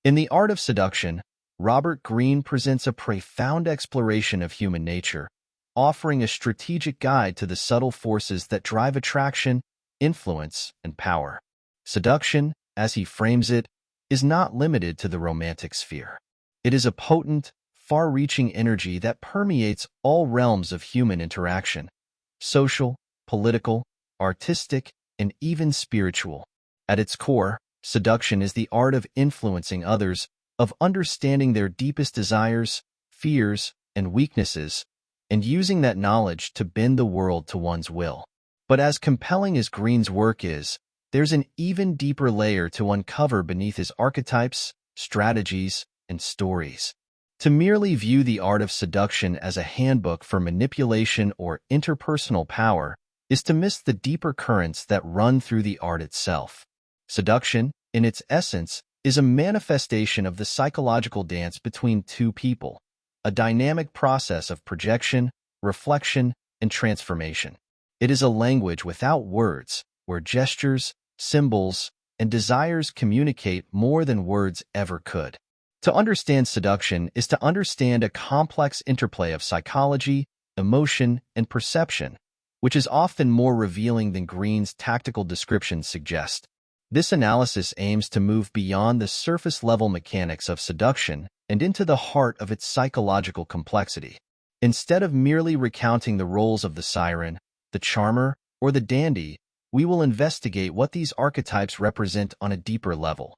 In The Art of Seduction, Robert Greene presents a profound exploration of human nature, offering a strategic guide to the subtle forces that drive attraction, influence, and power. Seduction, as he frames it, is not limited to the romantic sphere. It is a potent, far-reaching energy that permeates all realms of human interaction: social, political, artistic, and even spiritual. At its core, seduction is the art of influencing others, of understanding their deepest desires, fears, and weaknesses, and using that knowledge to bend the world to one's will. But as compelling as Greene's work is, there's an even deeper layer to uncover beneath his archetypes, strategies, and stories. To merely view The Art of Seduction as a handbook for manipulation or interpersonal power is to miss the deeper currents that run through the art itself. Seduction, in its essence, is a manifestation of the psychological dance between two people, a dynamic process of projection, reflection, and transformation. It is a language without words, where gestures, symbols, and desires communicate more than words ever could. To understand seduction is to understand a complex interplay of psychology, emotion, and perception, which is often more revealing than Greene's tactical descriptions suggest. This analysis aims to move beyond the surface-level mechanics of seduction and into the heart of its psychological complexity. Instead of merely recounting the roles of the siren, the charmer, or the dandy, we will investigate what these archetypes represent on a deeper level: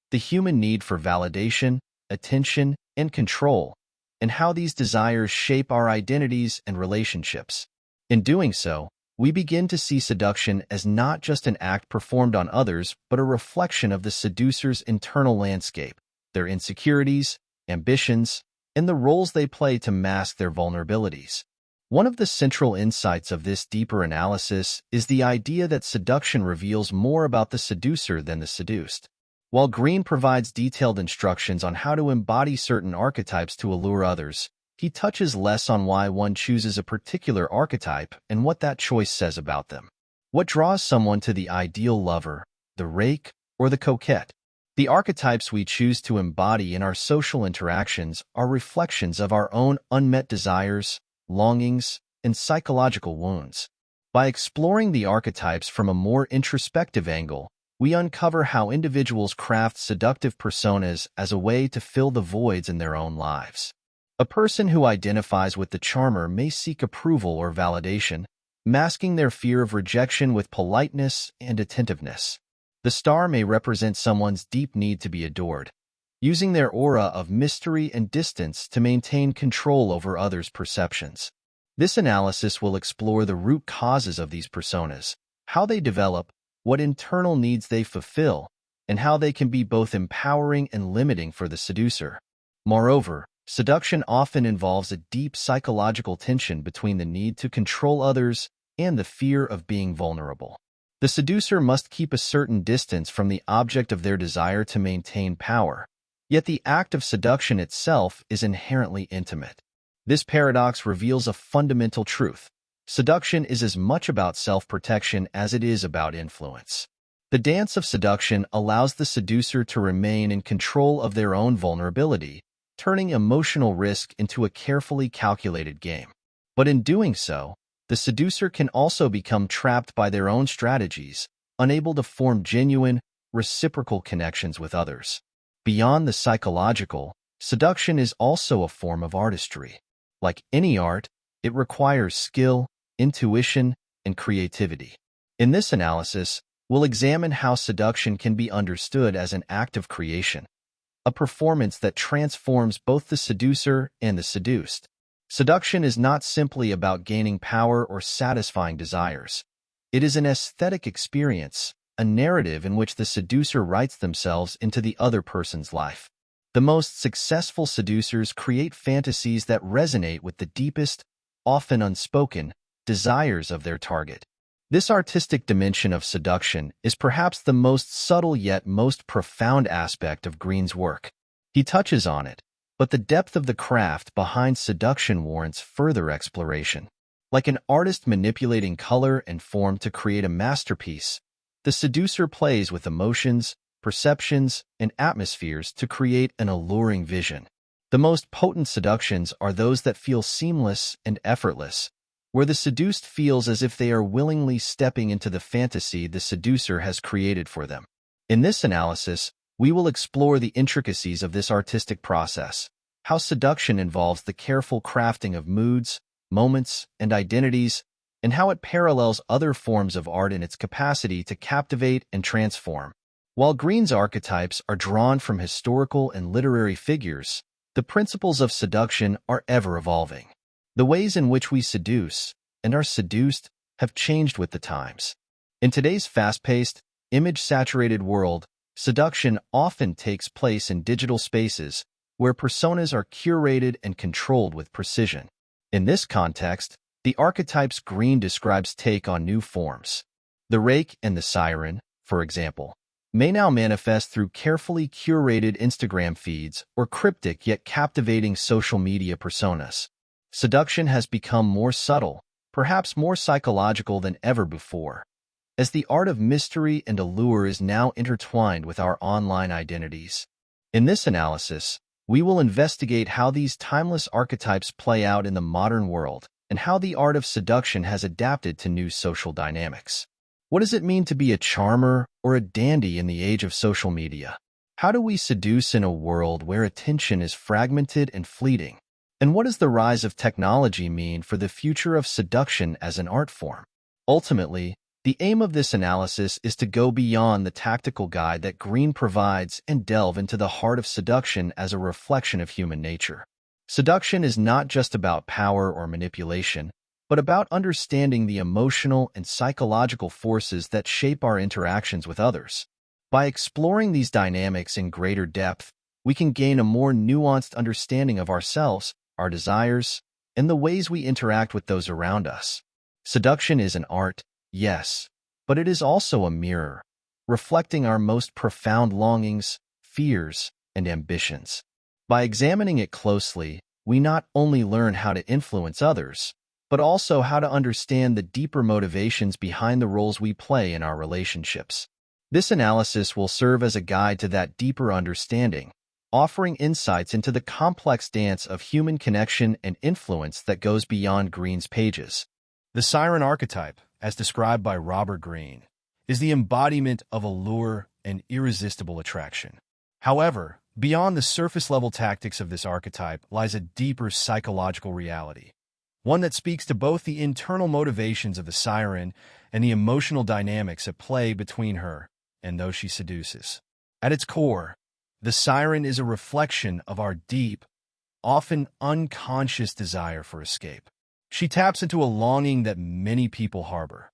the human need for validation, attention, and control, and how these desires shape our identities and relationships. In doing so, we begin to see seduction as not just an act performed on others, but a reflection of the seducer's internal landscape, their insecurities, ambitions, and the roles they play to mask their vulnerabilities. One of the central insights of this deeper analysis is the idea that seduction reveals more about the seducer than the seduced. While Greene provides detailed instructions on how to embody certain archetypes to allure others, he touches less on why one chooses a particular archetype and what that choice says about them. What draws someone to the ideal lover, the rake, or the coquette? The archetypes we choose to embody in our social interactions are reflections of our own unmet desires, longings, and psychological wounds. By exploring the archetypes from a more introspective angle, we uncover how individuals craft seductive personas as a way to fill the voids in their own lives. A person who identifies with the charmer may seek approval or validation, masking their fear of rejection with politeness and attentiveness. The star may represent someone's deep need to be adored, using their aura of mystery and distance to maintain control over others' perceptions. This analysis will explore the root causes of these personas, how they develop, what internal needs they fulfill, and how they can be both empowering and limiting for the seducer. Moreover, seduction often involves a deep psychological tension between the need to control others and the fear of being vulnerable. The seducer must keep a certain distance from the object of their desire to maintain power, yet the act of seduction itself is inherently intimate. This paradox reveals a fundamental truth: seduction is as much about self-protection as it is about influence. The dance of seduction allows the seducer to remain in control of their own vulnerability, turning emotional risk into a carefully calculated game. But in doing so, the seducer can also become trapped by their own strategies, unable to form genuine, reciprocal connections with others. Beyond the psychological, seduction is also a form of artistry. Like any art, it requires skill, intuition, and creativity. In this analysis, we'll examine how seduction can be understood as an act of creation, a performance that transforms both the seducer and the seduced. Seduction is not simply about gaining power or satisfying desires. It is an aesthetic experience, a narrative in which the seducer writes themselves into the other person's life. The most successful seducers create fantasies that resonate with the deepest, often unspoken, desires of their target. This artistic dimension of seduction is perhaps the most subtle yet most profound aspect of Greene's work. He touches on it, but the depth of the craft behind seduction warrants further exploration. Like an artist manipulating color and form to create a masterpiece, the seducer plays with emotions, perceptions, and atmospheres to create an alluring vision. The most potent seductions are those that feel seamless and effortless, where the seduced feels as if they are willingly stepping into the fantasy the seducer has created for them. In this analysis, we will explore the intricacies of this artistic process, how seduction involves the careful crafting of moods, moments, and identities, and how it parallels other forms of art in its capacity to captivate and transform. While Greene's archetypes are drawn from historical and literary figures, the principles of seduction are ever-evolving. The ways in which we seduce and are seduced have changed with the times. In today's fast-paced, image-saturated world, seduction often takes place in digital spaces where personas are curated and controlled with precision. In this context, the archetypes Greene describes take on new forms. The rake and the siren, for example, may now manifest through carefully curated Instagram feeds or cryptic yet captivating social media personas. Seduction has become more subtle, perhaps more psychological than ever before, as the art of mystery and allure is now intertwined with our online identities. In this analysis, we will investigate how these timeless archetypes play out in the modern world and how the art of seduction has adapted to new social dynamics. What does it mean to be a charmer or a dandy in the age of social media? How do we seduce in a world where attention is fragmented and fleeting? And what does the rise of technology mean for the future of seduction as an art form? Ultimately, the aim of this analysis is to go beyond the tactical guide that Greene provides and delve into the heart of seduction as a reflection of human nature. Seduction is not just about power or manipulation, but about understanding the emotional and psychological forces that shape our interactions with others. By exploring these dynamics in greater depth, we can gain a more nuanced understanding of ourselves, our desires, and the ways we interact with those around us. Seduction is an art, yes, but it is also a mirror, reflecting our most profound longings, fears, and ambitions. By examining it closely, we not only learn how to influence others, but also how to understand the deeper motivations behind the roles we play in our relationships. This analysis will serve as a guide to that deeper understanding, offering insights into the complex dance of human connection and influence that goes beyond Greene's pages. The siren archetype, as described by Robert Greene, is the embodiment of allure and irresistible attraction. However, beyond the surface-level tactics of this archetype lies a deeper psychological reality, one that speaks to both the internal motivations of the siren and the emotional dynamics at play between her and those she seduces. At its core, the siren is a reflection of our deep, often unconscious desire for escape. She taps into a longing that many people harbor,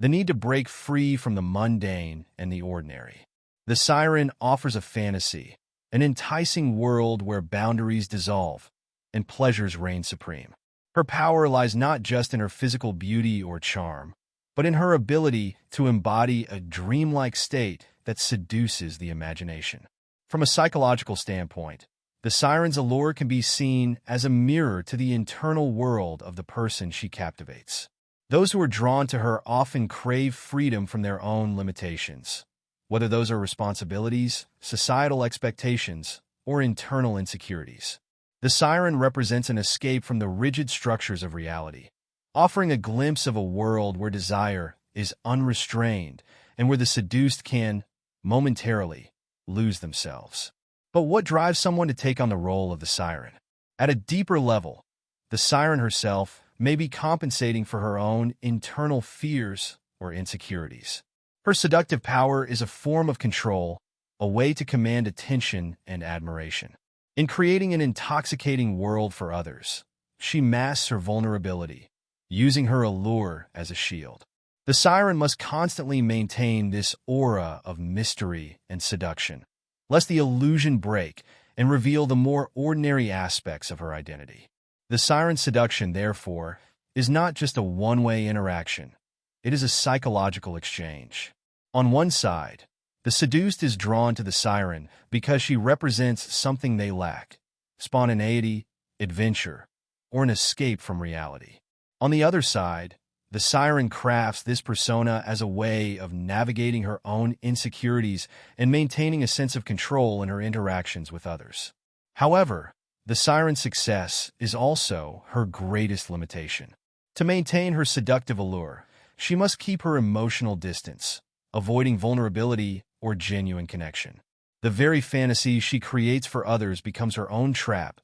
the need to break free from the mundane and the ordinary. The siren offers a fantasy, an enticing world where boundaries dissolve and pleasures reign supreme. Her power lies not just in her physical beauty or charm, but in her ability to embody a dreamlike state that seduces the imagination. From a psychological standpoint, the siren's allure can be seen as a mirror to the internal world of the person she captivates. Those who are drawn to her often crave freedom from their own limitations, whether those are responsibilities, societal expectations, or internal insecurities. The siren represents an escape from the rigid structures of reality, offering a glimpse of a world where desire is unrestrained and where the seduced can, momentarily, lose themselves. But what drives someone to take on the role of the siren? At a deeper level, the siren herself may be compensating for her own internal fears or insecurities. Her seductive power is a form of control, a way to command attention and admiration. In creating an intoxicating world for others, she masks her vulnerability, using her allure as a shield. The siren must constantly maintain this aura of mystery and seduction, lest the illusion break and reveal the more ordinary aspects of her identity. The siren's seduction, therefore, is not just a one-way interaction. It is a psychological exchange. On one side, the seduced is drawn to the siren because she represents something they lack: spontaneity, adventure, or an escape from reality. On the other side, The siren crafts this persona as a way of navigating her own insecurities and maintaining a sense of control in her interactions with others. However, the siren's success is also her greatest limitation. To maintain her seductive allure, she must keep her emotional distance, avoiding vulnerability or genuine connection. The very fantasy she creates for others becomes her own trap,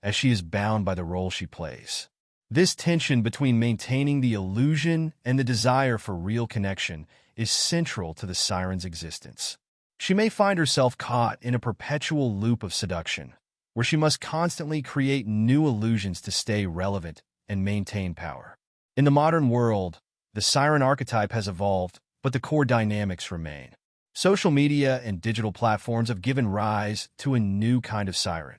as she is bound by the role she plays. This tension between maintaining the illusion and the desire for real connection is central to the siren's existence. She may find herself caught in a perpetual loop of seduction, where she must constantly create new illusions to stay relevant and maintain power. In the modern world, the siren archetype has evolved, but the core dynamics remain. Social media and digital platforms have given rise to a new kind of siren,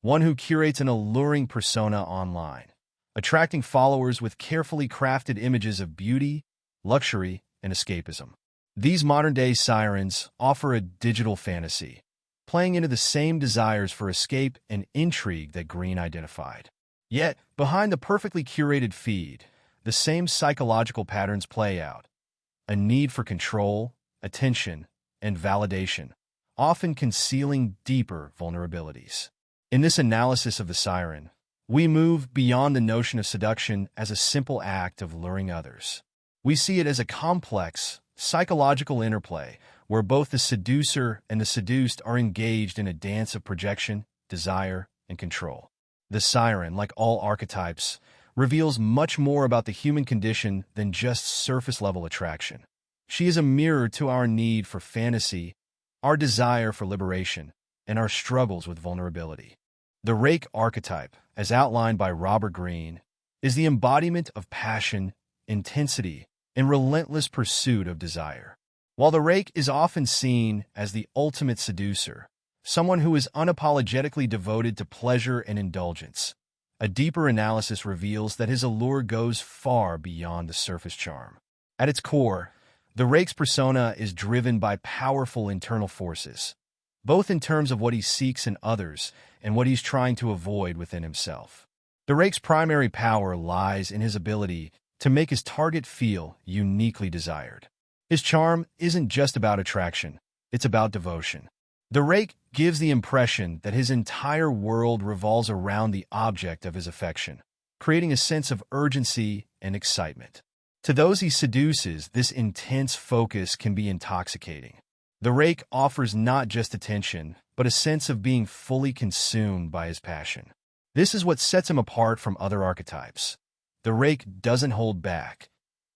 one who curates an alluring persona online, attracting followers with carefully crafted images of beauty, luxury, and escapism. These modern-day sirens offer a digital fantasy, playing into the same desires for escape and intrigue that Greene identified. Yet, behind the perfectly curated feed, the same psychological patterns play out: a need for control, attention, and validation, often concealing deeper vulnerabilities. In this analysis of the siren, we move beyond the notion of seduction as a simple act of luring others. We see it as a complex, psychological interplay where both the seducer and the seduced are engaged in a dance of projection, desire, and control. The siren, like all archetypes, reveals much more about the human condition than just surface-level attraction. She is a mirror to our need for fantasy, our desire for liberation, and our struggles with vulnerability. The rake archetype, as outlined by Robert Greene, is the embodiment of passion, intensity, and relentless pursuit of desire. While the rake is often seen as the ultimate seducer, someone who is unapologetically devoted to pleasure and indulgence, a deeper analysis reveals that his allure goes far beyond the surface charm. At its core, the rake's persona is driven by powerful internal forces, both in terms of what he seeks in others and what he's trying to avoid within himself. The rake's primary power lies in his ability to make his target feel uniquely desired. His charm isn't just about attraction, it's about devotion. The rake gives the impression that his entire world revolves around the object of his affection, creating a sense of urgency and excitement. To those he seduces, this intense focus can be intoxicating. The rake offers not just attention, but a sense of being fully consumed by his passion. This is what sets him apart from other archetypes. The rake doesn't hold back.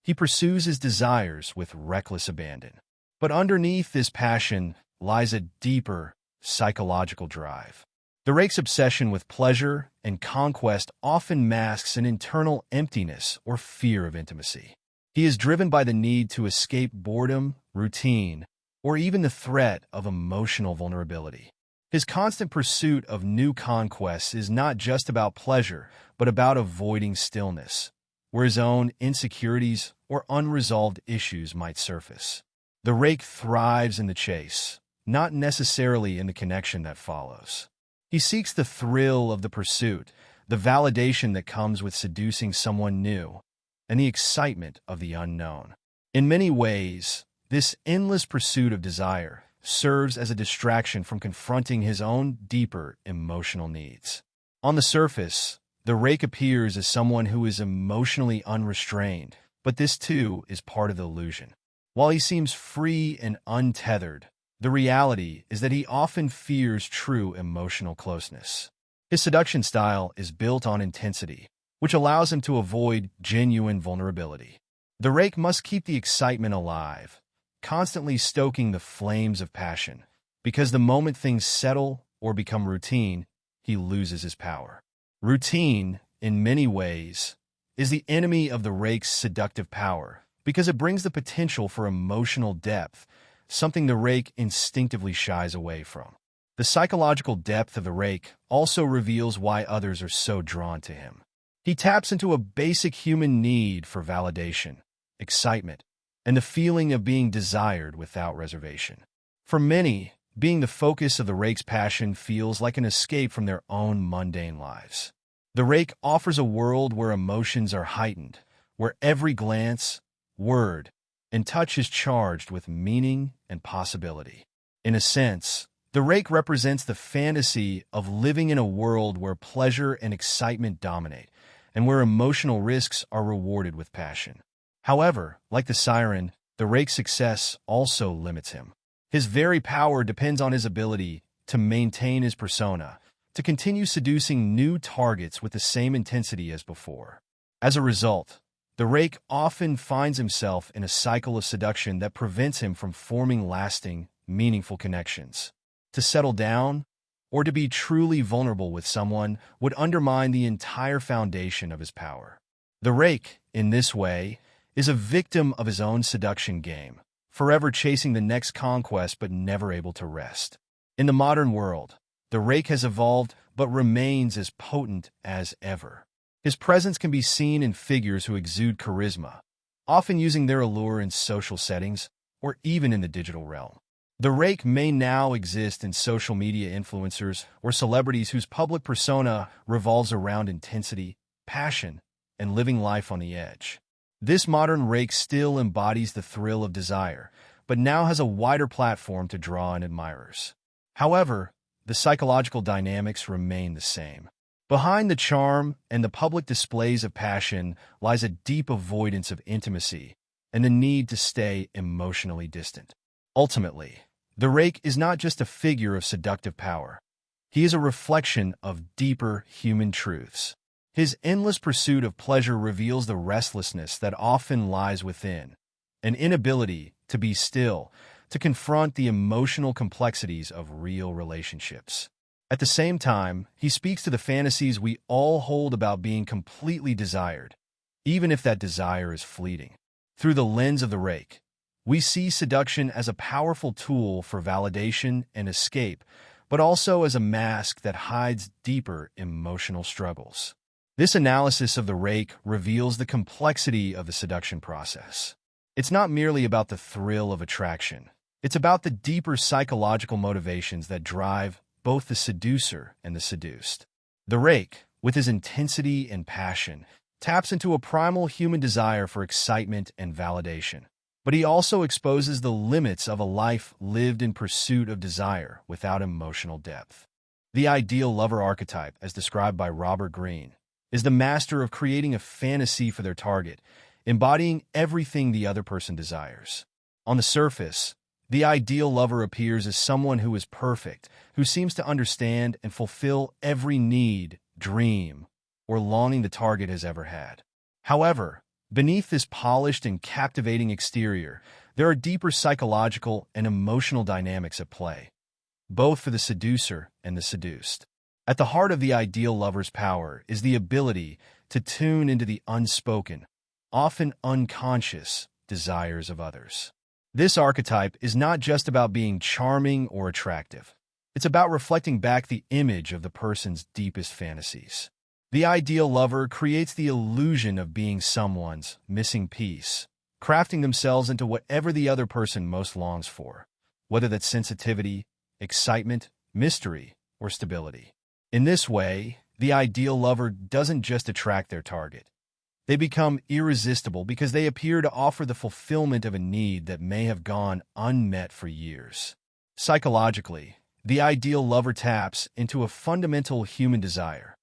He pursues his desires with reckless abandon. But underneath this passion lies a deeper, psychological drive. The rake's obsession with pleasure and conquest often masks an internal emptiness or fear of intimacy. He is driven by the need to escape boredom, routine, or even the threat of emotional vulnerability. His constant pursuit of new conquests is not just about pleasure, but about avoiding stillness, where his own insecurities or unresolved issues might surface. The rake thrives in the chase, not necessarily in the connection that follows. He seeks the thrill of the pursuit, the validation that comes with seducing someone new, and the excitement of the unknown. In many ways, this endless pursuit of desire serves as a distraction from confronting his own deeper emotional needs. On the surface, the rake appears as someone who is emotionally unrestrained, but this too is part of the illusion. While he seems free and untethered, the reality is that he often fears true emotional closeness. His seduction style is built on intensity, which allows him to avoid genuine vulnerability. The rake must keep the excitement alive, constantly stoking the flames of passion, because the moment things settle or become routine, he loses his power. Routine, in many ways, is the enemy of the rake's seductive power, because it brings the potential for emotional depth, something the rake instinctively shies away from. The psychological depth of the rake also reveals why others are so drawn to him. He taps into a basic human need for validation, excitement, and the feeling of being desired without reservation. For many, being the focus of the rake's passion feels like an escape from their own mundane lives. The rake offers a world where emotions are heightened, where every glance, word, and touch is charged with meaning and possibility. In a sense, the rake represents the fantasy of living in a world where pleasure and excitement dominate, and where emotional risks are rewarded with passion. However, like the siren, the rake's success also limits him. His very power depends on his ability to maintain his persona, to continue seducing new targets with the same intensity as before. As a result, the rake often finds himself in a cycle of seduction that prevents him from forming lasting, meaningful connections. To settle down, or to be truly vulnerable with someone, would undermine the entire foundation of his power. The rake, in this way, is a victim of his own seduction game, forever chasing the next conquest but never able to rest. In the modern world, the rake has evolved but remains as potent as ever. His presence can be seen in figures who exude charisma, often using their allure in social settings or even in the digital realm. The rake may now exist in social media influencers or celebrities whose public persona revolves around intensity, passion, and living life on the edge. This modern rake still embodies the thrill of desire, but now has a wider platform to draw in admirers. However, the psychological dynamics remain the same. Behind the charm and the public displays of passion lies a deep avoidance of intimacy and the need to stay emotionally distant. Ultimately, the rake is not just a figure of seductive power. He is a reflection of deeper human truths. His endless pursuit of pleasure reveals the restlessness that often lies within, an inability to be still, to confront the emotional complexities of real relationships. At the same time, he speaks to the fantasies we all hold about being completely desired, even if that desire is fleeting. Through the lens of the rake, we see seduction as a powerful tool for validation and escape, but also as a mask that hides deeper emotional struggles. This analysis of the rake reveals the complexity of the seduction process. It's not merely about the thrill of attraction. It's about the deeper psychological motivations that drive both the seducer and the seduced. The rake, with his intensity and passion, taps into a primal human desire for excitement and validation. But he also exposes the limits of a life lived in pursuit of desire without emotional depth. The ideal lover archetype, as described by Robert Greene, is the master of creating a fantasy for their target, embodying everything the other person desires. On the surface, the ideal lover appears as someone who is perfect, who seems to understand and fulfill every need, dream, or longing the target has ever had. However, beneath this polished and captivating exterior, there are deeper psychological and emotional dynamics at play, both for the seducer and the seduced. At the heart of the ideal lover's power is the ability to tune into the unspoken, often unconscious, desires of others. This archetype is not just about being charming or attractive. It's about reflecting back the image of the person's deepest fantasies. The ideal lover creates the illusion of being someone's missing piece, crafting themselves into whatever the other person most longs for, whether that's sensitivity, excitement, mystery, or stability. In this way, the ideal lover doesn't just attract their target. They become irresistible because they appear to offer the fulfillment of a need that may have gone unmet for years. Psychologically, the ideal lover taps into a fundamental human desire,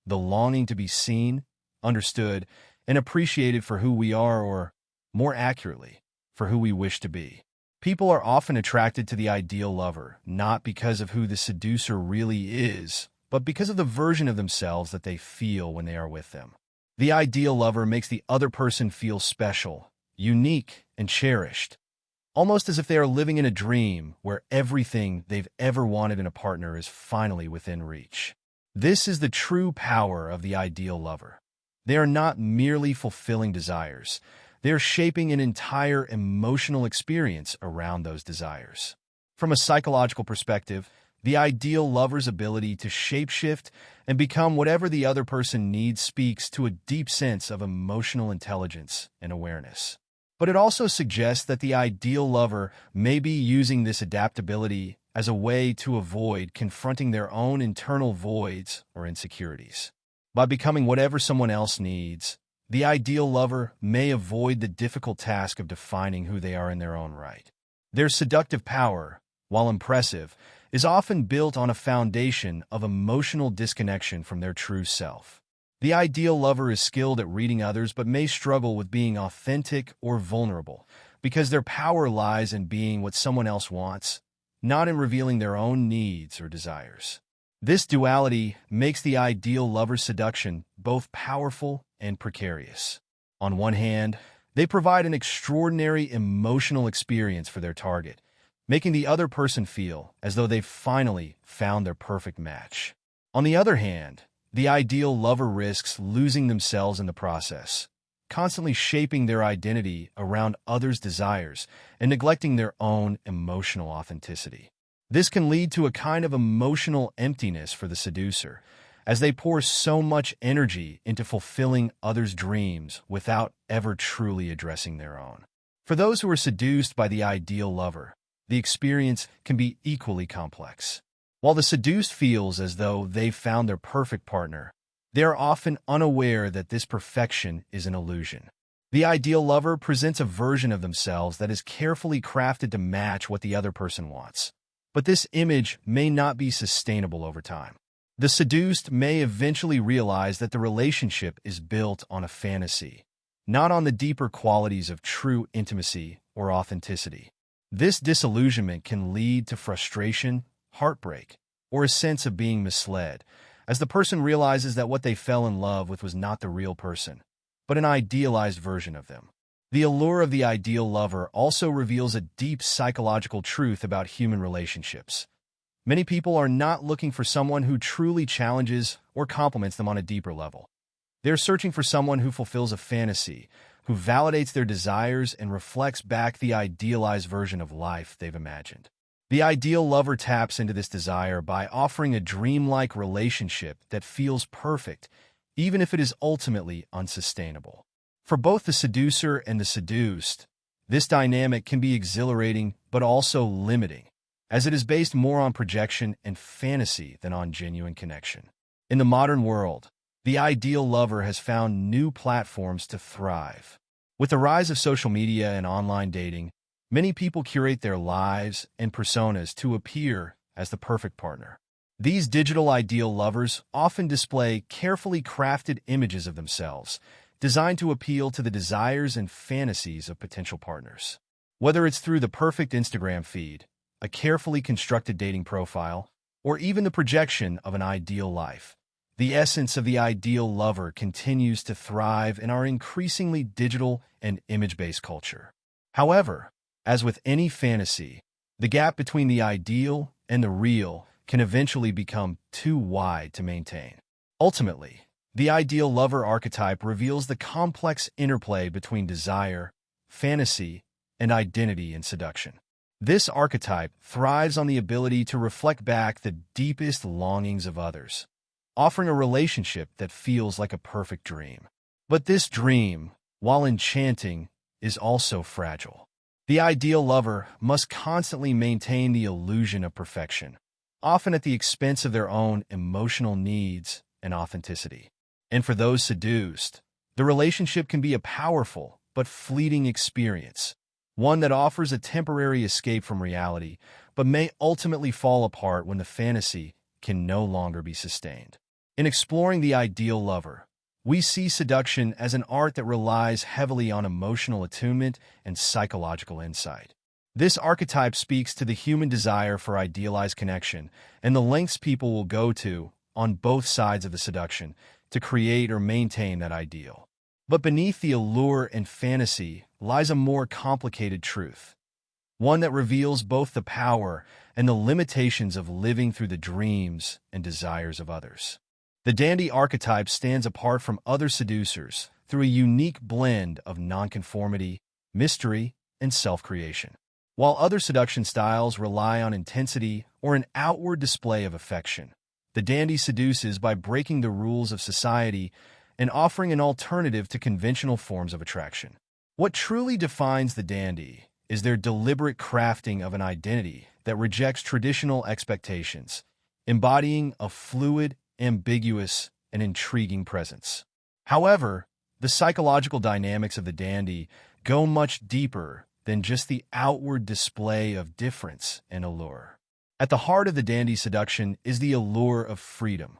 the longing to be seen, understood, and appreciated for who we are, or, more accurately, for who we wish to be. People are often attracted to the ideal lover not because of who the seducer really is, but because of the version of themselves that they feel when they are with them. The ideal lover makes the other person feel special, unique, and cherished, almost as if they are living in a dream where everything they've ever wanted in a partner is finally within reach. This is the true power of the ideal lover. They are not merely fulfilling desires. They are shaping an entire emotional experience around those desires. From a psychological perspective, the ideal lover's ability to shapeshift and become whatever the other person needs speaks to a deep sense of emotional intelligence and awareness. But it also suggests that the ideal lover may be using this adaptability as a way to avoid confronting their own internal voids or insecurities. By becoming whatever someone else needs, the ideal lover may avoid the difficult task of defining who they are in their own right. Their seductive power, while impressive, is often built on a foundation of emotional disconnection from their true self. The ideal lover is skilled at reading others but may struggle with being authentic or vulnerable because their power lies in being what someone else wants, not in revealing their own needs or desires. This duality makes the ideal lover's seduction both powerful and precarious. On one hand, they provide an extraordinary emotional experience for their target, making the other person feel as though they've finally found their perfect match. On the other hand, the ideal lover risks losing themselves in the process, constantly shaping their identity around others' desires and neglecting their own emotional authenticity. This can lead to a kind of emotional emptiness for the seducer, as they pour so much energy into fulfilling others' dreams without ever truly addressing their own. For those who are seduced by the ideal lover, the experience can be equally complex. While the seduced feels as though they've found their perfect partner, they are often unaware that this perfection is an illusion. The ideal lover presents a version of themselves that is carefully crafted to match what the other person wants. But this image may not be sustainable over time. The seduced may eventually realize that the relationship is built on a fantasy, not on the deeper qualities of true intimacy or authenticity. This disillusionment can lead to frustration, heartbreak, or a sense of being misled, as the person realizes that what they fell in love with was not the real person, but an idealized version of them. The allure of the ideal lover also reveals a deep psychological truth about human relationships. Many people are not looking for someone who truly challenges or compliments them on a deeper level. They're searching for someone who fulfills a fantasy, who validates their desires and reflects back the idealized version of life they've imagined. The ideal lover taps into this desire by offering a dreamlike relationship that feels perfect, even if it is ultimately unsustainable. For both the seducer and the seduced, this dynamic can be exhilarating but also limiting, as it is based more on projection and fantasy than on genuine connection. In the modern world, the ideal lover has found new platforms to thrive. With the rise of social media and online dating, many people curate their lives and personas to appear as the perfect partner. These digital ideal lovers often display carefully crafted images of themselves, designed to appeal to the desires and fantasies of potential partners. Whether it's through the perfect Instagram feed, a carefully constructed dating profile, or even the projection of an ideal life, the essence of the ideal lover continues to thrive in our increasingly digital and image-based culture. However, as with any fantasy, the gap between the ideal and the real can eventually become too wide to maintain. Ultimately, the ideal lover archetype reveals the complex interplay between desire, fantasy, and identity in seduction. This archetype thrives on the ability to reflect back the deepest longings of others, offering a relationship that feels like a perfect dream. But this dream, while enchanting, is also fragile. The ideal lover must constantly maintain the illusion of perfection, often at the expense of their own emotional needs and authenticity. And for those seduced, the relationship can be a powerful but fleeting experience, one that offers a temporary escape from reality, but may ultimately fall apart when the fantasy can no longer be sustained. In exploring the ideal lover, we see seduction as an art that relies heavily on emotional attunement and psychological insight. This archetype speaks to the human desire for idealized connection and the lengths people will go to, on both sides of the seduction, to create or maintain that ideal. But beneath the allure and fantasy lies a more complicated truth, one that reveals both the power and the limitations of living through the dreams and desires of others. The dandy archetype stands apart from other seducers through a unique blend of nonconformity, mystery, and self-creation. While other seduction styles rely on intensity or an outward display of affection, the dandy seduces by breaking the rules of society and offering an alternative to conventional forms of attraction. What truly defines the dandy is their deliberate crafting of an identity that rejects traditional expectations, embodying a fluid, ambiguous, and intriguing presence. However, The psychological dynamics of the dandy go much deeper than just the outward display of difference and allure. At the heart of the dandy seduction is the allure of freedom.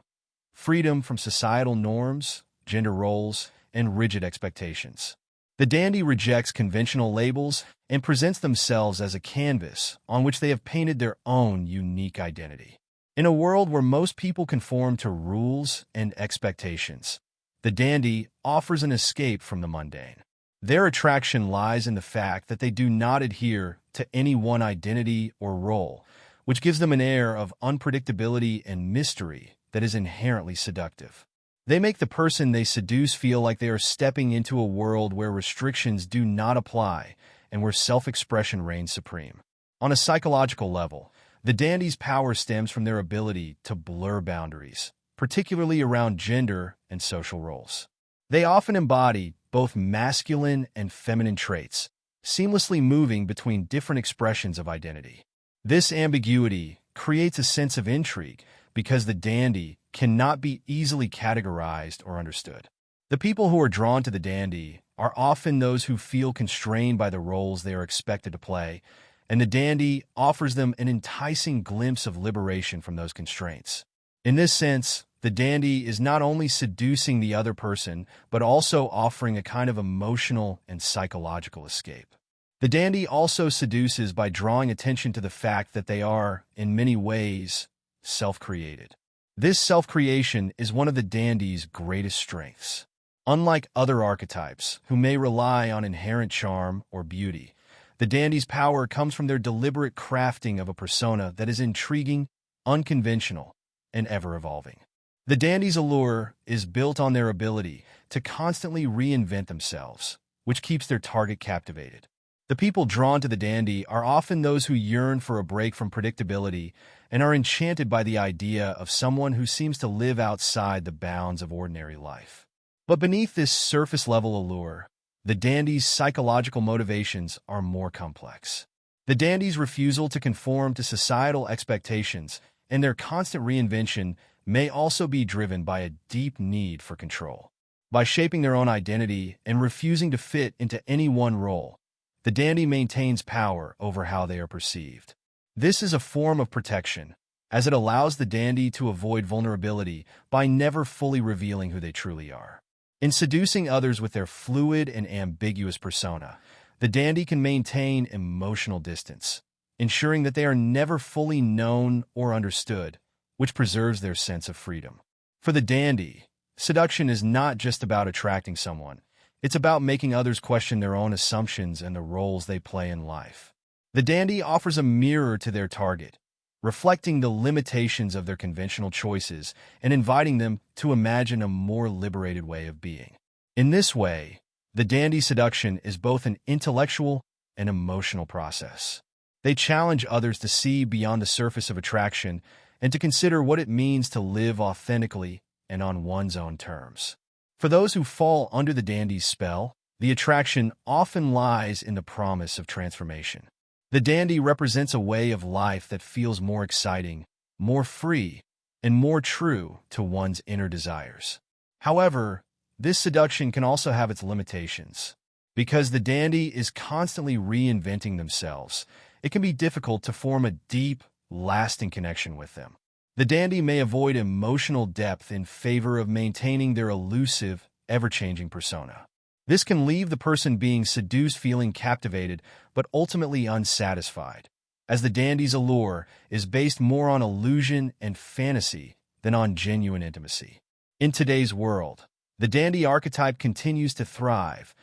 Freedom from societal norms, gender roles, and rigid expectations. The dandy rejects conventional labels and presents themselves as a canvas on which they have painted their own unique identity. In a world where most people conform to rules and expectations, the dandy offers an escape from the mundane. Their attraction lies in the fact that they do not adhere to any one identity or role, which gives them an air of unpredictability and mystery that is inherently seductive. They make the person they seduce feel like they are stepping into a world where restrictions do not apply and where self-expression reigns supreme. On a psychological level, the dandy's power stems from their ability to blur boundaries, particularly around gender and social roles. They often embody both masculine and feminine traits, seamlessly moving between different expressions of identity. This ambiguity creates a sense of intrigue because the dandy cannot be easily categorized or understood. The people who are drawn to the dandy are often those who feel constrained by the roles they are expected to play, and the dandy offers them an enticing glimpse of liberation from those constraints. In this sense, the dandy is not only seducing the other person, but also offering a kind of emotional and psychological escape. The dandy also seduces by drawing attention to the fact that they are, in many ways, self-created. This self-creation is one of the dandy's greatest strengths. Unlike other archetypes, who may rely on inherent charm or beauty, the dandy's power comes from their deliberate crafting of a persona that is intriguing, unconventional, and ever-evolving. The dandy's allure is built on their ability to constantly reinvent themselves, which keeps their target captivated. The people drawn to the dandy are often those who yearn for a break from predictability and are enchanted by the idea of someone who seems to live outside the bounds of ordinary life. But beneath this surface-level allure, the dandy's psychological motivations are more complex. The dandy's refusal to conform to societal expectations and their constant reinvention may also be driven by a deep need for control. By shaping their own identity and refusing to fit into any one role, the dandy maintains power over how they are perceived. This is a form of protection, as it allows the dandy to avoid vulnerability by never fully revealing who they truly are. In seducing others with their fluid and ambiguous persona, the dandy can maintain emotional distance, ensuring that they are never fully known or understood, which preserves their sense of freedom. For the dandy, seduction is not just about attracting someone. It's about making others question their own assumptions and the roles they play in life. The dandy offers a mirror to their target, reflecting the limitations of their conventional choices and inviting them to imagine a more liberated way of being. In this way, the dandy seduction is both an intellectual and emotional process. They challenge others to see beyond the surface of attraction and to consider what it means to live authentically and on one's own terms. For those who fall under the dandy's spell, the attraction often lies in the promise of transformation. The dandy represents a way of life that feels more exciting, more free, and more true to one's inner desires. However, this seduction can also have its limitations. Because the dandy is constantly reinventing themselves, it can be difficult to form a deep, lasting connection with them. The dandy may avoid emotional depth in favor of maintaining their elusive, ever-changing persona. This can leave the person being seduced feeling captivated but ultimately unsatisfied, as the dandy's allure is based more on illusion and fantasy than on genuine intimacy. In today's world, the dandy archetype continues to thrive,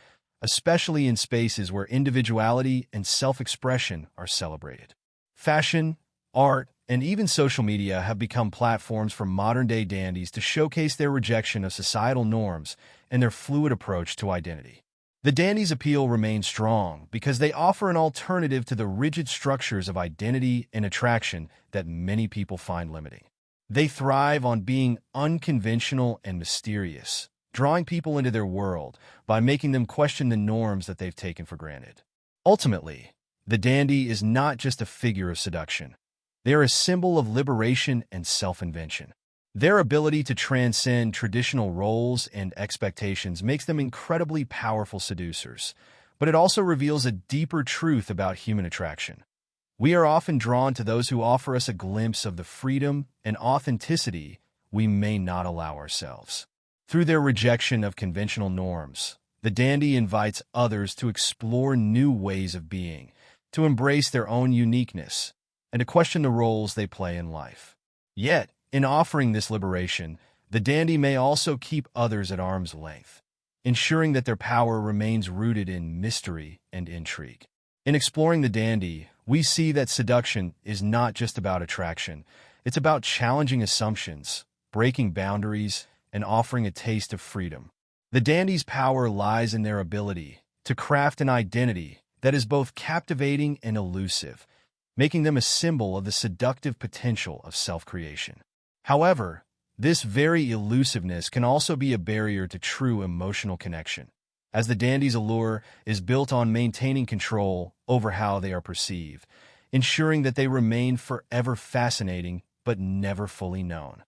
especially in spaces where individuality and self-expression are celebrated. Fashion, art, and even social media have become platforms for modern-day dandies to showcase their rejection of societal norms and their fluid approach to identity. The dandy's appeal remains strong because they offer an alternative to the rigid structures of identity and attraction that many people find limiting. They thrive on being unconventional and mysterious, drawing people into their world by making them question the norms that they've taken for granted. Ultimately, the dandy is not just a figure of seduction. They are a symbol of liberation and self-invention. Their ability to transcend traditional roles and expectations makes them incredibly powerful seducers, but it also reveals a deeper truth about human attraction. We are often drawn to those who offer us a glimpse of the freedom and authenticity we may not allow ourselves. Through their rejection of conventional norms, the dandy invites others to explore new ways of being, to embrace their own uniqueness, and to question the roles they play in life. Yet, in offering this liberation, the dandy may also keep others at arm's length, ensuring that their power remains rooted in mystery and intrigue. In exploring the dandy, we see that seduction is not just about attraction. It's about challenging assumptions, breaking boundaries, and offering a taste of freedom. The dandy's power lies in their ability to craft an identity that is both captivating and elusive, making them a symbol of the seductive potential of self-creation. However, this very elusiveness can also be a barrier to true emotional connection, as the dandy's allure is built on maintaining control over how they are perceived, ensuring that they remain forever fascinating but never fully known.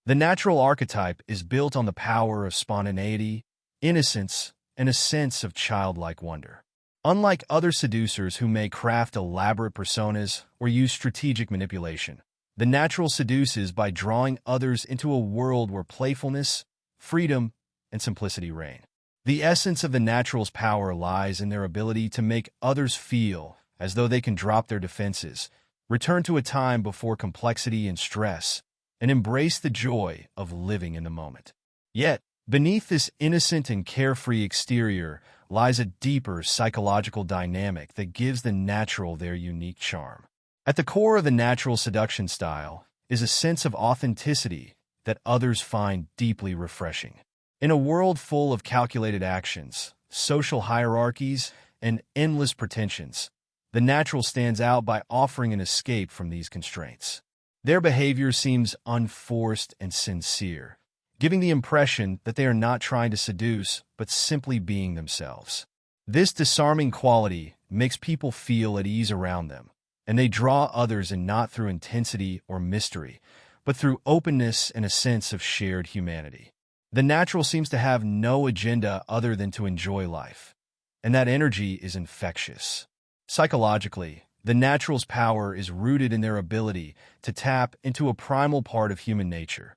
The natural archetype is built on the power of spontaneity, innocence, and a sense of childlike wonder. Unlike other seducers who may craft elaborate personas or use strategic manipulation, the natural seduces by drawing others into a world where playfulness, freedom, and simplicity reign. The essence of the natural's power lies in their ability to make others feel as though they can drop their defenses, return to a time before complexity and stress, and embrace the joy of living in the moment. Yet, beneath this innocent and carefree exterior lies a deeper psychological dynamic that gives the natural their unique charm. At the core of the natural seduction style is a sense of authenticity that others find deeply refreshing. In a world full of calculated actions, social hierarchies, and endless pretensions, the natural stands out by offering an escape from these constraints. Their behavior seems unforced and sincere, giving the impression that they are not trying to seduce, but simply being themselves. This disarming quality makes people feel at ease around them, and they draw others in not through intensity or mystery, but through openness and a sense of shared humanity. The natural seems to have no agenda other than to enjoy life, and that energy is infectious. Psychologically, the natural's power is rooted in their ability to tap into a primal part of human nature,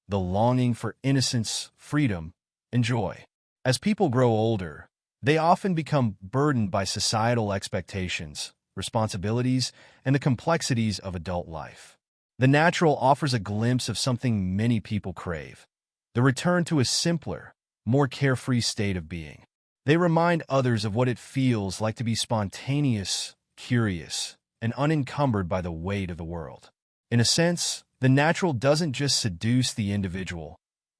the longing for innocence, freedom, and joy. As people grow older, they often become burdened by societal expectations, responsibilities, and the complexities of adult life. The natural offers a glimpse of something many people crave: the return to a simpler, more carefree state of being. They remind others of what it feels like to be spontaneous, curious, and unencumbered by the weight of the world. In a sense, the natural doesn't just seduce the individual,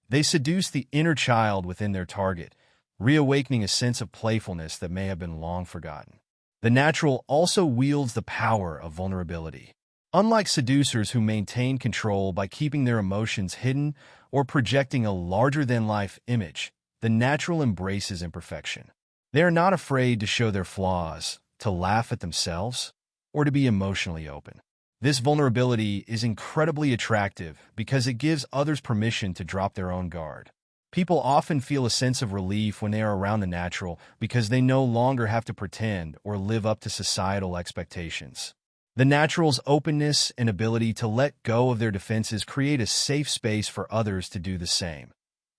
they seduce the inner child within their target, reawakening a sense of playfulness that may have been long forgotten. The natural also wields the power of vulnerability. Unlike seducers who maintain control by keeping their emotions hidden or projecting a larger-than-life image, the natural embraces imperfection. They are not afraid to show their flaws, to laugh at themselves, or to be emotionally open. This vulnerability is incredibly attractive because it gives others permission to drop their own guard. People often feel a sense of relief when they are around the natural because they no longer have to pretend or live up to societal expectations. The natural's openness and ability to let go of their defenses create a safe space for others to do the same.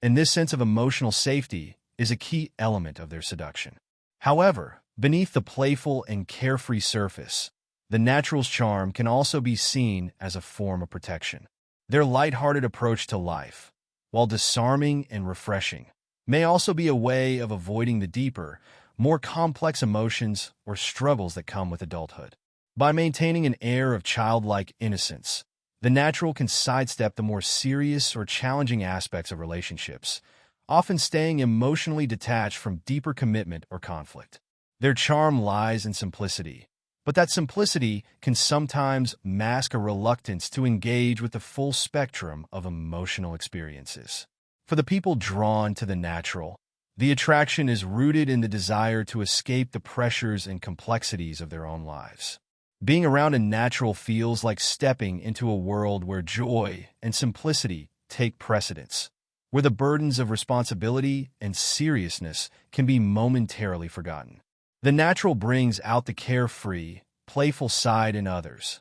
And this sense of emotional safety is a key element of their seduction. However, beneath the playful and carefree surface, the natural's charm can also be seen as a form of protection. Their lighthearted approach to life, while disarming and refreshing, may also be a way of avoiding the deeper, more complex emotions or struggles that come with adulthood. By maintaining an air of childlike innocence, the natural can sidestep the more serious or challenging aspects of relationships, often staying emotionally detached from deeper commitment or conflict. Their charm lies in simplicity, but that simplicity can sometimes mask a reluctance to engage with the full spectrum of emotional experiences. For the people drawn to the natural, the attraction is rooted in the desire to escape the pressures and complexities of their own lives. Being around a natural feels like stepping into a world where joy and simplicity take precedence, where the burdens of responsibility and seriousness can be momentarily forgotten. The natural brings out the carefree, playful side in others,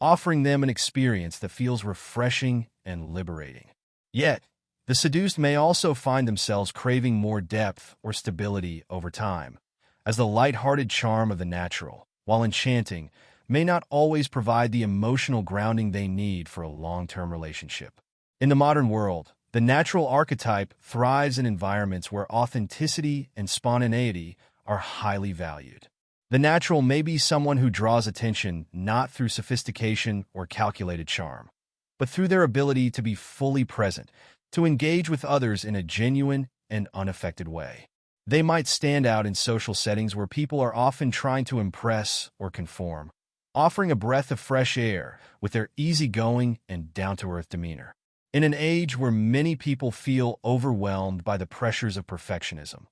offering them an experience that feels refreshing and liberating. Yet, the seduced may also find themselves craving more depth or stability over time, as the light-hearted charm of the natural, while enchanting, may not always provide the emotional grounding they need for a long-term relationship. In the modern world, the natural archetype thrives in environments where authenticity and spontaneity are highly valued. The natural may be someone who draws attention not through sophistication or calculated charm, but through their ability to be fully present, to engage with others in a genuine and unaffected way. They might stand out in social settings where people are often trying to impress or conform, offering a breath of fresh air with their easygoing and down-to-earth demeanor. In an age where many people feel overwhelmed by the pressures of perfectionism,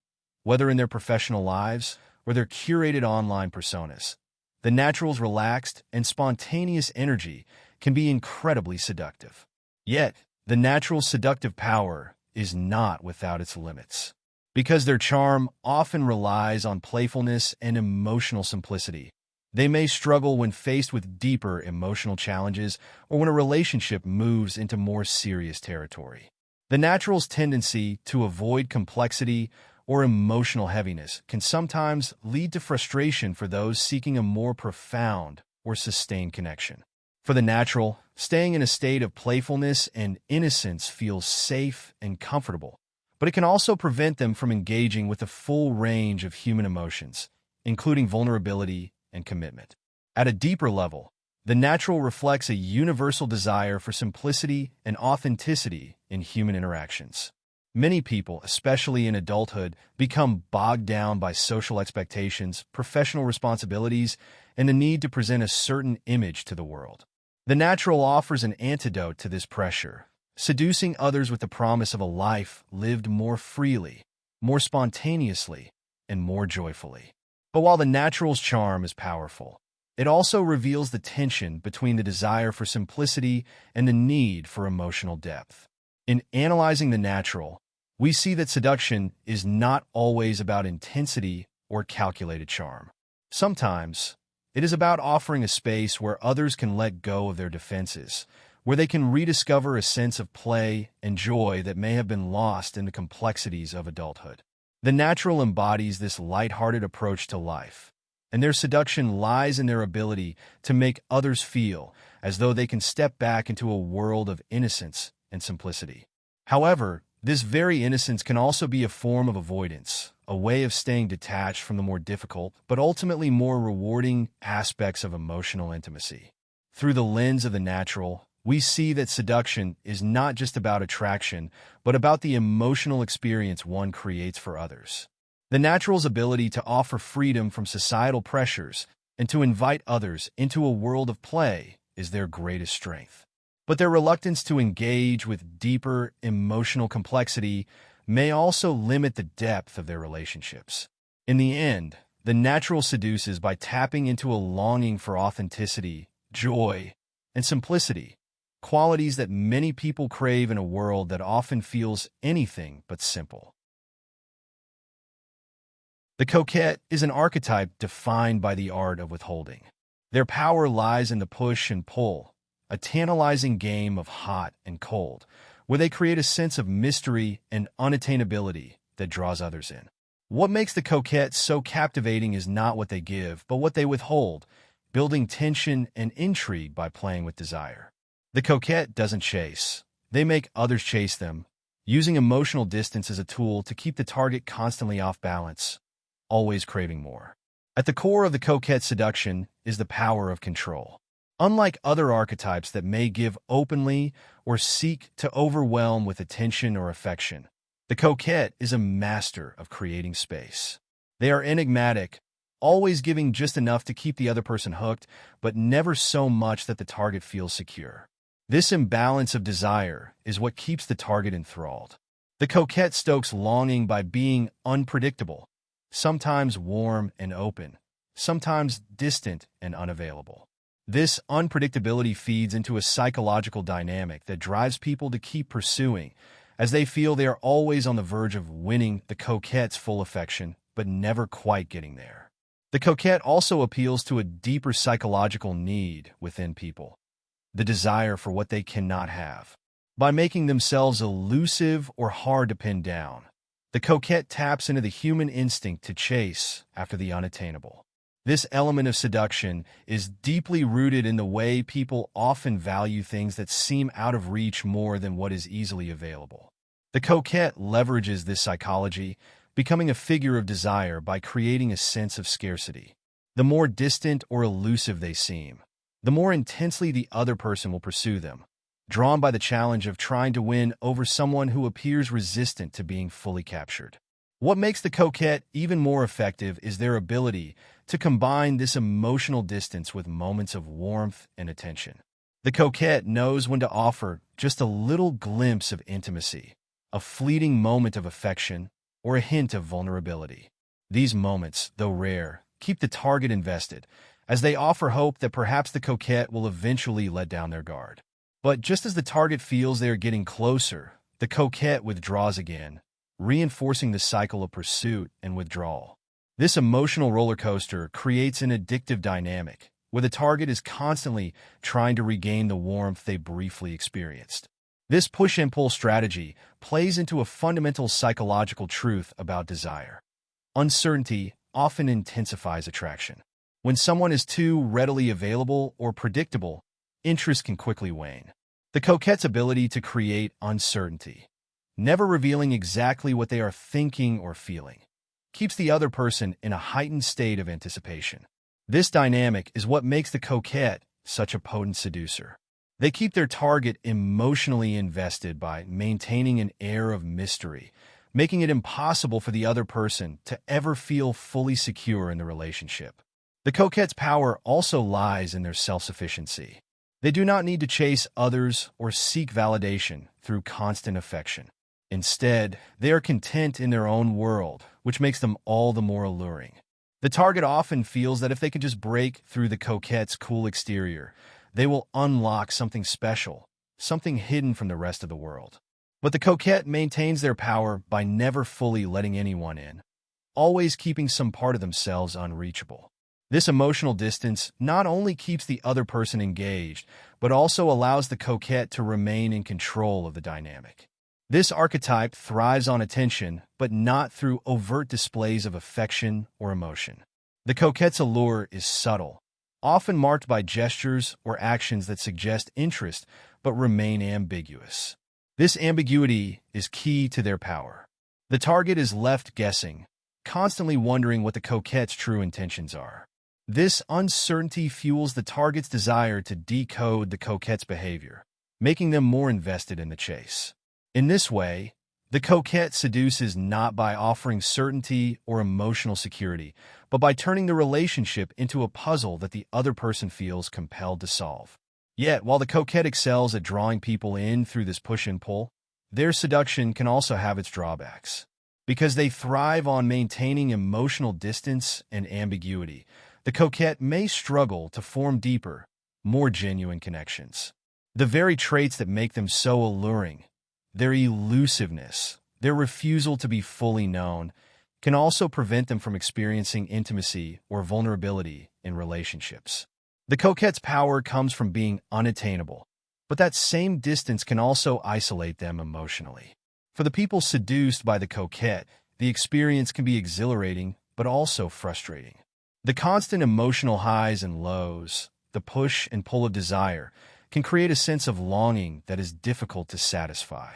whether in their professional lives or their curated online personas, the natural's relaxed and spontaneous energy can be incredibly seductive. Yet, the natural's seductive power is not without its limits. Because their charm often relies on playfulness and emotional simplicity, they may struggle when faced with deeper emotional challenges or when a relationship moves into more serious territory. The natural's tendency to avoid complexity or emotional heaviness can sometimes lead to frustration for those seeking a more profound or sustained connection. For the natural, staying in a state of playfulness and innocence feels safe and comfortable, but it can also prevent them from engaging with the full range of human emotions, including vulnerability and commitment. At a deeper level, the natural reflects a universal desire for simplicity and authenticity in human interactions. Many people, especially in adulthood, become bogged down by social expectations, professional responsibilities, and the need to present a certain image to the world. The natural offers an antidote to this pressure, seducing others with the promise of a life lived more freely, more spontaneously, and more joyfully. But while the natural's charm is powerful, it also reveals the tension between the desire for simplicity and the need for emotional depth. In analyzing the natural, we see that seduction is not always about intensity or calculated charm. Sometimes, it is about offering a space where others can let go of their defenses, where they can rediscover a sense of play and joy that may have been lost in the complexities of adulthood. The natural embodies this lighthearted approach to life, and their seduction lies in their ability to make others feel as though they can step back into a world of innocence and simplicity. However, this very innocence can also be a form of avoidance, a way of staying detached from the more difficult, but ultimately more rewarding aspects of emotional intimacy. Through the lens of the natural, we see that seduction is not just about attraction, but about the emotional experience one creates for others. The natural's ability to offer freedom from societal pressures and to invite others into a world of play is their greatest strength. But their reluctance to engage with deeper emotional complexity may also limit the depth of their relationships. In the end, the natural seduces by tapping into a longing for authenticity, joy, and simplicity, qualities that many people crave in a world that often feels anything but simple. The coquette is an archetype defined by the art of withholding. Their power lies in the push and pull, a tantalizing game of hot and cold, where they create a sense of mystery and unattainability that draws others in. What makes the coquette so captivating is not what they give, but what they withhold, building tension and intrigue by playing with desire. The coquette doesn't chase. They make others chase them, using emotional distance as a tool to keep the target constantly off balance, always craving more. At the core of the coquette's seduction is the power of control. Unlike other archetypes that may give openly or seek to overwhelm with attention or affection, the coquette is a master of creating space. They are enigmatic, always giving just enough to keep the other person hooked, but never so much that the target feels secure. This imbalance of desire is what keeps the target enthralled. The coquette stokes longing by being unpredictable, sometimes warm and open, sometimes distant and unavailable. This unpredictability feeds into a psychological dynamic that drives people to keep pursuing, as they feel they are always on the verge of winning the coquette's full affection, but never quite getting there. The coquette also appeals to a deeper psychological need within people, the desire for what they cannot have. By making themselves elusive or hard to pin down, the coquette taps into the human instinct to chase after the unattainable. This element of seduction is deeply rooted in the way people often value things that seem out of reach more than what is easily available. The coquette leverages this psychology, becoming a figure of desire by creating a sense of scarcity. The more distant or elusive they seem, the more intensely the other person will pursue them, drawn by the challenge of trying to win over someone who appears resistant to being fully captured. What makes the coquette even more effective is their ability to combine this emotional distance with moments of warmth and attention. The coquette knows when to offer just a little glimpse of intimacy, a fleeting moment of affection, or a hint of vulnerability. These moments, though rare, keep the target invested, as they offer hope that perhaps the coquette will eventually let down their guard. But just as the target feels they are getting closer, the coquette withdraws again, reinforcing the cycle of pursuit and withdrawal. This emotional roller coaster creates an addictive dynamic, where the target is constantly trying to regain the warmth they briefly experienced. This push-and-pull strategy plays into a fundamental psychological truth about desire. Uncertainty often intensifies attraction. When someone is too readily available or predictable, interest can quickly wane. The coquette's ability to create uncertainty, never revealing exactly what they are thinking or feeling, keeps the other person in a heightened state of anticipation. This dynamic is what makes the coquette such a potent seducer. They keep their target emotionally invested by maintaining an air of mystery, making it impossible for the other person to ever feel fully secure in the relationship. The coquette's power also lies in their self-sufficiency. They do not need to chase others or seek validation through constant affection. Instead, they are content in their own world, which makes them all the more alluring. The target often feels that if they can just break through the coquette's cool exterior, they will unlock something special, something hidden from the rest of the world. But the coquette maintains their power by never fully letting anyone in, always keeping some part of themselves unreachable. This emotional distance not only keeps the other person engaged, but also allows the coquette to remain in control of the dynamic. This archetype thrives on attention, but not through overt displays of affection or emotion. The coquette's allure is subtle, often marked by gestures or actions that suggest interest but remain ambiguous. This ambiguity is key to their power. The target is left guessing, constantly wondering what the coquette's true intentions are. This uncertainty fuels the target's desire to decode the coquette's behavior, making them more invested in the chase. In this way, the coquette seduces not by offering certainty or emotional security, but by turning the relationship into a puzzle that the other person feels compelled to solve. Yet, while the coquette excels at drawing people in through this push and pull, their seduction can also have its drawbacks. Because they thrive on maintaining emotional distance and ambiguity, the coquette may struggle to form deeper, more genuine connections. The very traits that make them so alluring, their elusiveness, their refusal to be fully known, can also prevent them from experiencing intimacy or vulnerability in relationships. The coquette's power comes from being unattainable, but that same distance can also isolate them emotionally. For the people seduced by the coquette, the experience can be exhilarating but also frustrating. The constant emotional highs and lows, the push and pull of desire, can create a sense of longing that is difficult to satisfy.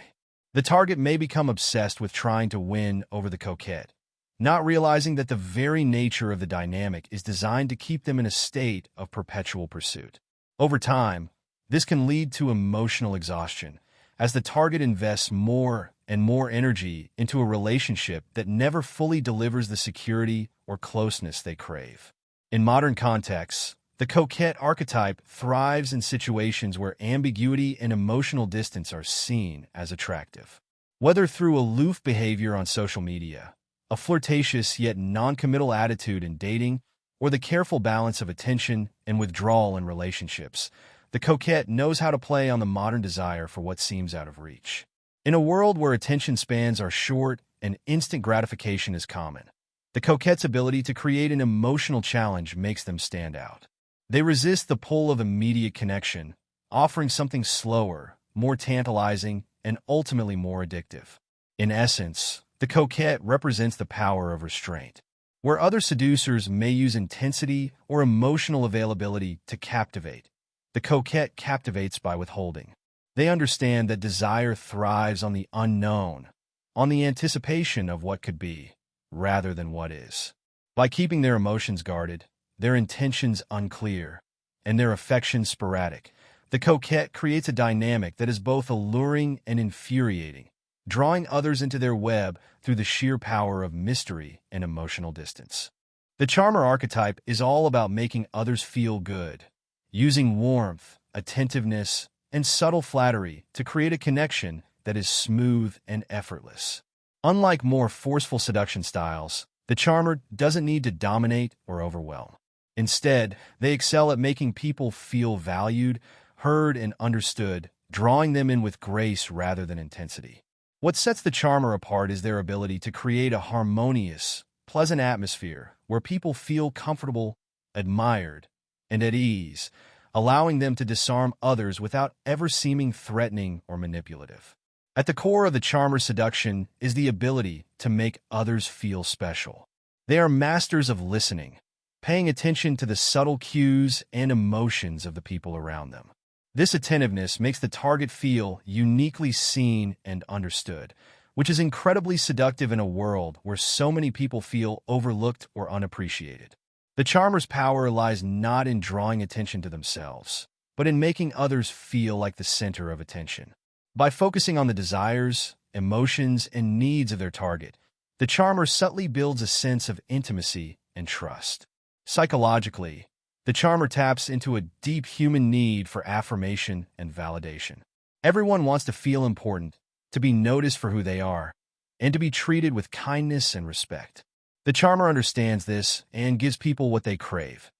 The target may become obsessed with trying to win over the coquette, not realizing that the very nature of the dynamic is designed to keep them in a state of perpetual pursuit. Over time, this can lead to emotional exhaustion, as the target invests more and more energy into a relationship that never fully delivers the security or closeness they crave. In modern contexts, the coquette archetype thrives in situations where ambiguity and emotional distance are seen as attractive. Whether through aloof behavior on social media, a flirtatious yet non-committal attitude in dating, or the careful balance of attention and withdrawal in relationships. The coquette knows how to play on the modern desire for what seems out of reach. In a world where attention spans are short and instant gratification is common, the coquette's ability to create an emotional challenge makes them stand out. They resist the pull of immediate connection, offering something slower, more tantalizing, and ultimately more addictive. In essence, the coquette represents the power of restraint. Where other seducers may use intensity or emotional availability to captivate, the coquette captivates by withholding. They understand that desire thrives on the unknown, on the anticipation of what could be, rather than what is. By keeping their emotions guarded, their intentions unclear, and their affections sporadic, the coquette creates a dynamic that is both alluring and infuriating, drawing others into their web through the sheer power of mystery and emotional distance. The charmer archetype is all about making others feel good, using warmth, attentiveness, and subtle flattery to create a connection that is smooth and effortless. Unlike more forceful seduction styles, the charmer doesn't need to dominate or overwhelm. Instead, they excel at making people feel valued, heard, and understood, drawing them in with grace rather than intensity. What sets the charmer apart is their ability to create a harmonious, pleasant atmosphere where people feel comfortable, admired, and at ease, allowing them to disarm others without ever seeming threatening or manipulative. At the core of the charmer's seduction is the ability to make others feel special. They are masters of listening, paying attention to the subtle cues and emotions of the people around them. This attentiveness makes the target feel uniquely seen and understood, which is incredibly seductive in a world where so many people feel overlooked or unappreciated. The charmer's power lies not in drawing attention to themselves, but in making others feel like the center of attention. By focusing on the desires, emotions, and needs of their target, the charmer subtly builds a sense of intimacy and trust. Psychologically, the charmer taps into a deep human need for affirmation and validation. Everyone wants to feel important, to be noticed for who they are, and to be treated with kindness and respect. The charmer understands this and gives people what they crave,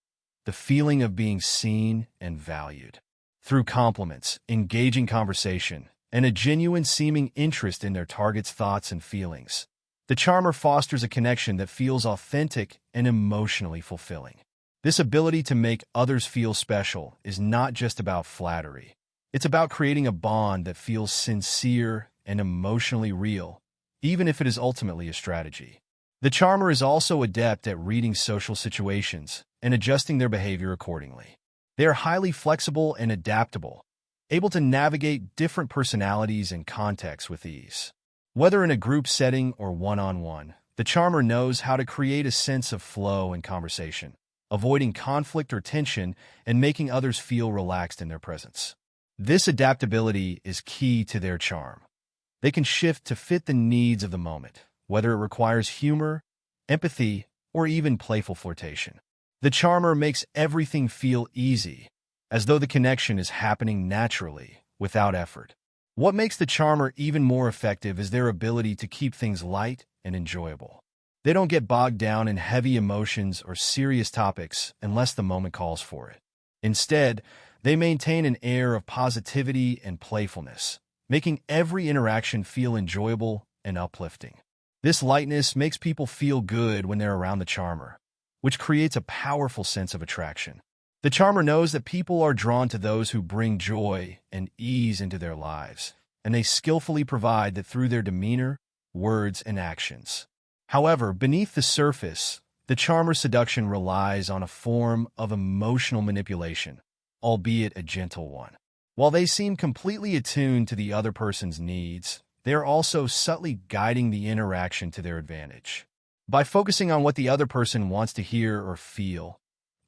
the feeling of being seen and valued. Through compliments, engaging conversation, and a genuine seeming interest in their target's thoughts and feelings, the charmer fosters a connection that feels authentic and emotionally fulfilling. This ability to make others feel special is not just about flattery. It's about creating a bond that feels sincere and emotionally real, even if it is ultimately a strategy. The charmer is also adept at reading social situations and adjusting their behavior accordingly. They are highly flexible and adaptable, able to navigate different personalities and contexts with ease. Whether in a group setting or one-on-one, the charmer knows how to create a sense of flow in conversation, avoiding conflict or tension and making others feel relaxed in their presence. This adaptability is key to their charm. They can shift to fit the needs of the moment, whether it requires humor, empathy, or even playful flirtation. The charmer makes everything feel easy, as though the connection is happening naturally, without effort. What makes the charmer even more effective is their ability to keep things light and enjoyable. They don't get bogged down in heavy emotions or serious topics unless the moment calls for it. Instead, they maintain an air of positivity and playfulness, making every interaction feel enjoyable and uplifting. This lightness makes people feel good when they're around the charmer, which creates a powerful sense of attraction. The charmer knows that people are drawn to those who bring joy and ease into their lives, and they skillfully provide that through their demeanor, words, and actions. However, beneath the surface, the charmer's seduction relies on a form of emotional manipulation, albeit a gentle one. While they seem completely attuned to the other person's needs, they are also subtly guiding the interaction to their advantage. By focusing on what the other person wants to hear or feel,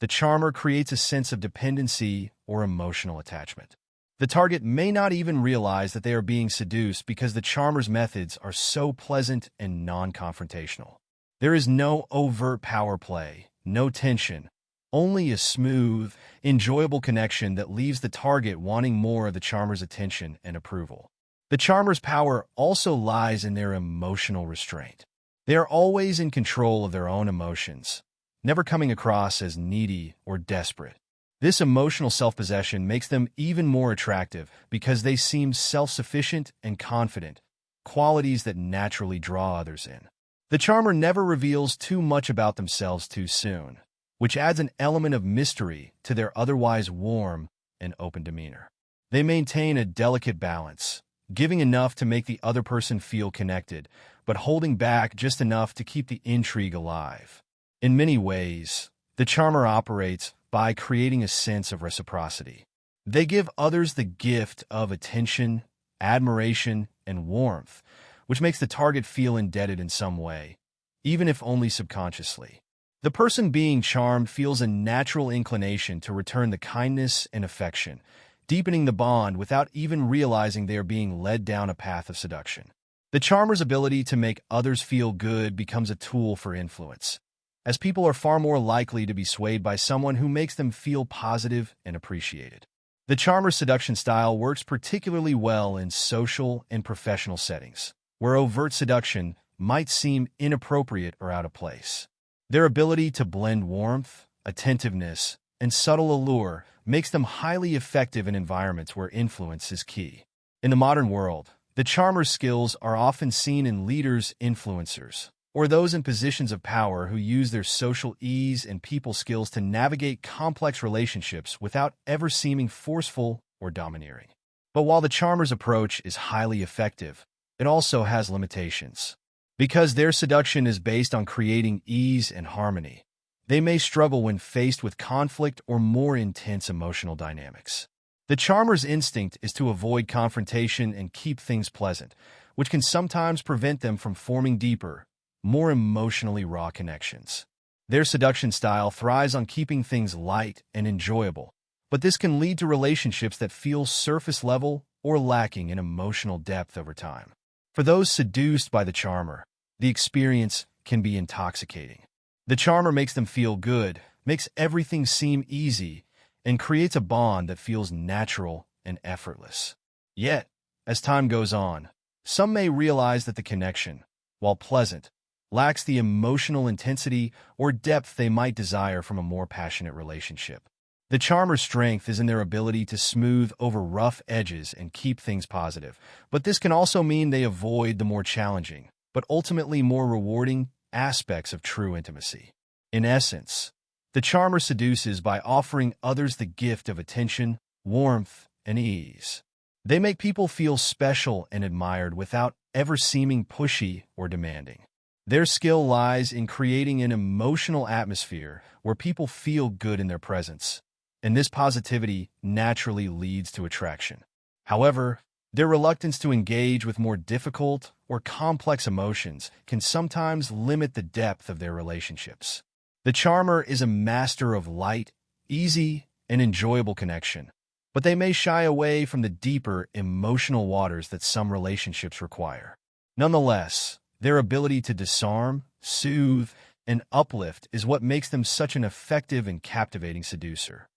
the charmer creates a sense of dependency or emotional attachment. The target may not even realize that they are being seduced because the charmer's methods are so pleasant and non-confrontational. There is no overt power play, no tension, only a smooth, enjoyable connection that leaves the target wanting more of the charmer's attention and approval. The charmer's power also lies in their emotional restraint. They are always in control of their own emotions, never coming across as needy or desperate. This emotional self-possession makes them even more attractive because they seem self-sufficient and confident, qualities that naturally draw others in. The charmer never reveals too much about themselves too soon, which adds an element of mystery to their otherwise warm and open demeanor. They maintain a delicate balance, giving enough to make the other person feel connected, but holding back just enough to keep the intrigue alive. In many ways, the charmer operates by creating a sense of reciprocity. They give others the gift of attention, admiration, and warmth, which makes the target feel indebted in some way, even if only subconsciously. The person being charmed feels a natural inclination to return the kindness and affection, deepening the bond without even realizing they are being led down a path of seduction. The charmer's ability to make others feel good becomes a tool for influence, as people are far more likely to be swayed by someone who makes them feel positive and appreciated. The charmer's seduction style works particularly well in social and professional settings, where overt seduction might seem inappropriate or out of place. Their ability to blend warmth, attentiveness, and subtle allure makes them highly effective in environments where influence is key. In the modern world, the charmer's skills are often seen in leaders, influencers, or those in positions of power who use their social ease and people skills to navigate complex relationships without ever seeming forceful or domineering. But while the charmer's approach is highly effective, it also has limitations. Because their seduction is based on creating ease and harmony, they may struggle when faced with conflict or more intense emotional dynamics. The charmer's instinct is to avoid confrontation and keep things pleasant, which can sometimes prevent them from forming deeper, more emotionally raw connections. Their seduction style thrives on keeping things light and enjoyable, but this can lead to relationships that feel surface level or lacking in emotional depth over time. For those seduced by the charmer, the experience can be intoxicating. The charmer makes them feel good, makes everything seem easy, and creates a bond that feels natural and effortless. Yet, as time goes on, some may realize that the connection, while pleasant, lacks the emotional intensity or depth they might desire from a more passionate relationship. The charmer's strength is in their ability to smooth over rough edges and keep things positive, but this can also mean they avoid the more challenging, but ultimately more rewarding aspects of true intimacy. In essence, the charmer seduces by offering others the gift of attention, warmth, and ease. They make people feel special and admired without ever seeming pushy or demanding. Their skill lies in creating an emotional atmosphere where people feel good in their presence, and this positivity naturally leads to attraction. However, their reluctance to engage with more difficult or complex emotions can sometimes limit the depth of their relationships. The charmer is a master of light, easy, and enjoyable connection, but they may shy away from the deeper emotional waters that some relationships require. Nonetheless, their ability to disarm, soothe, and uplift is what makes them such an effective and captivating seducer.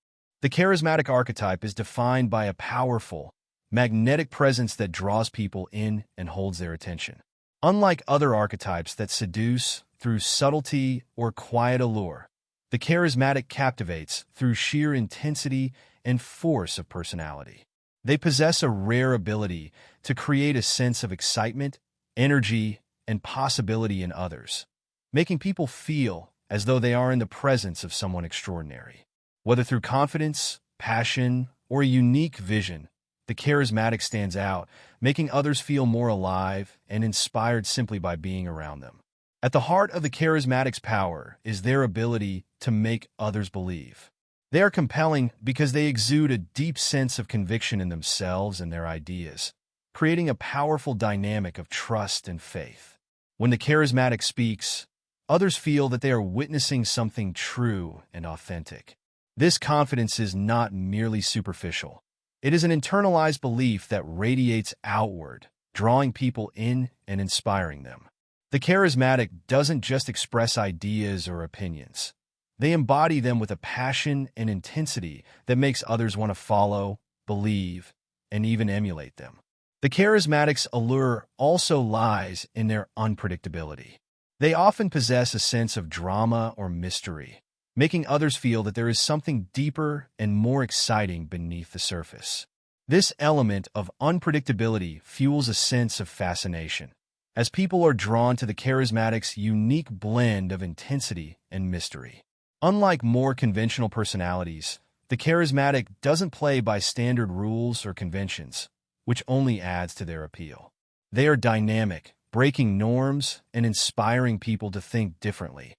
The charismatic archetype is defined by a powerful, magnetic presence that draws people in and holds their attention. Unlike other archetypes that seduce through subtlety or quiet allure, the charismatic captivates through sheer intensity and force of personality. They possess a rare ability to create a sense of excitement, energy, and possibility in others, making people feel as though they are in the presence of someone extraordinary. Whether through confidence, passion, or a unique vision, the charismatic stands out, making others feel more alive and inspired simply by being around them. At the heart of the charismatic's power is their ability to make others believe. They are compelling because they exude a deep sense of conviction in themselves and their ideas, creating a powerful dynamic of trust and faith. When the charismatic speaks, others feel that they are witnessing something true and authentic. This confidence is not merely superficial. It is an internalized belief that radiates outward, drawing people in and inspiring them. The charismatic doesn't just express ideas or opinions. They embody them with a passion and intensity that makes others want to follow, believe, and even emulate them. The charismatic's allure also lies in their unpredictability. They often possess a sense of drama or mystery, making others feel that there is something deeper and more exciting beneath the surface. This element of unpredictability fuels a sense of fascination, as people are drawn to the charismatic's unique blend of intensity and mystery. Unlike more conventional personalities, the charismatic doesn't play by standard rules or conventions, which only adds to their appeal. They are dynamic, breaking norms and inspiring people to think differently,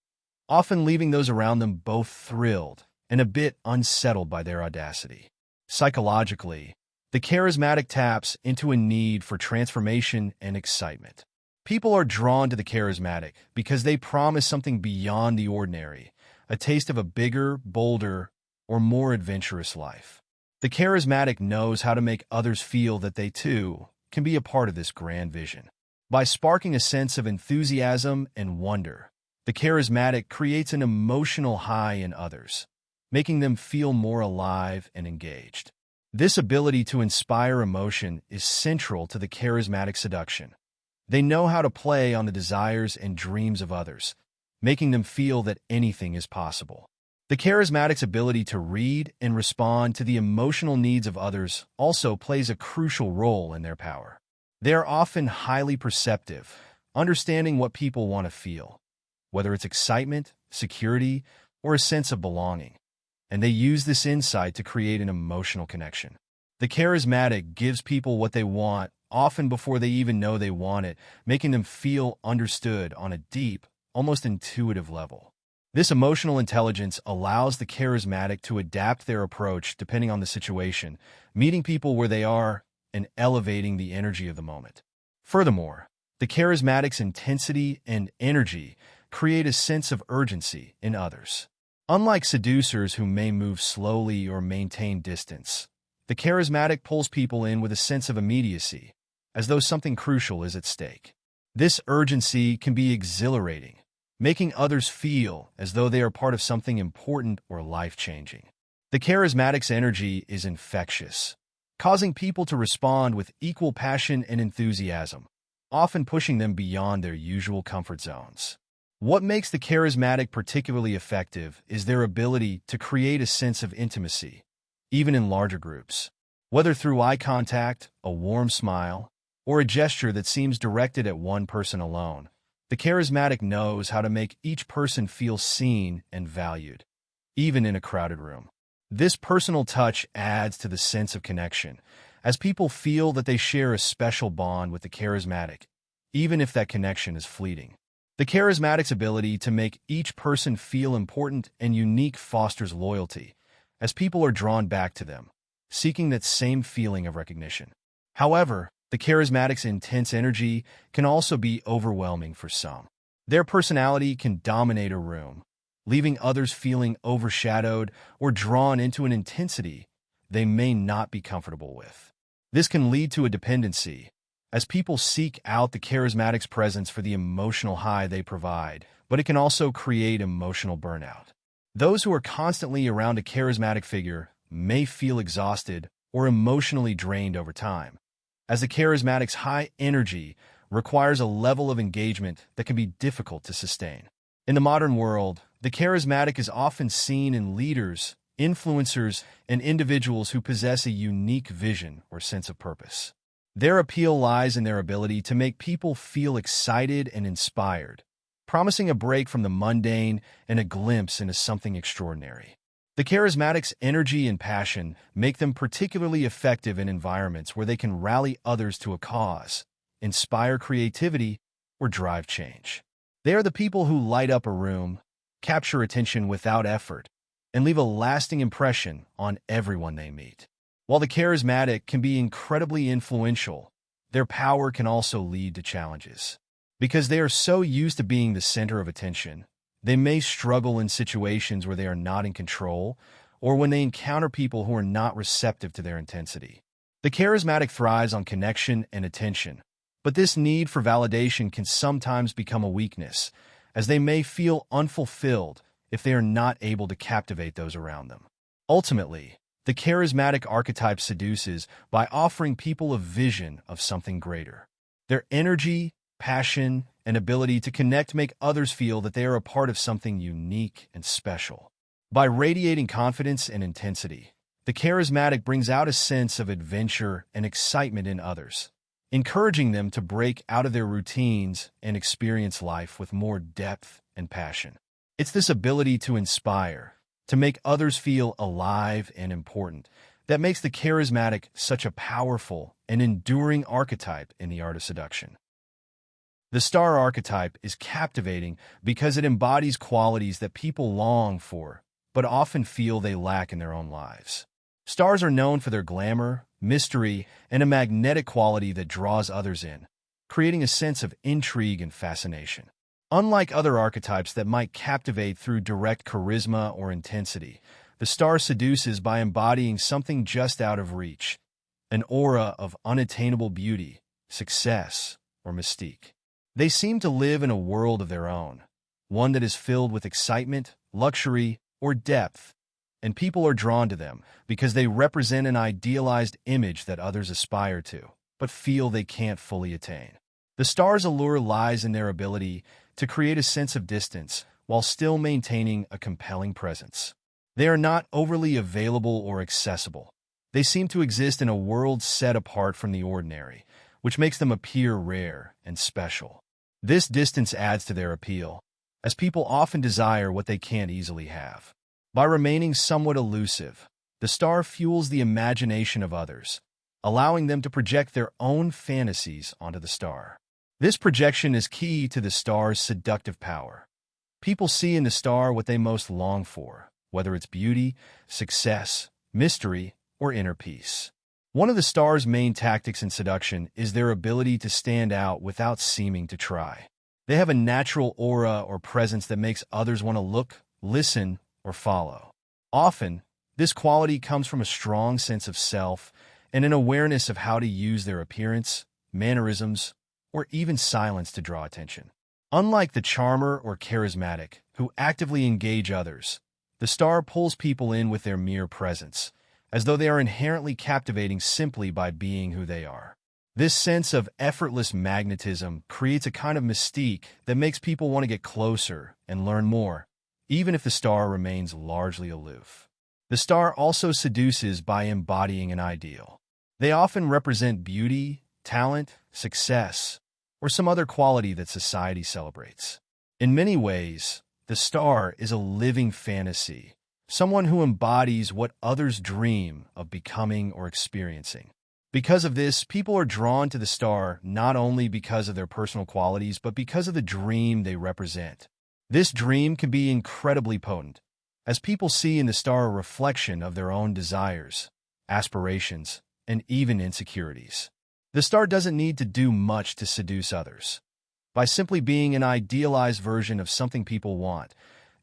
often leaving those around them both thrilled and a bit unsettled by their audacity. Psychologically, the charismatic taps into a need for transformation and excitement. People are drawn to the charismatic because they promise something beyond the ordinary, a taste of a bigger, bolder, or more adventurous life. The charismatic knows how to make others feel that they, too, can be a part of this grand vision. By sparking a sense of enthusiasm and wonder, the charismatic creates an emotional high in others, making them feel more alive and engaged. This ability to inspire emotion is central to the charismatic seduction. They know how to play on the desires and dreams of others, making them feel that anything is possible. The charismatic's ability to read and respond to the emotional needs of others also plays a crucial role in their power. They are often highly perceptive, understanding what people want to feel, whether it's excitement, security, or a sense of belonging, and they use this insight to create an emotional connection. The charismatic gives people what they want, often before they even know they want it, making them feel understood on a deep, almost intuitive level. This emotional intelligence allows the charismatic to adapt their approach depending on the situation, meeting people where they are and elevating the energy of the moment. Furthermore, the charismatic's intensity and energy create a sense of urgency in others. Unlike seducers who may move slowly or maintain distance, the charismatic pulls people in with a sense of immediacy, as though something crucial is at stake. This urgency can be exhilarating, making others feel as though they are part of something important or life-changing. The charismatic's energy is infectious, causing people to respond with equal passion and enthusiasm, often pushing them beyond their usual comfort zones. What makes the charismatic particularly effective is their ability to create a sense of intimacy, even in larger groups. Whether through eye contact, a warm smile, or a gesture that seems directed at one person alone, the charismatic knows how to make each person feel seen and valued, even in a crowded room. This personal touch adds to the sense of connection, as people feel that they share a special bond with the charismatic, even if that connection is fleeting. The charismatic's ability to make each person feel important and unique fosters loyalty, as people are drawn back to them, seeking that same feeling of recognition. However, the charismatic's intense energy can also be overwhelming for some. Their personality can dominate a room, leaving others feeling overshadowed or drawn into an intensity they may not be comfortable with. This can lead to a dependency, as people seek out the charismatic's presence for the emotional high they provide, but it can also create emotional burnout. Those who are constantly around a charismatic figure may feel exhausted or emotionally drained over time, as the charismatic's high energy requires a level of engagement that can be difficult to sustain. In the modern world, the charismatic is often seen in leaders, influencers, and individuals who possess a unique vision or sense of purpose. Their appeal lies in their ability to make people feel excited and inspired, promising a break from the mundane and a glimpse into something extraordinary. The charismatic's energy and passion make them particularly effective in environments where they can rally others to a cause, inspire creativity, or drive change. They are the people who light up a room, capture attention without effort, and leave a lasting impression on everyone they meet. While the charismatic can be incredibly influential, their power can also lead to challenges. Because they are so used to being the center of attention, they may struggle in situations where they are not in control or when they encounter people who are not receptive to their intensity. The charismatic thrives on connection and attention, but this need for validation can sometimes become a weakness, as they may feel unfulfilled if they are not able to captivate those around them. Ultimately, the charismatic archetype seduces by offering people a vision of something greater. Their energy, passion, and ability to connect make others feel that they are a part of something unique and special. By radiating confidence and intensity, the charismatic brings out a sense of adventure and excitement in others, encouraging them to break out of their routines and experience life with more depth and passion. It's this ability to inspire, to make others feel alive and important, that makes the charismatic such a powerful and enduring archetype in the art of seduction. The star archetype is captivating because it embodies qualities that people long for, but often feel they lack in their own lives. Stars are known for their glamour, mystery, and a magnetic quality that draws others in, creating a sense of intrigue and fascination. Unlike other archetypes that might captivate through direct charisma or intensity, the star seduces by embodying something just out of reach, an aura of unattainable beauty, success, or mystique. They seem to live in a world of their own, one that is filled with excitement, luxury, or depth, and people are drawn to them because they represent an idealized image that others aspire to, but feel they can't fully attain. The star's allure lies in their ability to create a sense of distance while still maintaining a compelling presence. They are not overly available or accessible. They seem to exist in a world set apart from the ordinary, which makes them appear rare and special. This distance adds to their appeal, as people often desire what they can't easily have. By remaining somewhat elusive, the star fuels the imagination of others, allowing them to project their own fantasies onto the star. This projection is key to the star's seductive power. People see in the star what they most long for, whether it's beauty, success, mystery, or inner peace. One of the star's main tactics in seduction is their ability to stand out without seeming to try. They have a natural aura or presence that makes others want to look, listen, or follow. Often, this quality comes from a strong sense of self and an awareness of how to use their appearance, mannerisms, or even silence to draw attention. Unlike the charmer or charismatic, who actively engage others, the star pulls people in with their mere presence, as though they are inherently captivating simply by being who they are. This sense of effortless magnetism creates a kind of mystique that makes people want to get closer and learn more, even if the star remains largely aloof. The star also seduces by embodying an ideal. They often represent beauty, talent, success, or some other quality that society celebrates. In many ways, the star is a living fantasy, someone who embodies what others dream of becoming or experiencing. Because of this, people are drawn to the star not only because of their personal qualities, but because of the dream they represent. This dream can be incredibly potent, as people see in the star a reflection of their own desires, aspirations, and even insecurities. The star doesn't need to do much to seduce others. By simply being an idealized version of something people want,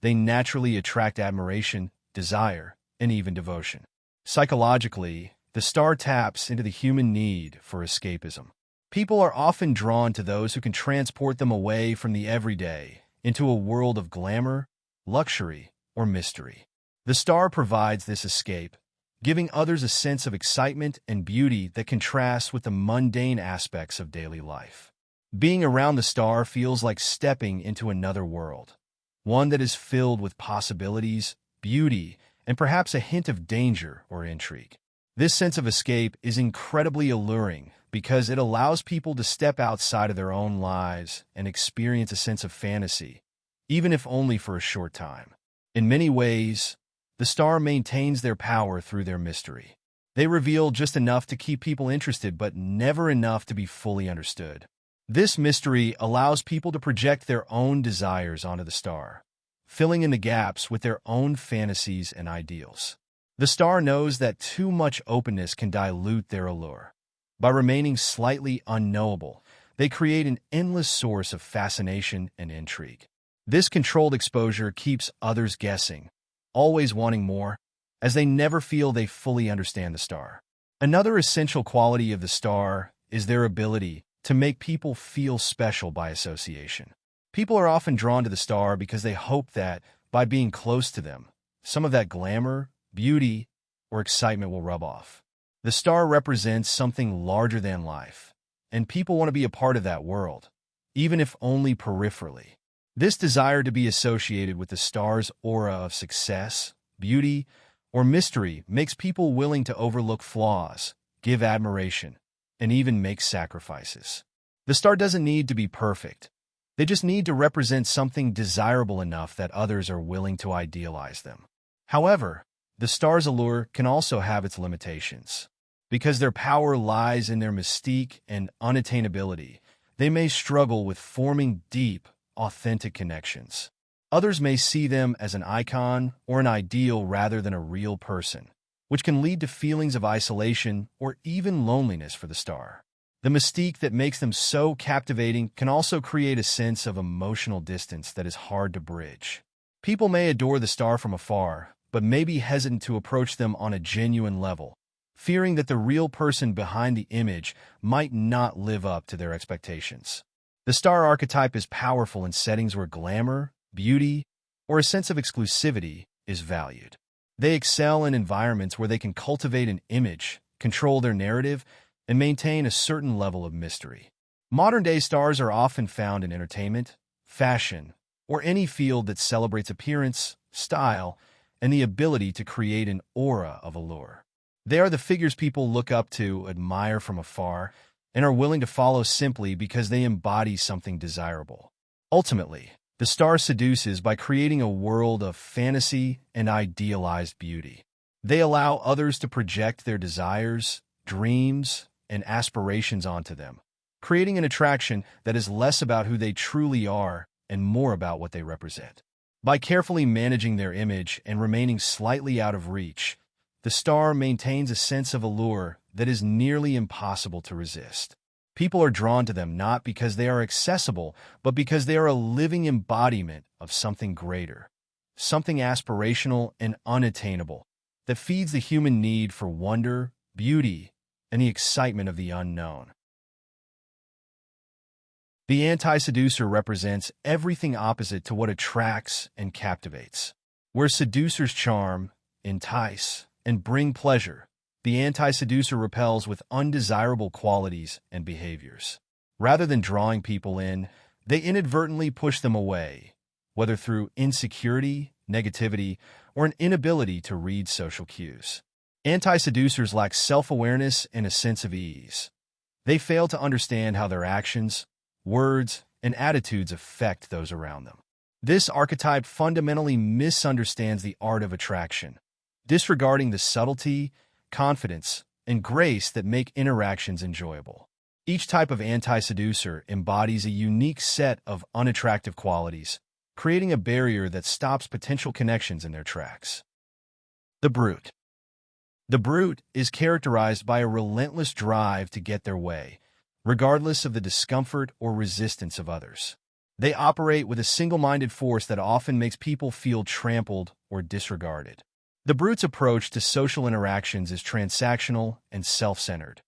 they naturally attract admiration, desire, and even devotion. Psychologically, the star taps into the human need for escapism. People are often drawn to those who can transport them away from the everyday into a world of glamour, luxury, or mystery. The star provides this escape, giving others a sense of excitement and beauty that contrasts with the mundane aspects of daily life. Being around the star feels like stepping into another world, one that is filled with possibilities, beauty, and perhaps a hint of danger or intrigue. This sense of escape is incredibly alluring because it allows people to step outside of their own lives and experience a sense of fantasy, even if only for a short time. In many ways, the star maintains their power through their mystery. They reveal just enough to keep people interested, but never enough to be fully understood. This mystery allows people to project their own desires onto the star, filling in the gaps with their own fantasies and ideals. The star knows that too much openness can dilute their allure. By remaining slightly unknowable, they create an endless source of fascination and intrigue. This controlled exposure keeps others guessing, always wanting more, as they never feel they fully understand the star. Another essential quality of the star is their ability to make people feel special by association. People are often drawn to the star because they hope that, by being close to them, some of that glamour, beauty, or excitement will rub off. The star represents something larger than life, and people want to be a part of that world, even if only peripherally. This desire to be associated with the star's aura of success, beauty, or mystery makes people willing to overlook flaws, give admiration, and even make sacrifices. The star doesn't need to be perfect. They just need to represent something desirable enough that others are willing to idealize them. However, the star's allure can also have its limitations. Because their power lies in their mystique and unattainability, they may struggle with forming deep, authentic connections. Others may see them as an icon or an ideal rather than a real person, which can lead to feelings of isolation or even loneliness for the star. The mystique that makes them so captivating can also create a sense of emotional distance that is hard to bridge. People may adore the star from afar, but may be hesitant to approach them on a genuine level, fearing that the real person behind the image might not live up to their expectations. The star archetype is powerful in settings where glamour, beauty, or a sense of exclusivity is valued. They excel in environments where they can cultivate an image, control their narrative, and maintain a certain level of mystery. Modern-day stars are often found in entertainment, fashion, or any field that celebrates appearance, style, and the ability to create an aura of allure. They are the figures people look up to, admire from afar, and are willing to follow simply because they embody something desirable. Ultimately, the star seduces by creating a world of fantasy and idealized beauty. They allow others to project their desires, dreams, and aspirations onto them, creating an attraction that is less about who they truly are and more about what they represent. By carefully managing their image and remaining slightly out of reach, the star maintains a sense of allure that is nearly impossible to resist. People are drawn to them not because they are accessible, but because they are a living embodiment of something greater, something aspirational and unattainable, that feeds the human need for wonder, beauty, and the excitement of the unknown. The anti-seducer represents everything opposite to what attracts and captivates. Where seducers charm, entice, and bring pleasure, the anti-seducer repels with undesirable qualities and behaviors. Rather than drawing people in, they inadvertently push them away, whether through insecurity, negativity, or an inability to read social cues. Anti-seducers lack self-awareness and a sense of ease. They fail to understand how their actions, words, and attitudes affect those around them. This archetype fundamentally misunderstands the art of attraction, disregarding the subtlety, confidence, and grace that make interactions enjoyable. Each type of anti-seducer embodies a unique set of unattractive qualities, creating a barrier that stops potential connections in their tracks. The Brute. The Brute is characterized by a relentless drive to get their way, regardless of the discomfort or resistance of others. They operate with a single-minded force that often makes people feel trampled or disregarded. The Brute's approach to social interactions is transactional and self-centered.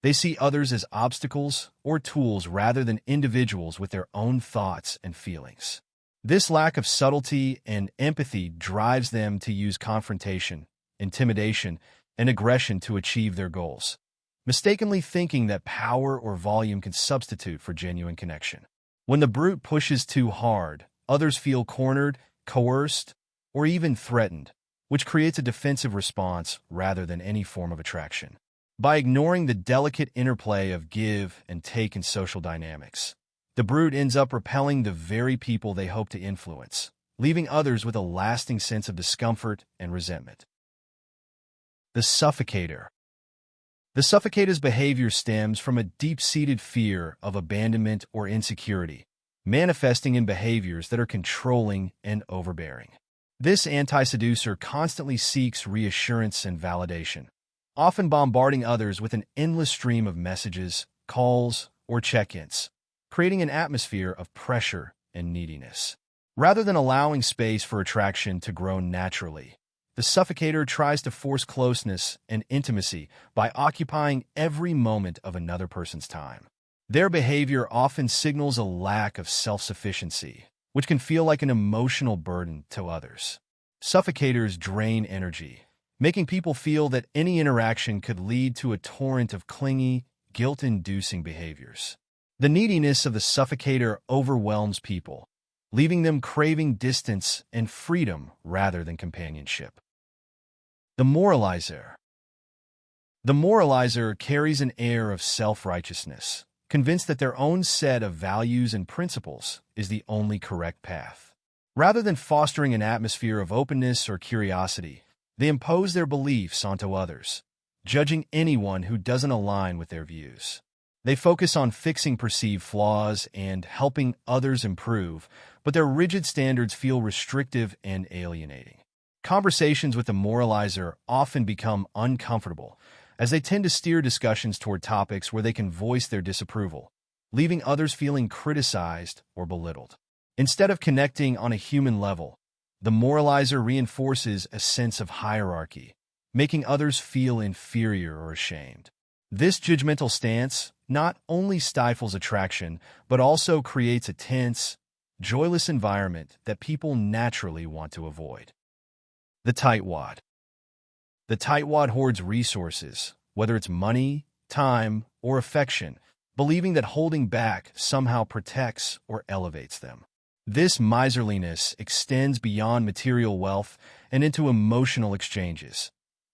They see others as obstacles or tools rather than individuals with their own thoughts and feelings. This lack of subtlety and empathy drives them to use confrontation, intimidation, and aggression to achieve their goals, mistakenly thinking that power or volume can substitute for genuine connection. When the Brute pushes too hard, others feel cornered, coerced, or even threatened, which creates a defensive response rather than any form of attraction. By ignoring the delicate interplay of give and take in social dynamics, the Brute ends up repelling the very people they hope to influence, leaving others with a lasting sense of discomfort and resentment. The Suffocator. The suffocator's behavior stems from a deep-seated fear of abandonment or insecurity, manifesting in behaviors that are controlling and overbearing. This anti-seducer constantly seeks reassurance and validation, often bombarding others with an endless stream of messages, calls, or check-ins, creating an atmosphere of pressure and neediness. Rather than allowing space for attraction to grow naturally, the suffocator tries to force closeness and intimacy by occupying every moment of another person's time. Their behavior often signals a lack of self-sufficiency, which can feel like an emotional burden to others. Suffocators drain energy, making people feel that any interaction could lead to a torrent of clingy, guilt-inducing behaviors. The neediness of the suffocator overwhelms people, leaving them craving distance and freedom rather than companionship. The moralizer. The moralizer carries an air of self-righteousness, convinced that their own set of values and principles is the only correct path. Rather than fostering an atmosphere of openness or curiosity, they impose their beliefs onto others, judging anyone who doesn't align with their views. They focus on fixing perceived flaws and helping others improve, but their rigid standards feel restrictive and alienating. Conversations with the moralizer often become uncomfortable, as they tend to steer discussions toward topics where they can voice their disapproval, leaving others feeling criticized or belittled. Instead of connecting on a human level, the moralizer reinforces a sense of hierarchy, making others feel inferior or ashamed. This judgmental stance not only stifles attraction, but also creates a tense, joyless environment that people naturally want to avoid. The tightwad. The tightwad hoards resources, whether it's money, time, or affection, believing that holding back somehow protects or elevates them. This miserliness extends beyond material wealth and into emotional exchanges.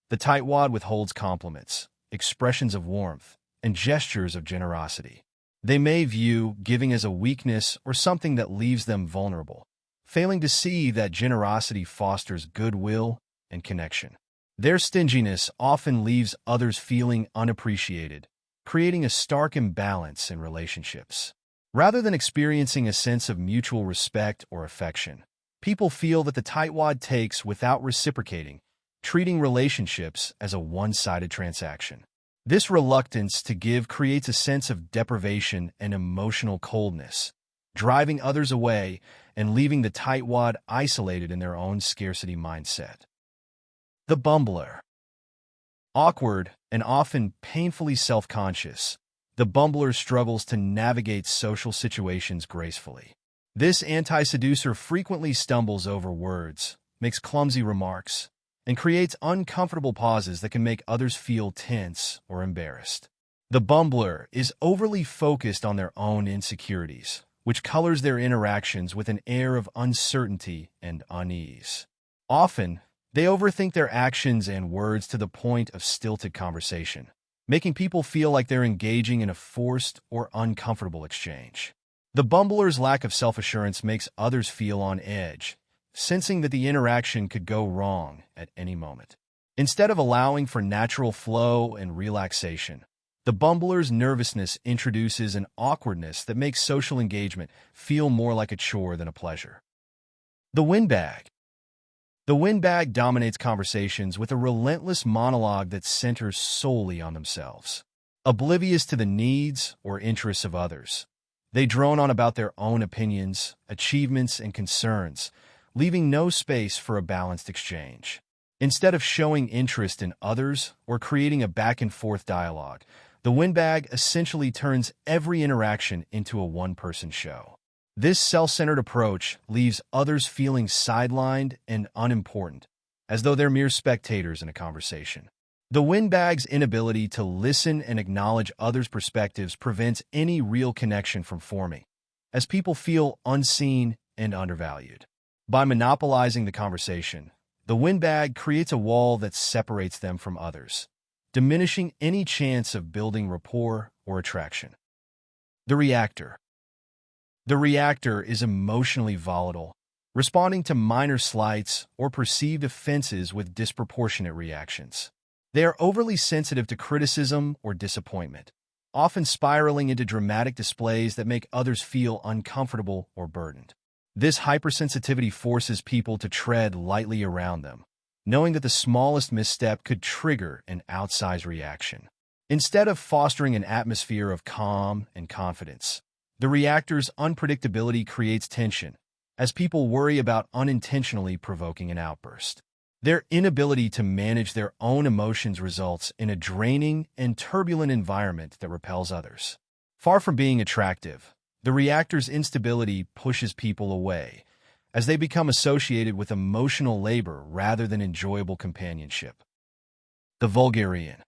The tightwad withholds compliments, expressions of warmth, and gestures of generosity. They may view giving as a weakness or something that leaves them vulnerable, failing to see that generosity fosters goodwill and connection. Their stinginess often leaves others feeling unappreciated, creating a stark imbalance in relationships. Rather than experiencing a sense of mutual respect or affection, people feel that the tightwad takes without reciprocating, treating relationships as a one-sided transaction. This reluctance to give creates a sense of deprivation and emotional coldness, driving others away and leaving the tightwad isolated in their own scarcity mindset. The bumbler. Awkward and often painfully self-conscious, the bumbler struggles to navigate social situations gracefully. This anti-seducer frequently stumbles over words, makes clumsy remarks, and creates uncomfortable pauses that can make others feel tense or embarrassed. The bumbler is overly focused on their own insecurities, which colors their interactions with an air of uncertainty and unease. Often, they overthink their actions and words to the point of stilted conversation, making people feel like they're engaging in a forced or uncomfortable exchange. The bumbler's lack of self-assurance makes others feel on edge, sensing that the interaction could go wrong at any moment. Instead of allowing for natural flow and relaxation, the bumbler's nervousness introduces an awkwardness that makes social engagement feel more like a chore than a pleasure. The windbag. The windbag dominates conversations with a relentless monologue that centers solely on themselves. Oblivious to the needs or interests of others, they drone on about their own opinions, achievements, and concerns, leaving no space for a balanced exchange. Instead of showing interest in others or creating a back-and-forth dialogue, the windbag essentially turns every interaction into a one-person show. This self-centered approach leaves others feeling sidelined and unimportant, as though they're mere spectators in a conversation. The windbag's inability to listen and acknowledge others' perspectives prevents any real connection from forming, as people feel unseen and undervalued. By monopolizing the conversation, the windbag creates a wall that separates them from others, diminishing any chance of building rapport or attraction. The reactor. The reactor is emotionally volatile, responding to minor slights or perceived offenses with disproportionate reactions. They are overly sensitive to criticism or disappointment, often spiraling into dramatic displays that make others feel uncomfortable or burdened. This hypersensitivity forces people to tread lightly around them, knowing that the smallest misstep could trigger an outsized reaction. Instead of fostering an atmosphere of calm and confidence, the reactor's unpredictability creates tension, as people worry about unintentionally provoking an outburst. Their inability to manage their own emotions results in a draining and turbulent environment that repels others. Far from being attractive, the reactor's instability pushes people away, as they become associated with emotional labor rather than enjoyable companionship. The vulgarian.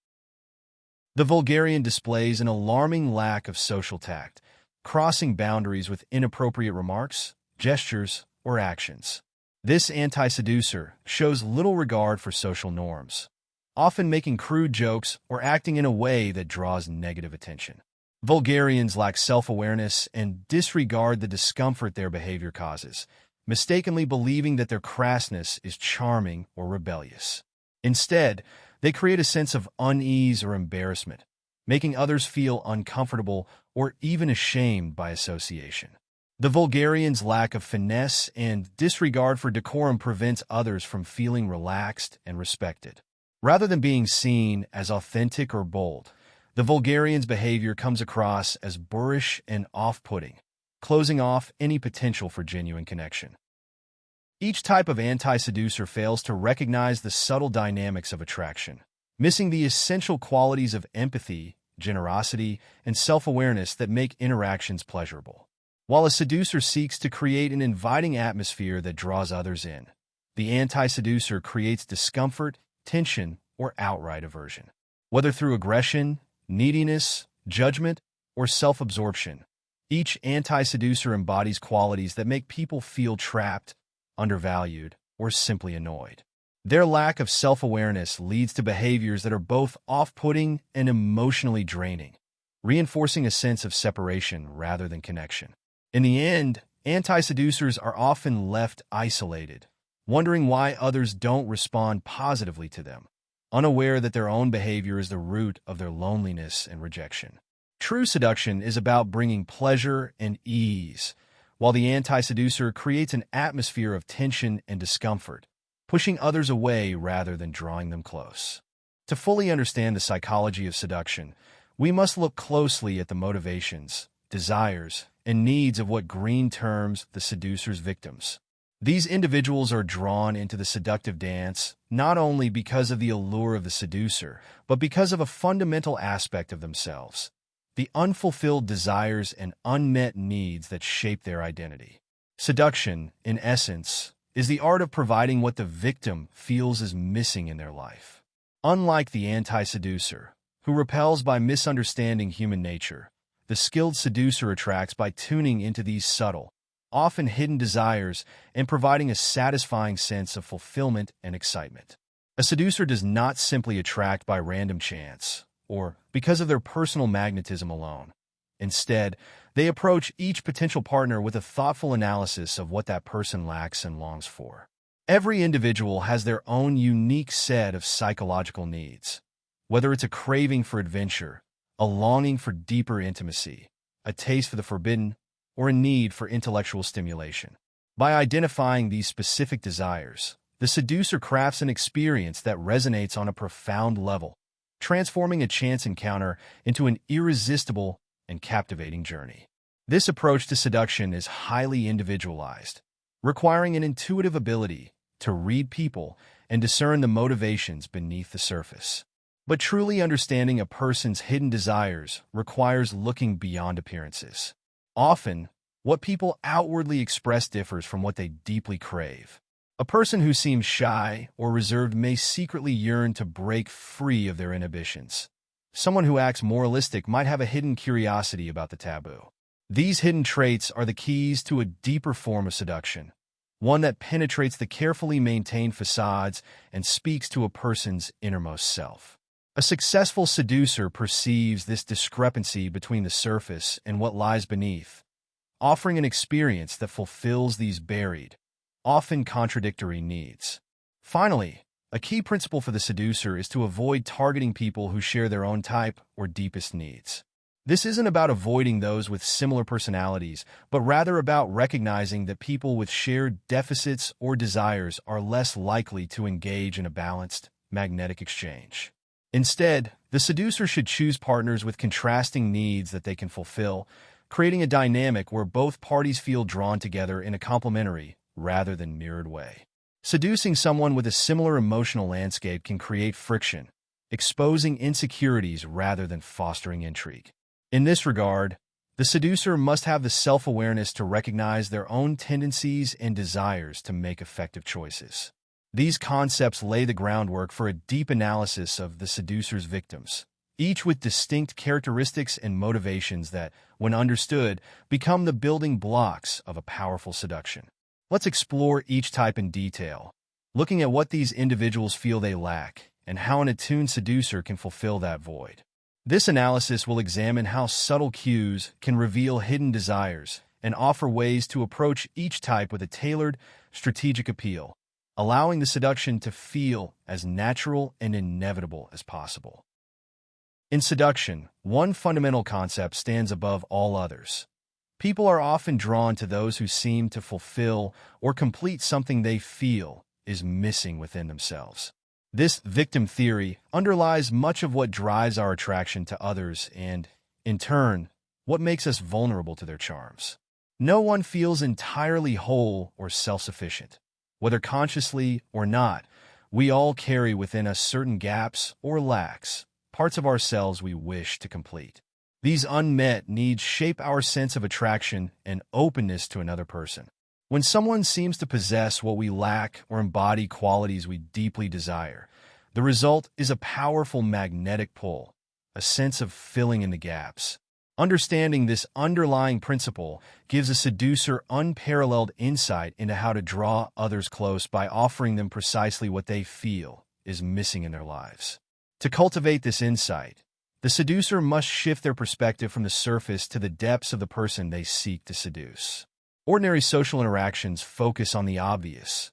The vulgarian displays an alarming lack of social tact, crossing boundaries with inappropriate remarks, gestures, or actions. This anti-seducer shows little regard for social norms, often making crude jokes or acting in a way that draws negative attention. Vulgarians lack self-awareness and disregard the discomfort their behavior causes, mistakenly believing that their crassness is charming or rebellious. Instead, they create a sense of unease or embarrassment, making others feel uncomfortable or even ashamed by association. The vulgarian's lack of finesse and disregard for decorum prevents others from feeling relaxed and respected. Rather than being seen as authentic or bold, the vulgarian's behavior comes across as boorish and off-putting, closing off any potential for genuine connection. Each type of anti-seducer fails to recognize the subtle dynamics of attraction, missing the essential qualities of empathy, generosity, and self-awareness that make interactions pleasurable. While a seducer seeks to create an inviting atmosphere that draws others in, the anti-seducer creates discomfort, tension, or outright aversion. Whether through aggression, neediness, judgment, or self-absorption, each anti-seducer embodies qualities that make people feel trapped, undervalued, or simply annoyed. Their lack of self-awareness leads to behaviors that are both off-putting and emotionally draining, reinforcing a sense of separation rather than connection. In the end, anti-seducers are often left isolated, wondering why others don't respond positively to them, unaware that their own behavior is the root of their loneliness and rejection. True seduction is about bringing pleasure and ease, while the anti-seducer creates an atmosphere of tension and discomfort, pushing others away rather than drawing them close. To fully understand the psychology of seduction, we must look closely at the motivations, desires, and needs of what Greene terms the seducer's victims. These individuals are drawn into the seductive dance not only because of the allure of the seducer, but because of a fundamental aspect of themselves, the unfulfilled desires and unmet needs that shape their identity. Seduction, in essence, is the art of providing what the victim feels is missing in their life. Unlike the anti-seducer, who repels by misunderstanding human nature, the skilled seducer attracts by tuning into these subtle, often hidden desires and providing a satisfying sense of fulfillment and excitement. A seducer does not simply attract by random chance or because of their personal magnetism alone. Instead, they approach each potential partner with a thoughtful analysis of what that person lacks and longs for. Every individual has their own unique set of psychological needs, whether it's a craving for adventure, a longing for deeper intimacy, a taste for the forbidden, or a need for intellectual stimulation. By identifying these specific desires, the seducer crafts an experience that resonates on a profound level, transforming a chance encounter into an irresistible and captivating journey. This approach to seduction is highly individualized, requiring an intuitive ability to read people and discern the motivations beneath the surface. But truly understanding a person's hidden desires requires looking beyond appearances. Often, what people outwardly express differs from what they deeply crave. A person who seems shy or reserved may secretly yearn to break free of their inhibitions. Someone who acts moralistic might have a hidden curiosity about the taboo. These hidden traits are the keys to a deeper form of seduction, one that penetrates the carefully maintained facades and speaks to a person's innermost self. A successful seducer perceives this discrepancy between the surface and what lies beneath, offering an experience that fulfills these buried, often contradictory needs. Finally, a key principle for the seducer is to avoid targeting people who share their own type or deepest needs. This isn't about avoiding those with similar personalities, but rather about recognizing that people with shared deficits or desires are less likely to engage in a balanced, magnetic exchange. Instead, the seducer should choose partners with contrasting needs that they can fulfill, creating a dynamic where both parties feel drawn together in a complementary rather than mirrored way. Seducing someone with a similar emotional landscape can create friction, exposing insecurities rather than fostering intrigue. In this regard, the seducer must have the self-awareness to recognize their own tendencies and desires to make effective choices. These concepts lay the groundwork for a deep analysis of the seducer's victims, each with distinct characteristics and motivations that, when understood, become the building blocks of a powerful seduction. Let's explore each type in detail, looking at what these individuals feel they lack and how an attuned seducer can fulfill that void. This analysis will examine how subtle cues can reveal hidden desires and offer ways to approach each type with a tailored, strategic appeal, allowing the seduction to feel as natural and inevitable as possible. In seduction, one fundamental concept stands above all others. People are often drawn to those who seem to fulfill or complete something they feel is missing within themselves. This victim theory underlies much of what drives our attraction to others and, in turn, what makes us vulnerable to their charms. No one feels entirely whole or self-sufficient. Whether consciously or not, we all carry within us certain gaps or lacks, parts of ourselves we wish to complete. These unmet needs shape our sense of attraction and openness to another person. When someone seems to possess what we lack or embody qualities we deeply desire, the result is a powerful magnetic pull, a sense of filling in the gaps. Understanding this underlying principle gives a seducer unparalleled insight into how to draw others close by offering them precisely what they feel is missing in their lives. To cultivate this insight, the seducer must shift their perspective from the surface to the depths of the person they seek to seduce. Ordinary social interactions focus on the obvious,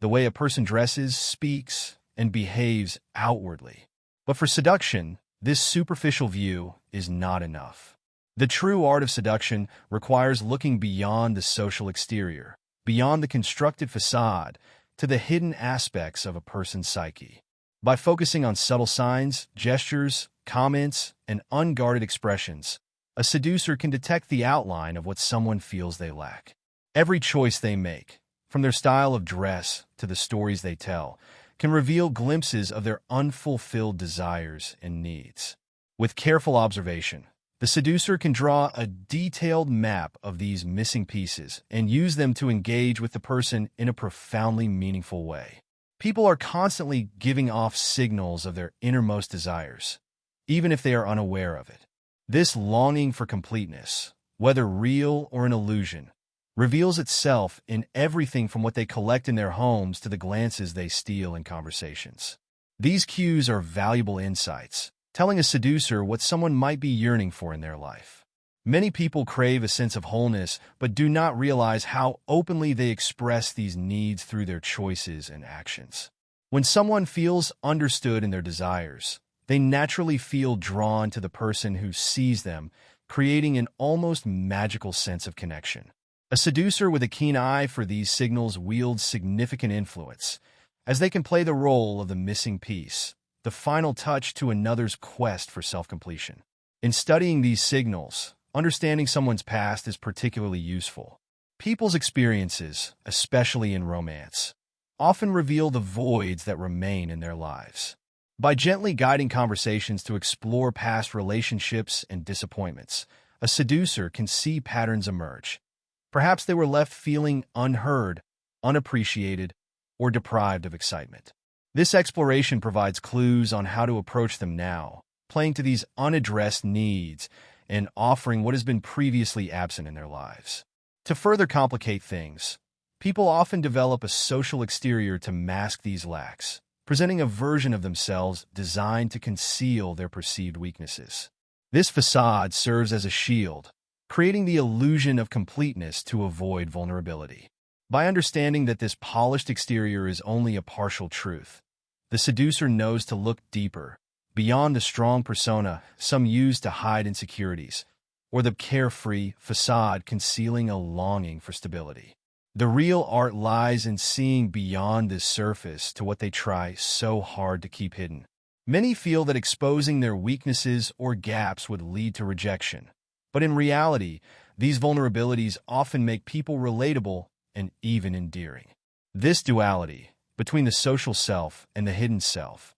the way a person dresses, speaks, and behaves outwardly. But for seduction, this superficial view is not enough. The true art of seduction requires looking beyond the social exterior, beyond the constructed facade, to the hidden aspects of a person's psyche. By focusing on subtle signs, gestures, comments, and unguarded expressions, a seducer can detect the outline of what someone feels they lack. Every choice they make, from their style of dress to the stories they tell, can reveal glimpses of their unfulfilled desires and needs. With careful observation, the seducer can draw a detailed map of these missing pieces and use them to engage with the person in a profoundly meaningful way. People are constantly giving off signals of their innermost desires, even if they are unaware of it. This longing for completeness, whether real or an illusion, reveals itself in everything from what they collect in their homes to the glances they steal in conversations. These cues are valuable insights, telling a seducer what someone might be yearning for in their life. Many people crave a sense of wholeness, but do not realize how openly they express these needs through their choices and actions. When someone feels understood in their desires, they naturally feel drawn to the person who sees them, creating an almost magical sense of connection. A seducer with a keen eye for these signals wields significant influence, as they can play the role of the missing piece, the final touch to another's quest for self-completion. In studying these signals, understanding someone's past is particularly useful. People's experiences, especially in romance, often reveal the voids that remain in their lives. By gently guiding conversations to explore past relationships and disappointments, a seducer can see patterns emerge. Perhaps they were left feeling unheard, unappreciated, or deprived of excitement. This exploration provides clues on how to approach them now, playing to these unaddressed needs and offering what has been previously absent in their lives. To further complicate things, people often develop a social exterior to mask these lacks, presenting a version of themselves designed to conceal their perceived weaknesses. This facade serves as a shield, creating the illusion of completeness to avoid vulnerability. By understanding that this polished exterior is only a partial truth, the seducer knows to look deeper, beyond the strong persona some use to hide insecurities, or the carefree facade concealing a longing for stability. The real art lies in seeing beyond this surface to what they try so hard to keep hidden. Many feel that exposing their weaknesses or gaps would lead to rejection, but in reality, these vulnerabilities often make people relatable and even endearing. This duality, between the social self and the hidden self,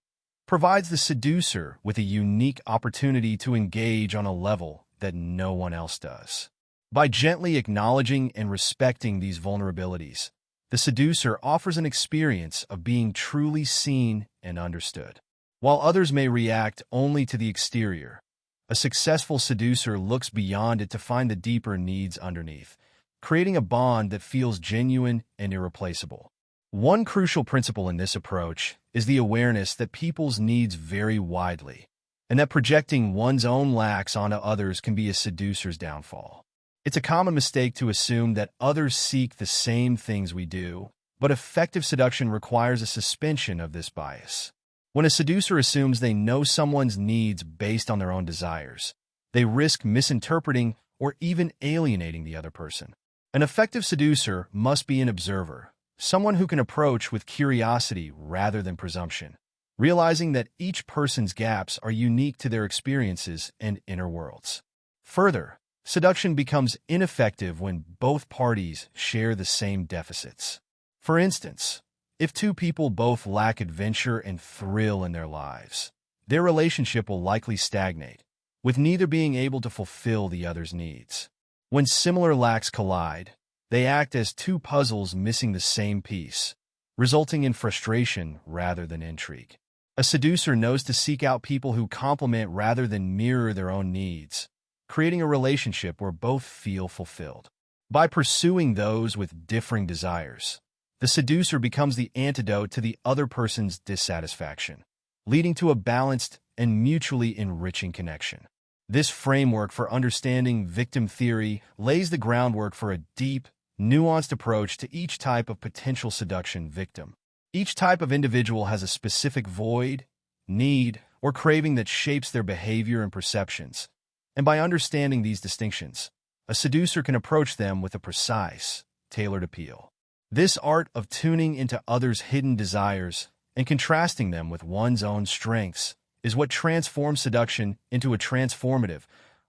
provides the seducer with a unique opportunity to engage on a level that no one else does. By gently acknowledging and respecting these vulnerabilities, the seducer offers an experience of being truly seen and understood. while others may react only to the exterior. A successful seducer looks beyond it to find the deeper needs underneath, creating a bond that feels genuine and irreplaceable. One crucial principle in this approach is the awareness that people's needs vary widely, and that projecting one's own lacks onto others can be a seducer's downfall. It's a common mistake to assume that others seek the same things we do, but effective seduction requires a suspension of this bias. When a seducer assumes they know someone's needs based on their own desires, they risk misinterpreting or even alienating the other person. An effective seducer must be an observer, someone who can approach with curiosity rather than presumption, realizing that each person's gaps are unique to their experiences and inner worlds. Further, seduction becomes ineffective when both parties share the same deficits. For instance, if two people both lack adventure and thrill in their lives, their relationship will likely stagnate, with neither being able to fulfill the other's needs. When similar lacks collide, they act as two puzzles missing the same piece, resulting in frustration rather than intrigue. A seducer knows to seek out people who complement rather than mirror their own needs, creating a relationship where both feel fulfilled. By pursuing those with differing desires, the seducer becomes the antidote to the other person's dissatisfaction, leading to a balanced and mutually enriching connection. This framework for understanding victim theory lays the groundwork for a deep, nuanced approach to each type of potential seduction victim. Each type of individual has a specific void, need, or craving that shapes their behavior and perceptions. And by understanding these distinctions, a seducer can approach them with a precise, tailored appeal. This art of tuning into others' hidden desires and contrasting them with one's own strengths is what transforms seduction into a transformative,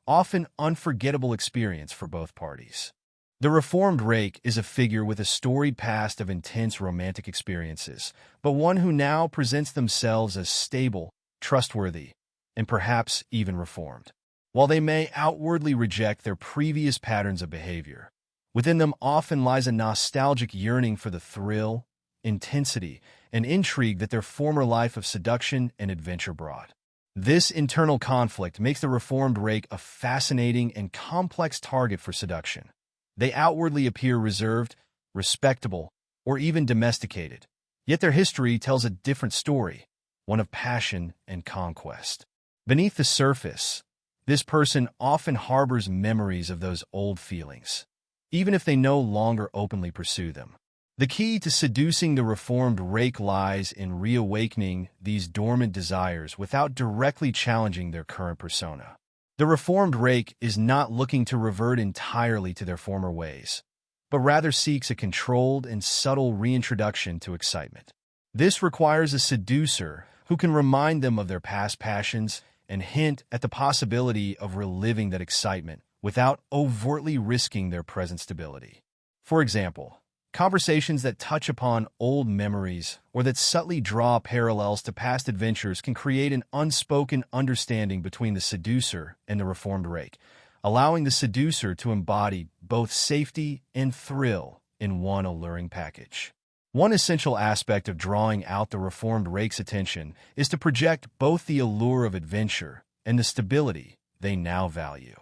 often unforgettable experience for both parties. The reformed rake is a figure with a storied past of intense romantic experiences, but one who now presents themselves as stable, trustworthy, and perhaps even reformed. While they may outwardly reject their previous patterns of behavior, within them often lies a nostalgic yearning for the thrill, intensity, and intrigue that their former life of seduction and adventure brought. This internal conflict makes the reformed rake a fascinating and complex target for seduction. They outwardly appear reserved, respectable, or even domesticated, yet their history tells a different story, one of passion and conquest. Beneath the surface, this person often harbors memories of those old feelings, even if they no longer openly pursue them. The key to seducing the reformed rake lies in reawakening these dormant desires without directly challenging their current persona. The reformed rake is not looking to revert entirely to their former ways, but rather seeks a controlled and subtle reintroduction to excitement. This requires a seducer who can remind them of their past passions and hint at the possibility of reliving that excitement without overtly risking their present stability. For example, conversations that touch upon old memories or that subtly draw parallels to past adventures can create an unspoken understanding between the seducer and the reformed rake, allowing the seducer to embody both safety and thrill in one alluring package. One essential aspect of drawing out the reformed rake's attention is to project both the allure of adventure and the stability they now value.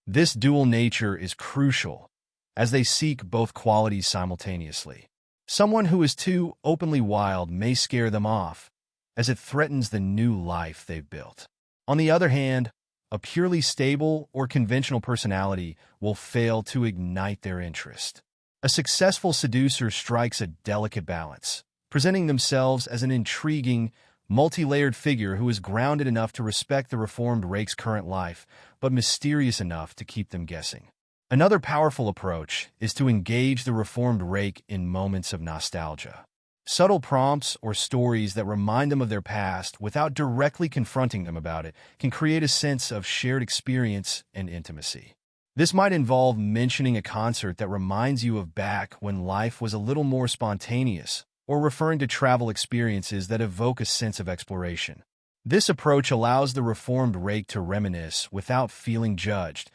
This dual nature is crucial, as they seek both qualities simultaneously. Someone who is too openly wild may scare them off, as it threatens the new life they've built. On the other hand, a purely stable or conventional personality will fail to ignite their interest. A successful seducer strikes a delicate balance, presenting themselves as an intriguing, multi-layered figure who is grounded enough to respect the reformed rake's current life, but mysterious enough to keep them guessing. Another powerful approach is to engage the reformed rake in moments of nostalgia. Subtle prompts or stories that remind them of their past without directly confronting them about it can create a sense of shared experience and intimacy. This might involve mentioning a concert that reminds you of back when life was a little more spontaneous, or referring to travel experiences that evoke a sense of exploration. This approach allows the reformed rake to reminisce without feeling judged,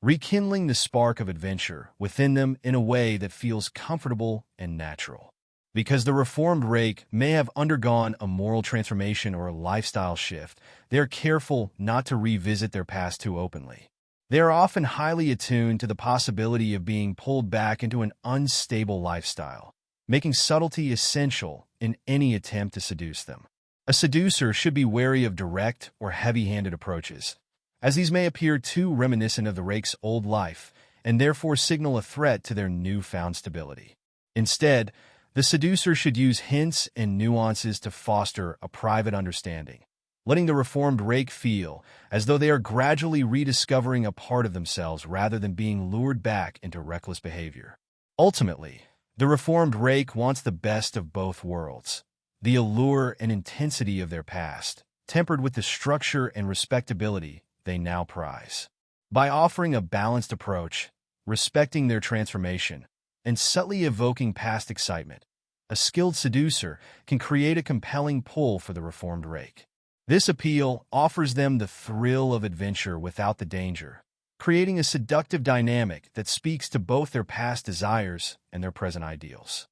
rekindling the spark of adventure within them in a way that feels comfortable and natural. Because the reformed rake may have undergone a moral transformation or a lifestyle shift, they are careful not to revisit their past too openly. They are often highly attuned to the possibility of being pulled back into an unstable lifestyle, making subtlety essential in any attempt to seduce them. A seducer should be wary of direct or heavy-handed approaches, as these may appear too reminiscent of the rake's old life and therefore signal a threat to their newfound stability. Instead, the seducer should use hints and nuances to foster a private understanding, letting the reformed rake feel as though they are gradually rediscovering a part of themselves rather than being lured back into reckless behavior. Ultimately, the reformed rake wants the best of both worlds, the allure and intensity of their past, tempered with the structure and respectability they now prize. By offering a balanced approach, respecting their transformation, and subtly evoking past excitement, a skilled seducer can create a compelling pull for the reformed rake. This appeal offers them the thrill of adventure without the danger, creating a seductive dynamic that speaks to both their past desires and their present ideals.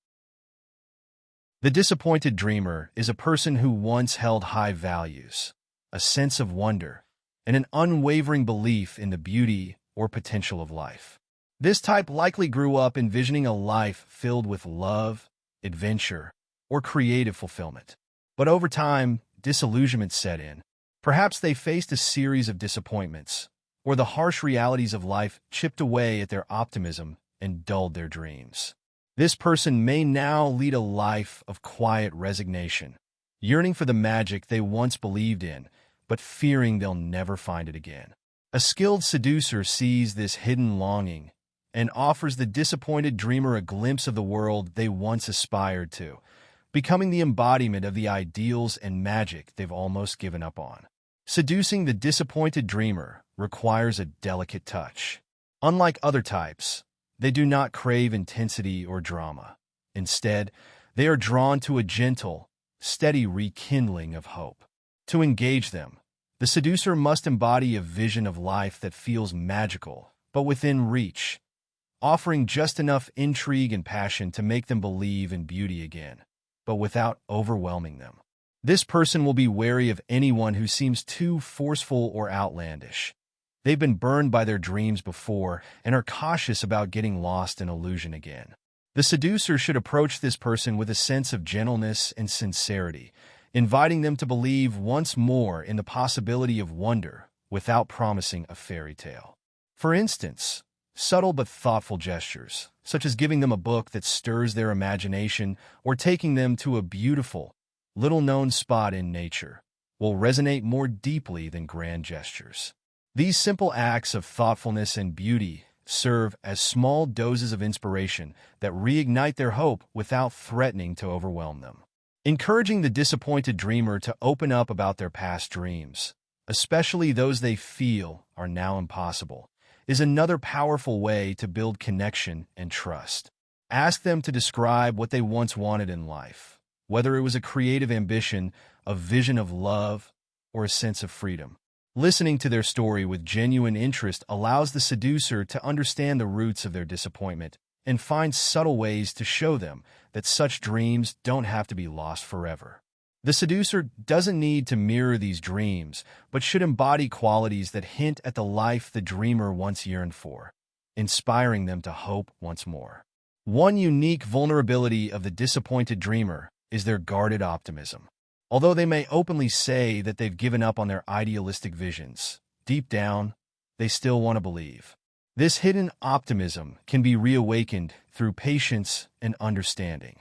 The disappointed dreamer is a person who once held high values, a sense of wonder, and an unwavering belief in the beauty or potential of life. This type likely grew up envisioning a life filled with love, adventure, or creative fulfillment. But over time, disillusionment set in. Perhaps they faced a series of disappointments, or the harsh realities of life chipped away at their optimism and dulled their dreams. This person may now lead a life of quiet resignation, yearning for the magic they once believed in, but fearing they'll never find it again. A skilled seducer sees this hidden longing and offers the disappointed dreamer a glimpse of the world they once aspired to, becoming the embodiment of the ideals and magic they've almost given up on. Seducing the disappointed dreamer requires a delicate touch. Unlike other types, they do not crave intensity or drama. Instead, they are drawn to a gentle, steady rekindling of hope. To engage them, the seducer must embody a vision of life that feels magical, but within reach, offering just enough intrigue and passion to make them believe in beauty again, but without overwhelming them. This person will be wary of anyone who seems too forceful or outlandish. They've been burned by their dreams before and are cautious about getting lost in illusion again. The seducer should approach this person with a sense of gentleness and sincerity, inviting them to believe once more in the possibility of wonder without promising a fairy tale. For instance, subtle but thoughtful gestures, such as giving them a book that stirs their imagination or taking them to a beautiful, little-known spot in nature, will resonate more deeply than grand gestures. These simple acts of thoughtfulness and beauty serve as small doses of inspiration that reignite their hope without threatening to overwhelm them. Encouraging the disappointed dreamer to open up about their past dreams, especially those they feel are now impossible, is another powerful way to build connection and trust. Ask them to describe what they once wanted in life, whether it was a creative ambition, a vision of love, or a sense of freedom. Listening to their story with genuine interest allows the seducer to understand the roots of their disappointment and find subtle ways to show them that such dreams don't have to be lost forever. The seducer doesn't need to mirror these dreams, but should embody qualities that hint at the life the dreamer once yearned for, inspiring them to hope once more. One unique vulnerability of the disappointed dreamer is their guarded optimism. Although they may openly say that they've given up on their idealistic visions, deep down, they still want to believe. This hidden optimism can be reawakened through patience and understanding.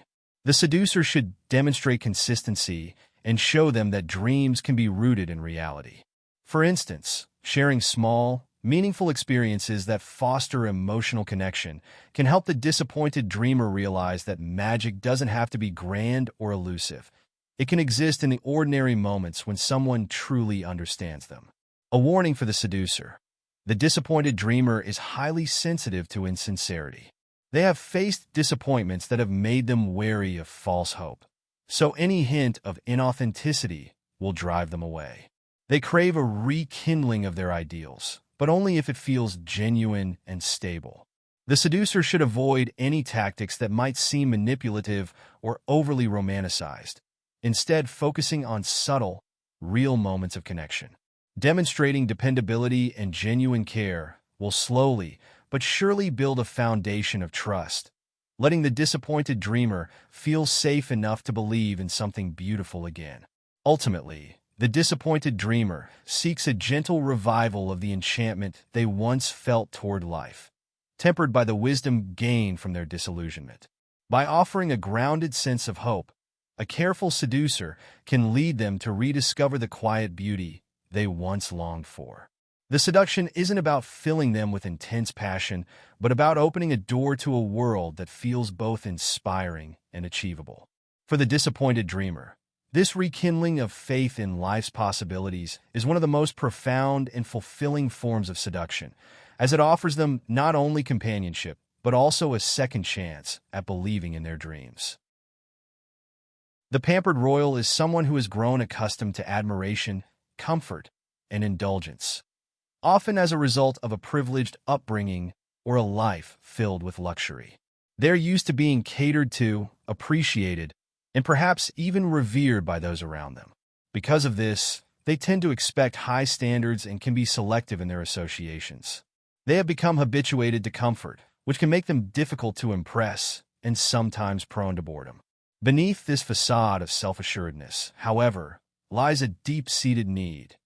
The seducer should demonstrate consistency and show them that dreams can be rooted in reality. For instance, sharing small, meaningful experiences that foster emotional connection can help the disappointed dreamer realize that magic doesn't have to be grand or elusive. It can exist in the ordinary moments when someone truly understands them. A warning for the seducer: the disappointed dreamer is highly sensitive to insincerity. They have faced disappointments that have made them wary of false hope, so any hint of inauthenticity will drive them away. They crave a rekindling of their ideals, but only if it feels genuine and stable. The seducer should avoid any tactics that might seem manipulative or overly romanticized, instead focusing on subtle, real moments of connection. Demonstrating dependability and genuine care will slowly but surely build a foundation of trust, letting the disappointed dreamer feel safe enough to believe in something beautiful again. Ultimately, the disappointed dreamer seeks a gentle revival of the enchantment they once felt toward life, tempered by the wisdom gained from their disillusionment. By offering a grounded sense of hope, a careful seducer can lead them to rediscover the quiet beauty they once longed for. The seduction isn't about filling them with intense passion, but about opening a door to a world that feels both inspiring and achievable. For the disappointed dreamer, this rekindling of faith in life's possibilities is one of the most profound and fulfilling forms of seduction, as it offers them not only companionship, but also a second chance at believing in their dreams. The pampered royal is someone who has grown accustomed to admiration, comfort, and indulgence, often as a result of a privileged upbringing or a life filled with luxury. They're used to being catered to, appreciated, and perhaps even revered by those around them. Because of this, they tend to expect high standards and can be selective in their associations. They have become habituated to comfort, which can make them difficult to impress and sometimes prone to boredom. Beneath this facade of self-assuredness, however, lies a deep-seated need.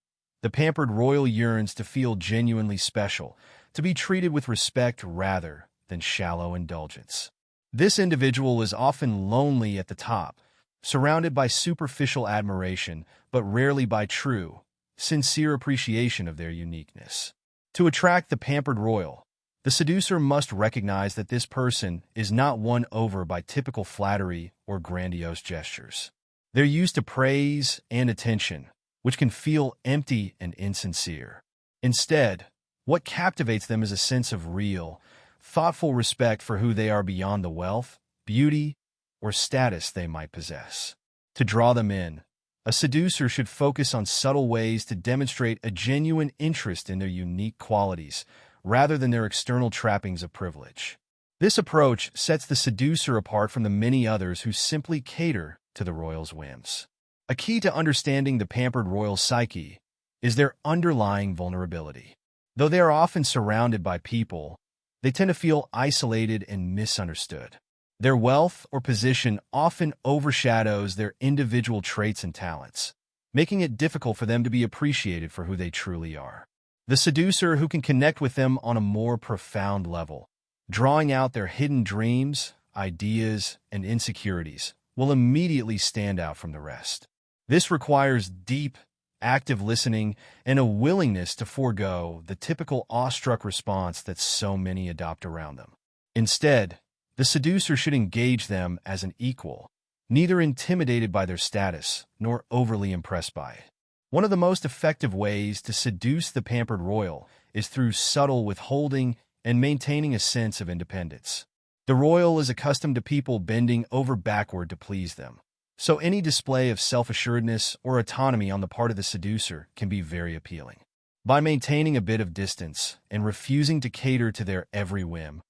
The pampered royal yearns to feel genuinely special, to be treated with respect rather than shallow indulgence. This individual is often lonely at the top, surrounded by superficial admiration, but rarely by true, sincere appreciation of their uniqueness. To attract the pampered royal, the seducer must recognize that this person is not won over by typical flattery or grandiose gestures. They're used to praise and attention, which can feel empty and insincere. Instead, what captivates them is a sense of real, thoughtful respect for who they are beyond the wealth, beauty, or status they might possess. To draw them in, a seducer should focus on subtle ways to demonstrate a genuine interest in their unique qualities, rather than their external trappings of privilege. This approach sets the seducer apart from the many others who simply cater to the royal's whims. A key to understanding the pampered royal psyche is their underlying vulnerability. Though they are often surrounded by people, they tend to feel isolated and misunderstood. Their wealth or position often overshadows their individual traits and talents, making it difficult for them to be appreciated for who they truly are. The seducer who can connect with them on a more profound level, drawing out their hidden dreams, ideas, and insecurities, will immediately stand out from the rest. This requires deep, active listening and a willingness to forego the typical awestruck response that so many adopt around them. Instead, the seducer should engage them as an equal, neither intimidated by their status nor overly impressed by it. One of the most effective ways to seduce the pampered royal is through subtle withholding and maintaining a sense of independence. The royal is accustomed to people bending over backward to please them, so any display of self-assuredness or autonomy on the part of the seducer can be very appealing. By maintaining a bit of distance and refusing to cater to their every whim,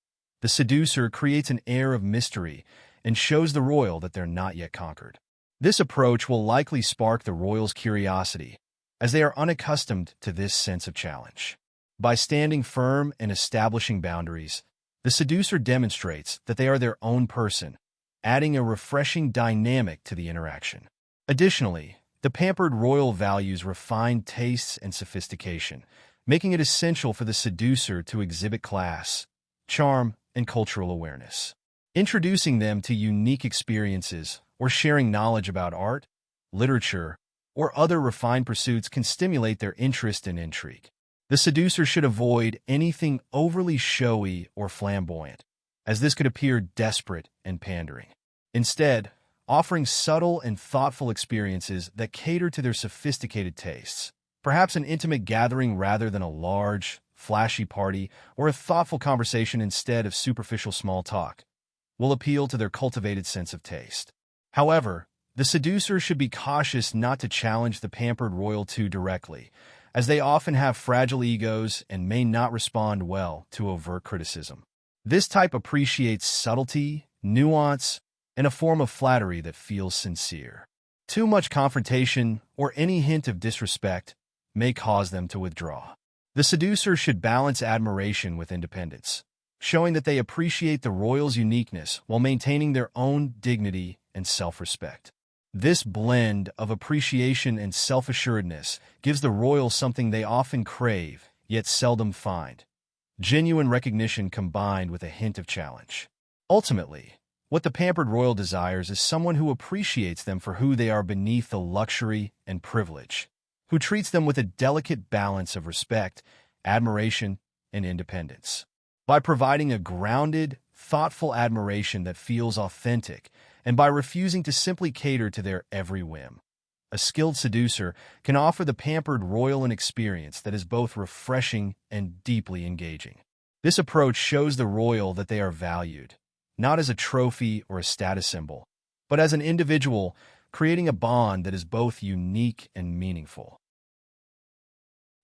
the seducer creates an air of mystery and shows the royal that they're not yet conquered. This approach will likely spark the royal's curiosity, as they are unaccustomed to this sense of challenge. By standing firm and establishing boundaries, the seducer demonstrates that they are their own person, adding a refreshing dynamic to the interaction. Additionally, the pampered royal values refined tastes and sophistication, making it essential for the seducer to exhibit class, charm, and cultural awareness. Introducing them to unique experiences or sharing knowledge about art, literature, or other refined pursuits can stimulate their interest and intrigue. The seducer should avoid anything overly showy or flamboyant, as this could appear desperate and pandering. Instead, offering subtle and thoughtful experiences that cater to their sophisticated tastes, perhaps an intimate gathering rather than a large, flashy party, or a thoughtful conversation instead of superficial small talk, will appeal to their cultivated sense of taste. However, the seducer should be cautious not to challenge the pampered royal too directly, as they often have fragile egos and may not respond well to overt criticism. This type appreciates subtlety, nuance, and a form of flattery that feels sincere. Too much confrontation or any hint of disrespect may cause them to withdraw. The seducer should balance admiration with independence, showing that they appreciate the royal's uniqueness while maintaining their own dignity and self-respect. This blend of appreciation and self-assuredness gives the royal something they often crave, yet seldom find: genuine recognition combined with a hint of challenge. Ultimately, what the pampered royal desires is someone who appreciates them for who they are beneath the luxury and privilege, who treats them with a delicate balance of respect, admiration, and independence. By providing a grounded, thoughtful admiration that feels authentic, and by refusing to simply cater to their every whim, a skilled seducer can offer the pampered royal an experience that is both refreshing and deeply engaging. This approach shows the royal that they are valued, not as a trophy or a status symbol, but as an individual, creating a bond that is both unique and meaningful.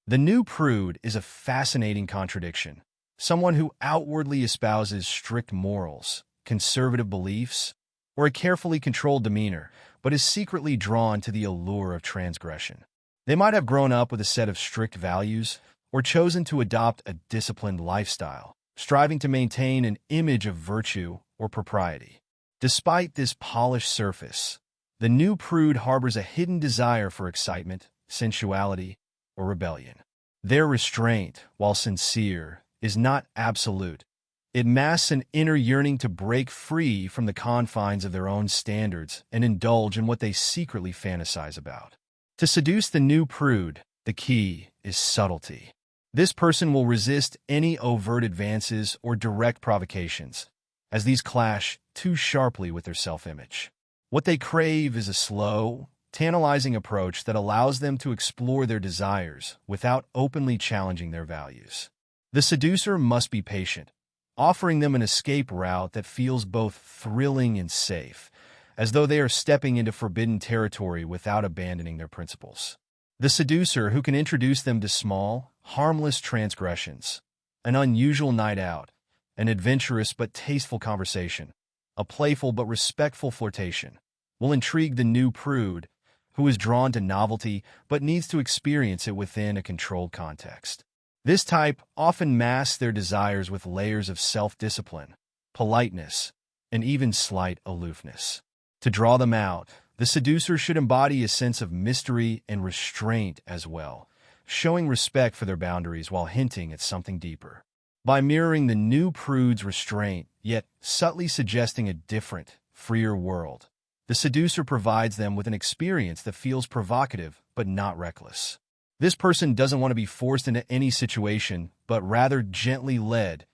The new prude is a fascinating contradiction. Someone who outwardly espouses strict morals, conservative beliefs, or a carefully controlled demeanor, but is secretly drawn to the allure of transgression. They might have grown up with a set of strict values or chosen to adopt a disciplined lifestyle, striving to maintain an image of virtue or propriety. Despite this polished surface, the new prude harbors a hidden desire for excitement, sensuality, or rebellion. Their restraint, while sincere, is not absolute. It masks an inner yearning to break free from the confines of their own standards and indulge in what they secretly fantasize about. To seduce the new prude, the key is subtlety. This person will resist any overt advances or direct provocations, as these clash too sharply with their self-image. What they crave is a slow, tantalizing approach that allows them to explore their desires without openly challenging their values. The seducer must be patient, offering them an escape route that feels both thrilling and safe, as though they are stepping into forbidden territory without abandoning their principles. The seducer who can introduce them to small, harmless transgressions, an unusual night out, an adventurous but tasteful conversation, a playful but respectful flirtation, will intrigue the new prude, who is drawn to novelty but needs to experience it within a controlled context. This type often masks their desires with layers of self-discipline, politeness, and even slight aloofness. To draw them out, the seducer should embody a sense of mystery and restraint as well, showing respect for their boundaries while hinting at something deeper. By mirroring the new prude's restraint, yet subtly suggesting a different, freer world, the seducer provides them with an experience that feels provocative but not reckless. This person doesn't want to be forced into any situation, but rather gently led,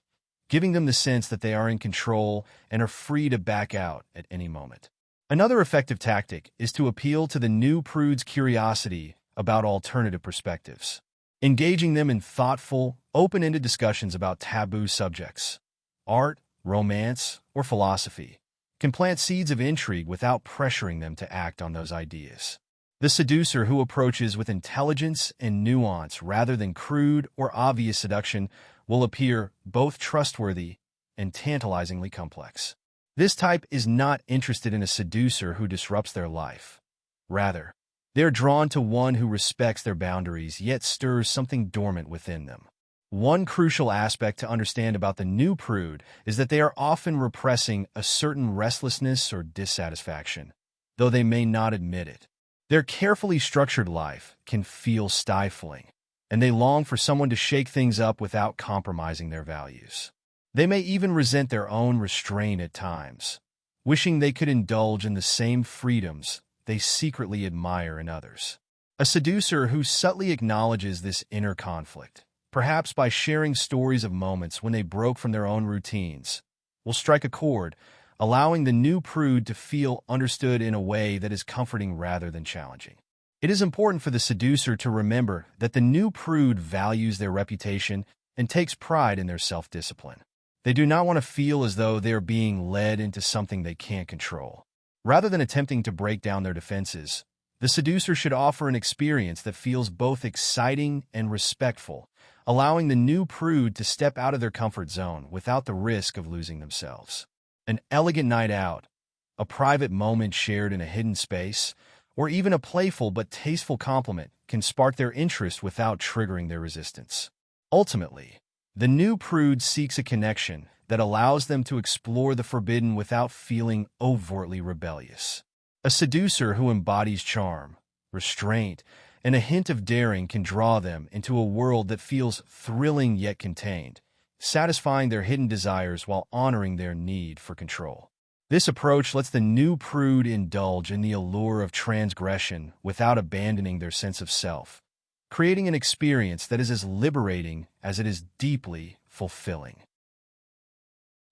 giving them the sense that they are in control and are free to back out at any moment. Another effective tactic is to appeal to the new prude's curiosity about alternative perspectives. Engaging them in thoughtful, open-ended discussions about taboo subjects, art, romance, or philosophy, can plant seeds of intrigue without pressuring them to act on those ideas. The seducer who approaches with intelligence and nuance rather than crude or obvious seduction will appear both trustworthy and tantalizingly complex. This type is not interested in a seducer who disrupts their life. Rather, they're drawn to one who respects their boundaries yet stirs something dormant within them. One crucial aspect to understand about the new prude is that they are often repressing a certain restlessness or dissatisfaction, though they may not admit it. Their carefully structured life can feel stifling, and they long for someone to shake things up without compromising their values. They may even resent their own restraint at times, wishing they could indulge in the same freedoms they secretly admire in others. A seducer who subtly acknowledges this inner conflict, perhaps by sharing stories of moments when they broke from their own routines, will strike a chord, allowing the new prude to feel understood in a way that is comforting rather than challenging. It is important for the seducer to remember that the new prude values their reputation and takes pride in their self-discipline. They do not want to feel as though they are being led into something they can't control. Rather than attempting to break down their defenses, the seducer should offer an experience that feels both exciting and respectful, allowing the new prude to step out of their comfort zone without the risk of losing themselves. An elegant night out, a private moment shared in a hidden space, or even a playful but tasteful compliment can spark their interest without triggering their resistance. Ultimately, the new prude seeks a connection that allows them to explore the forbidden without feeling overtly rebellious. A seducer who embodies charm, restraint, and a hint of daring can draw them into a world that feels thrilling yet contained, satisfying their hidden desires while honoring their need for control. This approach lets the new prude indulge in the allure of transgression without abandoning their sense of self, creating an experience that is as liberating as it is deeply fulfilling.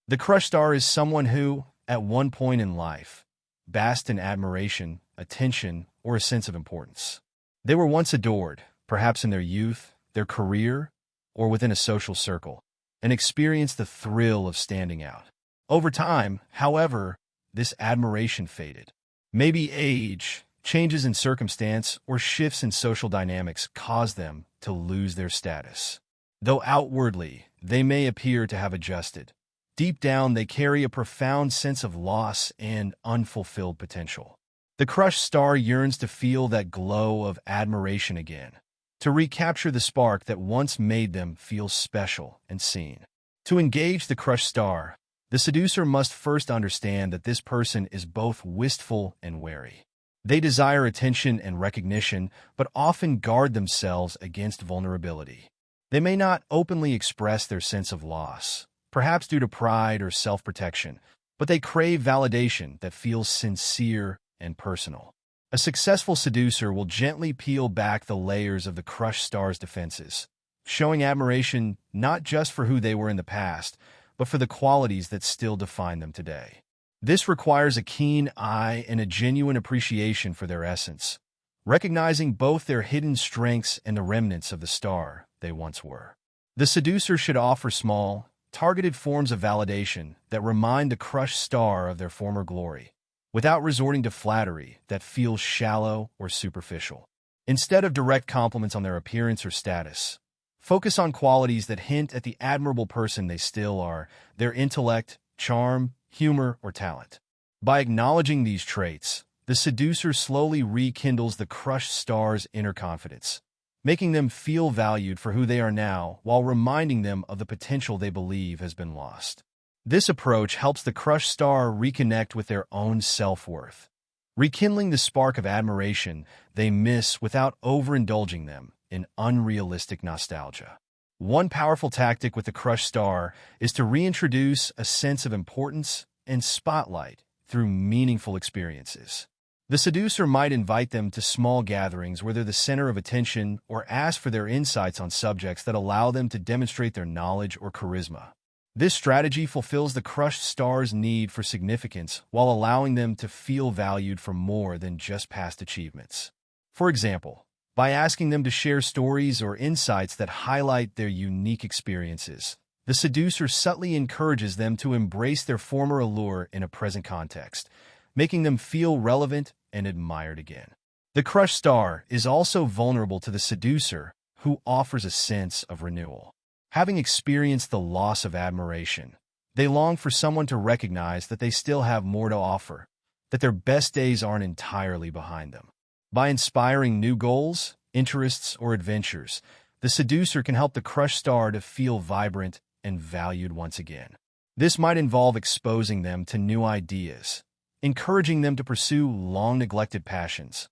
The crush star is someone who, at one point in life, basked in admiration, attention, or a sense of importance. They were once adored, perhaps in their youth, their career, or within a social circle, and experienced the thrill of standing out. Over time, however, this admiration faded. Maybe age, changes in circumstance, or shifts in social dynamics caused them to lose their status. Though outwardly, they may appear to have adjusted, deep down they carry a profound sense of loss and unfulfilled potential. The crushed star yearns to feel that glow of admiration again, to recapture the spark that once made them feel special and seen. To engage the crushed star, the seducer must first understand that this person is both wistful and wary. They desire attention and recognition, but often guard themselves against vulnerability. They may not openly express their sense of loss, perhaps due to pride or self-protection, but they crave validation that feels sincere and personal. A successful seducer will gently peel back the layers of the crushed star's defenses, showing admiration not just for who they were in the past, but for the qualities that still define them today. This requires a keen eye and a genuine appreciation for their essence, recognizing both their hidden strengths and the remnants of the star they once were. The seducer should offer small, targeted forms of validation that remind the crushed star of their former glory, without resorting to flattery that feels shallow or superficial. Instead of direct compliments on their appearance or status, focus on qualities that hint at the admirable person they still are, their intellect, charm, humor, or talent. By acknowledging these traits, the seducer slowly rekindles the crushed star's inner confidence, making them feel valued for who they are now while reminding them of the potential they believe has been lost. This approach helps the crushed star reconnect with their own self-worth, rekindling the spark of admiration they miss without overindulging them in unrealistic nostalgia. One powerful tactic with the crushed star is to reintroduce a sense of importance and spotlight through meaningful experiences. The seducer might invite them to small gatherings where they're the center of attention or ask for their insights on subjects that allow them to demonstrate their knowledge or charisma. This strategy fulfills the crushed star's need for significance while allowing them to feel valued for more than just past achievements. For example, by asking them to share stories or insights that highlight their unique experiences, the seducer subtly encourages them to embrace their former allure in a present context, making them feel relevant and admired again. The crushed star is also vulnerable to the seducer, who offers a sense of renewal. Having experienced the loss of admiration, they long for someone to recognize that they still have more to offer, that their best days aren't entirely behind them. By inspiring new goals, interests, or adventures, the seducer can help the crushed star to feel vibrant and valued once again. This might involve exposing them to new ideas, encouraging them to pursue long-neglected passions,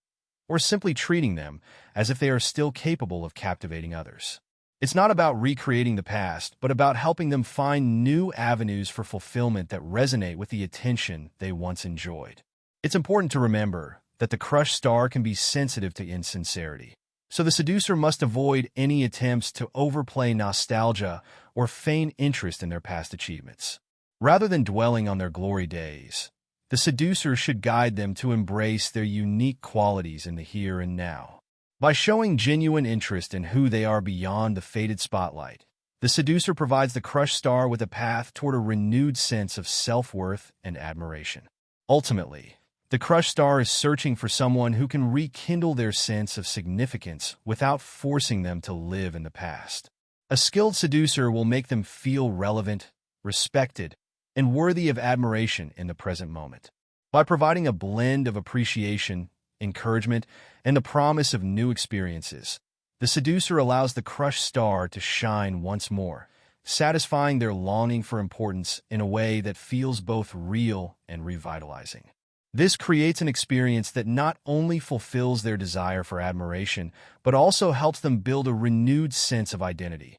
or simply treating them as if they are still capable of captivating others. It's not about recreating the past, but about helping them find new avenues for fulfillment that resonate with the attention they once enjoyed. It's important to remember that the crushed star can be sensitive to insincerity, so the seducer must avoid any attempts to overplay nostalgia or feign interest in their past achievements. Rather than dwelling on their glory days, the seducer should guide them to embrace their unique qualities in the here and now. By showing genuine interest in who they are beyond the faded spotlight, the seducer provides the crushed star with a path toward a renewed sense of self-worth and admiration. Ultimately, the crushed star is searching for someone who can rekindle their sense of significance without forcing them to live in the past. A skilled seducer will make them feel relevant, respected, and worthy of admiration in the present moment. By providing a blend of appreciation, encouragement, and the promise of new experiences, the seducer allows the crushed star to shine once more, satisfying their longing for importance in a way that feels both real and revitalizing. This creates an experience that not only fulfills their desire for admiration, but also helps them build a renewed sense of identity,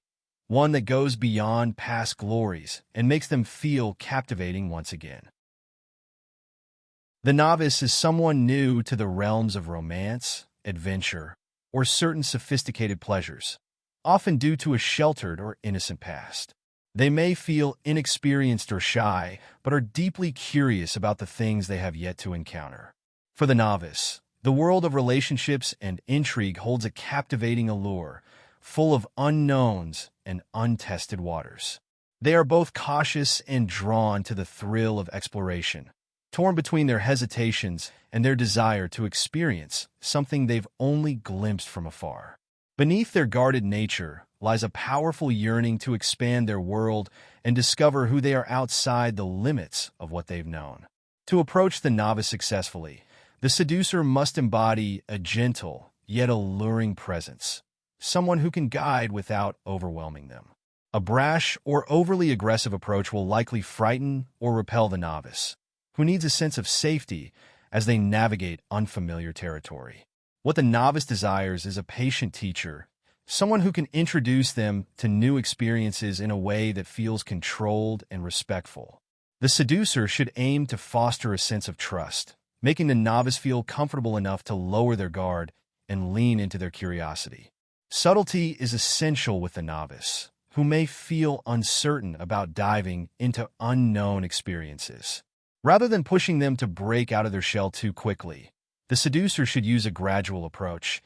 one that goes beyond past glories and makes them feel captivating once again. The novice is someone new to the realms of romance, adventure, or certain sophisticated pleasures, often due to a sheltered or innocent past. They may feel inexperienced or shy, but are deeply curious about the things they have yet to encounter. For the novice, the world of relationships and intrigue holds a captivating allure, full of unknowns and untested waters. They are both cautious and drawn to the thrill of exploration, torn between their hesitations and their desire to experience something they've only glimpsed from afar. Beneath their guarded nature lies a powerful yearning to expand their world and discover who they are outside the limits of what they've known. To approach the novice successfully, the seducer must embody a gentle yet alluring presence, someone who can guide without overwhelming them. A brash or overly aggressive approach will likely frighten or repel the novice, who needs a sense of safety as they navigate unfamiliar territory. What the novice desires is a patient teacher, someone who can introduce them to new experiences in a way that feels controlled and respectful. The seducer should aim to foster a sense of trust, making the novice feel comfortable enough to lower their guard and lean into their curiosity. Subtlety is essential with the novice, who may feel uncertain about diving into unknown experiences. Rather than pushing them to break out of their shell too quickly, the seducer should use a gradual approach,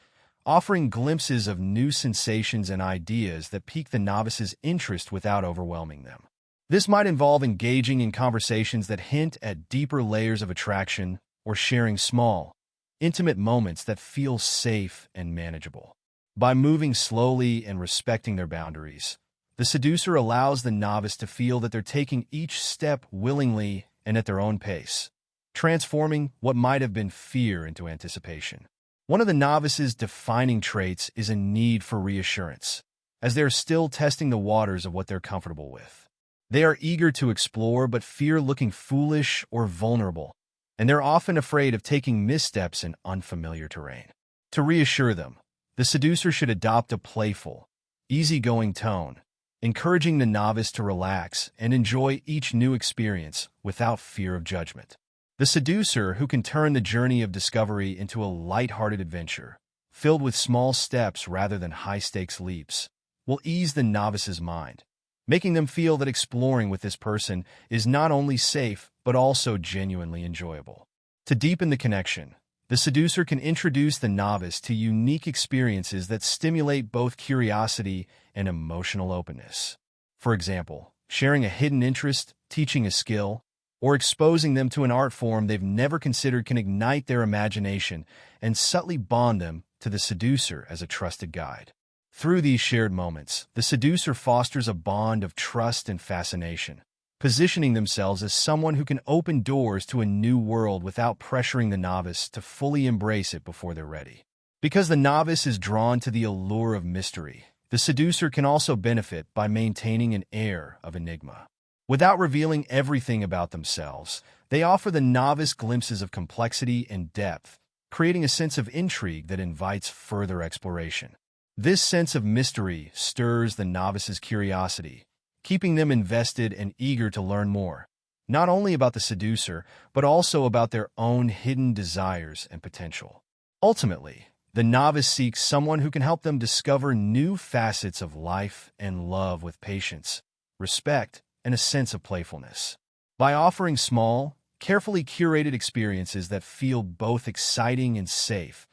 offering glimpses of new sensations and ideas that pique the novice's interest without overwhelming them. This might involve engaging in conversations that hint at deeper layers of attraction or sharing small, intimate moments that feel safe and manageable. By moving slowly and respecting their boundaries, the seducer allows the novice to feel that they're taking each step willingly and at their own pace, transforming what might have been fear into anticipation. One of the novice's defining traits is a need for reassurance, as they're still testing the waters of what they're comfortable with. They are eager to explore but fear looking foolish or vulnerable, and they're often afraid of taking missteps in unfamiliar terrain. To reassure them, the seducer should adopt a playful, easygoing tone, encouraging the novice to relax and enjoy each new experience without fear of judgment. The seducer, who can turn the journey of discovery into a light-hearted adventure, filled with small steps rather than high-stakes leaps, will ease the novice's mind, making them feel that exploring with this person is not only safe but also genuinely enjoyable. To deepen the connection, the seducer can introduce the novice to unique experiences that stimulate both curiosity and emotional openness. For example, sharing a hidden interest, teaching a skill, or exposing them to an art form they've never considered can ignite their imagination and subtly bond them to the seducer as a trusted guide. Through these shared moments, the seducer fosters a bond of trust and fascination, positioning themselves as someone who can open doors to a new world without pressuring the novice to fully embrace it before they're ready. Because the novice is drawn to the allure of mystery, the seducer can also benefit by maintaining an air of enigma. Without revealing everything about themselves, they offer the novice glimpses of complexity and depth, creating a sense of intrigue that invites further exploration. This sense of mystery stirs the novice's curiosity, keeping them invested and eager to learn more, not only about the seducer, but also about their own hidden desires and potential. Ultimately, the novice seeks someone who can help them discover new facets of life and love with patience, respect, and a sense of playfulness. By offering small, carefully curated experiences that feel both exciting and safe,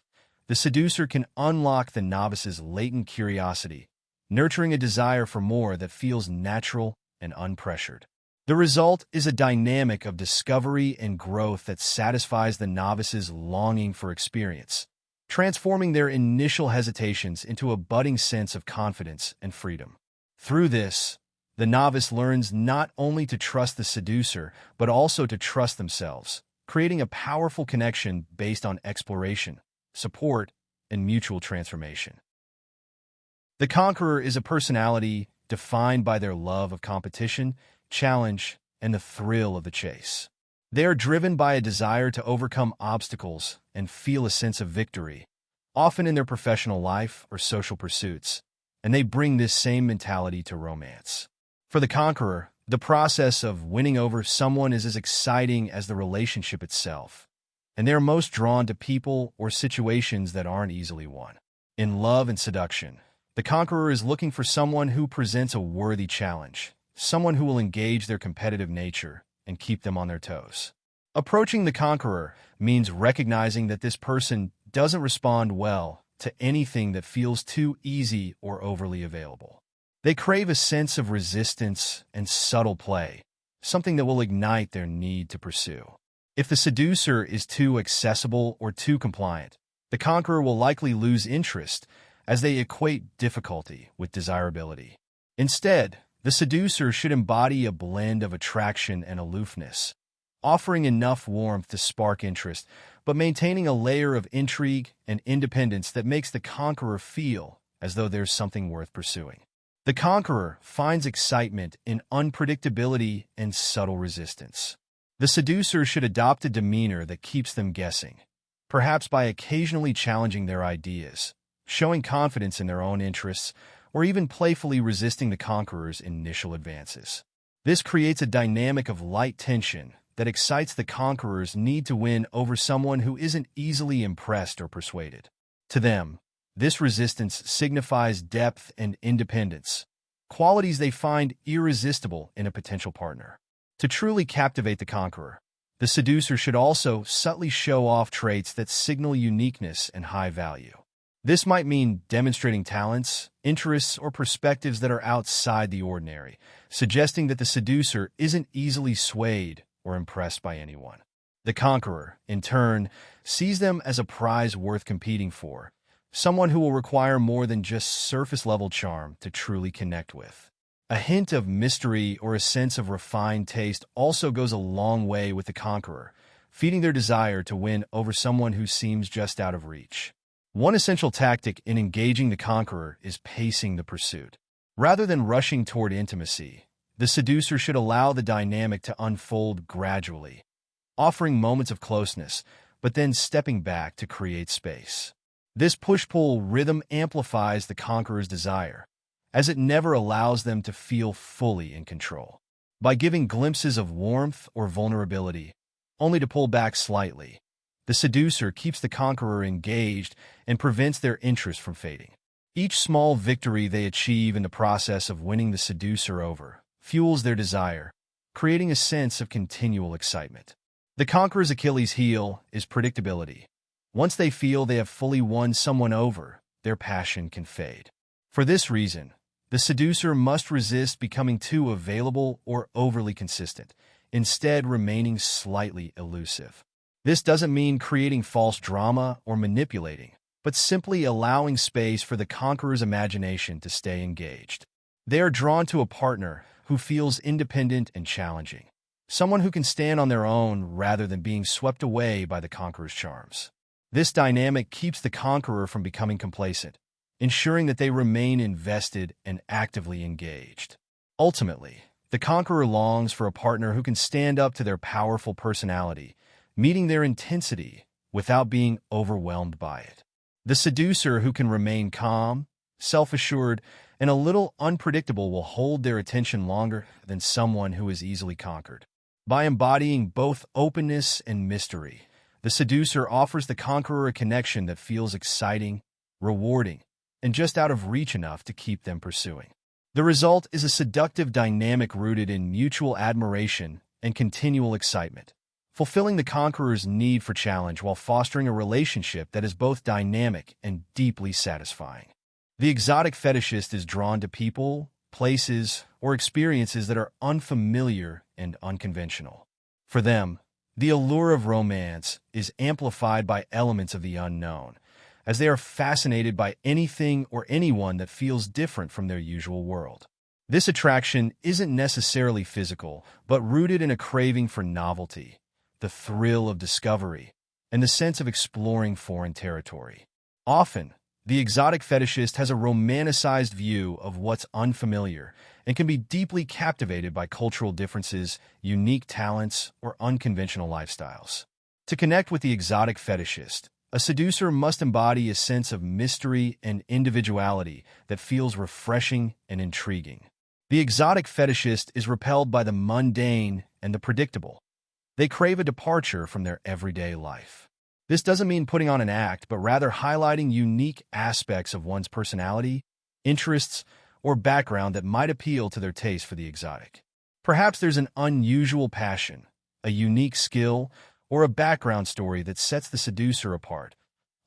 the seducer can unlock the novice's latent curiosity, nurturing a desire for more that feels natural and unpressured. The result is a dynamic of discovery and growth that satisfies the novice's longing for experience, transforming their initial hesitations into a budding sense of confidence and freedom. Through this, the novice learns not only to trust the seducer, but also to trust themselves, creating a powerful connection based on exploration, support, and mutual transformation. The conqueror is a personality defined by their love of competition, challenge, and the thrill of the chase. They are driven by a desire to overcome obstacles and feel a sense of victory, often in their professional life or social pursuits, and they bring this same mentality to romance. For the conqueror, the process of winning over someone is as exciting as the relationship itself, and they are most drawn to people or situations that aren't easily won. In love and seduction, the conqueror is looking for someone who presents a worthy challenge, someone who will engage their competitive nature and keep them on their toes. Approaching the conqueror means recognizing that this person doesn't respond well to anything that feels too easy or overly available. They crave a sense of resistance and subtle play, something that will ignite their need to pursue. If the seducer is too accessible or too compliant, the conqueror will likely lose interest as they equate difficulty with desirability. Instead, the seducer should embody a blend of attraction and aloofness, offering enough warmth to spark interest, but maintaining a layer of intrigue and independence that makes the conqueror feel as though there's something worth pursuing. The conqueror finds excitement in unpredictability and subtle resistance. The seducer should adopt a demeanor that keeps them guessing, perhaps by occasionally challenging their ideas, showing confidence in their own interests, or even playfully resisting the conqueror's initial advances. This creates a dynamic of light tension that excites the conqueror's need to win over someone who isn't easily impressed or persuaded. To them, this resistance signifies depth and independence, qualities they find irresistible in a potential partner. To truly captivate the conqueror, the seducer should also subtly show off traits that signal uniqueness and high value. This might mean demonstrating talents, interests, or perspectives that are outside the ordinary, suggesting that the seducer isn't easily swayed or impressed by anyone. The conqueror, in turn, sees them as a prize worth competing for, someone who will require more than just surface-level charm to truly connect with. A hint of mystery or a sense of refined taste also goes a long way with the conqueror, feeding their desire to win over someone who seems just out of reach. One essential tactic in engaging the conqueror is pacing the pursuit. Rather than rushing toward intimacy, the seducer should allow the dynamic to unfold gradually, offering moments of closeness, but then stepping back to create space. This push-pull rhythm amplifies the conqueror's desire, as it never allows them to feel fully in control. By giving glimpses of warmth or vulnerability, only to pull back slightly, the seducer keeps the conqueror engaged and prevents their interest from fading. Each small victory they achieve in the process of winning the seducer over fuels their desire, creating a sense of continual excitement. The conqueror's Achilles heel is predictability. Once they feel they have fully won someone over, their passion can fade. For this reason, the seducer must resist becoming too available or overly consistent, instead remaining slightly elusive. This doesn't mean creating false drama or manipulating, but simply allowing space for the conqueror's imagination to stay engaged. They are drawn to a partner who feels independent and challenging, someone who can stand on their own rather than being swept away by the conqueror's charms. This dynamic keeps the conqueror from becoming complacent, ensuring that they remain invested and actively engaged. Ultimately, the conqueror longs for a partner who can stand up to their powerful personality, meeting their intensity without being overwhelmed by it. The seducer who can remain calm, self-assured, and a little unpredictable will hold their attention longer than someone who is easily conquered. By embodying both openness and mystery, the seducer offers the conqueror a connection that feels exciting, rewarding, and just out of reach enough to keep them pursuing. The result is a seductive dynamic rooted in mutual admiration and continual excitement, fulfilling the conqueror's need for challenge while fostering a relationship that is both dynamic and deeply satisfying. The exotic fetishist is drawn to people, places, or experiences that are unfamiliar and unconventional. For them, the allure of romance is amplified by elements of the unknown, as they are fascinated by anything or anyone that feels different from their usual world. This attraction isn't necessarily physical, but rooted in a craving for novelty, the thrill of discovery, and the sense of exploring foreign territory. Often, the exotic fetishist has a romanticized view of what's unfamiliar and can be deeply captivated by cultural differences, unique talents, or unconventional lifestyles. To connect with the exotic fetishist, a seducer must embody a sense of mystery and individuality that feels refreshing and intriguing. The exotic fetishist is repelled by the mundane and the predictable. They crave a departure from their everyday life. This doesn't mean putting on an act, but rather highlighting unique aspects of one's personality, interests, or background that might appeal to their taste for the exotic. Perhaps there's an unusual passion, a unique skill, or a background story that sets the seducer apart,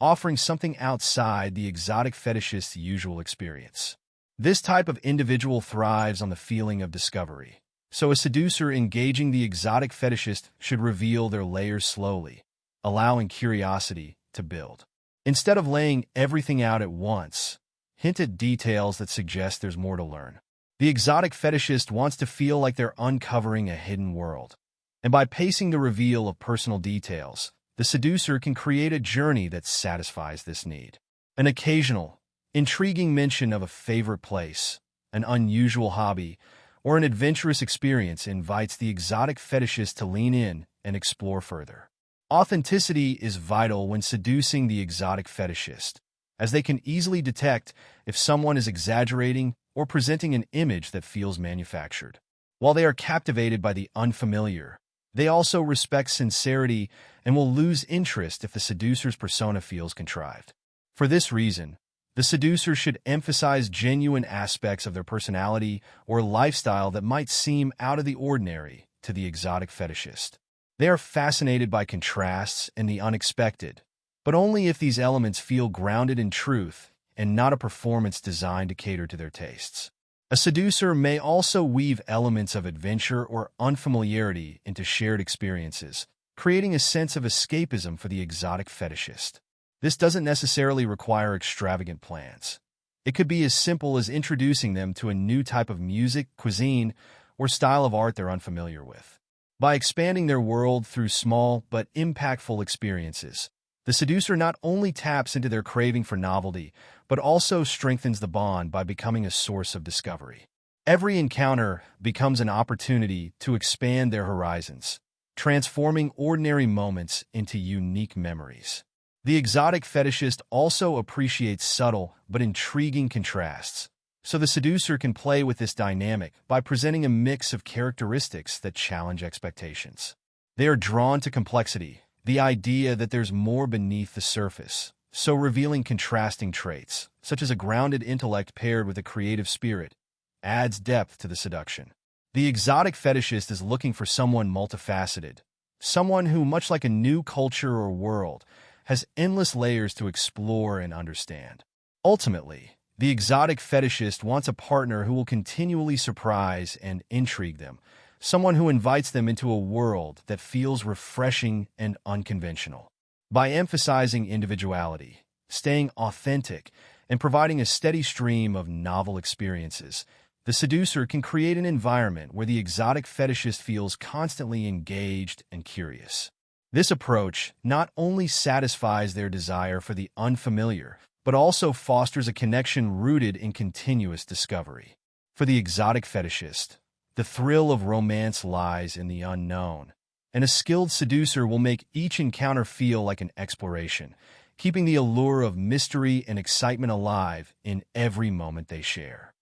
offering something outside the exotic fetishist's usual experience. This type of individual thrives on the feeling of discovery, so a seducer engaging the exotic fetishist should reveal their layers slowly, allowing curiosity to build. Instead of laying everything out at once, hint at details that suggest there's more to learn. The exotic fetishist wants to feel like they're uncovering a hidden world, and by pacing the reveal of personal details, the seducer can create a journey that satisfies this need. An occasional, intriguing mention of a favorite place, an unusual hobby, or an adventurous experience invites the exotic fetishist to lean in and explore further. Authenticity is vital when seducing the exotic fetishist, as they can easily detect if someone is exaggerating or presenting an image that feels manufactured. While they are captivated by the unfamiliar, they also respect sincerity and will lose interest if the seducer's persona feels contrived. For this reason, the seducer should emphasize genuine aspects of their personality or lifestyle that might seem out of the ordinary to the exotic fetishist. They are fascinated by contrasts and the unexpected, but only if these elements feel grounded in truth and not a performance designed to cater to their tastes. A seducer may also weave elements of adventure or unfamiliarity into shared experiences, creating a sense of escapism for the exotic fetishist. This doesn't necessarily require extravagant plans. It could be as simple as introducing them to a new type of music, cuisine, or style of art they're unfamiliar with. By expanding their world through small but impactful experiences, the seducer not only taps into their craving for novelty, but also strengthens the bond by becoming a source of discovery. Every encounter becomes an opportunity to expand their horizons, transforming ordinary moments into unique memories. The exotic fetishist also appreciates subtle but intriguing contrasts, so the seducer can play with this dynamic by presenting a mix of characteristics that challenge expectations. They are drawn to complexity, the idea that there's more beneath the surface, so revealing contrasting traits, such as a grounded intellect paired with a creative spirit, adds depth to the seduction. The exotic fetishist is looking for someone multifaceted, someone who, much like a new culture or world, has endless layers to explore and understand. Ultimately, the exotic fetishist wants a partner who will continually surprise and intrigue them, someone who invites them into a world that feels refreshing and unconventional. By emphasizing individuality, staying authentic, and providing a steady stream of novel experiences, the seducer can create an environment where the exotic fetishist feels constantly engaged and curious. This approach not only satisfies their desire for the unfamiliar, but also fosters a connection rooted in continuous discovery. For the exotic fetishist, the thrill of romance lies in the unknown, and a skilled seducer will make each encounter feel like an exploration, keeping the allure of mystery and excitement alive in every moment they share.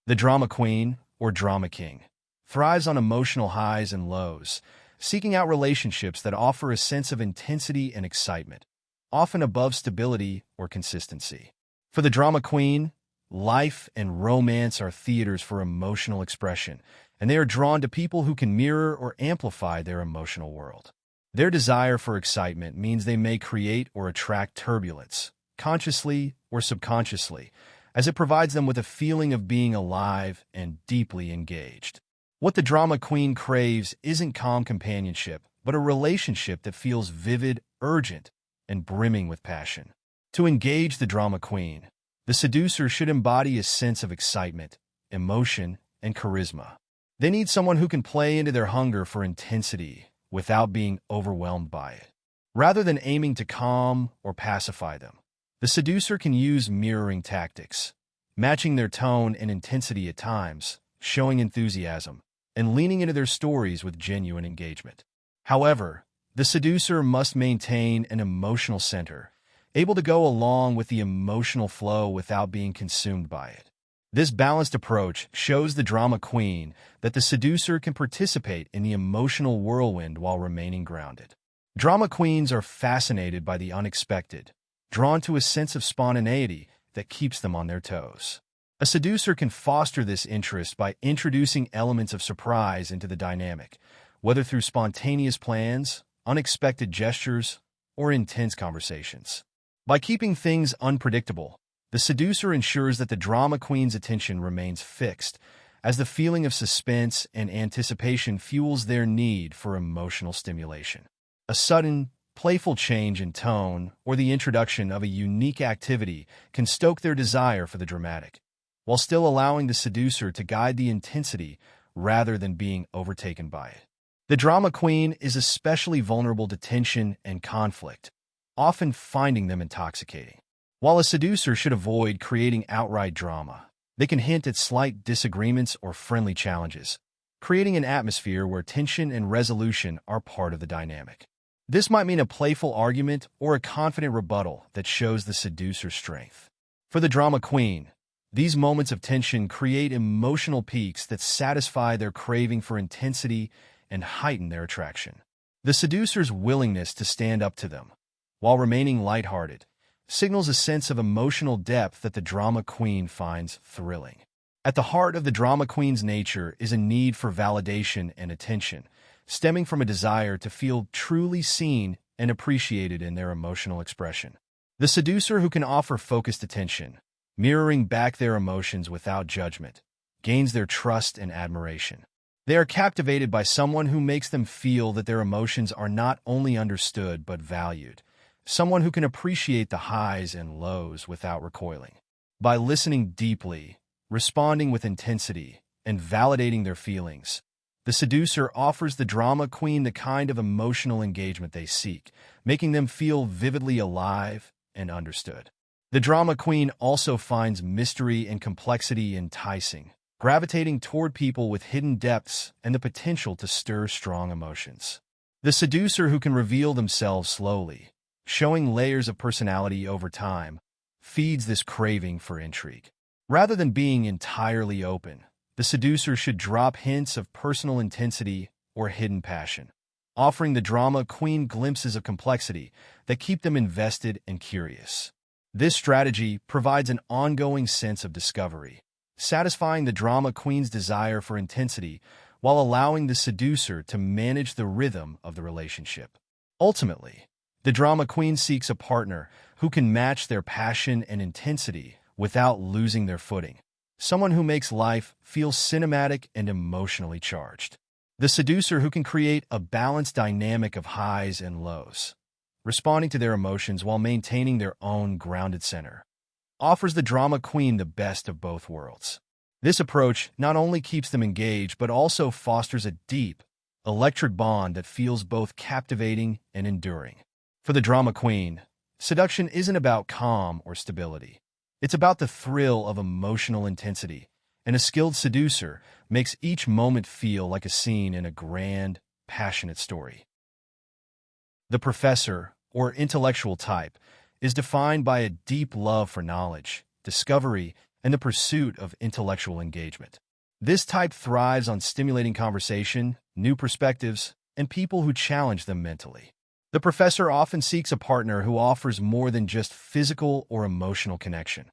The drama queen, or drama king, thrives on emotional highs and lows, seeking out relationships that offer a sense of intensity and excitement, often above stability or consistency. For the drama queen, life and romance are theaters for emotional expression, and they are drawn to people who can mirror or amplify their emotional world. Their desire for excitement means they may create or attract turbulence, consciously or subconsciously, as it provides them with a feeling of being alive and deeply engaged. What the drama queen craves isn't calm companionship, but a relationship that feels vivid, urgent, and brimming with passion. To engage the drama queen, the seducer should embody a sense of excitement, emotion, and charisma. They need someone who can play into their hunger for intensity without being overwhelmed by it. Rather than aiming to calm or pacify them, the seducer can use mirroring tactics, matching their tone and intensity at times, showing enthusiasm, and leaning into their stories with genuine engagement. However, the seducer must maintain an emotional center, able to go along with the emotional flow without being consumed by it. This balanced approach shows the drama queen that the seducer can participate in the emotional whirlwind while remaining grounded. Drama queens are fascinated by the unexpected, drawn to a sense of spontaneity that keeps them on their toes. A seducer can foster this interest by introducing elements of surprise into the dynamic, whether through spontaneous plans, unexpected gestures, or intense conversations. By keeping things unpredictable, the seducer ensures that the drama queen's attention remains fixed, as the feeling of suspense and anticipation fuels their need for emotional stimulation. A sudden, playful change in tone or the introduction of a unique activity can stoke their desire for the dramatic, while still allowing the seducer to guide the intensity rather than being overtaken by it. The drama queen is especially vulnerable to tension and conflict, often finding them intoxicating. While a seducer should avoid creating outright drama, they can hint at slight disagreements or friendly challenges, creating an atmosphere where tension and resolution are part of the dynamic. This might mean a playful argument or a confident rebuttal that shows the seducer's strength. For the drama queen, these moments of tension create emotional peaks that satisfy their craving for intensity and heighten their attraction. The seducer's willingness to stand up to them, while remaining lighthearted, signals a sense of emotional depth that the drama queen finds thrilling. At the heart of the drama queen's nature is a need for validation and attention, stemming from a desire to feel truly seen and appreciated in their emotional expression. The seducer who can offer focused attention, mirroring back their emotions without judgment, gains their trust and admiration. They are captivated by someone who makes them feel that their emotions are not only understood but valued, someone who can appreciate the highs and lows without recoiling. By listening deeply, responding with intensity, and validating their feelings, the seducer offers the drama queen the kind of emotional engagement they seek, making them feel vividly alive and understood. The drama queen also finds mystery and complexity enticing, gravitating toward people with hidden depths and the potential to stir strong emotions. The seducer who can reveal themselves slowly, showing layers of personality over time, feeds this craving for intrigue. Rather than being entirely open, the seducer should drop hints of personal intensity or hidden passion, offering the drama queen glimpses of complexity that keep them invested and curious. This strategy provides an ongoing sense of discovery, satisfying the drama queen's desire for intensity while allowing the seducer to manage the rhythm of the relationship. Ultimately, the drama queen seeks a partner who can match their passion and intensity without losing their footing, someone who makes life feel cinematic and emotionally charged. The seducer who can create a balanced dynamic of highs and lows, responding to their emotions while maintaining their own grounded center, offers the drama queen the best of both worlds. This approach not only keeps them engaged but also fosters a deep, electric bond that feels both captivating and enduring. For the drama queen, seduction isn't about calm or stability. It's about the thrill of emotional intensity, and a skilled seducer makes each moment feel like a scene in a grand, passionate story. The professor, or intellectual type, is defined by a deep love for knowledge, discovery, and the pursuit of intellectual engagement. This type thrives on stimulating conversation, new perspectives, and people who challenge them mentally. The professor often seeks a partner who offers more than just physical or emotional connection,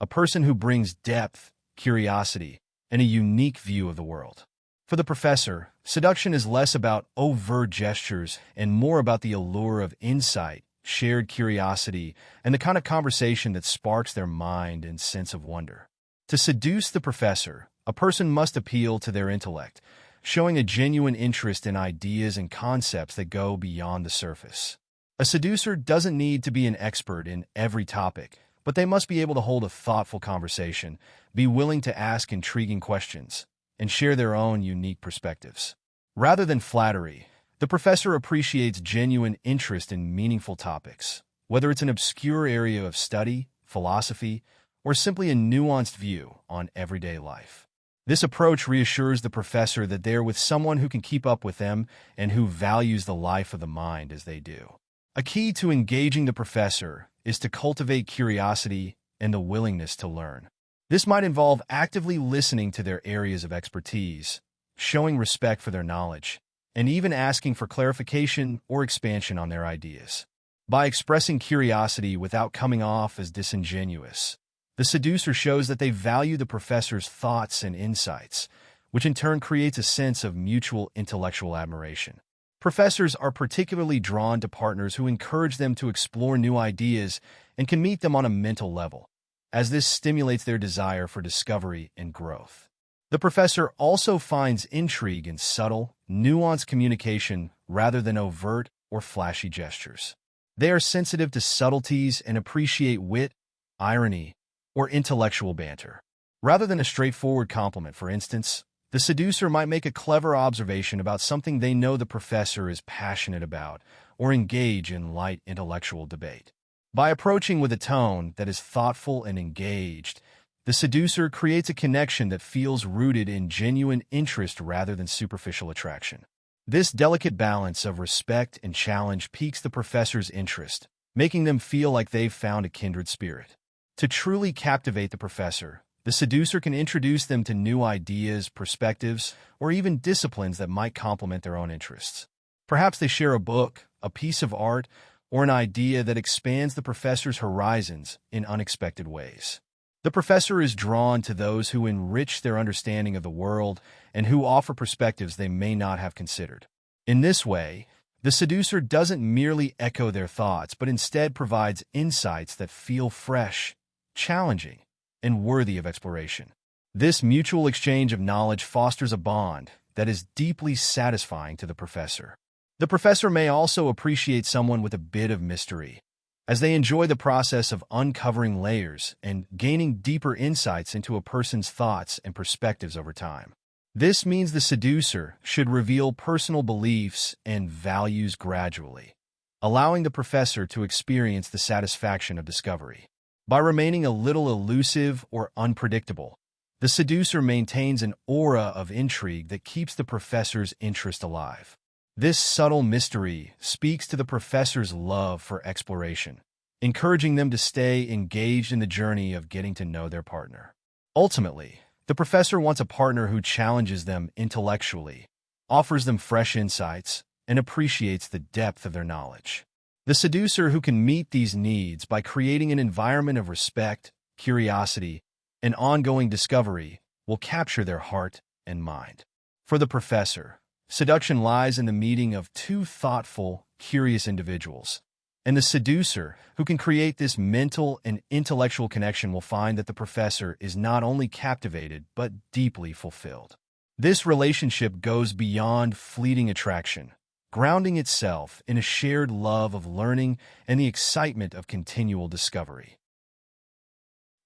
a person who brings depth, curiosity, and a unique view of the world. For the professor, seduction is less about overt gestures and more about the allure of insight, shared curiosity, and the kind of conversation that sparks their mind and sense of wonder. To seduce the professor, a person must appeal to their intellect, showing a genuine interest in ideas and concepts that go beyond the surface. A seducer doesn't need to be an expert in every topic, but they must be able to hold a thoughtful conversation, be willing to ask intriguing questions, and share their own unique perspectives. Rather than flattery, the professor appreciates genuine interest in meaningful topics, whether it's an obscure area of study, philosophy, or simply a nuanced view on everyday life. This approach reassures the professor that they're with someone who can keep up with them and who values the life of the mind as they do. A key to engaging the professor is to cultivate curiosity and the willingness to learn. This might involve actively listening to their areas of expertise, showing respect for their knowledge, and even asking for clarification or expansion on their ideas. By expressing curiosity without coming off as disingenuous, the seducer shows that they value the professor's thoughts and insights, which in turn creates a sense of mutual intellectual admiration. Professors are particularly drawn to partners who encourage them to explore new ideas and can meet them on a mental level, as this stimulates their desire for discovery and growth. The professor also finds intrigue in subtle, nuanced communication rather than overt or flashy gestures. They are sensitive to subtleties and appreciate wit, irony, or intellectual banter. Rather than a straightforward compliment, for instance, the seducer might make a clever observation about something they know the professor is passionate about, or engage in light intellectual debate. By approaching with a tone that is thoughtful and engaged, the seducer creates a connection that feels rooted in genuine interest rather than superficial attraction. This delicate balance of respect and challenge piques the professor's interest, making them feel like they've found a kindred spirit. To truly captivate the professor, the seducer can introduce them to new ideas, perspectives, or even disciplines that might complement their own interests. Perhaps they share a book, a piece of art, or an idea that expands the professor's horizons in unexpected ways. The professor is drawn to those who enrich their understanding of the world and who offer perspectives they may not have considered. In this way, the seducer doesn't merely echo their thoughts, but instead provides insights that feel fresh, challenging, and worthy of exploration. This mutual exchange of knowledge fosters a bond that is deeply satisfying to the professor. The professor may also appreciate someone with a bit of mystery, as they enjoy the process of uncovering layers and gaining deeper insights into a person's thoughts and perspectives over time. This means the seducer should reveal personal beliefs and values gradually, allowing the professor to experience the satisfaction of discovery. By remaining a little elusive or unpredictable, the seducer maintains an aura of intrigue that keeps the professor's interest alive. This subtle mystery speaks to the professor's love for exploration, encouraging them to stay engaged in the journey of getting to know their partner. Ultimately, the professor wants a partner who challenges them intellectually, offers them fresh insights, and appreciates the depth of their knowledge. The seducer who can meet these needs by creating an environment of respect, curiosity, and ongoing discovery will capture their heart and mind. For the professor, seduction lies in the meeting of two thoughtful, curious individuals, and the seducer who can create this mental and intellectual connection will find that the professor is not only captivated but deeply fulfilled. This relationship goes beyond fleeting attraction, grounding itself in a shared love of learning and the excitement of continual discovery.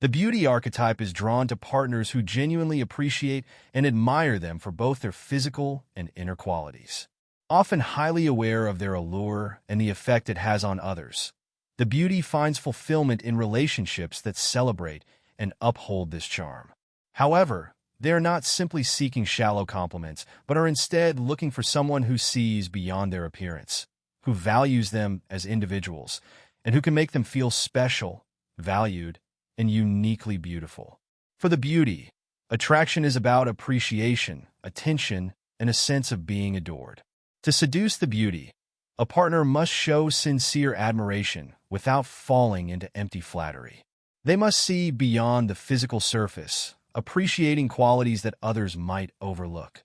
The beauty archetype is drawn to partners who genuinely appreciate and admire them for both their physical and inner qualities. Often highly aware of their allure and the effect it has on others, the beauty finds fulfillment in relationships that celebrate and uphold this charm. However, they are not simply seeking shallow compliments, but are instead looking for someone who sees beyond their appearance, who values them as individuals, and who can make them feel special, valued, and uniquely beautiful. For the beauty, attraction is about appreciation, attention, and a sense of being adored. To seduce the beauty, a partner must show sincere admiration without falling into empty flattery. They must see beyond the physical surface, appreciating qualities that others might overlook.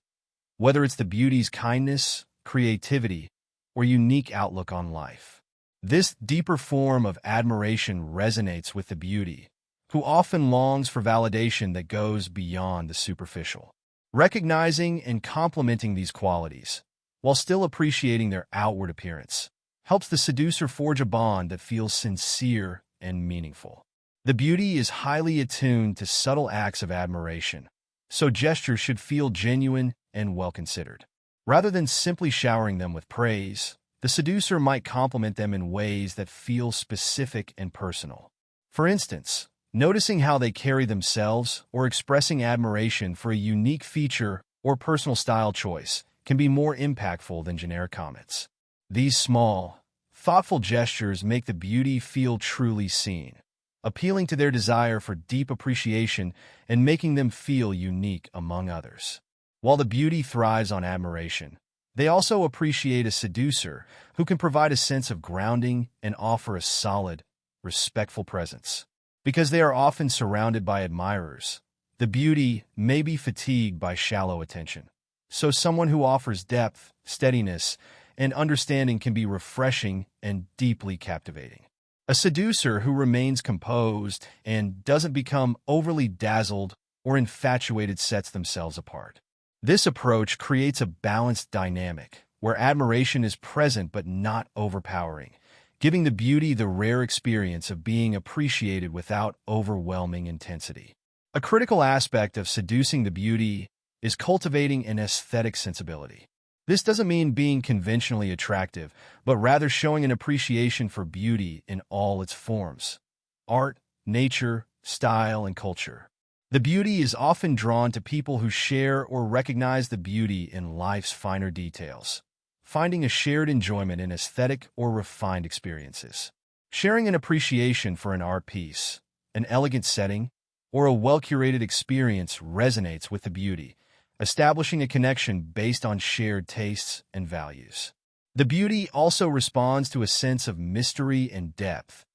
Whether it's the beauty's kindness, creativity, or unique outlook on life. This deeper form of admiration resonates with the beauty, who often longs for validation that goes beyond the superficial. Recognizing and complimenting these qualities, while still appreciating their outward appearance, helps the seducer forge a bond that feels sincere and meaningful. The beauty is highly attuned to subtle acts of admiration, so gestures should feel genuine and well-considered. Rather than simply showering them with praise, the seducer might compliment them in ways that feel specific and personal. For instance, noticing how they carry themselves or expressing admiration for a unique feature or personal style choice can be more impactful than generic comments. These small, thoughtful gestures make the beauty feel truly seen, appealing to their desire for deep appreciation and making them feel unique among others. While the beauty thrives on admiration, they also appreciate a seducer who can provide a sense of grounding and offer a solid, respectful presence. Because they are often surrounded by admirers, the beauty may be fatigued by shallow attention. So someone who offers depth, steadiness, and understanding can be refreshing and deeply captivating. A seducer who remains composed and doesn't become overly dazzled or infatuated sets themselves apart. This approach creates a balanced dynamic where admiration is present but not overpowering, giving the beauty the rare experience of being appreciated without overwhelming intensity. A critical aspect of seducing the beauty is cultivating an aesthetic sensibility. This doesn't mean being conventionally attractive, but rather showing an appreciation for beauty in all its forms: art, nature, style, and culture. The beauty is often drawn to people who share or recognize the beauty in life's finer details, finding a shared enjoyment in aesthetic or refined experiences. Sharing an appreciation for an art piece, an elegant setting, or a well-curated experience resonates with the beauty, establishing a connection based on shared tastes and values. The beauty also responds to a sense of mystery and depth,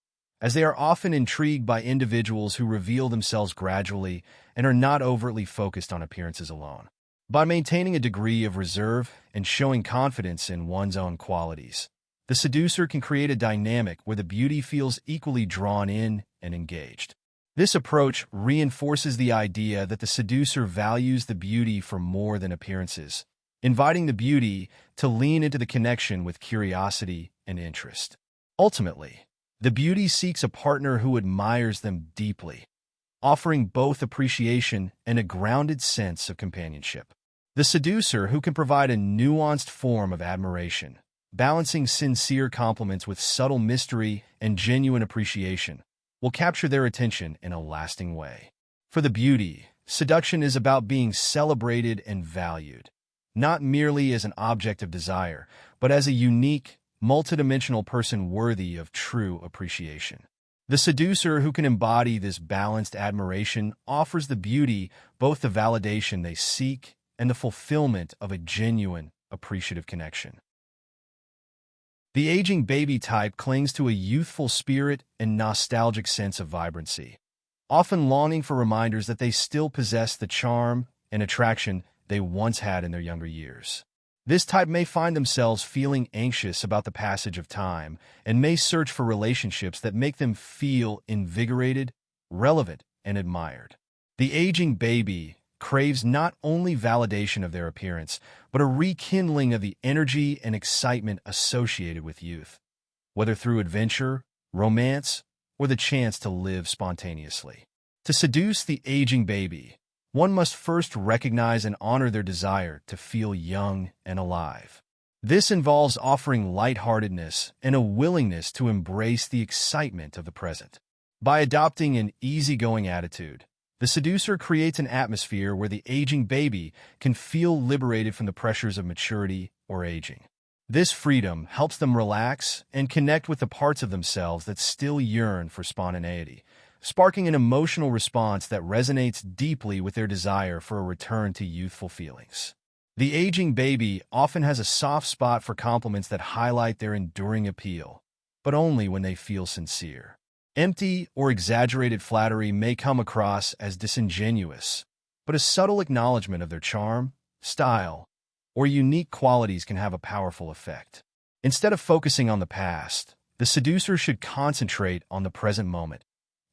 as they are often intrigued by individuals who reveal themselves gradually and are not overtly focused on appearances alone. By maintaining a degree of reserve and showing confidence in one's own qualities, the seducer can create a dynamic where the beauty feels equally drawn in and engaged. This approach reinforces the idea that the seducer values the beauty for more than appearances, inviting the beauty to lean into the connection with curiosity and interest. Ultimately, the beauty seeks a partner who admires them deeply, offering both appreciation and a grounded sense of companionship. The seducer, who can provide a nuanced form of admiration, balancing sincere compliments with subtle mystery and genuine appreciation, will capture their attention in a lasting way. For the beauty, seduction is about being celebrated and valued, not merely as an object of desire, but as a unique, multidimensional person worthy of true appreciation. The seducer, who can embody this balanced admiration, offers the beauty both the validation they seek and the fulfillment of a genuine, appreciative connection. The aging baby type clings to a youthful spirit and nostalgic sense of vibrancy, often longing for reminders that they still possess the charm and attraction they once had in their younger years. This type may find themselves feeling anxious about the passage of time and may search for relationships that make them feel invigorated, relevant, and admired. The aging baby craves not only validation of their appearance, but a rekindling of the energy and excitement associated with youth, whether through adventure, romance, or the chance to live spontaneously. To seduce the aging baby, one must first recognize and honor their desire to feel young and alive. This involves offering lightheartedness and a willingness to embrace the excitement of the present. By adopting an easygoing attitude, the seducer creates an atmosphere where the aging baby can feel liberated from the pressures of maturity or aging. This freedom helps them relax and connect with the parts of themselves that still yearn for spontaneity, sparking an emotional response that resonates deeply with their desire for a return to youthful feelings. The aging baby often has a soft spot for compliments that highlight their enduring appeal, but only when they feel sincere. Empty or exaggerated flattery may come across as disingenuous, but a subtle acknowledgement of their charm, style, or unique qualities can have a powerful effect. Instead of focusing on the past, the seducer should concentrate on the present moment,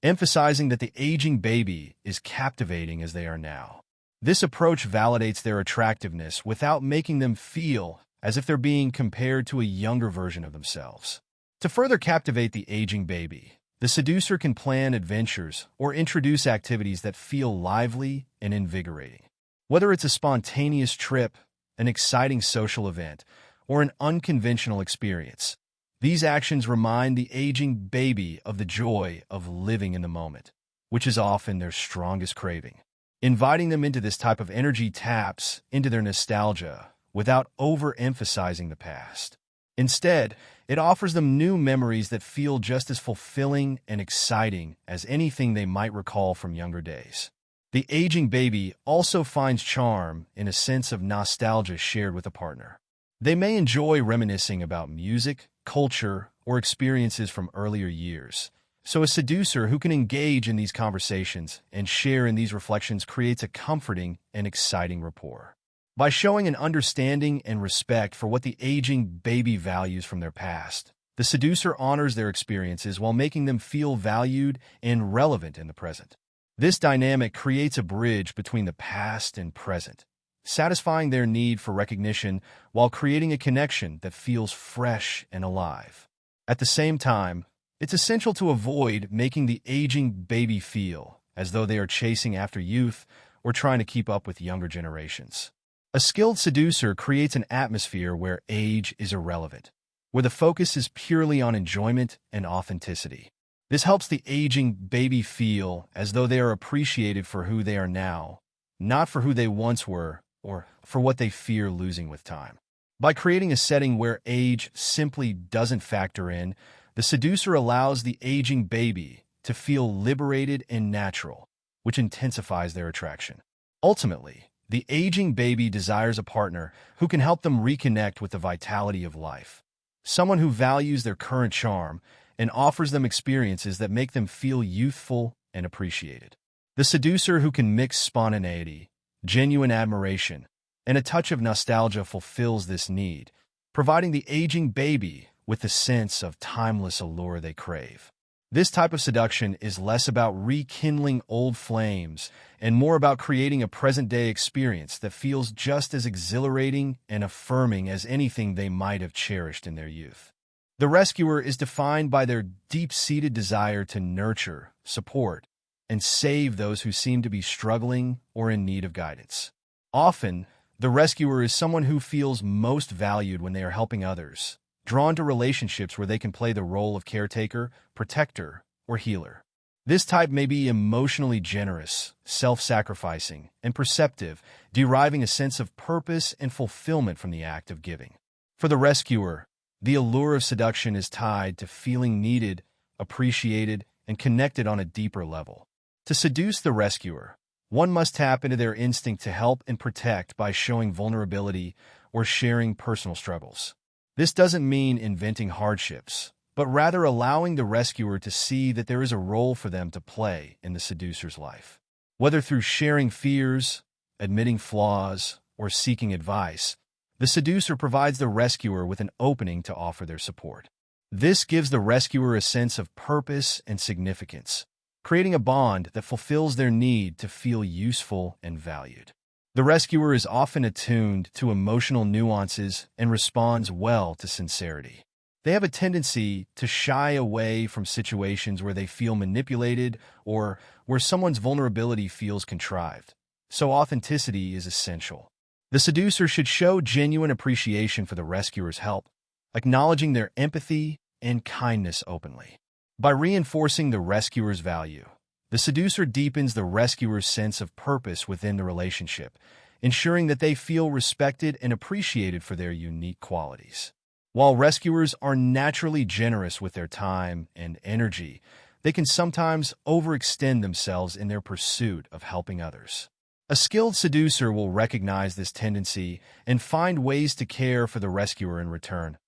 emphasizing that the aging baby is captivating as they are now. This approach validates their attractiveness without making them feel as if they're being compared to a younger version of themselves. To further captivate the aging baby, The seducer can plan adventures or introduce activities that feel lively and invigorating. Whether it's a spontaneous trip, an exciting social event, or an unconventional experience, these actions remind the aging baby of the joy of living in the moment, which is often their strongest craving. Inviting them into this type of energy taps into their nostalgia without overemphasizing the past. Instead, it offers them new memories that feel just as fulfilling and exciting as anything they might recall from younger days. The aging baby also finds charm in a sense of nostalgia shared with a partner. They may enjoy reminiscing about music, culture, or experiences from earlier years. So a seducer who can engage in these conversations and share in these reflections creates a comforting and exciting rapport. By showing an understanding and respect for what the aging baby values from their past, the seducer honors their experiences while making them feel valued and relevant in the present. This dynamic creates a bridge between the past and present, satisfying their need for recognition while creating a connection that feels fresh and alive. At the same time, it's essential to avoid making the aging baby feel as though they are chasing after youth or trying to keep up with younger generations. A skilled seducer creates an atmosphere where age is irrelevant, where the focus is purely on enjoyment and authenticity. This helps the aging baby feel as though they are appreciated for who they are now, not for who they once were or for what they fear losing with time. By creating a setting where age simply doesn't factor in, the seducer allows the aging baby to feel liberated and natural, which intensifies their attraction. Ultimately, the aging baby desires a partner who can help them reconnect with the vitality of life, someone who values their current charm and offers them experiences that make them feel youthful and appreciated. The seducer who can mix spontaneity, genuine admiration, and a touch of nostalgia fulfills this need, providing the aging baby with the sense of timeless allure they crave. This type of seduction is less about rekindling old flames and more about creating a present-day experience that feels just as exhilarating and affirming as anything they might have cherished in their youth. The rescuer is defined by their deep-seated desire to nurture, support, and save those who seem to be struggling or in need of guidance. Often, the rescuer is someone who feels most valued when they are helping others, drawn to relationships where they can play the role of caretaker, protector, or healer. This type may be emotionally generous, self-sacrificing, and perceptive, deriving a sense of purpose and fulfillment from the act of giving. For the rescuer, the allure of seduction is tied to feeling needed, appreciated, and connected on a deeper level. To seduce the rescuer, one must tap into their instinct to help and protect by showing vulnerability or sharing personal struggles. This doesn't mean inventing hardships, but rather allowing the rescuer to see that there is a role for them to play in the seducer's life. Whether through sharing fears, admitting flaws, or seeking advice, the seducer provides the rescuer with an opening to offer their support. This gives the rescuer a sense of purpose and significance, creating a bond that fulfills their need to feel useful and valued. The rescuer is often attuned to emotional nuances and responds well to sincerity. They have a tendency to shy away from situations where they feel manipulated or where someone's vulnerability feels contrived, so authenticity is essential. The seducer should show genuine appreciation for the rescuer's help, acknowledging their empathy and kindness openly. By reinforcing the rescuer's value, the seducer deepens the rescuer's sense of purpose within the relationship, ensuring that they feel respected and appreciated for their unique qualities. While rescuers are naturally generous with their time and energy, they can sometimes overextend themselves in their pursuit of helping others. A skilled seducer will recognize this tendency and find ways to care for the rescuer in return,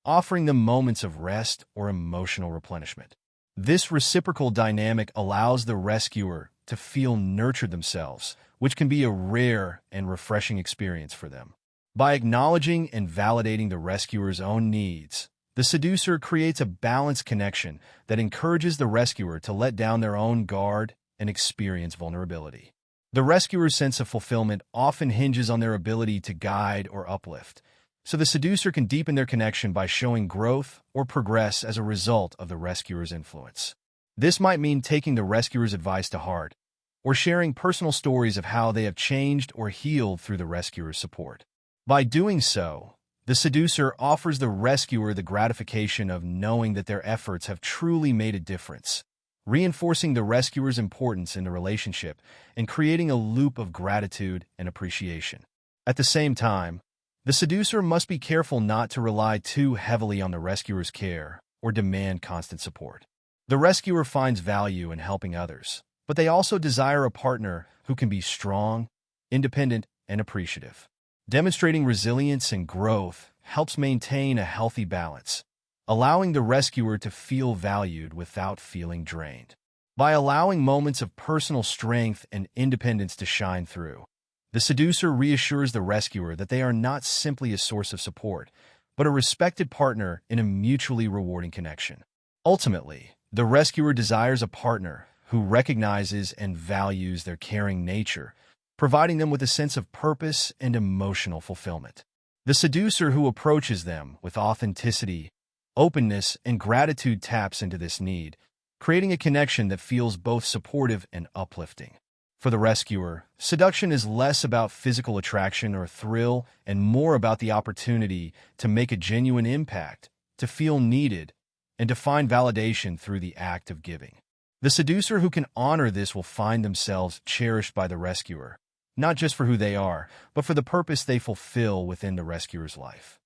offering them moments of rest or emotional replenishment. This reciprocal dynamic allows the rescuer to feel nurtured themselves, which can be a rare and refreshing experience for them. By acknowledging and validating the rescuer's own needs, the seducer creates a balanced connection that encourages the rescuer to let down their own guard and experience vulnerability. The rescuer's sense of fulfillment often hinges on their ability to guide or uplift, so the seducer can deepen their connection by showing growth or progress as a result of the rescuer's influence. This might mean taking the rescuer's advice to heart, or sharing personal stories of how they have changed or healed through the rescuer's support. By doing so, the seducer offers the rescuer the gratification of knowing that their efforts have truly made a difference, reinforcing the rescuer's importance in the relationship and creating a loop of gratitude and appreciation. At the same time, the seducer must be careful not to rely too heavily on the rescuer's care or demand constant support. The rescuer finds value in helping others, but they also desire a partner who can be strong, independent, and appreciative. Demonstrating resilience and growth helps maintain a healthy balance, allowing the rescuer to feel valued without feeling drained. By allowing moments of personal strength and independence to shine through, the seducer reassures the rescuer that they are not simply a source of support, but a respected partner in a mutually rewarding connection. Ultimately, the rescuer desires a partner who recognizes and values their caring nature, providing them with a sense of purpose and emotional fulfillment. The seducer who approaches them with authenticity, openness, and gratitude taps into this need, creating a connection that feels both supportive and uplifting. For the rescuer, seduction is less about physical attraction or thrill and more about the opportunity to make a genuine impact, to feel needed, and to find validation through the act of giving. The seducer who can honor this will find themselves cherished by the rescuer, not just for who they are, but for the purpose they fulfill within the rescuer's life.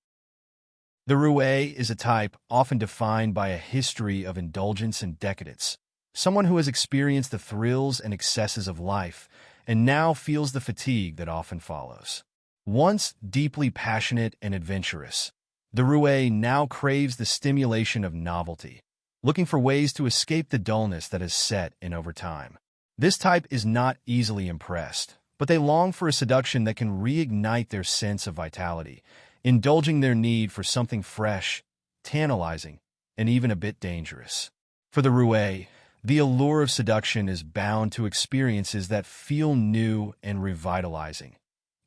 The roue is a type often defined by a history of indulgence and decadence, someone who has experienced the thrills and excesses of life and now feels the fatigue that often follows. Once deeply passionate and adventurous, the roue now craves the stimulation of novelty, looking for ways to escape the dullness that has set in over time. This type is not easily impressed, but they long for a seduction that can reignite their sense of vitality, indulging their need for something fresh, tantalizing, and even a bit dangerous. For the roue, the allure of seduction is bound to experiences that feel new and revitalizing,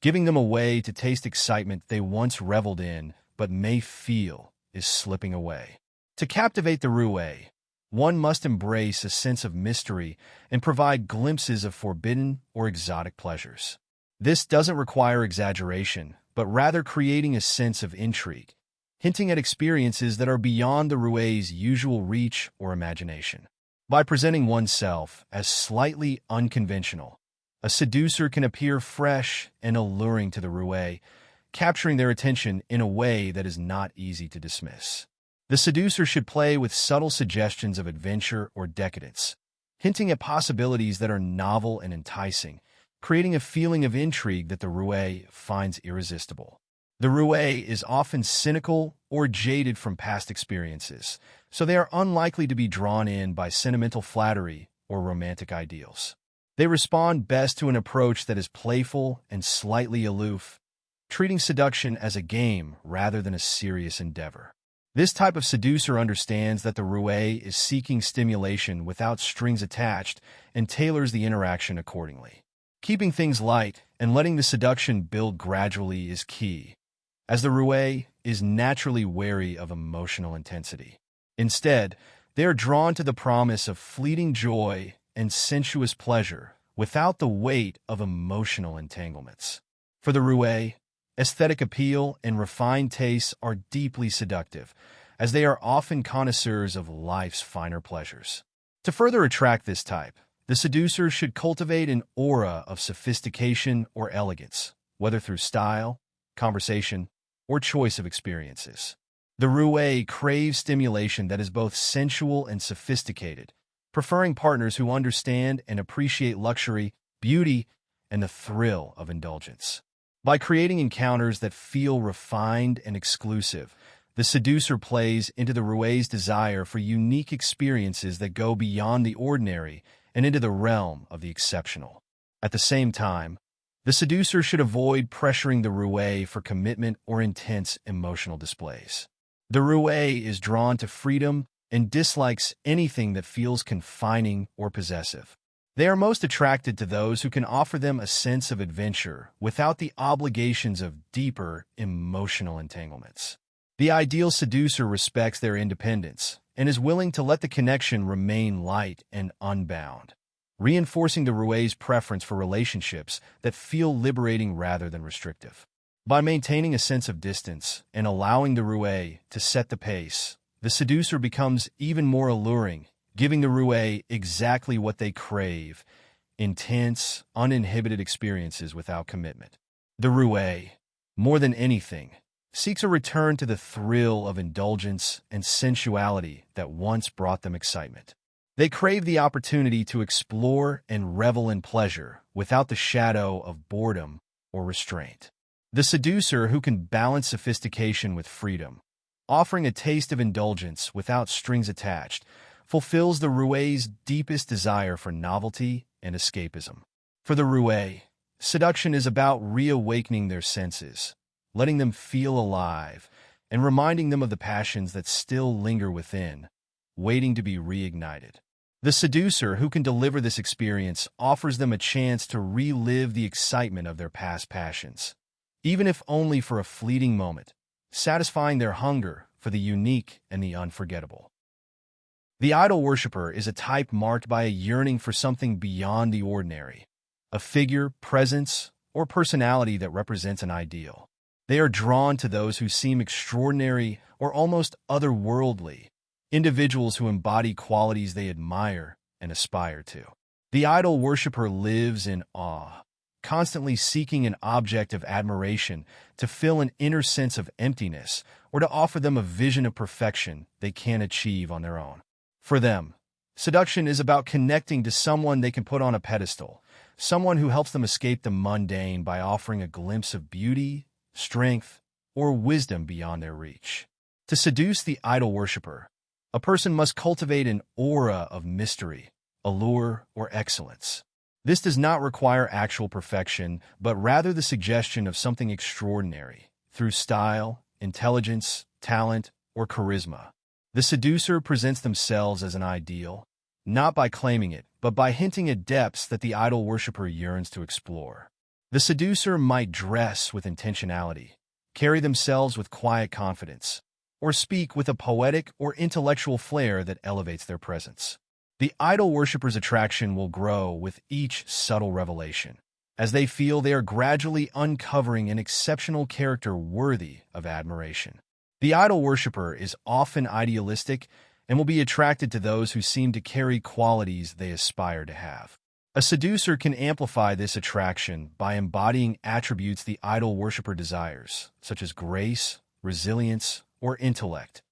giving them a way to taste excitement they once reveled in but may feel is slipping away. To captivate the roue, one must embrace a sense of mystery and provide glimpses of forbidden or exotic pleasures. This doesn't require exaggeration, but rather creating a sense of intrigue, hinting at experiences that are beyond the roue's usual reach or imagination. By presenting oneself as slightly unconventional, a seducer can appear fresh and alluring to the roue, capturing their attention in a way that is not easy to dismiss. The seducer should play with subtle suggestions of adventure or decadence, hinting at possibilities that are novel and enticing, creating a feeling of intrigue that the roue finds irresistible. The roue is often cynical or jaded from past experiences, so they are unlikely to be drawn in by sentimental flattery or romantic ideals. They respond best to an approach that is playful and slightly aloof, treating seduction as a game rather than a serious endeavor. This type of seducer understands that the roue is seeking stimulation without strings attached and tailors the interaction accordingly. Keeping things light and letting the seduction build gradually is key, as the roue is naturally wary of emotional intensity. Instead, they are drawn to the promise of fleeting joy and sensuous pleasure without the weight of emotional entanglements. For the roue, aesthetic appeal and refined tastes are deeply seductive, as they are often connoisseurs of life's finer pleasures. To further attract this type, the seducer should cultivate an aura of sophistication or elegance, whether through style, conversation, or choice of experiences. The roue craves stimulation that is both sensual and sophisticated, preferring partners who understand and appreciate luxury, beauty, and the thrill of indulgence. By creating encounters that feel refined and exclusive, the seducer plays into the roue's desire for unique experiences that go beyond the ordinary and into the realm of the exceptional. At the same time, the seducer should avoid pressuring the roue for commitment or intense emotional displays. The roue is drawn to freedom and dislikes anything that feels confining or possessive. They are most attracted to those who can offer them a sense of adventure without the obligations of deeper emotional entanglements. The ideal seducer respects their independence and is willing to let the connection remain light and unbound, reinforcing the roué's preference for relationships that feel liberating rather than restrictive. By maintaining a sense of distance and allowing the roué to set the pace, the seducer becomes even more alluring, giving the roué exactly what they crave: intense, uninhibited experiences without commitment. The roué, more than anything, seeks a return to the thrill of indulgence and sensuality that once brought them excitement. They crave the opportunity to explore and revel in pleasure without the shadow of boredom or restraint. The seducer who can balance sophistication with freedom, offering a taste of indulgence without strings attached, fulfills the roué's deepest desire for novelty and escapism. For the roué, seduction is about reawakening their senses, letting them feel alive, and reminding them of the passions that still linger within, waiting to be reignited. The seducer who can deliver this experience offers them a chance to relive the excitement of their past passions, even if only for a fleeting moment, satisfying their hunger for the unique and the unforgettable. The idol worshiper is a type marked by a yearning for something beyond the ordinary, a figure, presence, or personality that represents an ideal. They are drawn to those who seem extraordinary or almost otherworldly, individuals who embody qualities they admire and aspire to. The idol worshiper lives in awe, constantly seeking an object of admiration to fill an inner sense of emptiness or to offer them a vision of perfection they can't achieve on their own. For them, seduction is about connecting to someone they can put on a pedestal, someone who helps them escape the mundane by offering a glimpse of beauty, strength, or wisdom beyond their reach. To seduce the idol worshiper, a person must cultivate an aura of mystery, allure, or excellence. This does not require actual perfection, but rather the suggestion of something extraordinary through style, intelligence, talent, or charisma. The seducer presents themselves as an ideal, not by claiming it, but by hinting at depths that the idol worshiper yearns to explore. The seducer might dress with intentionality, carry themselves with quiet confidence, or speak with a poetic or intellectual flair that elevates their presence. The idol worshiper's attraction will grow with each subtle revelation, as they feel they are gradually uncovering an exceptional character worthy of admiration. The idol worshiper is often idealistic and will be attracted to those who seem to carry qualities they aspire to have. A seducer can amplify this attraction by embodying attributes the idol worshiper desires, such as grace, resilience, or intellect,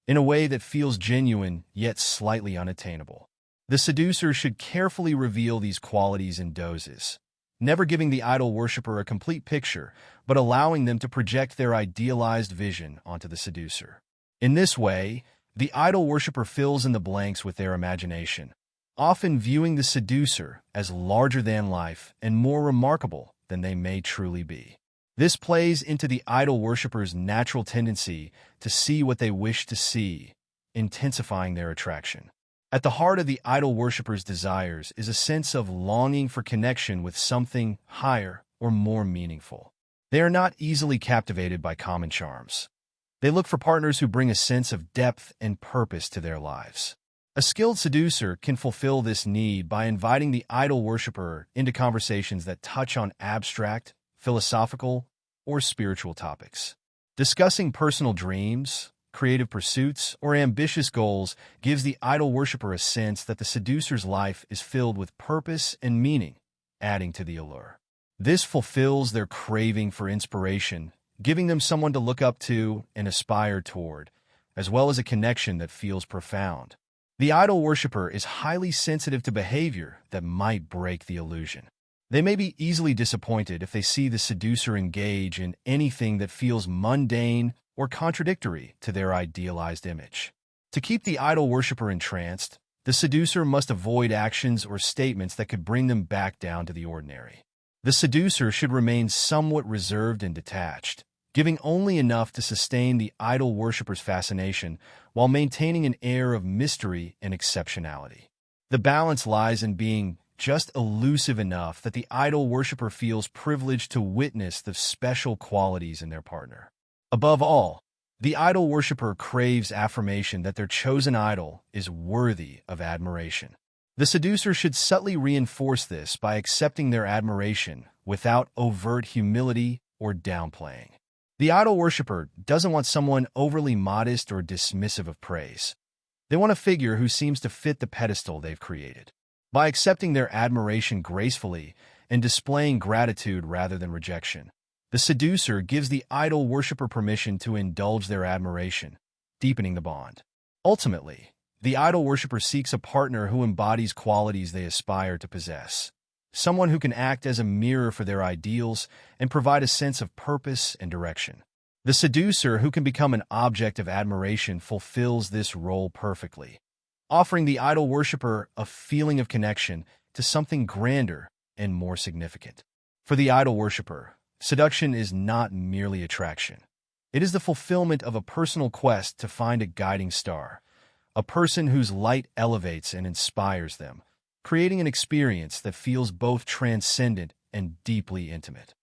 in a way that feels genuine yet slightly unattainable. The seducer should carefully reveal these qualities in doses, never giving the idol worshiper a complete picture, but allowing them to project their idealized vision onto the seducer. In this way, the idol worshiper fills in the blanks with their imagination, often viewing the seducer as larger than life and more remarkable than they may truly be. This plays into the idol worshiper's natural tendency to see what they wish to see, intensifying their attraction. At the heart of the idol worshiper's desires is a sense of longing for connection with something higher or more meaningful. They are not easily captivated by common charms. They look for partners who bring a sense of depth and purpose to their lives. A skilled seducer can fulfill this need by inviting the idol worshiper into conversations that touch on abstract, philosophical, or spiritual topics. Discussing personal dreams, creative pursuits, or ambitious goals gives the idol worshiper a sense that the seducer's life is filled with purpose and meaning, adding to the allure. This fulfills their craving for inspiration, giving them someone to look up to and aspire toward, as well as a connection that feels profound. The idol worshiper is highly sensitive to behavior that might break the illusion. They may be easily disappointed if they see the seducer engage in anything that feels mundane or contradictory to their idealized image. To keep the idol worshiper entranced, the seducer must avoid actions or statements that could bring them back down to the ordinary. The seducer should remain somewhat reserved and detached, giving only enough to sustain the idol worshiper's fascination while maintaining an air of mystery and exceptionality. The balance lies in being just elusive enough that the idol worshiper feels privileged to witness the special qualities in their partner. Above all, The idol worshiper craves affirmation that their chosen idol is worthy of admiration. The seducer should subtly reinforce this by accepting their admiration without overt humility or downplaying. The idol worshiper doesn't want someone overly modest or dismissive of praise. They want a figure who seems to fit the pedestal they've created. By accepting their admiration gracefully and displaying gratitude rather than rejection, the seducer gives the idol worshiper permission to indulge their admiration, deepening the bond. Ultimately, the idol worshiper seeks a partner who embodies qualities they aspire to possess, someone who can act as a mirror for their ideals and provide a sense of purpose and direction. The seducer who can become an object of admiration fulfills this role perfectly, offering the idol worshiper a feeling of connection to something grander and more significant. For the idol worshiper, seduction is not merely attraction. It is the fulfillment of a personal quest to find a guiding star, a person whose light elevates and inspires them, creating an experience that feels both transcendent and deeply intimate.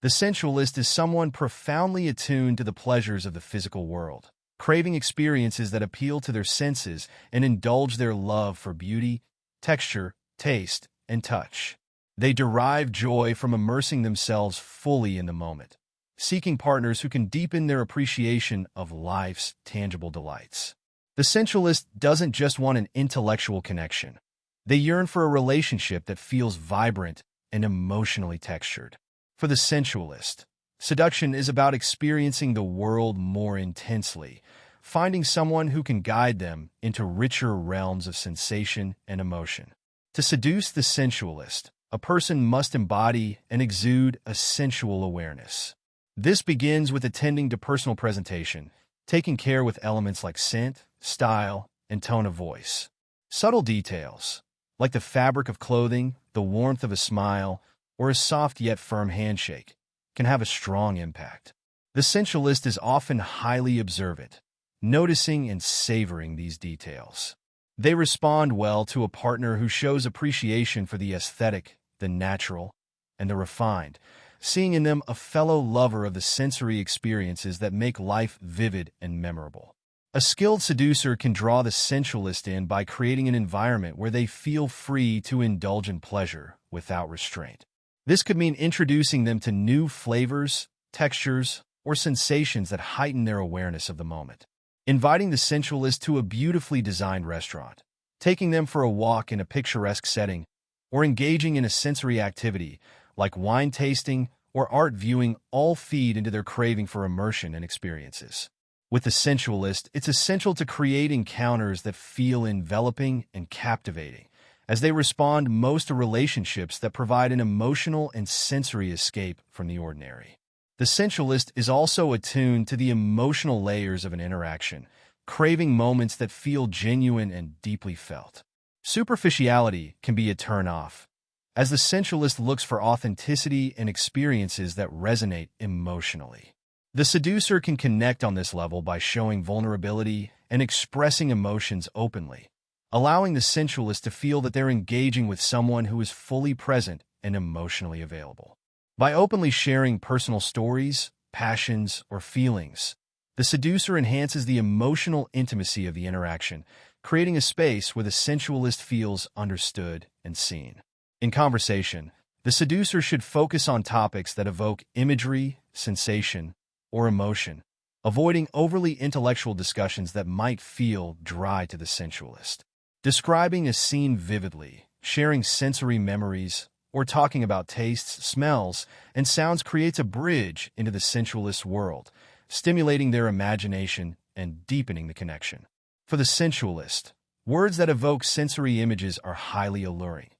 The sensualist is someone profoundly attuned to the pleasures of the physical world, craving experiences that appeal to their senses and indulge their love for beauty, texture, taste, and touch. They derive joy from immersing themselves fully in the moment, seeking partners who can deepen their appreciation of life's tangible delights. The sensualist doesn't just want an intellectual connection. They yearn for a relationship that feels vibrant and emotionally textured. For the sensualist, seduction is about experiencing the world more intensely, finding someone who can guide them into richer realms of sensation and emotion. To seduce the sensualist, a person must embody and exude a sensual awareness. This begins with attending to personal presentation, taking care with elements like scent, style, and tone of voice. Subtle details, like the fabric of clothing, the warmth of a smile, or a soft yet firm handshake, can have a strong impact. The sensualist is often highly observant, noticing and savoring these details. They respond well to a partner who shows appreciation for the aesthetic, the natural, and the refined, seeing in them a fellow lover of the sensory experiences that make life vivid and memorable. A skilled seducer can draw the sensualist in by creating an environment where they feel free to indulge in pleasure without restraint. This could mean introducing them to new flavors, textures, or sensations that heighten their awareness of the moment. Inviting the sensualist to a beautifully designed restaurant, taking them for a walk in a picturesque setting, or engaging in a sensory activity like wine tasting or art viewing all feed into their craving for immersion and experiences. With the sensualist, it's essential to create encounters that feel enveloping and captivating, as they respond most to relationships that provide an emotional and sensory escape from the ordinary. The sensualist is also attuned to the emotional layers of an interaction, craving moments that feel genuine and deeply felt. Superficiality can be a turn-off, as the sensualist looks for authenticity and experiences that resonate emotionally. The seducer can connect on this level by showing vulnerability and expressing emotions openly, allowing the sensualist to feel that they're engaging with someone who is fully present and emotionally available. By openly sharing personal stories, passions, or feelings, the seducer enhances the emotional intimacy of the interaction, creating a space where the sensualist feels understood and seen. In conversation, the seducer should focus on topics that evoke imagery, sensation, or emotion, avoiding overly intellectual discussions that might feel dry to the sensualist. Describing a scene vividly, sharing sensory memories, or talking about tastes, smells, and sounds creates a bridge into the sensualist's world, stimulating their imagination and deepening the connection. For the sensualist, words that evoke sensory images are highly alluring,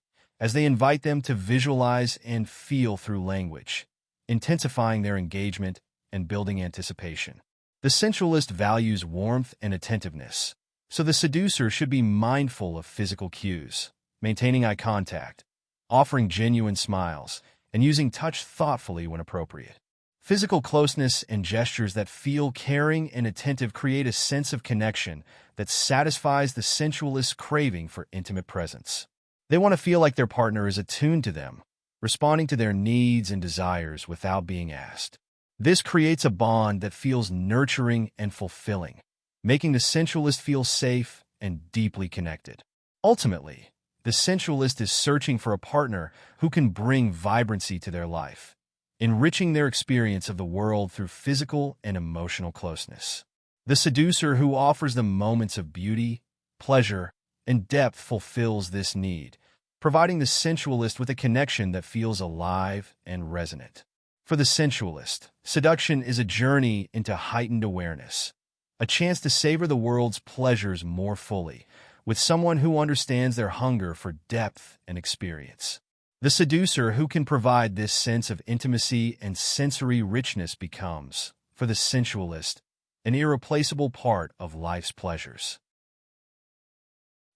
as they invite them to visualize and feel through language, intensifying their engagement and building anticipation. The sensualist values warmth and attentiveness, so the seducer should be mindful of physical cues, maintaining eye contact, offering genuine smiles, and using touch thoughtfully when appropriate. Physical closeness and gestures that feel caring and attentive create a sense of connection that satisfies the sensualist's craving for intimate presence. They want to feel like their partner is attuned to them, responding to their needs and desires without being asked. This creates a bond that feels nurturing and fulfilling, making the sensualist feel safe and deeply connected. Ultimately, the sensualist is searching for a partner who can bring vibrancy to their life, enriching their experience of the world through physical and emotional closeness. The seducer who offers them moments of beauty, pleasure, and depth fulfills this need, providing the sensualist with a connection that feels alive and resonant. For the sensualist, seduction is a journey into heightened awareness, a chance to savor the world's pleasures more fully, with someone who understands their hunger for depth and experience. The seducer who can provide this sense of intimacy and sensory richness becomes, for the sensualist, an irreplaceable part of life's pleasures.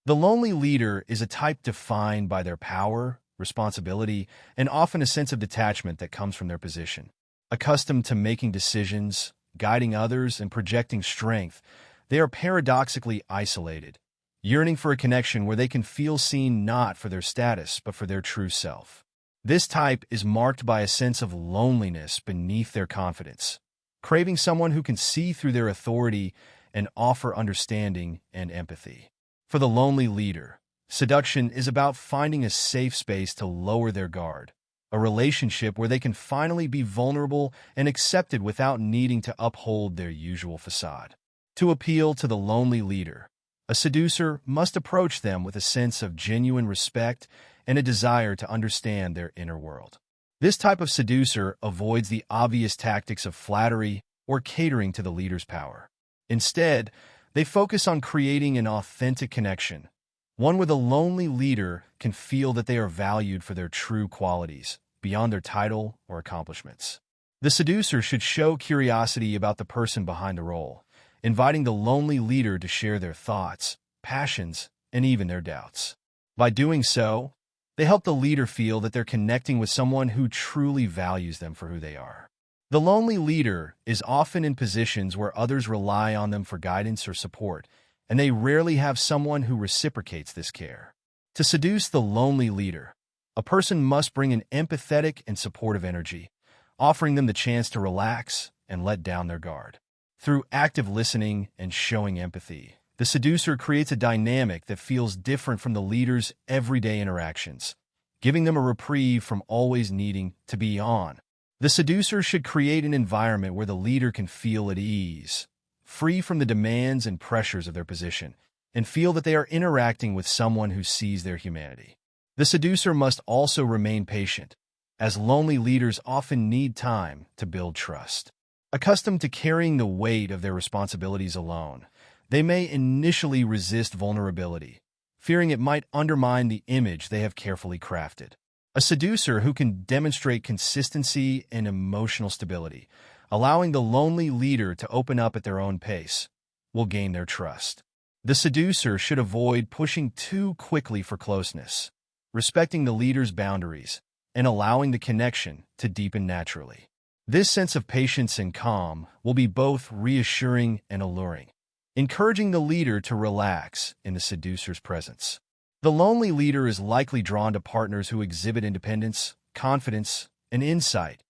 The lonely leader is a type defined by their power, responsibility, and often a sense of detachment that comes from their position. Accustomed to making decisions, guiding others, and projecting strength, they are paradoxically isolated, yearning for a connection where they can feel seen not for their status but for their true self. This type is marked by a sense of loneliness beneath their confidence, craving someone who can see through their authority and offer understanding and empathy. For the lonely leader, seduction is about finding a safe space to lower their guard, a relationship where they can finally be vulnerable and accepted without needing to uphold their usual facade. To appeal to the lonely leader, a seducer must approach them with a sense of genuine respect and a desire to understand their inner world. This type of seducer avoids the obvious tactics of flattery or catering to the leader's power. Instead, they focus on creating an authentic connection, one where the lonely leader can feel that they are valued for their true qualities, beyond their title or accomplishments. The seducer should show curiosity about the person behind the role, inviting the lonely leader to share their thoughts, passions, and even their doubts. By doing so, they help the leader feel that they're connecting with someone who truly values them for who they are. The lonely leader is often in positions where others rely on them for guidance or support, and they rarely have someone who reciprocates this care. To seduce the lonely leader, a person must bring an empathetic and supportive energy, offering them the chance to relax and let down their guard. Through active listening and showing empathy, the seducer creates a dynamic that feels different from the leader's everyday interactions, giving them a reprieve from always needing to be on. The seducer should create an environment where the leader can feel at ease, free from the demands and pressures of their position, and feel that they are interacting with someone who sees their humanity. The seducer must also remain patient, as lonely leaders often need time to build trust. Accustomed to carrying the weight of their responsibilities alone, they may initially resist vulnerability, fearing it might undermine the image they have carefully crafted. A seducer who can demonstrate consistency and emotional stability, allowing the lonely leader to open up at their own pace, will gain their trust. The seducer should avoid pushing too quickly for closeness, respecting the leader's boundaries, and allowing the connection to deepen naturally. This sense of patience and calm will be both reassuring and alluring, encouraging the leader to relax in the seducer's presence. The lonely leader is likely drawn to partners who exhibit independence, confidence, and insight,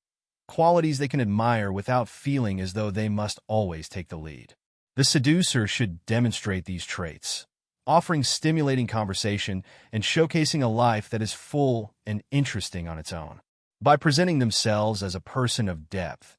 qualities they can admire without feeling as though they must always take the lead. The seducer should demonstrate these traits, offering stimulating conversation and showcasing a life that is full and interesting on its own. By presenting themselves as a person of depth,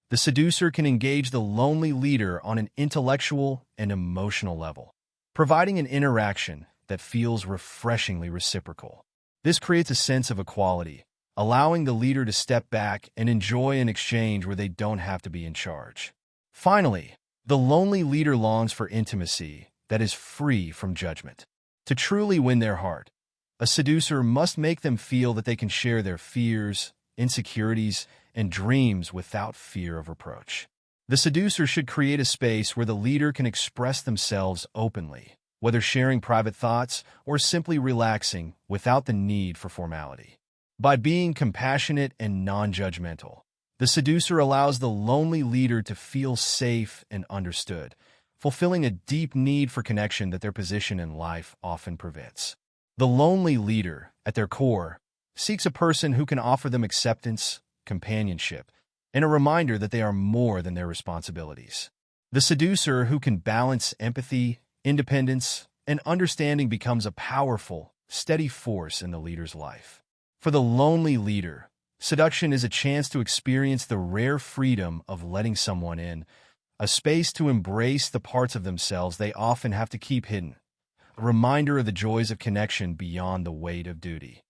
the seducer can engage the lonely leader on an intellectual and emotional level, providing an interaction that feels refreshingly reciprocal. This creates a sense of equality, allowing the leader to step back and enjoy an exchange where they don't have to be in charge. Finally, the lonely leader longs for intimacy that is free from judgment. To truly win their heart, a seducer must make them feel that they can share their fears, insecurities, and dreams without fear of reproach. The seducer should create a space where the leader can express themselves openly, whether sharing private thoughts or simply relaxing without the need for formality. By being compassionate and non-judgmental, the seducer allows the lonely leader to feel safe and understood, fulfilling a deep need for connection that their position in life often prevents. The lonely leader, at their core, seeks a person who can offer them acceptance, companionship, and a reminder that they are more than their responsibilities. The seducer who can balance empathy, independence, and understanding becomes a powerful, steady force in the leader's life. For the lonely leader, seduction is a chance to experience the rare freedom of letting someone in, a space to embrace the parts of themselves they often have to keep hidden, a reminder of the joys of connection beyond the weight of duty.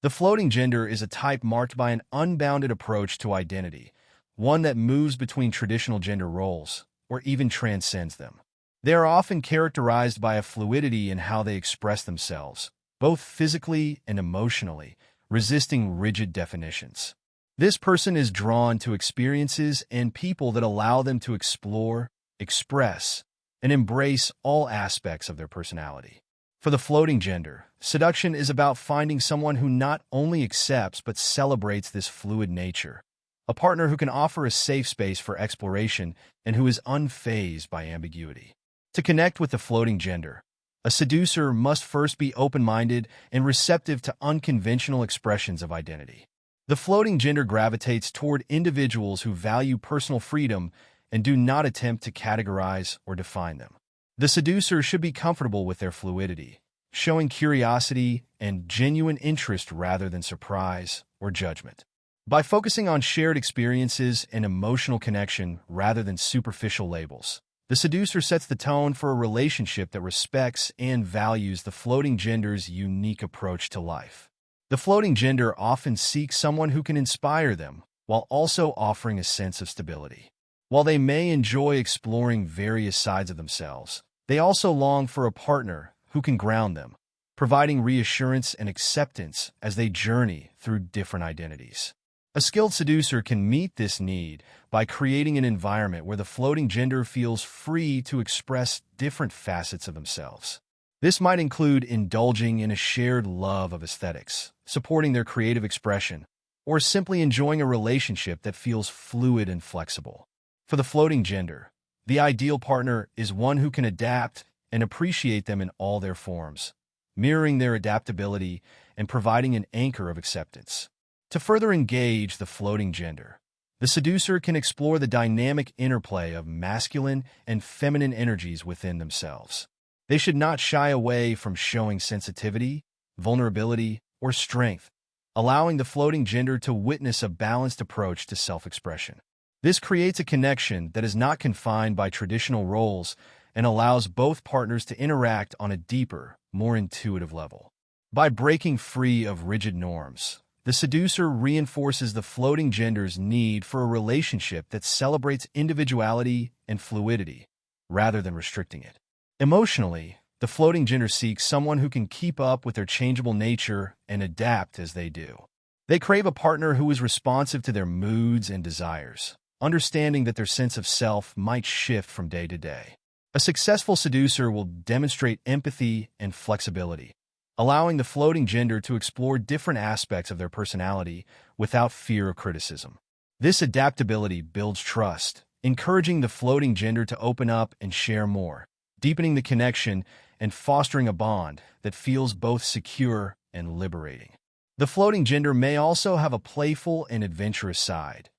The floating gender is a type marked by an unbounded approach to identity, one that moves between traditional gender roles, or even transcends them. They are often characterized by a fluidity in how they express themselves, both physically and emotionally, resisting rigid definitions. This person is drawn to experiences and people that allow them to explore, express, and embrace all aspects of their personality. For the floating gender, seduction is about finding someone who not only accepts but celebrates this fluid nature, a partner who can offer a safe space for exploration and who is unfazed by ambiguity. To connect with the floating gender, a seducer must first be open-minded and receptive to unconventional expressions of identity. The floating gender gravitates toward individuals who value personal freedom and do not attempt to categorize or define them. The seducer should be comfortable with their fluidity, showing curiosity and genuine interest rather than surprise or judgment. By focusing on shared experiences and emotional connection rather than superficial labels, the seducer sets the tone for a relationship that respects and values the floating gender's unique approach to life. The floating gender often seeks someone who can inspire them, while also offering a sense of stability. While they may enjoy exploring various sides of themselves, they also long for a partner who can ground them, providing reassurance and acceptance as they journey through different identities. A skilled seducer can meet this need by creating an environment where the floating gender feels free to express different facets of themselves. This might include indulging in a shared love of aesthetics, supporting their creative expression, or simply enjoying a relationship that feels fluid and flexible. For the floating gender, the ideal partner is one who can adapt and appreciate them in all their forms, mirroring their adaptability and providing an anchor of acceptance. To further engage the floating gender, the seducer can explore the dynamic interplay of masculine and feminine energies within themselves. They should not shy away from showing sensitivity, vulnerability, or strength, allowing the floating gender to witness a balanced approach to self-expression. This creates a connection that is not confined by traditional roles and allows both partners to interact on a deeper, more intuitive level. By breaking free of rigid norms, the seducer reinforces the floating gender's need for a relationship that celebrates individuality and fluidity, rather than restricting it. Emotionally, the floating gender seeks someone who can keep up with their changeable nature and adapt as they do. They crave a partner who is responsive to their moods and desires, understanding that their sense of self might shift from day to day. A successful seducer will demonstrate empathy and flexibility, allowing the floating gender to explore different aspects of their personality without fear of criticism. This adaptability builds trust, encouraging the floating gender to open up and share more, deepening the connection and fostering a bond that feels both secure and liberating. The floating gender may also have a playful and adventurous side,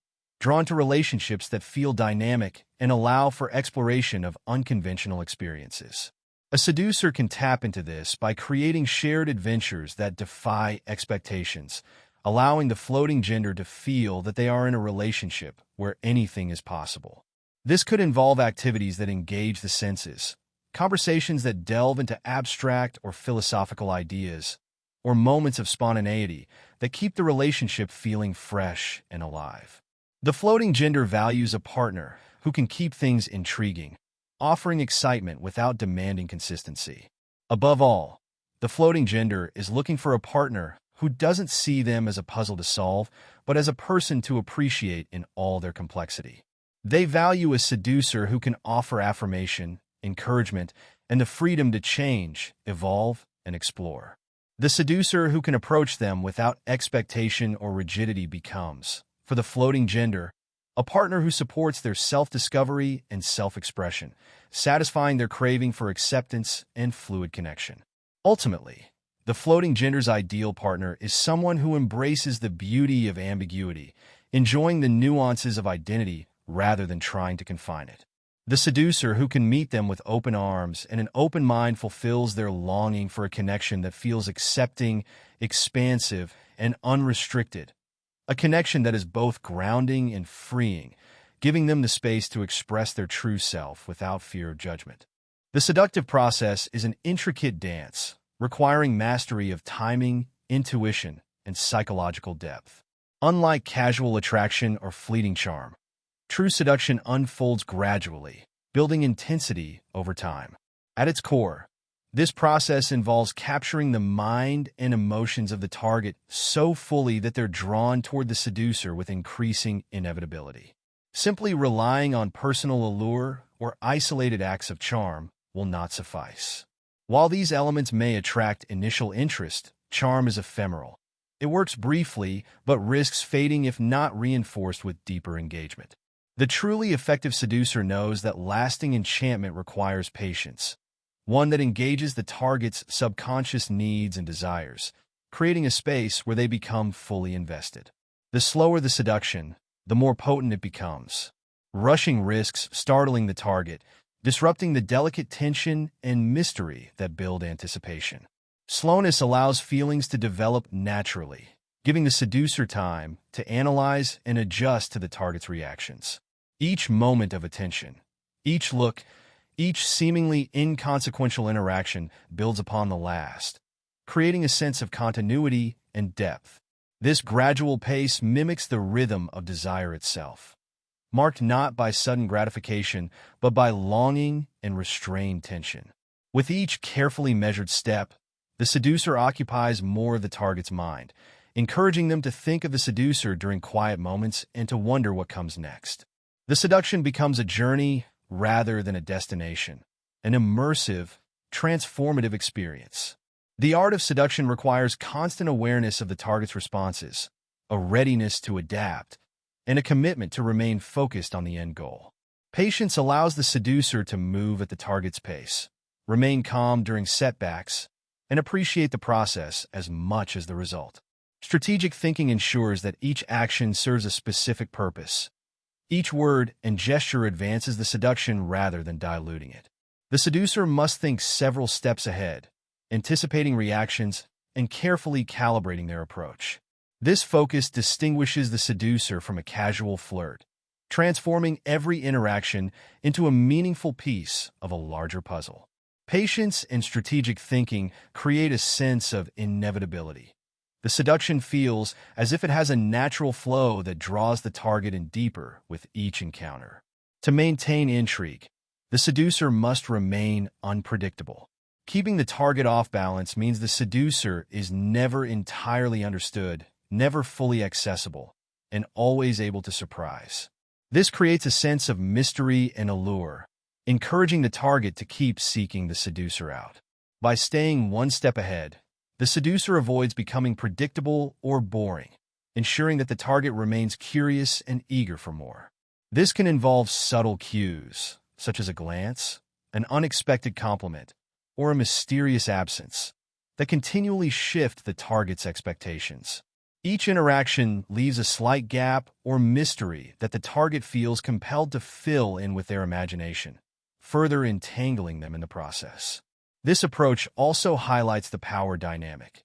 drawn to relationships that feel dynamic and allow for exploration of unconventional experiences. A seducer can tap into this by creating shared adventures that defy expectations, allowing the floating gender to feel that they are in a relationship where anything is possible. This could involve activities that engage the senses, conversations that delve into abstract or philosophical ideas, or moments of spontaneity that keep the relationship feeling fresh and alive. The floating gender values a partner who can keep things intriguing, offering excitement without demanding consistency. Above all, the floating gender is looking for a partner who doesn't see them as a puzzle to solve, but as a person to appreciate in all their complexity. They value a seducer who can offer affirmation, encouragement, and the freedom to change, evolve, and explore. The seducer who can approach them without expectation or rigidity becomes, for the floating gender, a partner who supports their self-discovery and self-expression, satisfying their craving for acceptance and fluid connection. Ultimately, the floating gender's ideal partner is someone who embraces the beauty of ambiguity enjoying the nuances of identity rather than trying to confine it. The seducer who can meet them with open arms and an open mind fulfills their longing for a connection that feels accepting, expansive, and unrestricted. A connection that is both grounding and freeing, giving them the space to express their true self without fear of judgment. The seductive process is an intricate dance, requiring mastery of timing, intuition, and psychological depth. Unlike casual attraction or fleeting charm, true seduction unfolds gradually, building intensity over time. At its core, this process involves capturing the mind and emotions of the target so fully that they're drawn toward the seducer with increasing inevitability. Simply relying on personal allure or isolated acts of charm will not suffice. While these elements may attract initial interest, charm is ephemeral. It works briefly, but risks fading if not reinforced with deeper engagement. The truly effective seducer knows that lasting enchantment requires patience, one that engages the target's subconscious needs and desires, creating a space where they become fully invested. The slower the seduction, the more potent it becomes. Rushing risks startling the target, disrupting the delicate tension and mystery that build anticipation. Slowness allows feelings to develop naturally, giving the seducer time to analyze and adjust to the target's reactions. Each moment of attention, each look, each seemingly inconsequential interaction builds upon the last, creating a sense of continuity and depth. This gradual pace mimics the rhythm of desire itself, marked not by sudden gratification, but by longing and restrained tension. With each carefully measured step, the seducer occupies more of the target's mind, encouraging them to think of the seducer during quiet moments and to wonder what comes next. The seduction becomes a journey rather than a destination, an immersive, transformative experience. The art of seduction requires constant awareness of the target's responses, a readiness to adapt, and a commitment to remain focused on the end goal. Patience allows the seducer to move at the target's pace, remain calm during setbacks, and appreciate the process as much as the result. Strategic thinking ensures that each action serves a specific purpose. Each word and gesture advances the seduction rather than diluting it. The seducer must think several steps ahead, anticipating reactions and carefully calibrating their approach. This focus distinguishes the seducer from a casual flirt, transforming every interaction into a meaningful piece of a larger puzzle. Patience and strategic thinking create a sense of inevitability. The seduction feels as if it has a natural flow that draws the target in deeper with each encounter. To maintain intrigue, the seducer must remain unpredictable. Keeping the target off balance means the seducer is never entirely understood, never fully accessible, and always able to surprise. This creates a sense of mystery and allure, encouraging the target to keep seeking the seducer out. By staying one step ahead, the seducer avoids becoming predictable or boring, ensuring that the target remains curious and eager for more. This can involve subtle cues, such as a glance, an unexpected compliment, or a mysterious absence, that continually shift the target's expectations. Each interaction leaves a slight gap or mystery that the target feels compelled to fill in with their imagination, further entangling them in the process. This approach also highlights the power dynamic.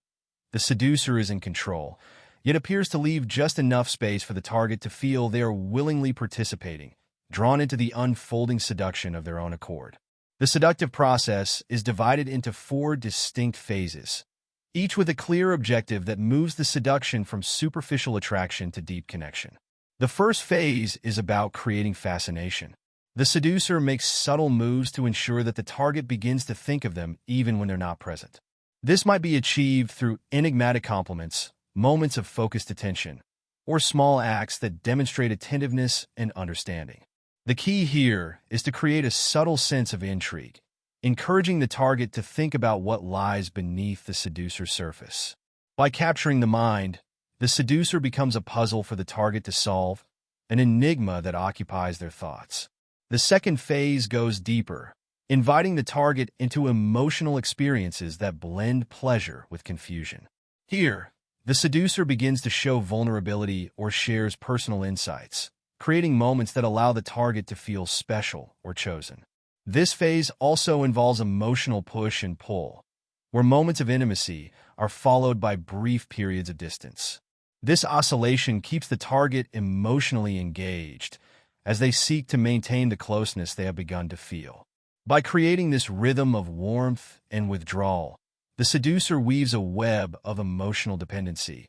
The seducer is in control, yet appears to leave just enough space for the target to feel they are willingly participating, drawn into the unfolding seduction of their own accord. The seductive process is divided into 4 distinct phases, each with a clear objective that moves the seduction from superficial attraction to deep connection. The first phase is about creating fascination. The seducer makes subtle moves to ensure that the target begins to think of them even when they're not present. This might be achieved through enigmatic compliments, moments of focused attention, or small acts that demonstrate attentiveness and understanding. The key here is to create a subtle sense of intrigue, encouraging the target to think about what lies beneath the seducer's surface. By capturing the mind, the seducer becomes a puzzle for the target to solve, an enigma that occupies their thoughts. The second phase goes deeper, inviting the target into emotional experiences that blend pleasure with confusion. Here, the seducer begins to show vulnerability or shares personal insights, creating moments that allow the target to feel special or chosen. This phase also involves emotional push and pull, where moments of intimacy are followed by brief periods of distance. This oscillation keeps the target emotionally engaged as they seek to maintain the closeness they have begun to feel. By creating this rhythm of warmth and withdrawal, the seducer weaves a web of emotional dependency,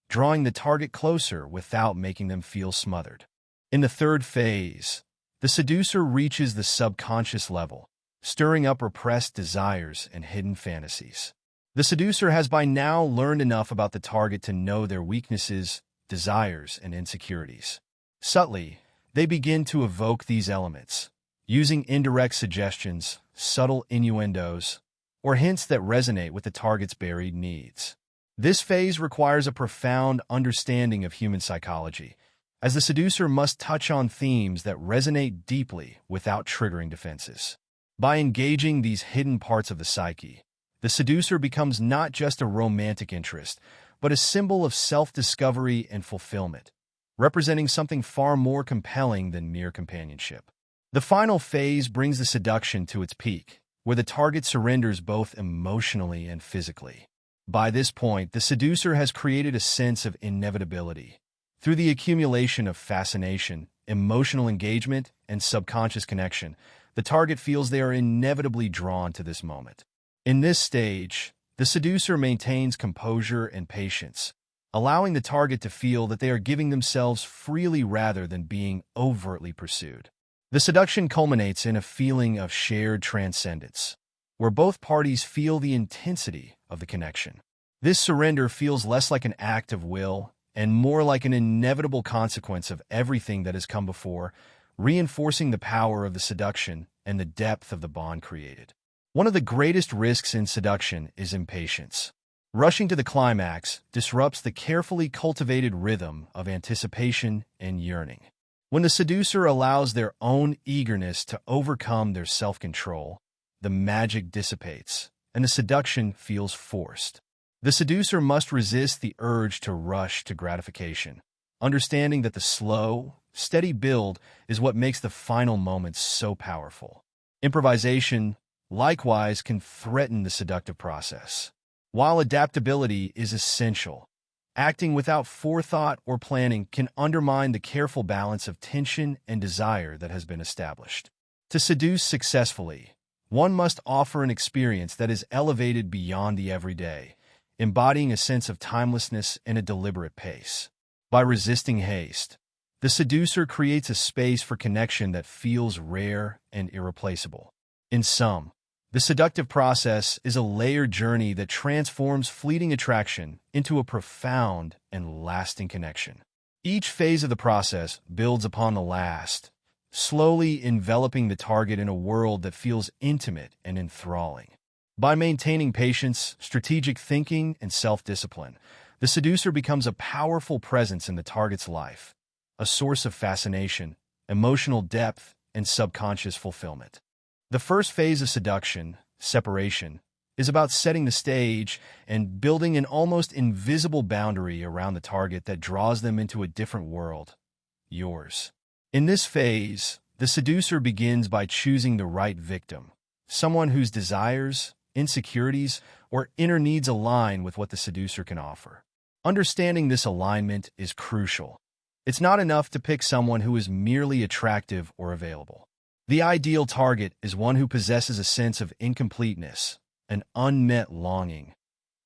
drawing the target closer without making them feel smothered. In the third phase, the seducer reaches the subconscious level, stirring up repressed desires and hidden fantasies. The seducer has by now learned enough about the target to know their weaknesses, desires, and insecurities. Subtly, they begin to evoke these elements, using indirect suggestions, subtle innuendos, or hints that resonate with the target's buried needs. This phase requires a profound understanding of human psychology, as the seducer must touch on themes that resonate deeply without triggering defenses. By engaging these hidden parts of the psyche, the seducer becomes not just a romantic interest, but a symbol of self-discovery and fulfillment, representing something far more compelling than mere companionship. The final phase brings the seduction to its peak, where the target surrenders both emotionally and physically. By this point, the seducer has created a sense of inevitability. Through the accumulation of fascination, emotional engagement, and subconscious connection, the target feels they are inevitably drawn to this moment. In this stage, the seducer maintains composure and patience, allowing the target to feel that they are giving themselves freely rather than being overtly pursued. The seduction culminates in a feeling of shared transcendence, where both parties feel the intensity of the connection. This surrender feels less like an act of will and more like an inevitable consequence of everything that has come before, reinforcing the power of the seduction and the depth of the bond created. One of the greatest risks in seduction is impatience. Rushing to the climax disrupts the carefully cultivated rhythm of anticipation and yearning. When the seducer allows their own eagerness to overcome their self-control, the magic dissipates, and the seduction feels forced. The seducer must resist the urge to rush to gratification, understanding that the slow, steady build is what makes the final moments so powerful. Improvisation, likewise, can threaten the seductive process. While adaptability is essential, acting without forethought or planning can undermine the careful balance of tension and desire that has been established. To seduce successfully, one must offer an experience that is elevated beyond the everyday, embodying a sense of timelessness and a deliberate pace. By resisting haste, the seducer creates a space for connection that feels rare and irreplaceable. In sum, the seductive process is a layered journey that transforms fleeting attraction into a profound and lasting connection. Each phase of the process builds upon the last, slowly enveloping the target in a world that feels intimate and enthralling. By maintaining patience, strategic thinking, and self-discipline, the seducer becomes a powerful presence in the target's life, a source of fascination, emotional depth, and subconscious fulfillment. The first phase of seduction, separation, is about setting the stage and building an almost invisible boundary around the target that draws them into a different world, yours. In this phase, the seducer begins by choosing the right victim, someone whose desires, insecurities, or inner needs align with what the seducer can offer. Understanding this alignment is crucial. It's not enough to pick someone who is merely attractive or available. The ideal target is one who possesses a sense of incompleteness, an unmet longing,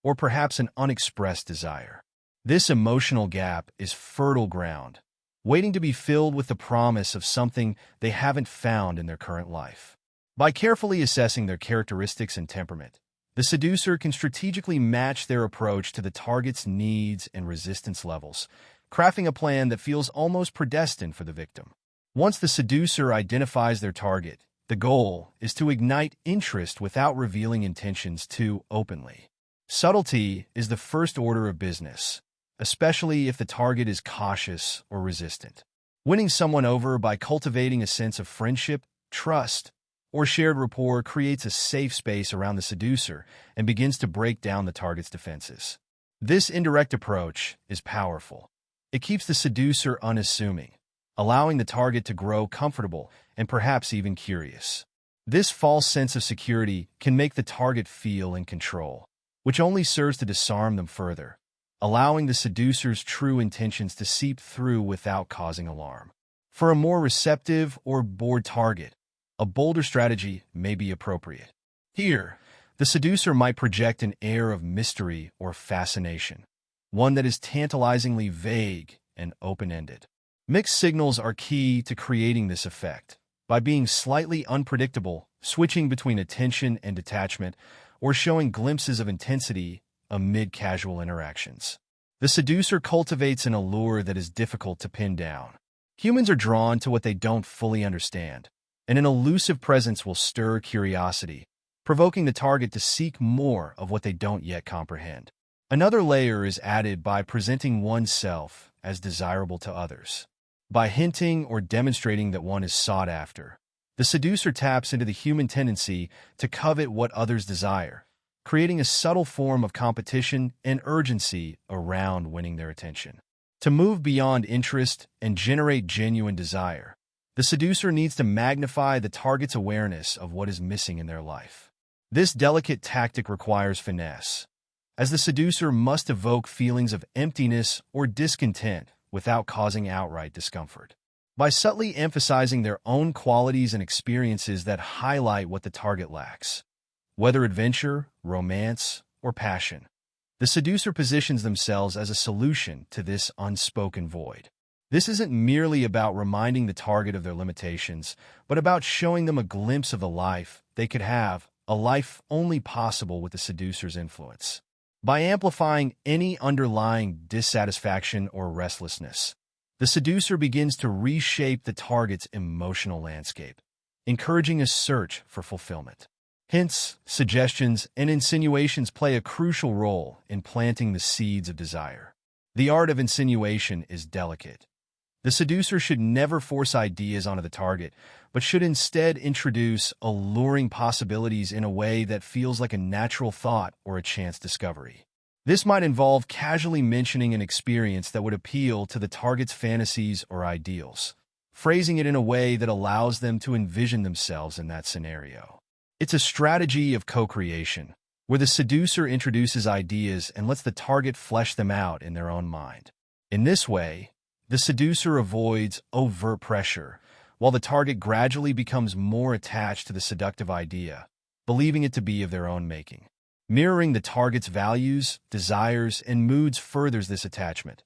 or perhaps an unexpressed desire. This emotional gap is fertile ground, waiting to be filled with the promise of something they haven't found in their current life. By carefully assessing their characteristics and temperament, the seducer can strategically match their approach to the target's needs and resistance levels, crafting a plan that feels almost predestined for the victim. Once the seducer identifies their target, the goal is to ignite interest without revealing intentions too openly. Subtlety is the first order of business, especially if the target is cautious or resistant. Winning someone over by cultivating a sense of friendship, trust, or shared rapport creates a safe space around the seducer and begins to break down the target's defenses. This indirect approach is powerful. It keeps the seducer unassuming, allowing the target to grow comfortable and perhaps even curious. This false sense of security can make the target feel in control, which only serves to disarm them further, allowing the seducer's true intentions to seep through without causing alarm. For a more receptive or bored target, a bolder strategy may be appropriate. Here, the seducer might project an air of mystery or fascination, one that is tantalizingly vague and open-ended. Mixed signals are key to creating this effect. By being slightly unpredictable, switching between attention and detachment, or showing glimpses of intensity amid casual interactions. The seducer cultivates an allure that is difficult to pin down. Humans are drawn to what they don't fully understand, and an elusive presence will stir curiosity, provoking the target to seek more of what they don't yet comprehend. Another layer is added by presenting oneself as desirable to others. By hinting or demonstrating that one is sought after, the seducer taps into the human tendency to covet what others desire, creating a subtle form of competition and urgency around winning their attention. To move beyond interest and generate genuine desire, the seducer needs to magnify the target's awareness of what is missing in their life. This delicate tactic requires finesse, as the seducer must evoke feelings of emptiness or discontent without causing outright discomfort. By subtly emphasizing their own qualities and experiences that highlight what the target lacks, whether adventure, romance, or passion, the seducer positions themselves as a solution to this unspoken void. This isn't merely about reminding the target of their limitations, but about showing them a glimpse of the life they could have, a life only possible with the seducer's influence. By amplifying any underlying dissatisfaction or restlessness, the seducer begins to reshape the target's emotional landscape, encouraging a search for fulfillment. Hints, suggestions, and insinuations play a crucial role in planting the seeds of desire. The art of insinuation is delicate. The seducer should never force ideas onto the target, but should instead introduce alluring possibilities in a way that feels like a natural thought or a chance discovery. This might involve casually mentioning an experience that would appeal to the target's fantasies or ideals, phrasing it in a way that allows them to envision themselves in that scenario. It's a strategy of co-creation, where the seducer introduces ideas and lets the target flesh them out in their own mind. In this way, the seducer avoids overt pressure, while the target gradually becomes more attached to the seductive idea, believing it to be of their own making. Mirroring the target's values, desires, and moods furthers this attachment,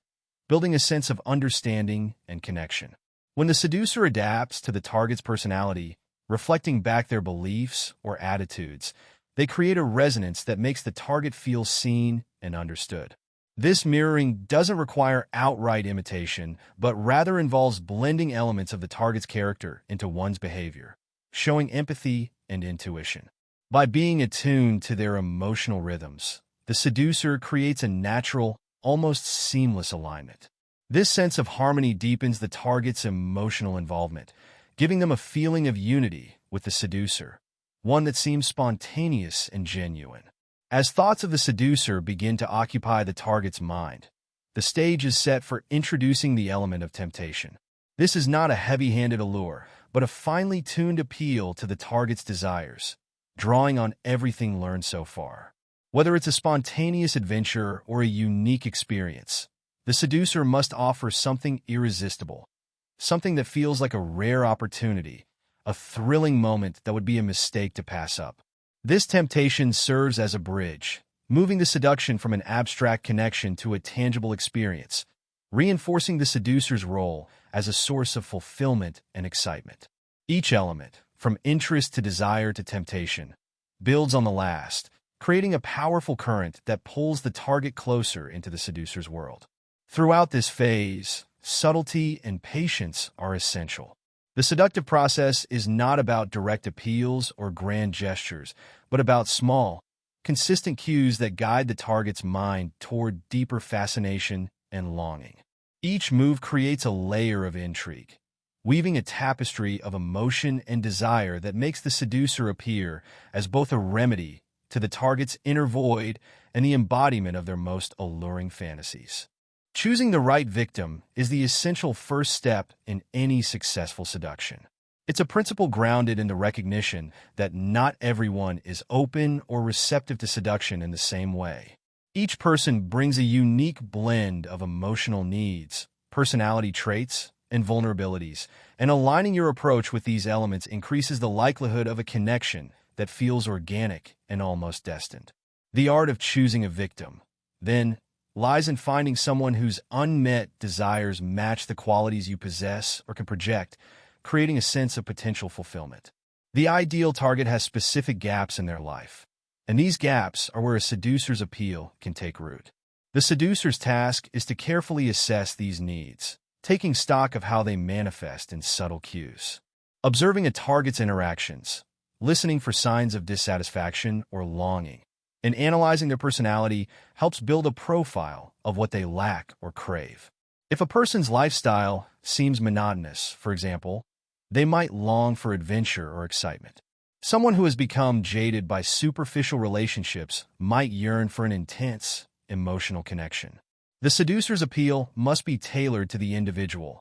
building a sense of understanding and connection. When the seducer adapts to the target's personality, reflecting back their beliefs or attitudes, they create a resonance that makes the target feel seen and understood. This mirroring doesn't require outright imitation, but rather involves blending elements of the target's character into one's behavior, showing empathy and intuition. By being attuned to their emotional rhythms, the seducer creates a natural, almost seamless alignment. This sense of harmony deepens the target's emotional involvement, giving them a feeling of unity with the seducer, one that seems spontaneous and genuine. As thoughts of the seducer begin to occupy the target's mind, the stage is set for introducing the element of temptation. This is not a heavy-handed allure, but a finely tuned appeal to the target's desires, drawing on everything learned so far. Whether it's a spontaneous adventure or a unique experience, the seducer must offer something irresistible, something that feels like a rare opportunity, a thrilling moment that would be a mistake to pass up. This temptation serves as a bridge, moving the seduction from an abstract connection to a tangible experience, reinforcing the seducer's role as a source of fulfillment and excitement. Each element, from interest to desire to temptation, builds on the last, creating a powerful current that pulls the target closer into the seducer's world. Throughout this phase, subtlety and patience are essential. The seductive process is not about direct appeals or grand gestures, but about small, consistent cues that guide the target's mind toward deeper fascination and longing. Each move creates a layer of intrigue, weaving a tapestry of emotion and desire that makes the seducer appear as both a remedy to the target's inner void and the embodiment of their most alluring fantasies. Choosing the right victim is the essential first step in any successful seduction. It's a principle grounded in the recognition that not everyone is open or receptive to seduction in the same way. Each person brings a unique blend of emotional needs, personality traits, and vulnerabilities, and aligning your approach with these elements increases the likelihood of a connection that feels organic and almost destined. The art of choosing a victim, then, lies in finding someone whose unmet desires match the qualities you possess or can project, creating a sense of potential fulfillment. The ideal target has specific gaps in their life, and these gaps are where a seducer's appeal can take root. The seducer's task is to carefully assess these needs, taking stock of how they manifest in subtle cues. Observing a target's interactions, listening for signs of dissatisfaction or longing, and analyzing their personality helps build a profile of what they lack or crave. If a person's lifestyle seems monotonous, for example, they might long for adventure or excitement. Someone who has become jaded by superficial relationships might yearn for an intense, emotional connection. The seducer's appeal must be tailored to the individual,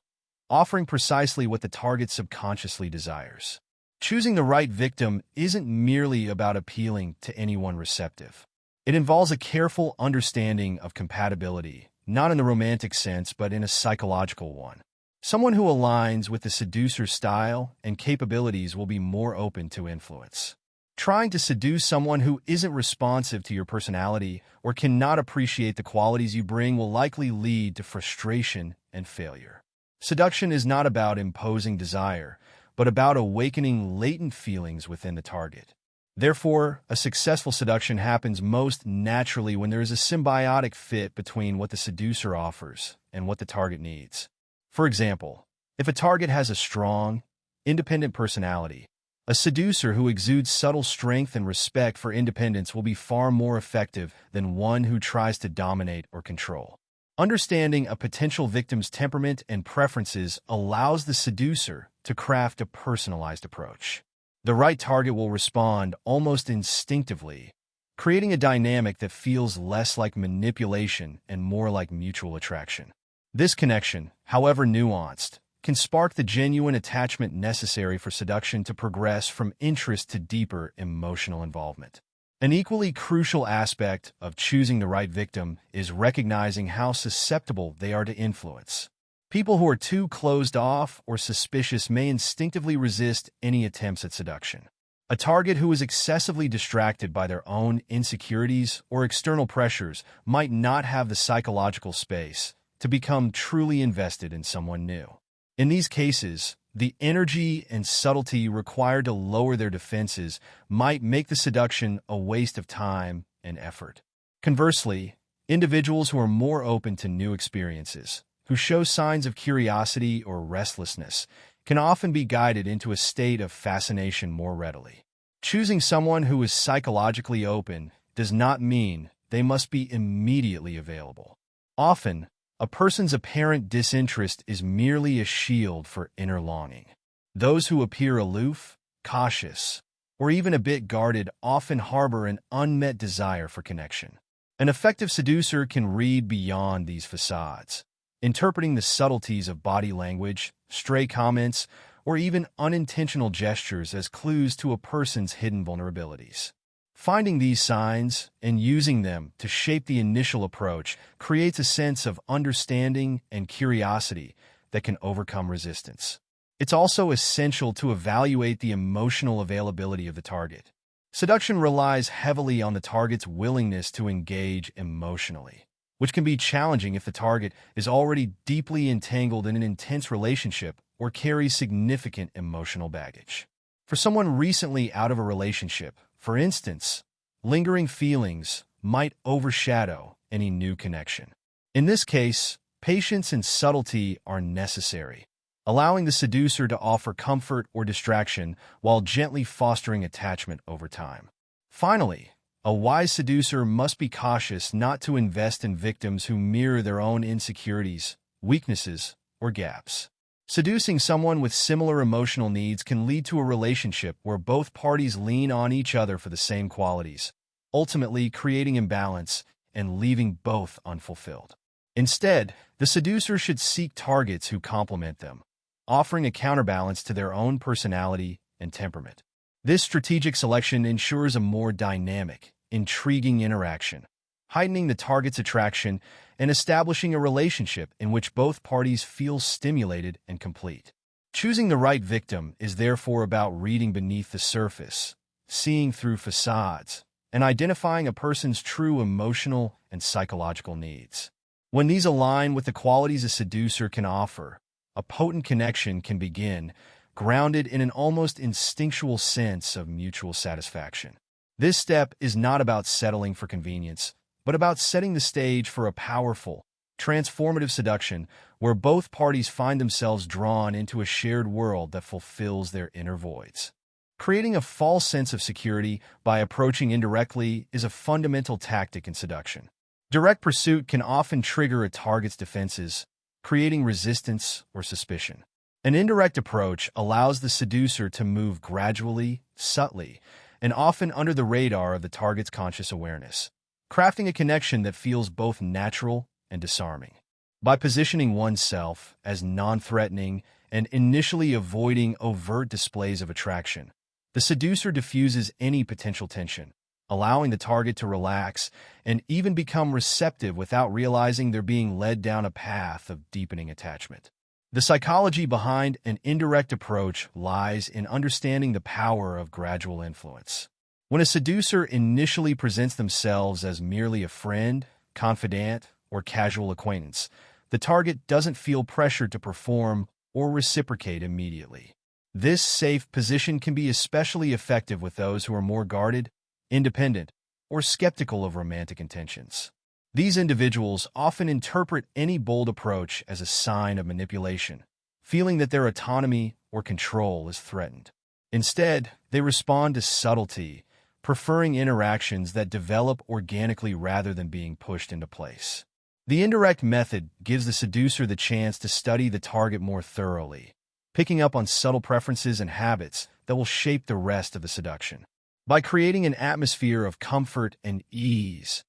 offering precisely what the target subconsciously desires. Choosing the right victim isn't merely about appealing to anyone receptive. It involves a careful understanding of compatibility, not in the romantic sense but in a psychological one. Someone who aligns with the seducer's style and capabilities will be more open to influence. Trying to seduce someone who isn't responsive to your personality or cannot appreciate the qualities you bring will likely lead to frustration and failure. Seduction is not about imposing desire, but about awakening latent feelings within the target. Therefore, a successful seduction happens most naturally when there is a symbiotic fit between what the seducer offers and what the target needs. For example, if a target has a strong, independent personality, a seducer who exudes subtle strength and respect for independence will be far more effective than one who tries to dominate or control. Understanding a potential victim's temperament and preferences allows the seducer to craft a personalized approach. The right target will respond almost instinctively, creating a dynamic that feels less like manipulation and more like mutual attraction. This connection, however nuanced, can spark the genuine attachment necessary for seduction to progress from interest to deeper emotional involvement. An equally crucial aspect of choosing the right victim is recognizing how susceptible they are to influence. People who are too closed off or suspicious may instinctively resist any attempts at seduction. A target who is excessively distracted by their own insecurities or external pressures might not have the psychological space to become truly invested in someone new. In these cases, the energy and subtlety required to lower their defenses might make the seduction a waste of time and effort. Conversely, individuals who are more open to new experiences, who show signs of curiosity or restlessness, can often be guided into a state of fascination more readily. Choosing someone who is psychologically open does not mean they must be immediately available. Often, a person's apparent disinterest is merely a shield for inner longing. Those who appear aloof, cautious, or even a bit guarded often harbor an unmet desire for connection. An effective seducer can read beyond these facades, interpreting the subtleties of body language, stray comments, or even unintentional gestures as clues to a person's hidden vulnerabilities. Finding these signs and using them to shape the initial approach creates a sense of understanding and curiosity that can overcome resistance. It's also essential to evaluate the emotional availability of the target. Seduction relies heavily on the target's willingness to engage emotionally, which can be challenging if the target is already deeply entangled in an intense relationship or carries significant emotional baggage. For someone recently out of a relationship, for instance, lingering feelings might overshadow any new connection. In this case, patience and subtlety are necessary, allowing the seducer to offer comfort or distraction while gently fostering attachment over time. Finally, a wise seducer must be cautious not to invest in victims who mirror their own insecurities, weaknesses, or gaps. Seducing someone with similar emotional needs can lead to a relationship where both parties lean on each other for the same qualities, ultimately creating imbalance and leaving both unfulfilled. Instead, the seducer should seek targets who complement them, offering a counterbalance to their own personality and temperament. This strategic selection ensures a more dynamic, intriguing interaction, heightening the target's attraction and establishing a relationship in which both parties feel stimulated and complete. Choosing the right victim is therefore about reading beneath the surface, seeing through facades, and identifying a person's true emotional and psychological needs. When these align with the qualities a seducer can offer, a potent connection can begin, grounded in an almost instinctual sense of mutual satisfaction. This step is not about settling for convenience, but about setting the stage for a powerful, transformative seduction where both parties find themselves drawn into a shared world that fulfills their inner voids. Creating a false sense of security by approaching indirectly is a fundamental tactic in seduction. Direct pursuit can often trigger a target's defenses, creating resistance or suspicion. An indirect approach allows the seducer to move gradually, subtly, and often under the radar of the target's conscious awareness, crafting a connection that feels both natural and disarming. By positioning oneself as non-threatening and initially avoiding overt displays of attraction, the seducer diffuses any potential tension, allowing the target to relax and even become receptive without realizing they're being led down a path of deepening attachment. The psychology behind an indirect approach lies in understanding the power of gradual influence. When a seducer initially presents themselves as merely a friend, confidant, or casual acquaintance, the target doesn't feel pressured to perform or reciprocate immediately. This safe position can be especially effective with those who are more guarded, independent, or skeptical of romantic intentions. These individuals often interpret any bold approach as a sign of manipulation, feeling that their autonomy or control is threatened. Instead, they respond to subtlety, preferring interactions that develop organically rather than being pushed into place. The indirect method gives the seducer the chance to study the target more thoroughly, picking up on subtle preferences and habits that will shape the rest of the seduction. By creating an atmosphere of comfort and ease,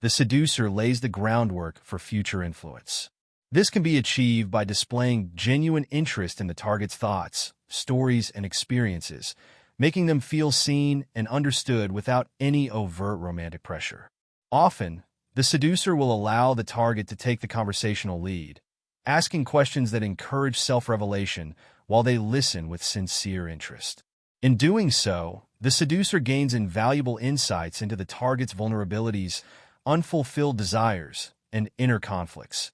the seducer lays the groundwork for future influence. This can be achieved by displaying genuine interest in the target's thoughts, stories, and experiences, making them feel seen and understood without any overt romantic pressure. Often, the seducer will allow the target to take the conversational lead, asking questions that encourage self-revelation while they listen with sincere interest. In doing so, the seducer gains invaluable insights into the target's vulnerabilities, unfulfilled desires, and inner conflicts,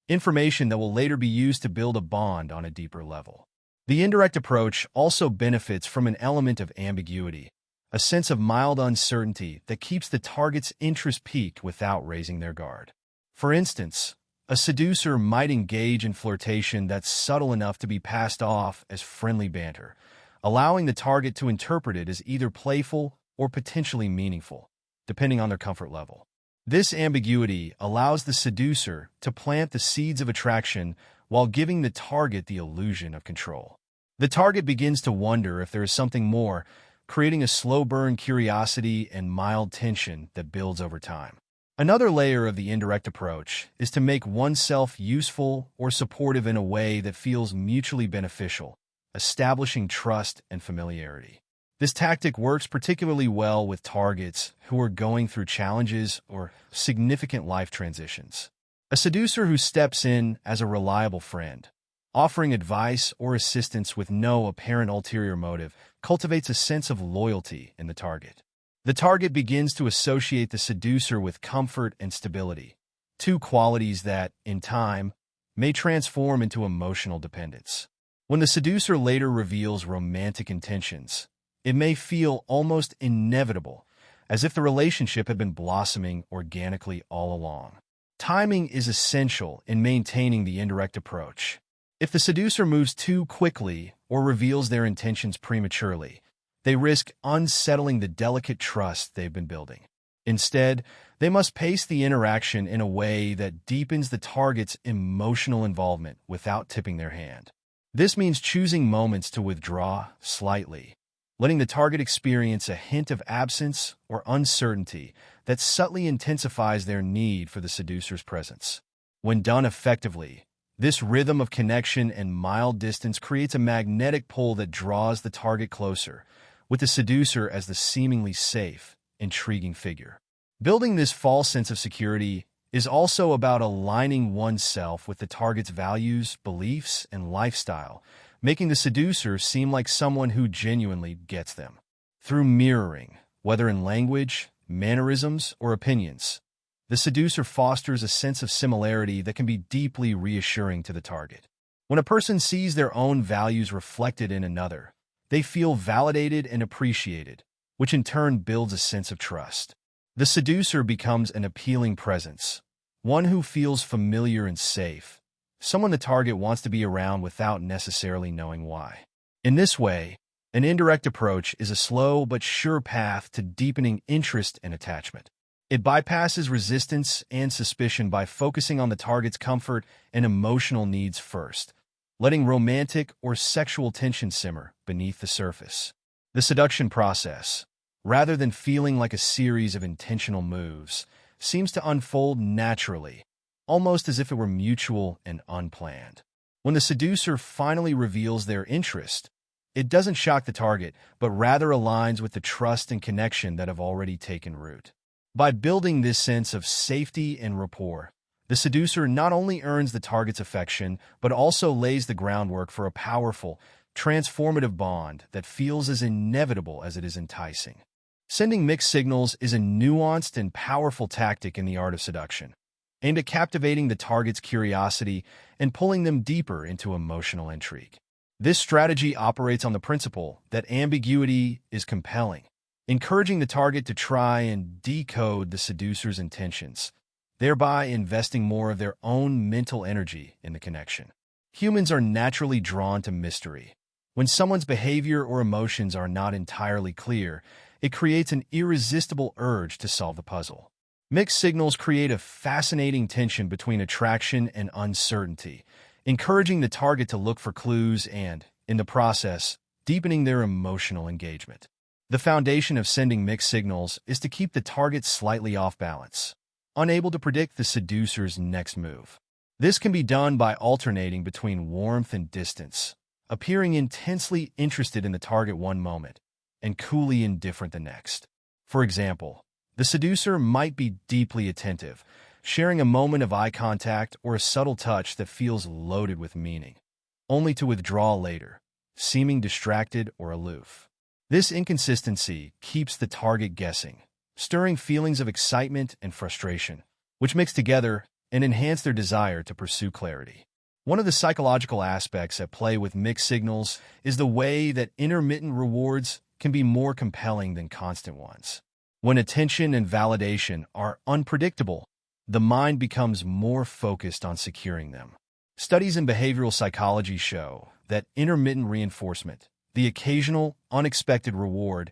information that will later be used to build a bond on a deeper level. The indirect approach also benefits from an element of ambiguity, a sense of mild uncertainty that keeps the target's interest piqued without raising their guard. For instance, a seducer might engage in flirtation that's subtle enough to be passed off as friendly banter, allowing the target to interpret it as either playful or potentially meaningful, depending on their comfort level. This ambiguity allows the seducer to plant the seeds of attraction while giving the target the illusion of control. The target begins to wonder if there is something more, creating a slow-burn curiosity and mild tension that builds over time. Another layer of the indirect approach is to make oneself useful or supportive in a way that feels mutually beneficial, establishing trust and familiarity. This tactic works particularly well with targets who are going through challenges or significant life transitions. A seducer who steps in as a reliable friend, offering advice or assistance with no apparent ulterior motive, cultivates a sense of loyalty in the target. The target begins to associate the seducer with comfort and stability, two qualities that, in time, may transform into emotional dependence. When the seducer later reveals romantic intentions, it may feel almost inevitable, as if the relationship had been blossoming organically all along. Timing is essential in maintaining the indirect approach. If the seducer moves too quickly or reveals their intentions prematurely, they risk unsettling the delicate trust they've been building. Instead, they must pace the interaction in a way that deepens the target's emotional involvement without tipping their hand. This means choosing moments to withdraw slightly, letting the target experience a hint of absence or uncertainty that subtly intensifies their need for the seducer's presence. When done effectively, this rhythm of connection and mild distance creates a magnetic pull that draws the target closer, with the seducer as the seemingly safe, intriguing figure. Building this false sense of security is also about aligning oneself with the target's values, beliefs, and lifestyle, making the seducer seem like someone who genuinely gets them. Through mirroring, whether in language, mannerisms, or opinions, the seducer fosters a sense of similarity that can be deeply reassuring to the target. When a person sees their own values reflected in another, they feel validated and appreciated, which in turn builds a sense of trust. The seducer becomes an appealing presence, one who feels familiar and safe, someone the target wants to be around without necessarily knowing why. In this way, an indirect approach is a slow but sure path to deepening interest and attachment. It bypasses resistance and suspicion by focusing on the target's comfort and emotional needs first, letting romantic or sexual tension simmer beneath the surface. The seduction process, rather than feeling like a series of intentional moves, seems to unfold naturally, almost as if it were mutual and unplanned. When the seducer finally reveals their interest, it doesn't shock the target, but rather aligns with the trust and connection that have already taken root. By building this sense of safety and rapport, the seducer not only earns the target's affection, but also lays the groundwork for a powerful, transformative bond that feels as inevitable as it is enticing. Sending mixed signals is a nuanced and powerful tactic in the art of seduction, aimed at captivating the target's curiosity and pulling them deeper into emotional intrigue. This strategy operates on the principle that ambiguity is compelling, encouraging the target to try and decode the seducer's intentions, thereby investing more of their own mental energy in the connection. Humans are naturally drawn to mystery. When someone's behavior or emotions are not entirely clear, it creates an irresistible urge to solve the puzzle. Mixed signals create a fascinating tension between attraction and uncertainty, encouraging the target to look for clues and, in the process, deepening their emotional engagement. The foundation of sending mixed signals is to keep the target slightly off balance, unable to predict the seducer's next move. This can be done by alternating between warmth and distance, appearing intensely interested in the target one moment and coolly indifferent the next. For example, the seducer might be deeply attentive, sharing a moment of eye contact or a subtle touch that feels loaded with meaning, only to withdraw later, seeming distracted or aloof. This inconsistency keeps the target guessing, stirring feelings of excitement and frustration, which mix together and enhance their desire to pursue clarity. One of the psychological aspects at play with mixed signals is the way that intermittent rewards can be more compelling than constant ones. When attention and validation are unpredictable, the mind becomes more focused on securing them. Studies in behavioral psychology show that intermittent reinforcement, the occasional, unexpected reward,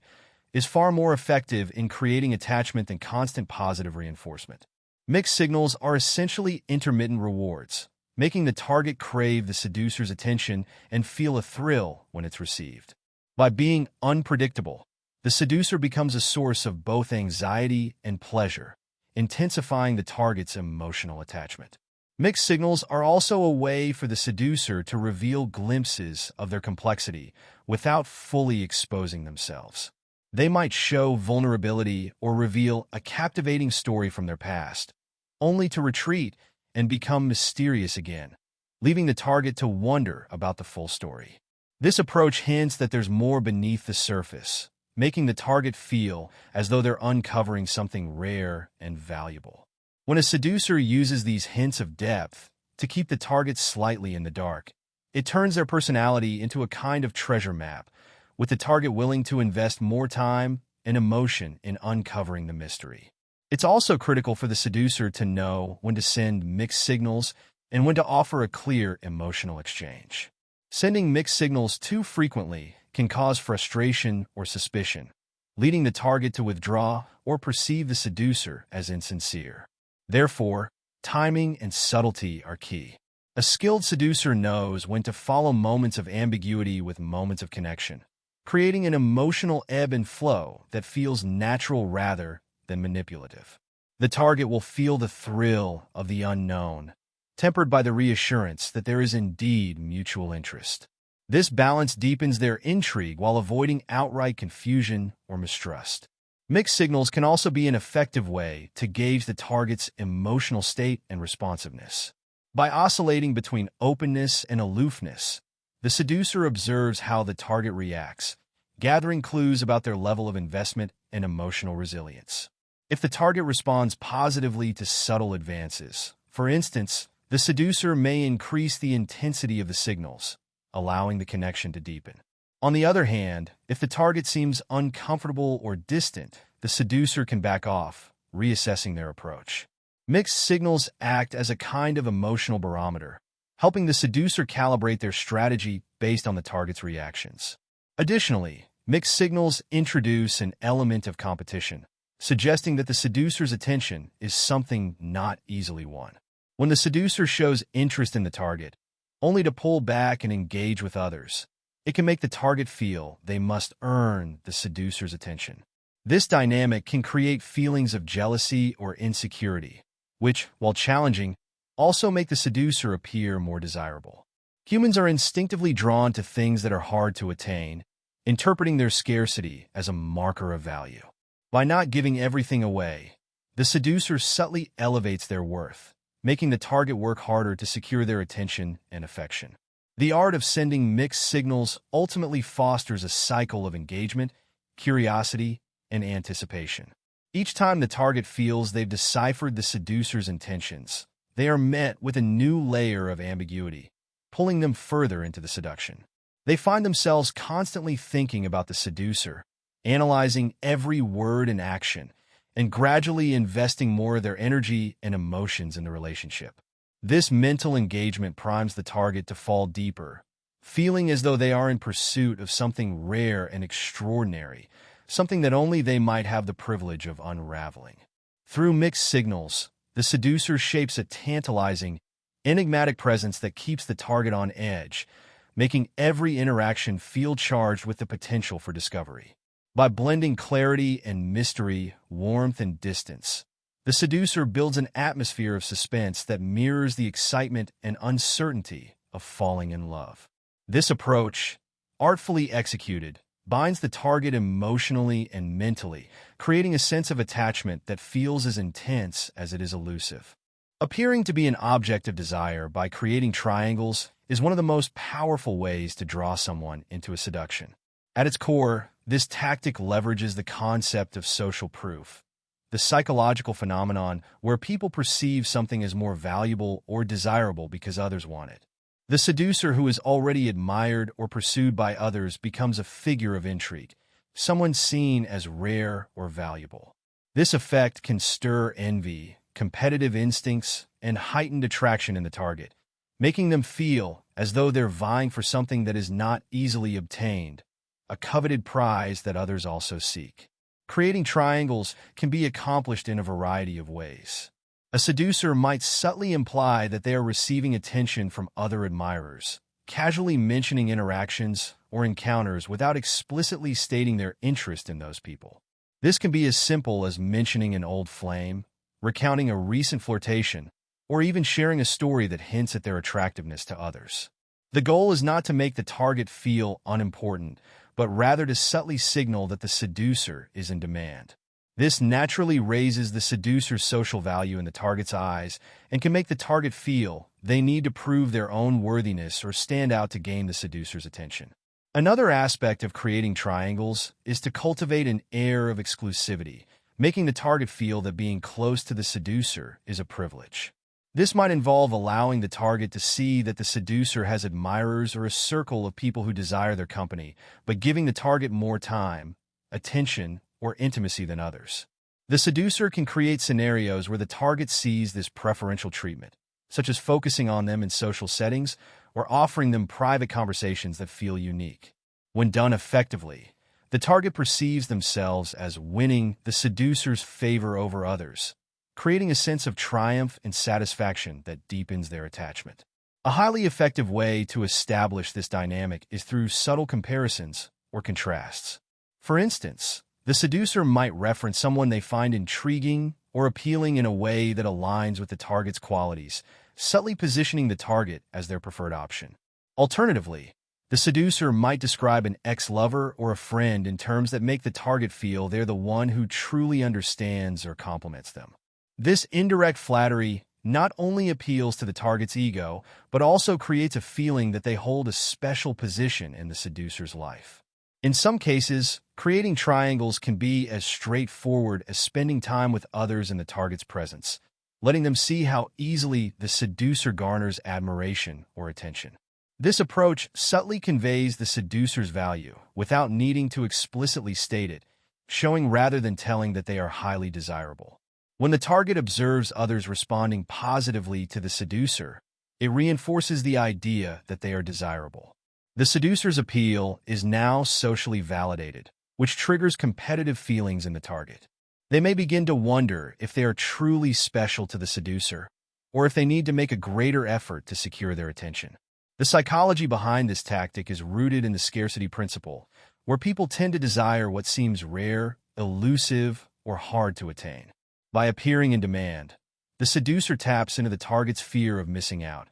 is far more effective in creating attachment than constant positive reinforcement. Mixed signals are essentially intermittent rewards, making the target crave the seducer's attention and feel a thrill when it's received. By being unpredictable, the seducer becomes a source of both anxiety and pleasure, intensifying the target's emotional attachment. Mixed signals are also a way for the seducer to reveal glimpses of their complexity without fully exposing themselves. They might show vulnerability or reveal a captivating story from their past, only to retreat and become mysterious again, leaving the target to wonder about the full story. This approach hints that there's more beneath the surface, making the target feel as though they're uncovering something rare and valuable. When a seducer uses these hints of depth to keep the target slightly in the dark, it turns their personality into a kind of treasure map, with the target willing to invest more time and emotion in uncovering the mystery. It's also critical for the seducer to know when to send mixed signals and when to offer a clear emotional exchange. Sending mixed signals too frequently can cause frustration or suspicion, leading the target to withdraw or perceive the seducer as insincere. Therefore, timing and subtlety are key. A skilled seducer knows when to follow moments of ambiguity with moments of connection, creating an emotional ebb and flow that feels natural rather than manipulative. The target will feel the thrill of the unknown, tempered by the reassurance that there is indeed mutual interest. This balance deepens their intrigue while avoiding outright confusion or mistrust. Mixed signals can also be an effective way to gauge the target's emotional state and responsiveness. By oscillating between openness and aloofness, the seducer observes how the target reacts, gathering clues about their level of investment and emotional resilience. If the target responds positively to subtle advances, for instance, the seducer may increase the intensity of the signals, allowing the connection to deepen. On the other hand, if the target seems uncomfortable or distant, the seducer can back off, reassessing their approach. Mixed signals act as a kind of emotional barometer, helping the seducer calibrate their strategy based on the target's reactions. Additionally, mixed signals introduce an element of competition, suggesting that the seducer's attention is something not easily won. When the seducer shows interest in the target, only to pull back and engage with others, it can make the target feel they must earn the seducer's attention. This dynamic can create feelings of jealousy or insecurity, which, while challenging, also make the seducer appear more desirable. Humans are instinctively drawn to things that are hard to attain, interpreting their scarcity as a marker of value. By not giving everything away, the seducer subtly elevates their worth, making the target work harder to secure their attention and affection. The art of sending mixed signals ultimately fosters a cycle of engagement, curiosity, and anticipation. Each time the target feels they've deciphered the seducer's intentions, they are met with a new layer of ambiguity, pulling them further into the seduction. They find themselves constantly thinking about the seducer, analyzing every word and action, and gradually investing more of their energy and emotions in the relationship. This mental engagement primes the target to fall deeper, feeling as though they are in pursuit of something rare and extraordinary, something that only they might have the privilege of unraveling. Through mixed signals, the seducer shapes a tantalizing, enigmatic presence that keeps the target on edge, making every interaction feel charged with the potential for discovery. By blending clarity and mystery, warmth and distance, the seducer builds an atmosphere of suspense that mirrors the excitement and uncertainty of falling in love. This approach, artfully executed, binds the target emotionally and mentally, creating a sense of attachment that feels as intense as it is elusive. Appearing to be an object of desire by creating triangles is one of the most powerful ways to draw someone into a seduction. At its core, this tactic leverages the concept of social proof, the psychological phenomenon where people perceive something as more valuable or desirable because others want it. The seducer who is already admired or pursued by others becomes a figure of intrigue, someone seen as rare or valuable. This effect can stir envy, competitive instincts, and heightened attraction in the target, making them feel as though they're vying for something that is not easily obtained, a coveted prize that others also seek. Creating triangles can be accomplished in a variety of ways. A seducer might subtly imply that they are receiving attention from other admirers, casually mentioning interactions or encounters without explicitly stating their interest in those people. This can be as simple as mentioning an old flame, recounting a recent flirtation, or even sharing a story that hints at their attractiveness to others. The goal is not to make the target feel unimportant, but rather to subtly signal that the seducer is in demand. This naturally raises the seducer's social value in the target's eyes and can make the target feel they need to prove their own worthiness or stand out to gain the seducer's attention. Another aspect of creating triangles is to cultivate an air of exclusivity, making the target feel that being close to the seducer is a privilege. This might involve allowing the target to see that the seducer has admirers or a circle of people who desire their company, but giving the target more time, attention, or intimacy than others. The seducer can create scenarios where the target sees this preferential treatment, such as focusing on them in social settings or offering them private conversations that feel unique. When done effectively, the target perceives themselves as winning the seducer's favor over others, creating a sense of triumph and satisfaction that deepens their attachment. A highly effective way to establish this dynamic is through subtle comparisons or contrasts. For instance, the seducer might reference someone they find intriguing or appealing in a way that aligns with the target's qualities, subtly positioning the target as their preferred option. Alternatively, the seducer might describe an ex-lover or a friend in terms that make the target feel they're the one who truly understands or compliments them. This indirect flattery not only appeals to the target's ego, but also creates a feeling that they hold a special position in the seducer's life. In some cases, creating triangles can be as straightforward as spending time with others in the target's presence, letting them see how easily the seducer garners admiration or attention. This approach subtly conveys the seducer's value without needing to explicitly state it, showing rather than telling that they are highly desirable. When the target observes others responding positively to the seducer, it reinforces the idea that they are desirable. The seducer's appeal is now socially validated, which triggers competitive feelings in the target. They may begin to wonder if they are truly special to the seducer, or if they need to make a greater effort to secure their attention. The psychology behind this tactic is rooted in the scarcity principle, where people tend to desire what seems rare, elusive, or hard to attain. By appearing in demand, the seducer taps into the target's fear of missing out,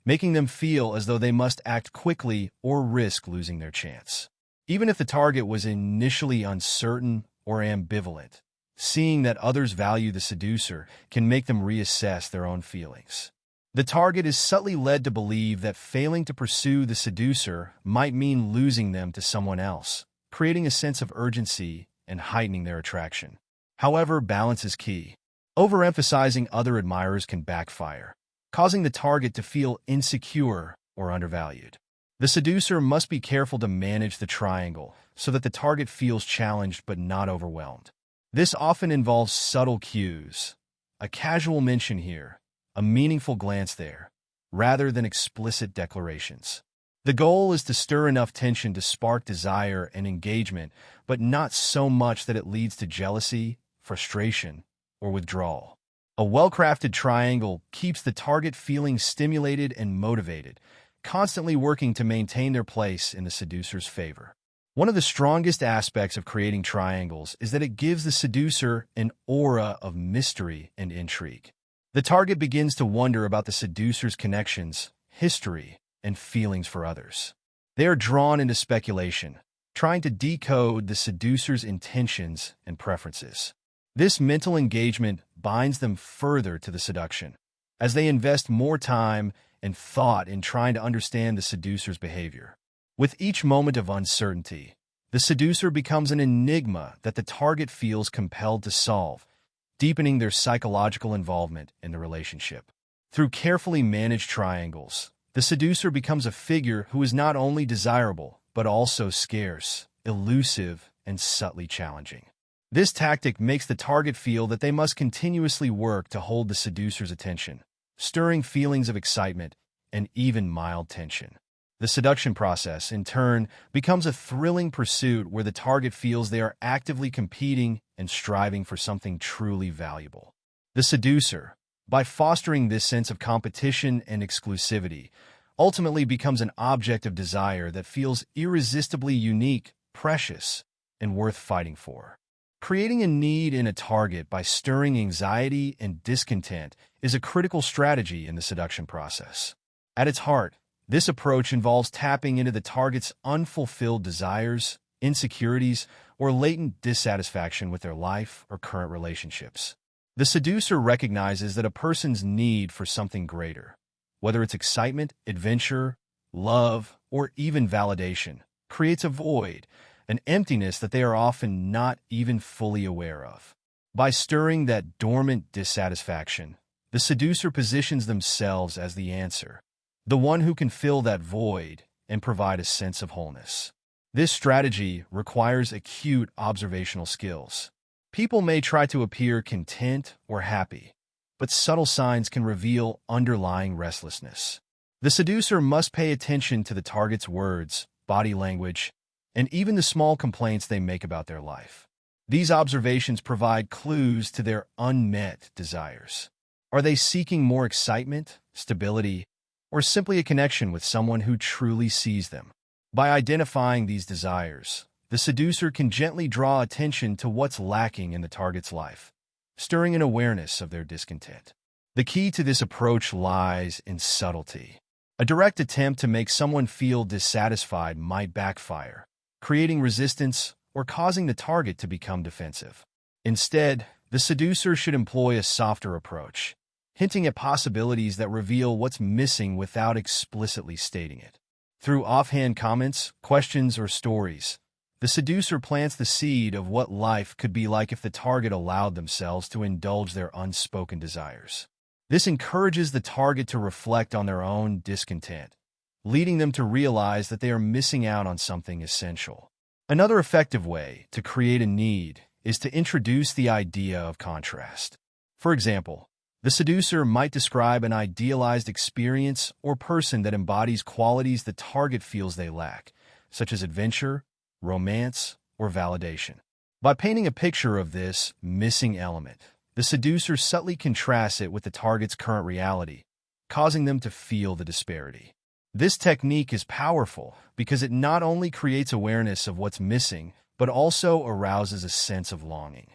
making them feel as though they must act quickly or risk losing their chance. Even if the target was initially uncertain or ambivalent, seeing that others value the seducer can make them reassess their own feelings. The target is subtly led to believe that failing to pursue the seducer might mean losing them to someone else, creating a sense of urgency and heightening their attraction. However, balance is key. Overemphasizing other admirers can backfire, causing the target to feel insecure or undervalued. The seducer must be careful to manage the triangle so that the target feels challenged but not overwhelmed. This often involves subtle cues, a casual mention here, a meaningful glance there, rather than explicit declarations. The goal is to stir enough tension to spark desire and engagement, but not so much that it leads to jealousy, frustration, or withdrawal. A well-crafted triangle keeps the target feeling stimulated and motivated, constantly working to maintain their place in the seducer's favor. One of the strongest aspects of creating triangles is that it gives the seducer an aura of mystery and intrigue. The target begins to wonder about the seducer's connections, history, and feelings for others. They are drawn into speculation, trying to decode the seducer's intentions and preferences. This mental engagement binds them further to the seduction, as they invest more time and thought in trying to understand the seducer's behavior. With each moment of uncertainty, the seducer becomes an enigma that the target feels compelled to solve, deepening their psychological involvement in the relationship. Through carefully managed triangles, the seducer becomes a figure who is not only desirable, but also scarce, elusive, and subtly challenging. This tactic makes the target feel that they must continuously work to hold the seducer's attention, stirring feelings of excitement and even mild tension. The seduction process, in turn, becomes a thrilling pursuit where the target feels they are actively competing and striving for something truly valuable. The seducer, by fostering this sense of competition and exclusivity, ultimately becomes an object of desire that feels irresistibly unique, precious, and worth fighting for. Creating a need in a target by stirring anxiety and discontent is a critical strategy in the seduction process. At its heart, this approach involves tapping into the target's unfulfilled desires, insecurities, or latent dissatisfaction with their life or current relationships. The seducer recognizes that a person's need for something greater, whether it's excitement, adventure, love, or even validation, creates a void, an emptiness that they are often not even fully aware of. By stirring that dormant dissatisfaction, the seducer positions themselves as the answer, the one who can fill that void and provide a sense of wholeness. This strategy requires acute observational skills. People may try to appear content or happy, but subtle signs can reveal underlying restlessness. The seducer must pay attention to the target's words, body language, and even the small complaints they make about their life. These observations provide clues to their unmet desires. Are they seeking more excitement, stability, or simply a connection with someone who truly sees them? By identifying these desires, the seducer can gently draw attention to what's lacking in the target's life, stirring an awareness of their discontent. The key to this approach lies in subtlety. A direct attempt to make someone feel dissatisfied might backfire, creating resistance or causing the target to become defensive. Instead, the seducer should employ a softer approach, hinting at possibilities that reveal what's missing without explicitly stating it. Through offhand comments, questions, or stories, the seducer plants the seed of what life could be like if the target allowed themselves to indulge their unspoken desires. This encourages the target to reflect on their own discontent, leading them to realize that they are missing out on something essential. Another effective way to create a need is to introduce the idea of contrast. For example, the seducer might describe an idealized experience or person that embodies qualities the target feels they lack, such as adventure, romance, or validation. By painting a picture of this missing element, the seducer subtly contrasts it with the target's current reality, causing them to feel the disparity. This technique is powerful because it not only creates awareness of what's missing, but also arouses a sense of longing.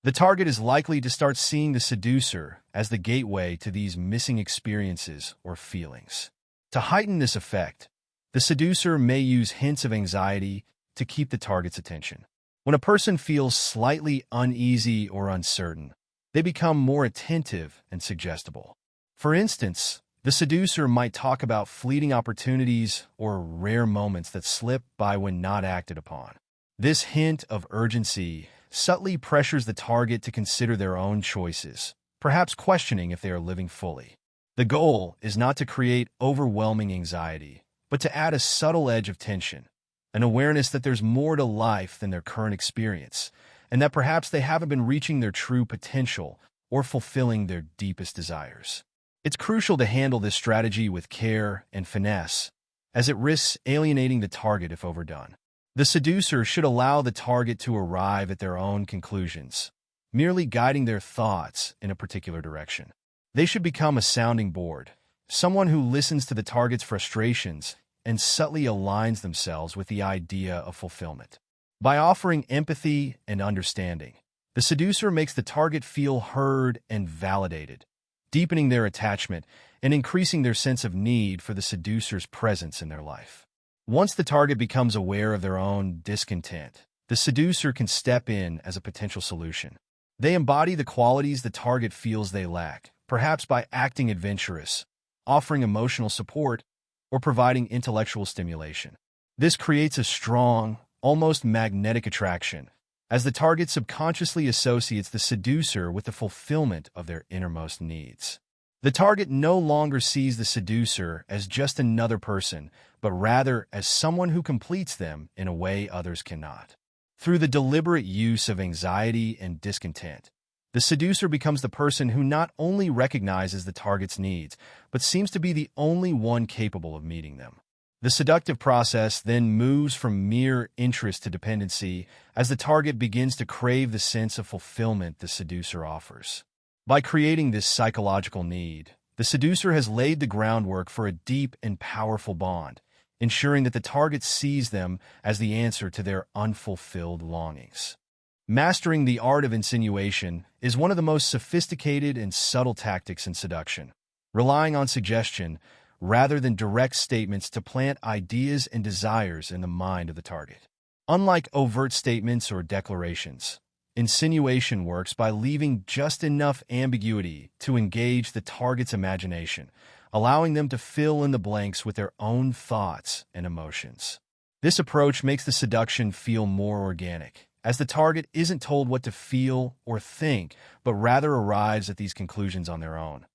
The target is likely to start seeing the seducer as the gateway to these missing experiences or feelings. To heighten this effect, the seducer may use hints of anxiety to keep the target's attention. When a person feels slightly uneasy or uncertain, they become more attentive and suggestible. For instance, the seducer might talk about fleeting opportunities or rare moments that slip by when not acted upon. This hint of urgency subtly pressures the target to consider their own choices, perhaps questioning if they are living fully. The goal is not to create overwhelming anxiety, but to add a subtle edge of tension, an awareness that there's more to life than their current experience, and that perhaps they haven't been reaching their true potential or fulfilling their deepest desires. It's crucial to handle this strategy with care and finesse, as it risks alienating the target if overdone. The seducer should allow the target to arrive at their own conclusions, merely guiding their thoughts in a particular direction. They should become a sounding board, someone who listens to the target's frustrations and subtly aligns themselves with the idea of fulfillment. By offering empathy and understanding, the seducer makes the target feel heard and validated, deepening their attachment and increasing their sense of need for the seducer's presence in their life. Once the target becomes aware of their own discontent, the seducer can step in as a potential solution. They embody the qualities the target feels they lack, perhaps by acting adventurous, offering emotional support, or providing intellectual stimulation. This creates a strong, almost magnetic attraction, as the target subconsciously associates the seducer with the fulfillment of their innermost needs. The target no longer sees the seducer as just another person, but rather as someone who completes them in a way others cannot. Through the deliberate use of anxiety and discontent, the seducer becomes the person who not only recognizes the target's needs, but seems to be the only one capable of meeting them. The seductive process then moves from mere interest to dependency as the target begins to crave the sense of fulfillment the seducer offers. By creating this psychological need, the seducer has laid the groundwork for a deep and powerful bond, ensuring that the target sees them as the answer to their unfulfilled longings. Mastering the art of insinuation is one of the most sophisticated and subtle tactics in seduction, relying on suggestion rather than direct statements to plant ideas and desires in the mind of the target. Unlike overt statements or declarations, insinuation works by leaving just enough ambiguity to engage the target's imagination, allowing them to fill in the blanks with their own thoughts and emotions. This approach makes the seduction feel more organic, as the target isn't told what to feel or think, but rather arrives at these conclusions on their own,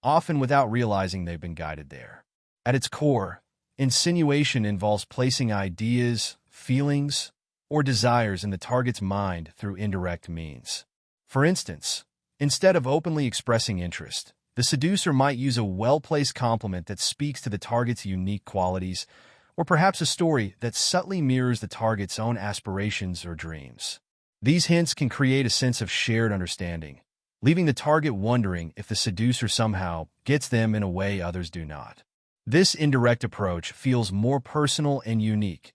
often without realizing they've been guided there. At its core, insinuation involves placing ideas, feelings, or desires in the target's mind through indirect means. For instance, instead of openly expressing interest, the seducer might use a well-placed compliment that speaks to the target's unique qualities, or perhaps a story that subtly mirrors the target's own aspirations or dreams. These hints can create a sense of shared understanding, leaving the target wondering if the seducer somehow gets them in a way others do not. This indirect approach feels more personal and unique,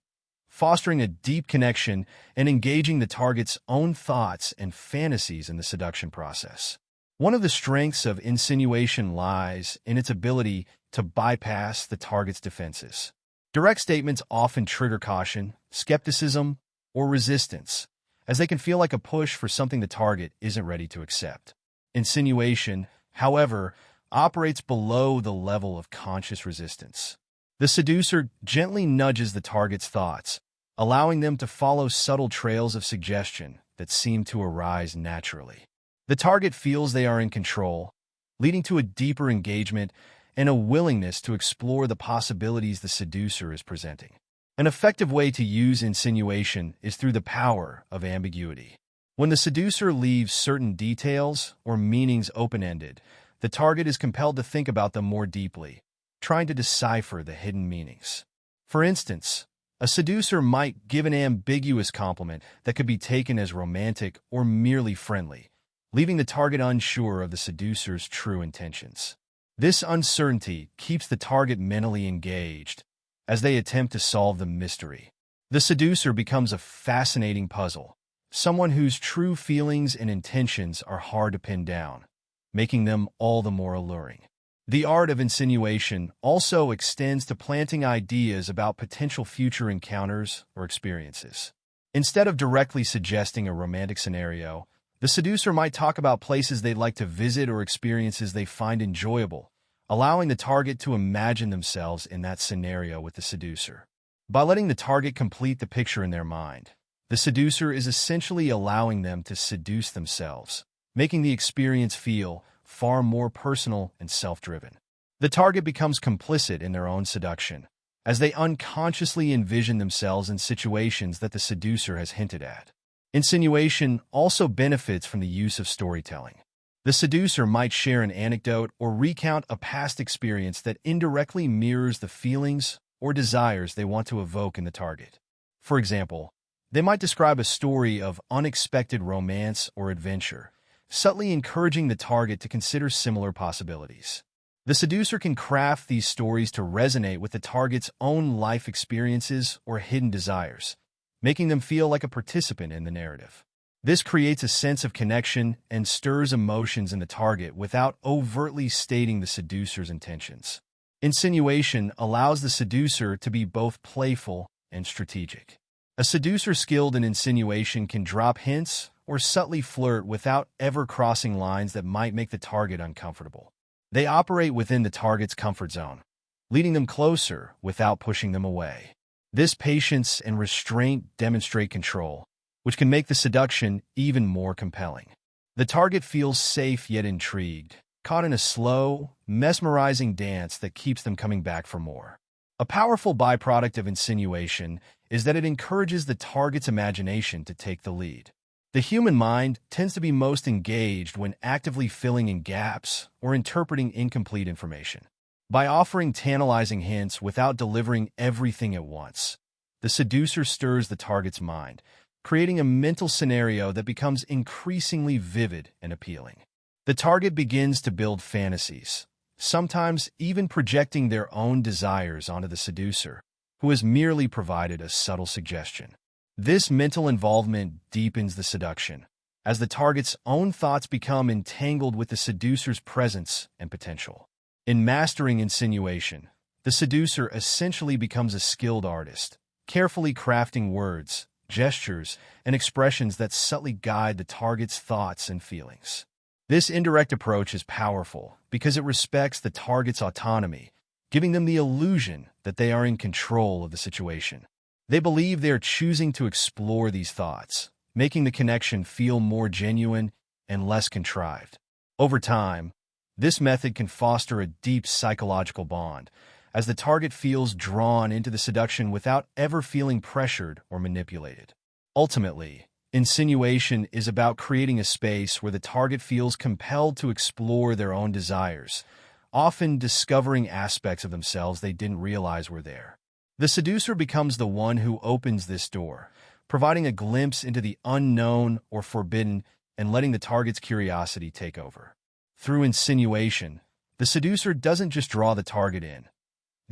fostering a deep connection and engaging the target's own thoughts and fantasies in the seduction process. One of the strengths of insinuation lies in its ability to bypass the target's defenses. Direct statements often trigger caution, skepticism, or resistance, as they can feel like a push for something the target isn't ready to accept. Insinuation, however, operates below the level of conscious resistance. The seducer gently nudges the target's thoughts, allowing them to follow subtle trails of suggestion that seem to arise naturally. The target feels they are in control, leading to a deeper engagement and a willingness to explore the possibilities the seducer is presenting. An effective way to use insinuation is through the power of ambiguity. When the seducer leaves certain details or meanings open-ended, the target is compelled to think about them more deeply, trying to decipher the hidden meanings. For instance, a seducer might give an ambiguous compliment that could be taken as romantic or merely friendly, leaving the target unsure of the seducer's true intentions. This uncertainty keeps the target mentally engaged as they attempt to solve the mystery. The seducer becomes a fascinating puzzle, someone whose true feelings and intentions are hard to pin down, making them all the more alluring. The art of insinuation also extends to planting ideas about potential future encounters or experiences. Instead of directly suggesting a romantic scenario, the seducer might talk about places they'd like to visit or experiences they find enjoyable, allowing the target to imagine themselves in that scenario with the seducer. By letting the target complete the picture in their mind, the seducer is essentially allowing them to seduce themselves, making the experience feel far more personal and self-driven. The target becomes complicit in their own seduction, as they unconsciously envision themselves in situations that the seducer has hinted at. Insinuation also benefits from the use of storytelling. The seducer might share an anecdote or recount a past experience that indirectly mirrors the feelings or desires they want to evoke in the target. For example, they might describe a story of unexpected romance or adventure, subtly encouraging the target to consider similar possibilities. The seducer can craft these stories to resonate with the target's own life experiences or hidden desires, making them feel like a participant in the narrative. This creates a sense of connection and stirs emotions in the target without overtly stating the seducer's intentions. Insinuation allows the seducer to be both playful and strategic. A seducer skilled in insinuation can drop hints or subtly flirt without ever crossing lines that might make the target uncomfortable. They operate within the target's comfort zone, leading them closer without pushing them away. This patience and restraint demonstrate control, which can make the seduction even more compelling. The target feels safe yet intrigued, caught in a slow, mesmerizing dance that keeps them coming back for more. A powerful byproduct of insinuation is that it encourages the target's imagination to take the lead. The human mind tends to be most engaged when actively filling in gaps or interpreting incomplete information. By offering tantalizing hints without delivering everything at once, the seducer stirs the target's mind, creating a mental scenario that becomes increasingly vivid and appealing. The target begins to build fantasies, sometimes even projecting their own desires onto the seducer, who has merely provided a subtle suggestion. This mental involvement deepens the seduction, as the target's own thoughts become entangled with the seducer's presence and potential. In mastering insinuation, the seducer essentially becomes a skilled artist, carefully crafting words, gestures, and expressions that subtly guide the target's thoughts and feelings. This indirect approach is powerful because it respects the target's autonomy, giving them the illusion that they are in control of the situation. They believe they are choosing to explore these thoughts, making the connection feel more genuine and less contrived. Over time, this method can foster a deep psychological bond, as the target feels drawn into the seduction without ever feeling pressured or manipulated. Ultimately, insinuation is about creating a space where the target feels compelled to explore their own desires, often discovering aspects of themselves they didn't realize were there. The seducer becomes the one who opens this door, providing a glimpse into the unknown or forbidden and letting the target's curiosity take over. Through insinuation, the seducer doesn't just draw the target in.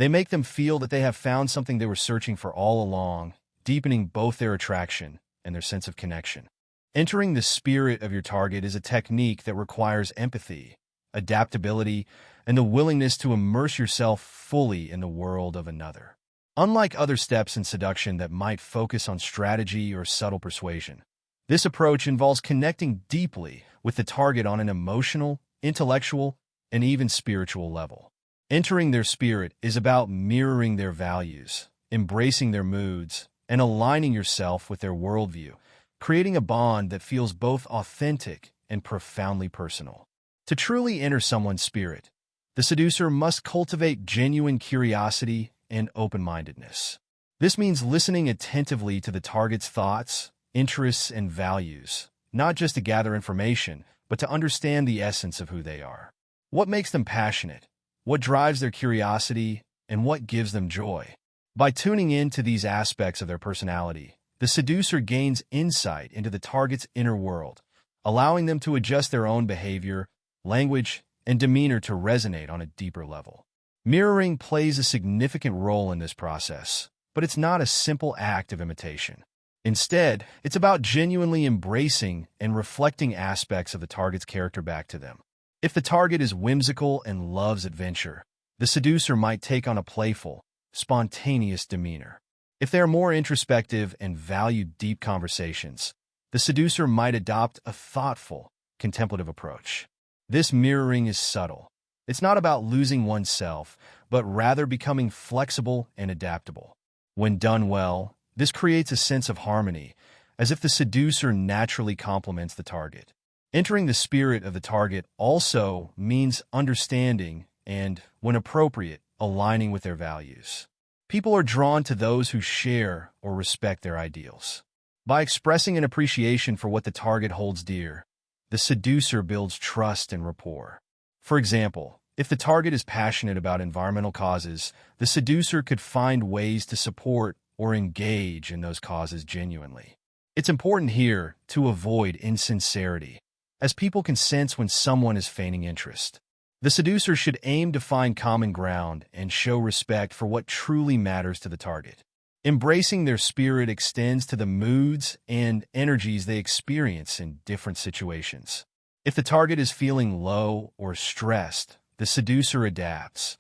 They make them feel that they have found something they were searching for all along, deepening both their attraction and their sense of connection. Entering the spirit of your target is a technique that requires empathy, adaptability, and the willingness to immerse yourself fully in the world of another. Unlike other steps in seduction that might focus on strategy or subtle persuasion, this approach involves connecting deeply with the target on an emotional, intellectual, and even spiritual level. Entering their spirit is about mirroring their values, embracing their moods, and aligning yourself with their worldview, creating a bond that feels both authentic and profoundly personal. To truly enter someone's spirit, the seducer must cultivate genuine curiosity and open-mindedness. This means listening attentively to the target's thoughts, interests, and values, not just to gather information, but to understand the essence of who they are. What makes them passionate? What drives their curiosity? And what gives them joy? By tuning in to these aspects of their personality, the seducer gains insight into the target's inner world, allowing them to adjust their own behavior, language, and demeanor to resonate on a deeper level. Mirroring plays a significant role in this process, but it's not a simple act of imitation. Instead, it's about genuinely embracing and reflecting aspects of the target's character back to them. If the target is whimsical and loves adventure, the seducer might take on a playful, spontaneous demeanor. If they are more introspective and value deep conversations, the seducer might adopt a thoughtful, contemplative approach. This mirroring is subtle. It's not about losing oneself, but rather becoming flexible and adaptable. When done well, this creates a sense of harmony, as if the seducer naturally complements the target. Entering the spirit of the target also means understanding and, when appropriate, aligning with their values. People are drawn to those who share or respect their ideals. By expressing an appreciation for what the target holds dear, the seducer builds trust and rapport. For example, if the target is passionate about environmental causes, the seducer could find ways to support or engage in those causes genuinely. It's important here to avoid insincerity, as people can sense when someone is feigning interest. The seducer should aim to find common ground and show respect for what truly matters to the target. Embracing their spirit extends to the moods and energies they experience in different situations. If the target is feeling low or stressed, the seducer adapts,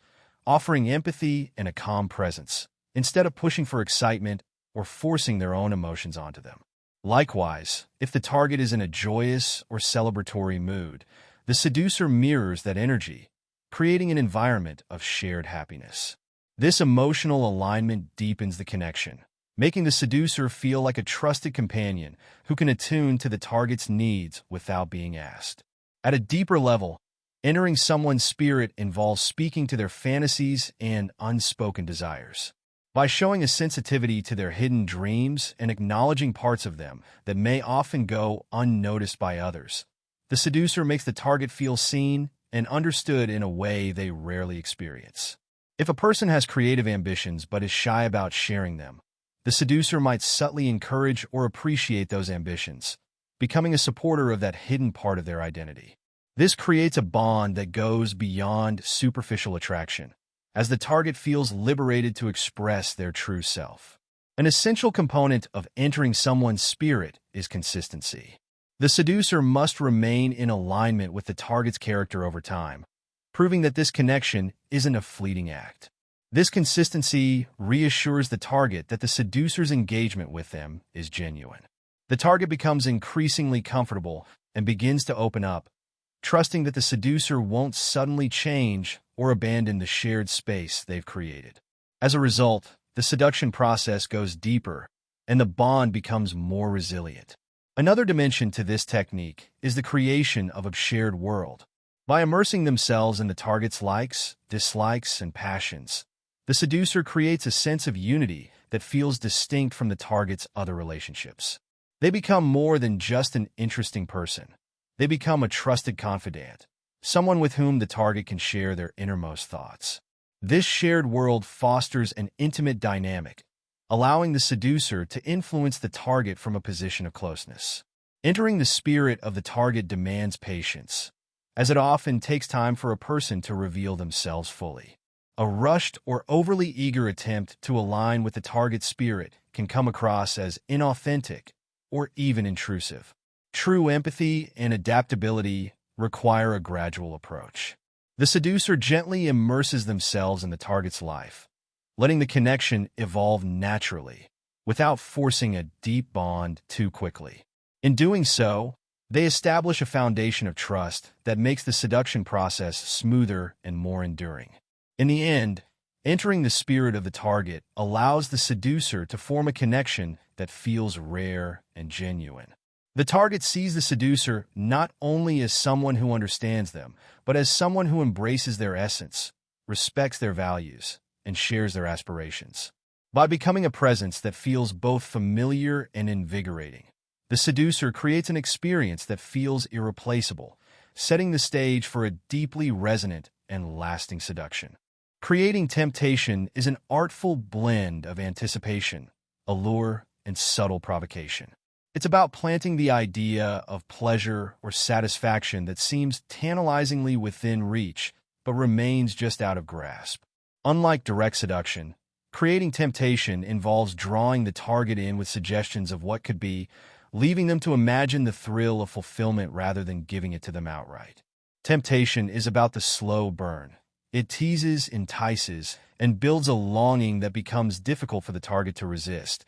offering empathy and a calm presence, instead of pushing for excitement or forcing their own emotions onto them. Likewise, if the target is in a joyous or celebratory mood, the seducer mirrors that energy, creating an environment of shared happiness. This emotional alignment deepens the connection, making the seducer feel like a trusted companion who can attune to the target's needs without being asked. At a deeper level, entering someone's spirit involves speaking to their fantasies and unspoken desires. By showing a sensitivity to their hidden dreams and acknowledging parts of them that may often go unnoticed by others, the seducer makes the target feel seen and understood in a way they rarely experience. If a person has creative ambitions but is shy about sharing them, the seducer might subtly encourage or appreciate those ambitions, becoming a supporter of that hidden part of their identity. This creates a bond that goes beyond superficial attraction, as the target feels liberated to express their true self. An essential component of entering someone's spirit is consistency. The seducer must remain in alignment with the target's character over time, proving that this connection isn't a fleeting act. This consistency reassures the target that the seducer's engagement with them is genuine. The target becomes increasingly comfortable and begins to open up, trusting that the seducer won't suddenly change or abandon the shared space they've created. As a result, the seduction process goes deeper, and the bond becomes more resilient. Another dimension to this technique is the creation of a shared world. By immersing themselves in the target's likes, dislikes, and passions, the seducer creates a sense of unity that feels distinct from the target's other relationships. They become more than just an interesting person. They become a trusted confidant, someone with whom the target can share their innermost thoughts. This shared world fosters an intimate dynamic, allowing the seducer to influence the target from a position of closeness. Entering the spirit of the target demands patience, as it often takes time for a person to reveal themselves fully. A rushed or overly eager attempt to align with the target's spirit can come across as inauthentic or even intrusive. True empathy and adaptability require a gradual approach. The seducer gently immerses themselves in the target's life, letting the connection evolve naturally, without forcing a deep bond too quickly. In doing so, they establish a foundation of trust that makes the seduction process smoother and more enduring. In the end, entering the spirit of the target allows the seducer to form a connection that feels rare and genuine. The target sees the seducer not only as someone who understands them, but as someone who embraces their essence, respects their values, and shares their aspirations. By becoming a presence that feels both familiar and invigorating, the seducer creates an experience that feels irreplaceable, setting the stage for a deeply resonant and lasting seduction. Creating temptation is an artful blend of anticipation, allure, and subtle provocation. It's about planting the idea of pleasure or satisfaction that seems tantalizingly within reach, but remains just out of grasp. Unlike direct seduction, creating temptation involves drawing the target in with suggestions of what could be, leaving them to imagine the thrill of fulfillment rather than giving it to them outright. Temptation is about the slow burn. It teases, entices, and builds a longing that becomes difficult for the target to resist,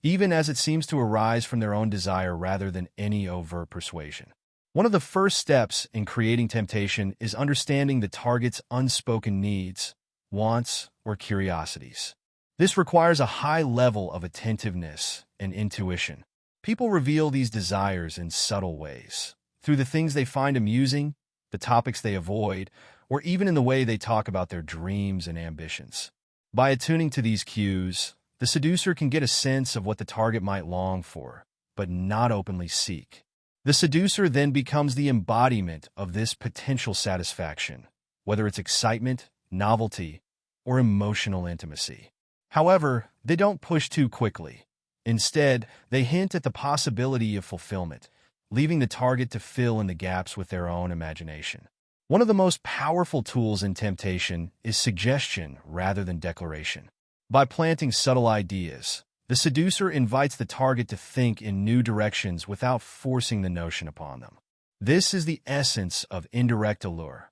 even as it seems to arise from their own desire rather than any overt persuasion. One of the first steps in creating temptation is understanding the target's unspoken needs, wants, or curiosities. This requires a high level of attentiveness and intuition. People reveal these desires in subtle ways, through the things they find amusing, the topics they avoid, or even in the way they talk about their dreams and ambitions. By attuning to these cues, the seducer can get a sense of what the target might long for, but not openly seek. The seducer then becomes the embodiment of this potential satisfaction, whether it's excitement, novelty, or emotional intimacy. However, they don't push too quickly. Instead, they hint at the possibility of fulfillment, leaving the target to fill in the gaps with their own imagination. One of the most powerful tools in temptation is suggestion rather than declaration. By planting subtle ideas, the seducer invites the target to think in new directions without forcing the notion upon them. This is the essence of indirect allure.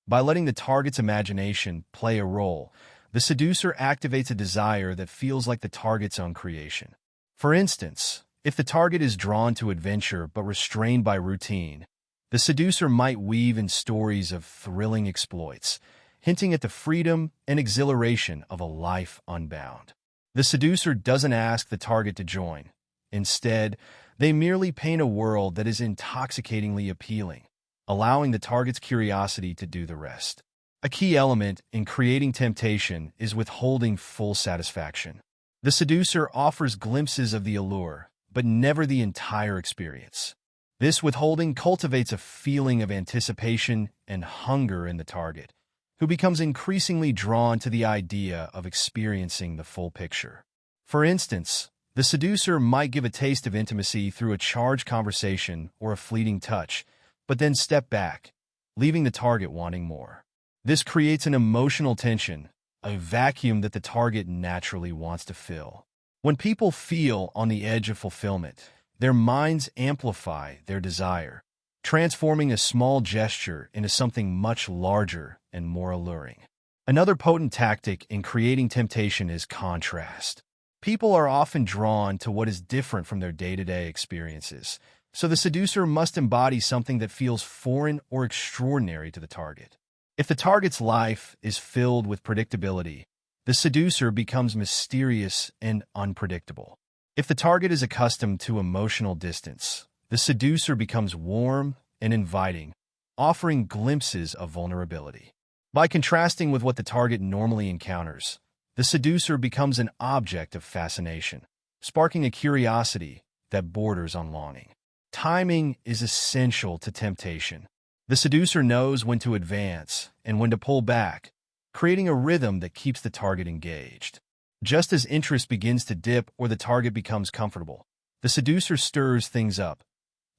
By letting the target's imagination play a role, the seducer activates a desire that feels like the target's own creation. For instance, if the target is drawn to adventure but restrained by routine, the seducer might weave in stories of thrilling exploits, hinting at the freedom and exhilaration of a life unbound. The seducer doesn't ask the target to join. Instead, they merely paint a world that is intoxicatingly appealing, allowing the target's curiosity to do the rest. A key element in creating temptation is withholding full satisfaction. The seducer offers glimpses of the allure, but never the entire experience. This withholding cultivates a feeling of anticipation and hunger in the target, who becomes increasingly drawn to the idea of experiencing the full picture. For instance, the seducer might give a taste of intimacy through a charged conversation or a fleeting touch, but then step back, leaving the target wanting more. This creates an emotional tension, a vacuum that the target naturally wants to fill. When people feel on the edge of fulfillment, their minds amplify their desire, transforming a small gesture into something much larger and more alluring. Another potent tactic in creating temptation is contrast. People are often drawn to what is different from their day-to-day experiences, so the seducer must embody something that feels foreign or extraordinary to the target. If the target's life is filled with predictability, the seducer becomes mysterious and unpredictable. If the target is accustomed to emotional distance, the seducer becomes warm and inviting, offering glimpses of vulnerability. By contrasting with what the target normally encounters, the seducer becomes an object of fascination, sparking a curiosity that borders on longing. Timing is essential to temptation. The seducer knows when to advance and when to pull back, creating a rhythm that keeps the target engaged. Just as interest begins to dip or the target becomes comfortable, the seducer stirs things up,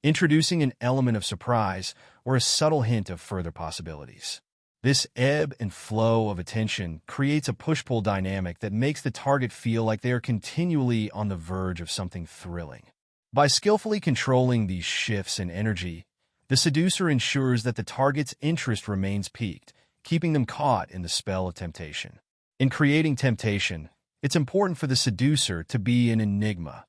introducing an element of surprise or a subtle hint of further possibilities. This ebb and flow of attention creates a push-pull dynamic that makes the target feel like they are continually on the verge of something thrilling. By skillfully controlling these shifts in energy, the seducer ensures that the target's interest remains piqued, keeping them caught in the spell of temptation. In creating temptation, it's important for the seducer to be an enigma,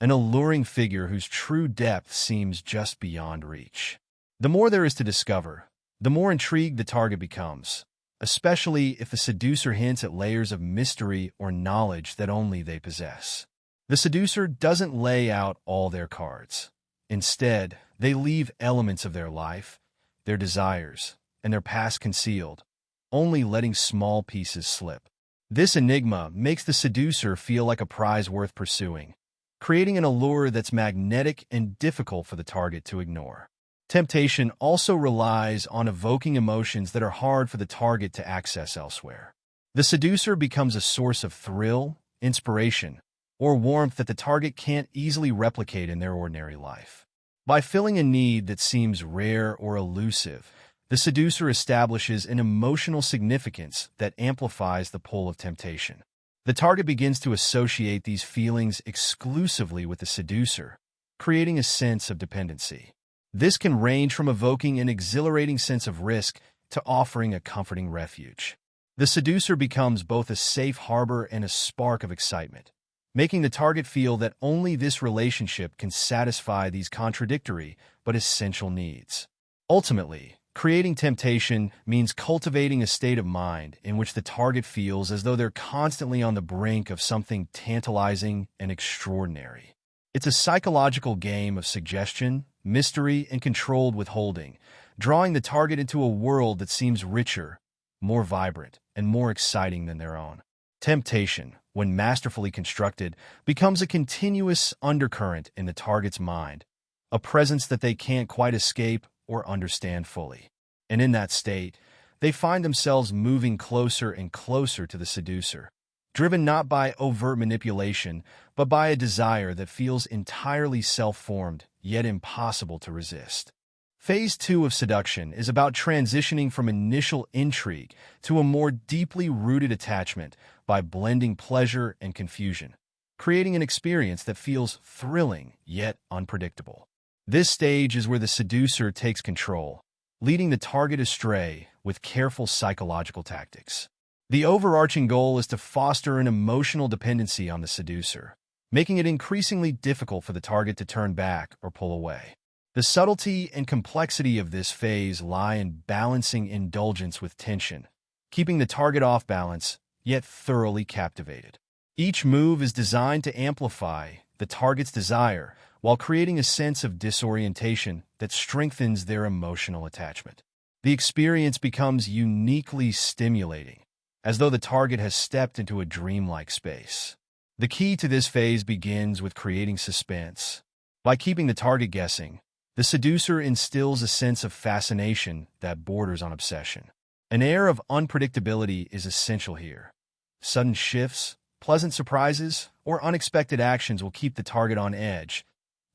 an alluring figure whose true depth seems just beyond reach. The more there is to discover, the more intrigued the target becomes, especially if the seducer hints at layers of mystery or knowledge that only they possess. The seducer doesn't lay out all their cards. Instead, they leave elements of their life, their desires, and their past concealed, only letting small pieces slip. This enigma makes the seducer feel like a prize worth pursuing, creating an allure that's magnetic and difficult for the target to ignore. Temptation also relies on evoking emotions that are hard for the target to access elsewhere. The seducer becomes a source of thrill, inspiration, or warmth that the target can't easily replicate in their ordinary life. By filling a need that seems rare or elusive, the seducer establishes an emotional significance that amplifies the pull of temptation. The target begins to associate these feelings exclusively with the seducer, creating a sense of dependency. This can range from evoking an exhilarating sense of risk to offering a comforting refuge. The seducer becomes both a safe harbor and a spark of excitement, making the target feel that only this relationship can satisfy these contradictory but essential needs. Ultimately, creating temptation means cultivating a state of mind in which the target feels as though they're constantly on the brink of something tantalizing and extraordinary. It's a psychological game of suggestion, mystery, and controlled withholding, drawing the target into a world that seems richer, more vibrant, and more exciting than their own. Temptation, when masterfully constructed, becomes a continuous undercurrent in the target's mind, a presence that they can't quite escape or understand fully. And in that state, they find themselves moving closer and closer to the seducer, driven not by overt manipulation, but by a desire that feels entirely self-formed, yet impossible to resist. Phase 2 of seduction is about transitioning from initial intrigue to a more deeply rooted attachment by blending pleasure and confusion, creating an experience that feels thrilling yet unpredictable. This stage is where the seducer takes control, leading the target astray with careful psychological tactics. The overarching goal is to foster an emotional dependency on the seducer, making it increasingly difficult for the target to turn back or pull away. The subtlety and complexity of this phase lie in balancing indulgence with tension, keeping the target off balance, yet thoroughly captivated. Each move is designed to amplify the target's desire while creating a sense of disorientation that strengthens their emotional attachment. The experience becomes uniquely stimulating, as though the target has stepped into a dreamlike space. The key to this phase begins with creating suspense. By keeping the target guessing, the seducer instills a sense of fascination that borders on obsession. An air of unpredictability is essential here. Sudden shifts, pleasant surprises, or unexpected actions will keep the target on edge,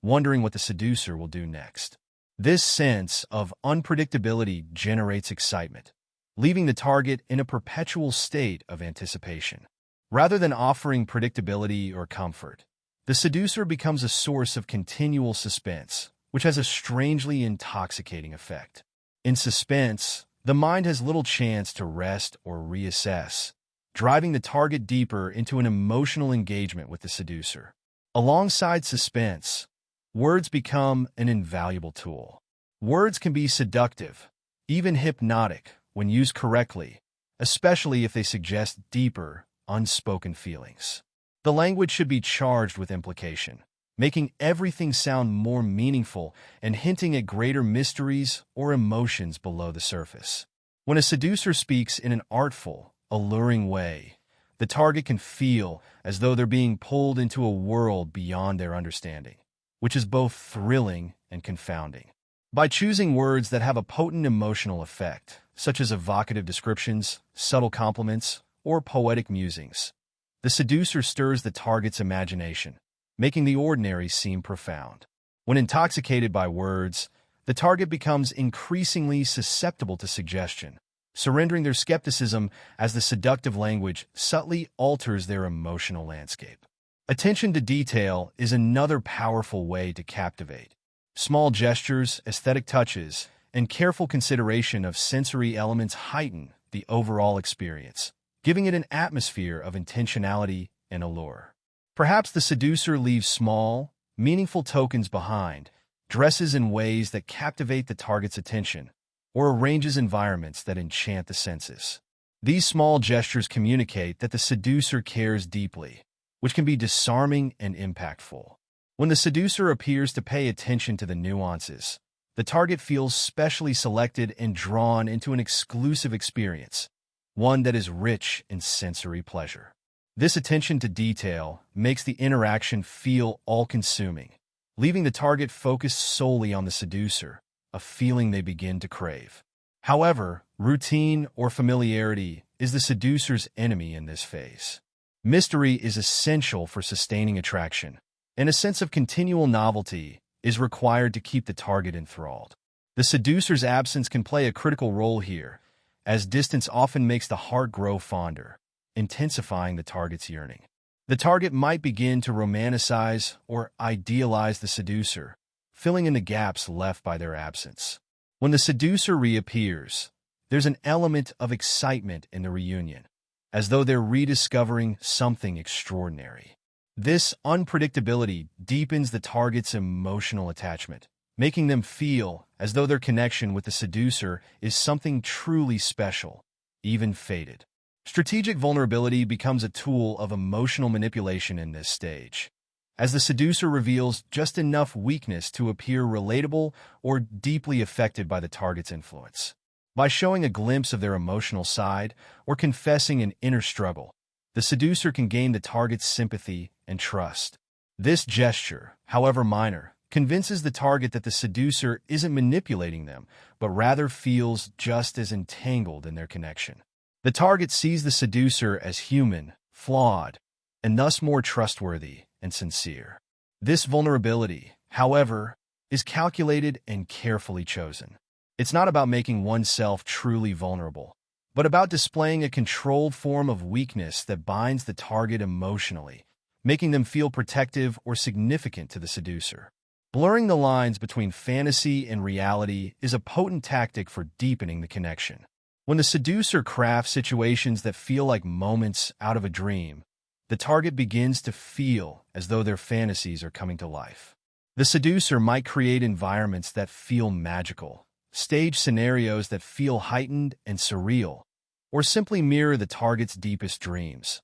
wondering what the seducer will do next. This sense of unpredictability generates excitement, leaving the target in a perpetual state of anticipation. Rather than offering predictability or comfort, the seducer becomes a source of continual suspense, which has a strangely intoxicating effect. In suspense, the mind has little chance to rest or reassess, driving the target deeper into an emotional engagement with the seducer. Alongside suspense, words become an invaluable tool. Words can be seductive, even hypnotic, when used correctly, especially if they suggest deeper, unspoken feelings. The language should be charged with implication, making everything sound more meaningful and hinting at greater mysteries or emotions below the surface. When a seducer speaks in an artful, alluring way, the target can feel as though they're being pulled into a world beyond their understanding, which is both thrilling and confounding. By choosing words that have a potent emotional effect, such as evocative descriptions, subtle compliments, or poetic musings, the seducer stirs the target's imagination, making the ordinary seem profound. When intoxicated by words, the target becomes increasingly susceptible to suggestion, surrendering their skepticism as the seductive language subtly alters their emotional landscape. Attention to detail is another powerful way to captivate. Small gestures, aesthetic touches, and careful consideration of sensory elements heighten the overall experience, giving it an atmosphere of intentionality and allure. Perhaps the seducer leaves small, meaningful tokens behind, dresses in ways that captivate the target's attention, or arranges environments that enchant the senses. These small gestures communicate that the seducer cares deeply, which can be disarming and impactful. When the seducer appears to pay attention to the nuances, the target feels specially selected and drawn into an exclusive experience, one that is rich in sensory pleasure. This attention to detail makes the interaction feel all-consuming, leaving the target focused solely on the seducer, a feeling they begin to crave. However, routine or familiarity is the seducer's enemy in this phase. Mystery is essential for sustaining attraction, and a sense of continual novelty is required to keep the target enthralled. The seducer's absence can play a critical role here, as distance often makes the heart grow fonder, intensifying the target's yearning. The target might begin to romanticize or idealize the seducer, filling in the gaps left by their absence. When the seducer reappears, there's an element of excitement in the reunion, as though they're rediscovering something extraordinary. This unpredictability deepens the target's emotional attachment, making them feel as though their connection with the seducer is something truly special, even fated. Strategic vulnerability becomes a tool of emotional manipulation in this stage, as the seducer reveals just enough weakness to appear relatable or deeply affected by the target's influence. By showing a glimpse of their emotional side or confessing an inner struggle, the seducer can gain the target's sympathy and trust. This gesture, however minor, convinces the target that the seducer isn't manipulating them, but rather feels just as entangled in their connection. The target sees the seducer as human, flawed, and thus more trustworthy and sincere. This vulnerability, however, is calculated and carefully chosen. It's not about making oneself truly vulnerable, but about displaying a controlled form of weakness that binds the target emotionally, making them feel protective or significant to the seducer. Blurring the lines between fantasy and reality is a potent tactic for deepening the connection. When the seducer crafts situations that feel like moments out of a dream, the target begins to feel as though their fantasies are coming to life. The seducer might create environments that feel magical, stage scenarios that feel heightened and surreal, or simply mirror the target's deepest dreams,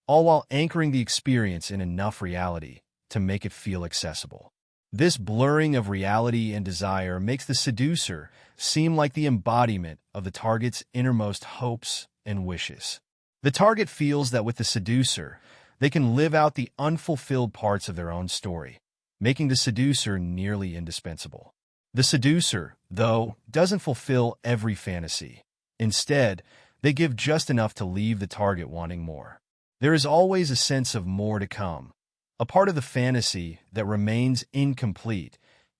all while anchoring the experience in enough reality to make it feel accessible. This blurring of reality and desire makes the seducer seem like the embodiment of the target's innermost hopes and wishes. The target feels that with the seducer, they can live out the unfulfilled parts of their own story, making the seducer nearly indispensable. The seducer, though, doesn't fulfill every fantasy. Instead, they give just enough to leave the target wanting more. There is always a sense of more to come, a part of the fantasy that remains incomplete,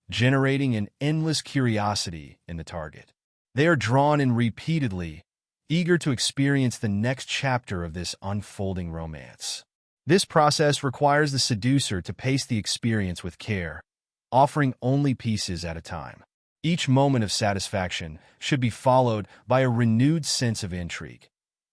generating an endless curiosity in the target. They are drawn in repeatedly, eager to experience the next chapter of this unfolding romance. This process requires the seducer to pace the experience with care, offering only pieces at a time. Each moment of satisfaction should be followed by a renewed sense of intrigue,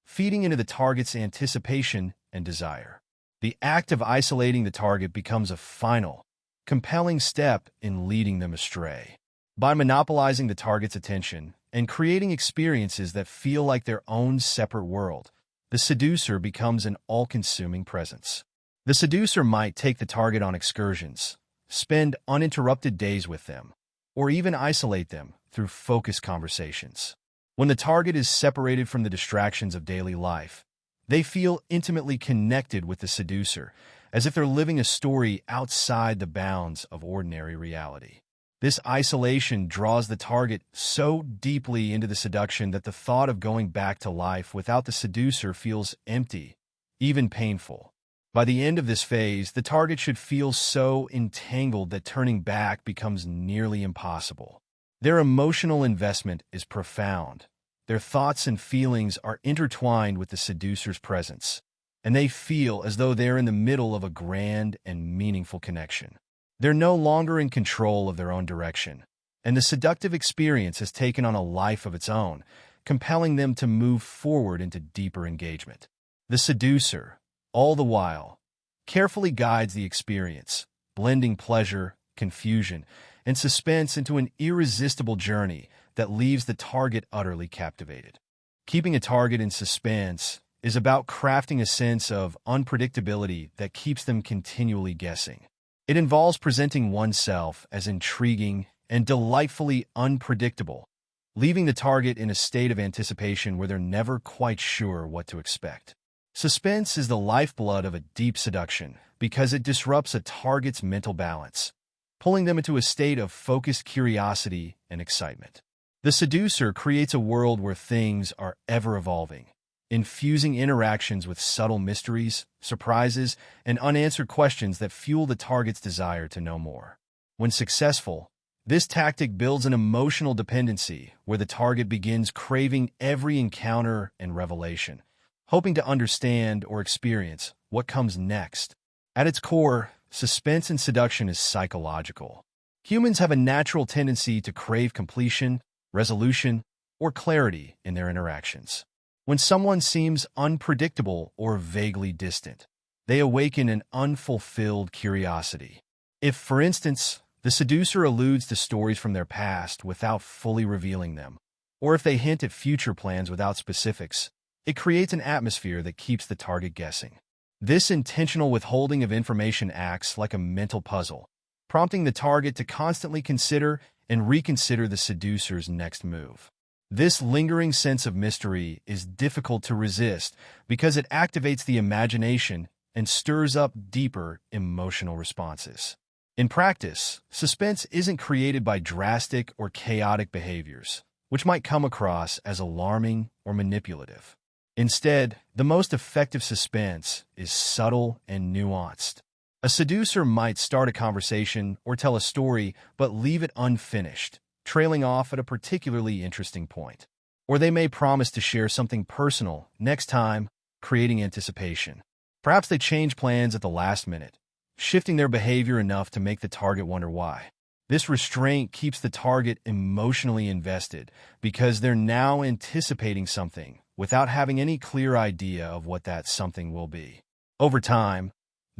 feeding into the target's anticipation and desire. The act of isolating the target becomes a final, compelling step in leading them astray. By monopolizing the target's attention and creating experiences that feel like their own separate world, the seducer becomes an all-consuming presence. The seducer might take the target on excursions, spend uninterrupted days with them, or even isolate them through focused conversations. When the target is separated from the distractions of daily life, they feel intimately connected with the seducer, as if they're living a story outside the bounds of ordinary reality. This isolation draws the target so deeply into the seduction that the thought of going back to life without the seducer feels empty, even painful. By the end of this phase, the target should feel so entangled that turning back becomes nearly impossible. Their emotional investment is profound, Their thoughts and feelings are intertwined with the seducer's presence, and they feel as though they're in the middle of a grand and meaningful connection. They're no longer in control of their own direction, and the seductive experience has taken on a life of its own, compelling them to move forward into deeper engagement. The seducer, all the while, carefully guides the experience, blending pleasure, confusion, and suspense into an irresistible journey that leaves the target utterly captivated. Keeping a target in suspense is about crafting a sense of unpredictability that keeps them continually guessing. It involves presenting oneself as intriguing and delightfully unpredictable, leaving the target in a state of anticipation where they're never quite sure what to expect. Suspense is the lifeblood of a deep seduction because it disrupts a target's mental balance, pulling them into a state of focused curiosity and excitement. The seducer creates a world where things are ever-evolving, infusing interactions with subtle mysteries, surprises, and unanswered questions that fuel the target's desire to know more. When successful, this tactic builds an emotional dependency where the target begins craving every encounter and revelation, hoping to understand or experience what comes next. At its core, suspense and seduction is psychological. Humans have a natural tendency to crave completion, resolution, or clarity in their interactions. When someone seems unpredictable or vaguely distant, they awaken an unfulfilled curiosity. If, for instance, the seducer alludes to stories from their past without fully revealing them, or if they hint at future plans without specifics, it creates an atmosphere that keeps the target guessing. This intentional withholding of information acts like a mental puzzle, prompting the target to constantly consider and reconsider the seducer's next move. This lingering sense of mystery is difficult to resist because it activates the imagination and stirs up deeper emotional responses. In practice, suspense isn't created by drastic or chaotic behaviors, which might come across as alarming or manipulative. Instead, the most effective suspense is subtle and nuanced. A seducer might start a conversation or tell a story but leave it unfinished, trailing off at a particularly interesting point. Or they may promise to share something personal next time, creating anticipation. Perhaps they change plans at the last minute, shifting their behavior enough to make the target wonder why. This restraint keeps the target emotionally invested because they're now anticipating something without having any clear idea of what that something will be. Over time,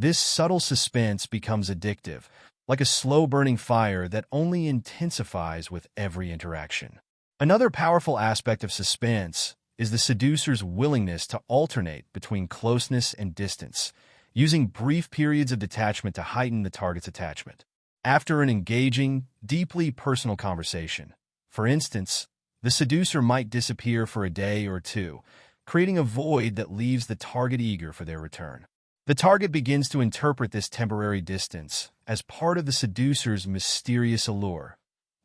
this subtle suspense becomes addictive, like a slow-burning fire that only intensifies with every interaction. Another powerful aspect of suspense is the seducer's willingness to alternate between closeness and distance, using brief periods of detachment to heighten the target's attachment. After an engaging, deeply personal conversation, for instance, the seducer might disappear for a day or two, creating a void that leaves the target eager for their return. The target begins to interpret this temporary distance as part of the seducer's mysterious allure,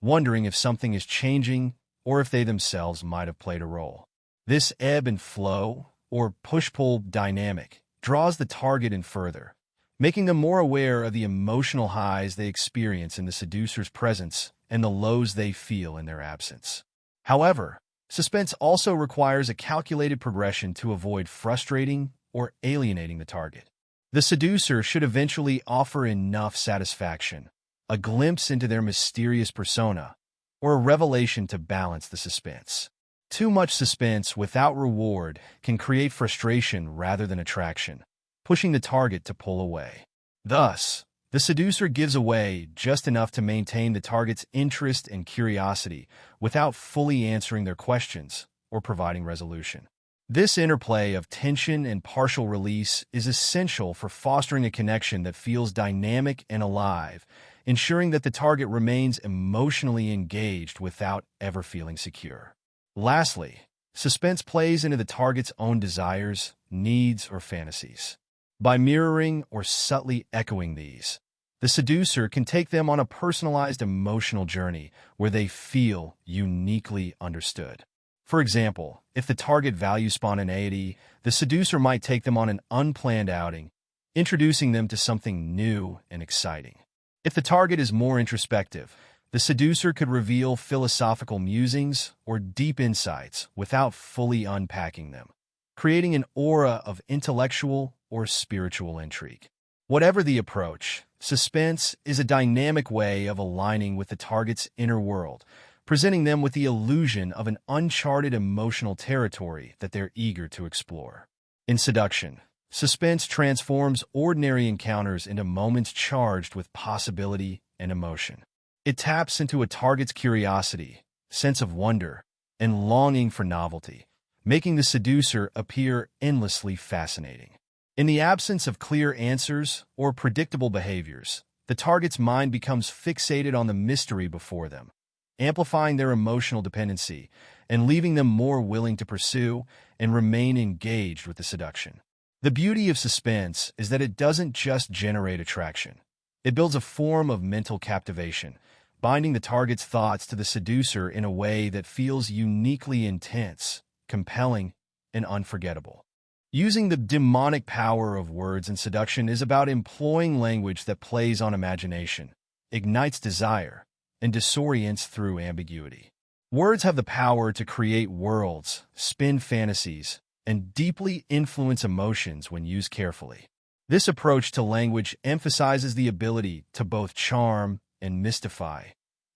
wondering if something is changing or if they themselves might have played a role. This ebb and flow, or push-pull dynamic, draws the target in further, making them more aware of the emotional highs they experience in the seducer's presence and the lows they feel in their absence. However, suspense also requires a calculated progression to avoid frustrating or alienating the target. The seducer should eventually offer enough satisfaction, a glimpse into their mysterious persona, or a revelation to balance the suspense. Too much suspense without reward can create frustration rather than attraction, pushing the target to pull away. Thus, the seducer gives away just enough to maintain the target's interest and curiosity without fully answering their questions or providing resolution. This interplay of tension and partial release is essential for fostering a connection that feels dynamic and alive, ensuring that the target remains emotionally engaged without ever feeling secure. Lastly, suspense plays into the target's own desires, needs, or fantasies. By mirroring or subtly echoing these, the seducer can take them on a personalized emotional journey where they feel uniquely understood. For example, if the target values spontaneity, the seducer might take them on an unplanned outing, introducing them to something new and exciting. If the target is more introspective, The seducer could reveal philosophical musings or deep insights without fully unpacking them, creating an aura of intellectual or spiritual intrigue. Whatever the approach, suspense is a dynamic way of aligning with the target's inner world, presenting them with the illusion of an uncharted emotional territory that they're eager to explore. In Seduction, suspense transforms ordinary encounters into moments charged with possibility and emotion. It taps into a target's curiosity, sense of wonder, and longing for novelty, making the seducer appear endlessly fascinating. In the absence of clear answers or predictable behaviors, the target's mind becomes fixated on the mystery before them, amplifying their emotional dependency and leaving them more willing to pursue and remain engaged with the seduction. The beauty of suspense is that it doesn't just generate attraction. It builds a form of mental captivation, binding the target's thoughts to the seducer in a way that feels uniquely intense, compelling, and unforgettable. Using the demonic power of words in seduction is about employing language that plays on imagination, ignites desire, and disorients through ambiguity. Words have the power to create worlds, spin fantasies, and deeply influence emotions when used carefully. This approach to language emphasizes the ability to both charm and mystify,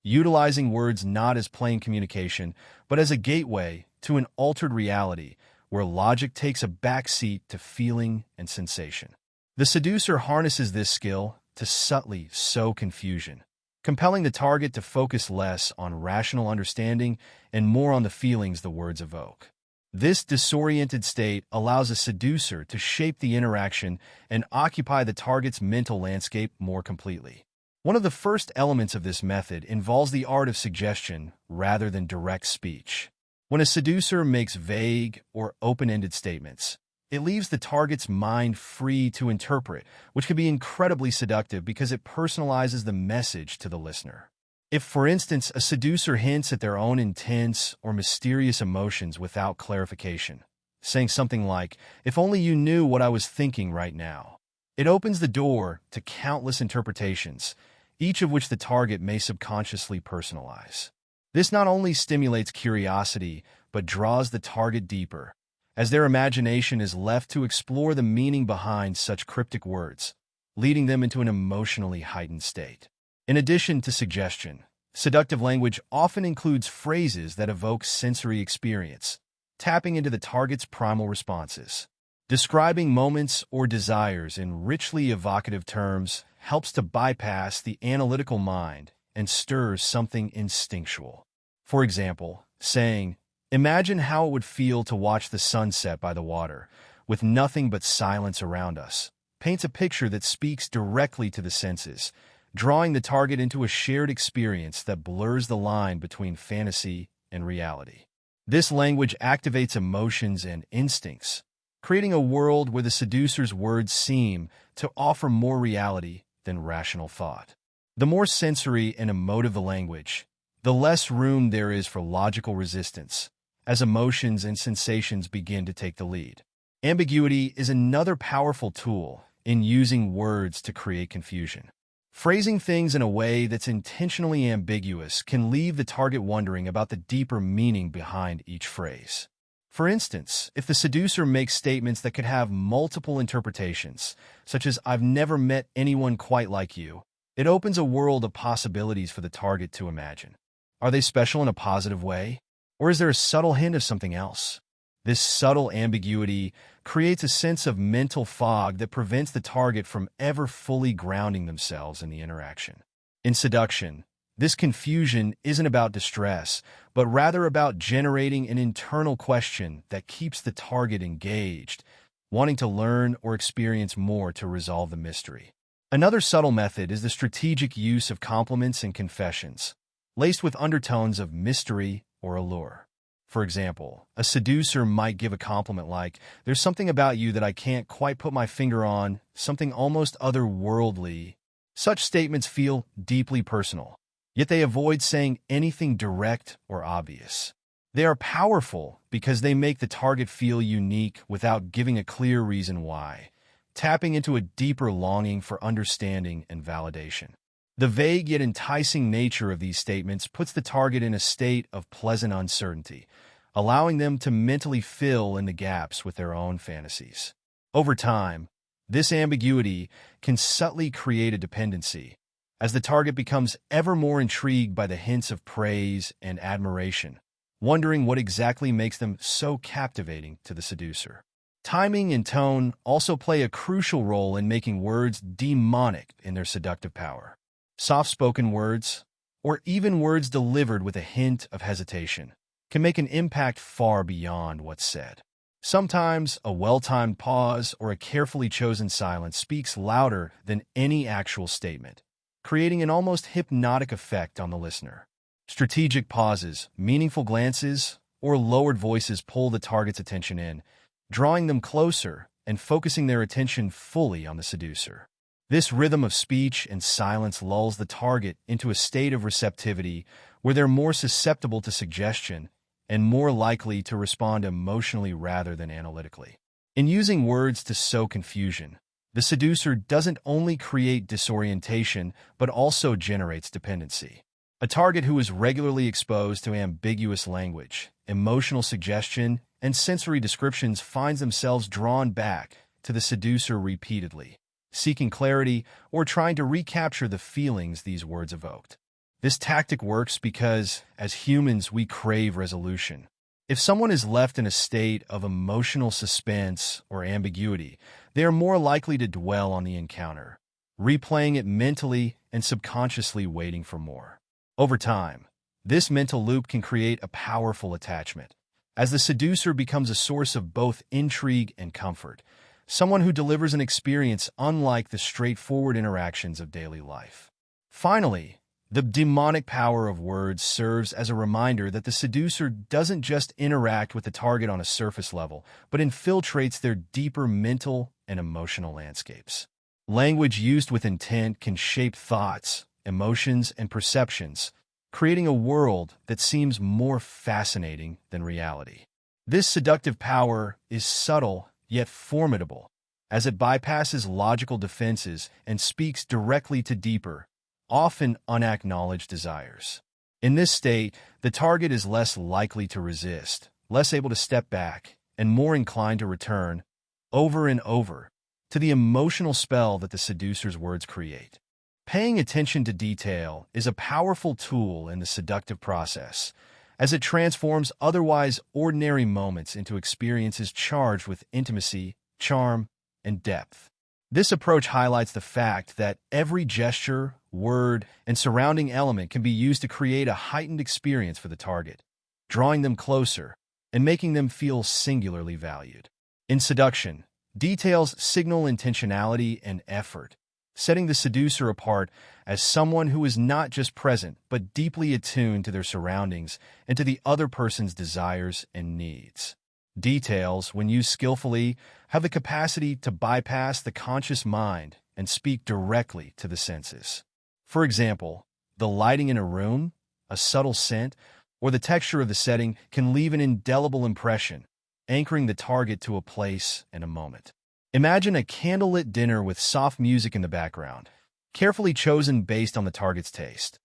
utilizing words not as plain communication, but as a gateway to an altered reality where logic takes a backseat to feeling and sensation. The seducer harnesses this skill to subtly sow confusion, compelling the target to focus less on rational understanding and more on the feelings the words evoke. This disoriented state allows a seducer to shape the interaction and occupy the target's mental landscape more completely. One of the first elements of this method involves the art of suggestion rather than direct speech. When a seducer makes vague or open-ended statements, it leaves the target's mind free to interpret, which can be incredibly seductive because it personalizes the message to the listener. If, for instance, a seducer hints at their own intense or mysterious emotions without clarification, saying something like, "If only you knew what I was thinking right now," it opens the door to countless interpretations, each of which the target may subconsciously personalize. This not only stimulates curiosity, but draws the target deeper, as their imagination is left to explore the meaning behind such cryptic words, leading them into an emotionally heightened state. In addition to suggestion, seductive language often includes phrases that evoke sensory experience, tapping into the target's primal responses. Describing moments or desires in richly evocative terms helps to bypass the analytical mind and stirs something instinctual. For example, saying, "Imagine how it would feel to watch the sunset by the water, with nothing but silence around us," paints a picture that speaks directly to the senses, drawing the target into a shared experience that blurs the line between fantasy and reality. This language activates emotions and instincts, creating a world where the seducer's words seem to offer more reality than rational thought. The more sensory and emotive the language, the less room there is for logical resistance, as emotions and sensations begin to take the lead. Ambiguity is another powerful tool in using words to create confusion. Phrasing things in a way that's intentionally ambiguous can leave the target wondering about the deeper meaning behind each phrase. For instance, if the seducer makes statements that could have multiple interpretations, such as "I've never met anyone quite like you," it opens a world of possibilities for the target to imagine. Are they special in a positive way? Or is there a subtle hint of something else? This subtle ambiguity creates a sense of mental fog that prevents the target from ever fully grounding themselves in the interaction. In seduction, this confusion isn't about distress, but rather about generating an internal question that keeps the target engaged, wanting to learn or experience more to resolve the mystery. Another subtle method is the strategic use of compliments and confessions, laced with undertones of mystery or allure. For example, a seducer might give a compliment like, "There's something about you that I can't quite put my finger on," something almost otherworldly. Such statements feel deeply personal, yet they avoid saying anything direct or obvious. They are powerful because they make the target feel unique without giving a clear reason why, tapping into a deeper longing for understanding and validation. The vague yet enticing nature of these statements puts the target in a state of pleasant uncertainty, allowing them to mentally fill in the gaps with their own fantasies. Over time, this ambiguity can subtly create a dependency, as the target becomes ever more intrigued by the hints of praise and admiration, wondering what exactly makes them so captivating to the seducer. Timing and tone also play a crucial role in making words demonic in their seductive power. Soft-spoken words, or even words delivered with a hint of hesitation, can make an impact far beyond what's said. Sometimes a well-timed pause or a carefully chosen silence speaks louder than any actual statement, creating an almost hypnotic effect on the listener. Strategic pauses, meaningful glances, or lowered voices pull the target's attention in, drawing them closer and focusing their attention fully on the seducer. This rhythm of speech and silence lulls the target into a state of receptivity where they're more susceptible to suggestion and more likely to respond emotionally rather than analytically. In using words to sow confusion, the seducer doesn't only create disorientation but also generates dependency. A target who is regularly exposed to ambiguous language, emotional suggestion, and sensory descriptions finds themselves drawn back to the seducer repeatedly, seeking clarity or trying to recapture the feelings these words evoked. This tactic works because, as humans, we crave resolution. If someone is left in a state of emotional suspense or ambiguity, they are more likely to dwell on the encounter, replaying it mentally and subconsciously waiting for more. Over time, this mental loop can create a powerful attachment, as the seducer becomes a source of both intrigue and comfort, someone who delivers an experience unlike the straightforward interactions of daily life. Finally, the demonic power of words serves as a reminder that the seducer doesn't just interact with the target on a surface level, but infiltrates their deeper mental and emotional landscapes. Language used with intent can shape thoughts, emotions, and perceptions, creating a world that seems more fascinating than reality. This seductive power is subtle yet formidable, as it bypasses logical defenses and speaks directly to deeper, often unacknowledged desires. In this state, the target is less likely to resist, less able to step back, and more inclined to return, over and over, to the emotional spell that the seducer's words create. Paying attention to detail is a powerful tool in the seductive process, as it transforms otherwise ordinary moments into experiences charged with intimacy, charm, and depth. This approach highlights the fact that every gesture, word, and surrounding element can be used to create a heightened experience for the target, drawing them closer and making them feel singularly valued. In seduction, details signal intentionality and effort, setting the seducer apart as someone who is not just present but deeply attuned to their surroundings and to the other person's desires and needs. Details, when used skillfully, have the capacity to bypass the conscious mind and speak directly to the senses. For example, the lighting in a room, a subtle scent, or the texture of the setting can leave an indelible impression, anchoring the target to a place and a moment. Imagine a candlelit dinner with soft music in the background, carefully chosen based on the target's taste.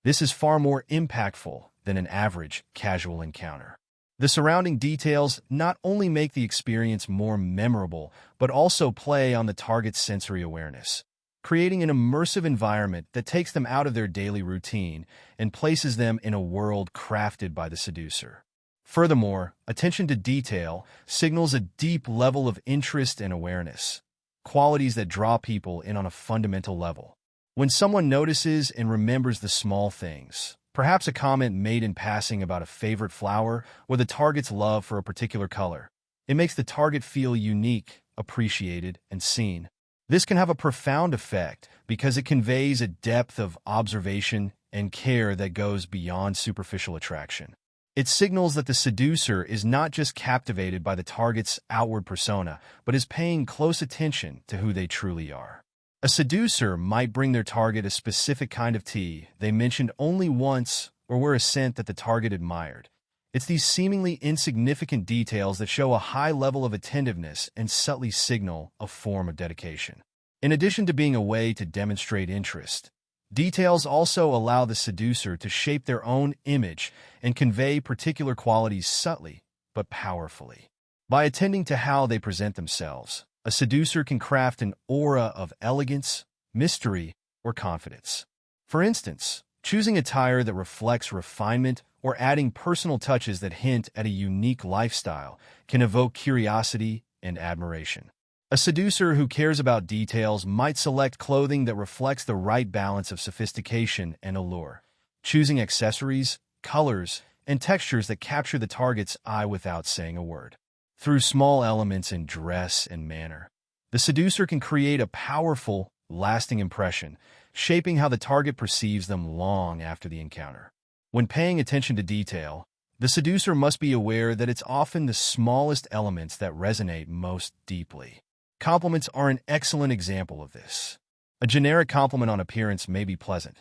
This is far more impactful than an average, casual encounter. The surrounding details not only make the experience more memorable, but also play on the target's sensory awareness, creating an immersive environment that takes them out of their daily routine and places them in a world crafted by the seducer. Furthermore, attention to detail signals a deep level of interest and awareness, qualities that draw people in on a fundamental level. When someone notices and remembers the small things, perhaps a comment made in passing about a favorite flower or the target's love for a particular color, it makes the target feel unique, appreciated, and seen. This can have a profound effect because it conveys a depth of observation and care that goes beyond superficial attraction. It signals that the seducer is not just captivated by the target's outward persona, but is paying close attention to who they truly are. A seducer might bring their target a specific kind of tea they mentioned only once or wear a scent that the target admired. It's these seemingly insignificant details that show a high level of attentiveness and subtly signal a form of dedication. In addition to being a way to demonstrate interest, Details also allow the seducer to shape their own image and convey particular qualities subtly but powerfully. By attending to how they present themselves, a seducer can craft an aura of elegance, mystery, or confidence. For instance, choosing attire that reflects refinement or adding personal touches that hint at a unique lifestyle can evoke curiosity and admiration. A seducer who cares about details might select clothing that reflects the right balance of sophistication and allure, choosing accessories, colors, and textures that capture the target's eye without saying a word. Through small elements in dress and manner, the seducer can create a powerful, lasting impression, shaping how the target perceives them long after the encounter. When paying attention to detail, the seducer must be aware that it's often the smallest elements that resonate most deeply. Compliments are an excellent example of this. A generic compliment on appearance may be pleasant,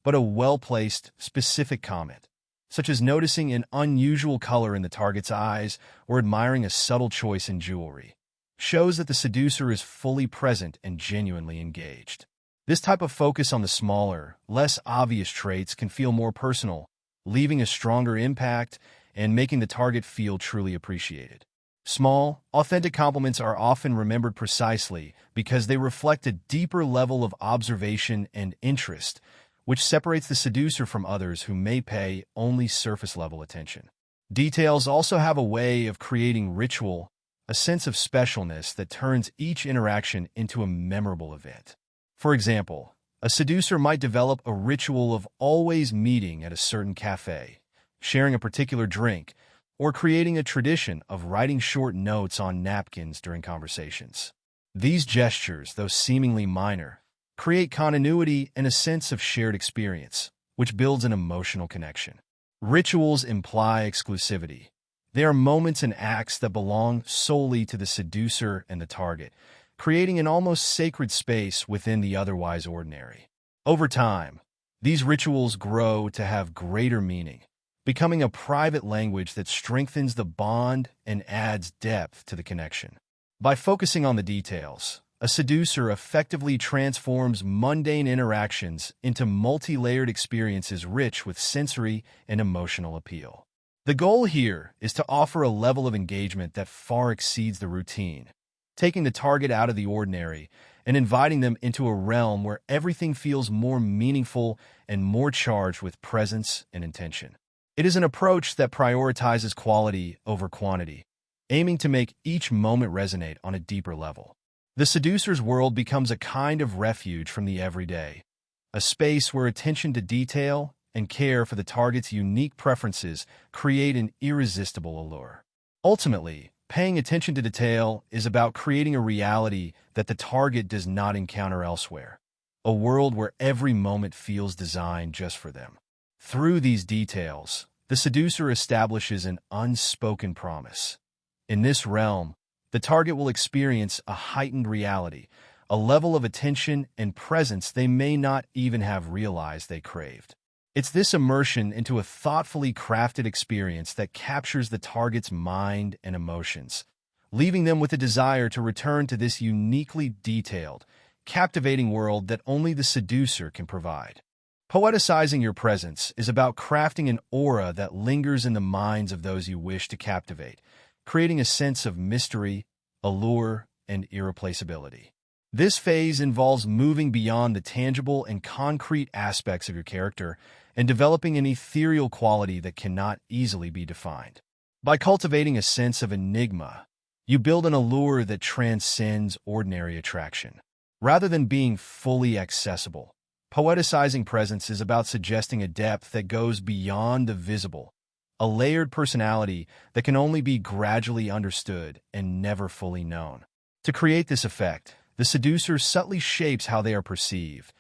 but a well-placed, specific comment, such as noticing an unusual color in the target's eyes or admiring a subtle choice in jewelry, shows that the seducer is fully present and genuinely engaged. This type of focus on the smaller, less obvious traits can feel more personal, leaving a stronger impact and making the target feel truly appreciated. Small, authentic compliments are often remembered precisely because they reflect a deeper level of observation and interest, which separates the seducer from others who may pay only surface-level attention. Details also have a way of creating ritual, a sense of specialness that turns each interaction into a memorable event. For example, a seducer might develop a ritual of always meeting at a certain cafe, sharing a particular drink, or creating a tradition of writing short notes on napkins during conversations. These gestures, though seemingly minor, create continuity and a sense of shared experience, which builds an emotional connection. Rituals imply exclusivity. They are moments and acts that belong solely to the seducer and the target, creating an almost sacred space within the otherwise ordinary. Over time, these rituals grow to have greater meaning, becoming a private language that strengthens the bond and adds depth to the connection. By focusing on the details, a seducer effectively transforms mundane interactions into multi-layered experiences rich with sensory and emotional appeal. The goal here is to offer a level of engagement that far exceeds the routine, taking the target out of the ordinary and inviting them into a realm where everything feels more meaningful and more charged with presence and intention. It is an approach that prioritizes quality over quantity, aiming to make each moment resonate on a deeper level. The seducer's world becomes a kind of refuge from the everyday, a space where attention to detail and care for the target's unique preferences create an irresistible allure. Ultimately, paying attention to detail is about creating a reality that the target does not encounter elsewhere, a world where every moment feels designed just for them. Through these details, the seducer establishes an unspoken promise. In this realm, the target will experience a heightened reality, a level of attention and presence they may not even have realized they craved. It's this immersion into a thoughtfully crafted experience that captures the target's mind and emotions, leaving them with a desire to return to this uniquely detailed, captivating world that only the seducer can provide. Poeticizing your presence is about crafting an aura that lingers in the minds of those you wish to captivate, creating a sense of mystery, allure, and irreplaceability. This phase involves moving beyond the tangible and concrete aspects of your character and developing an ethereal quality that cannot easily be defined. By cultivating a sense of enigma, you build an allure that transcends ordinary attraction. Rather than being fully accessible, poeticizing presence is about suggesting a depth that goes beyond the visible, a layered personality that can only be gradually understood and never fully known. To create this effect, the seducer subtly shapes how they are perceived,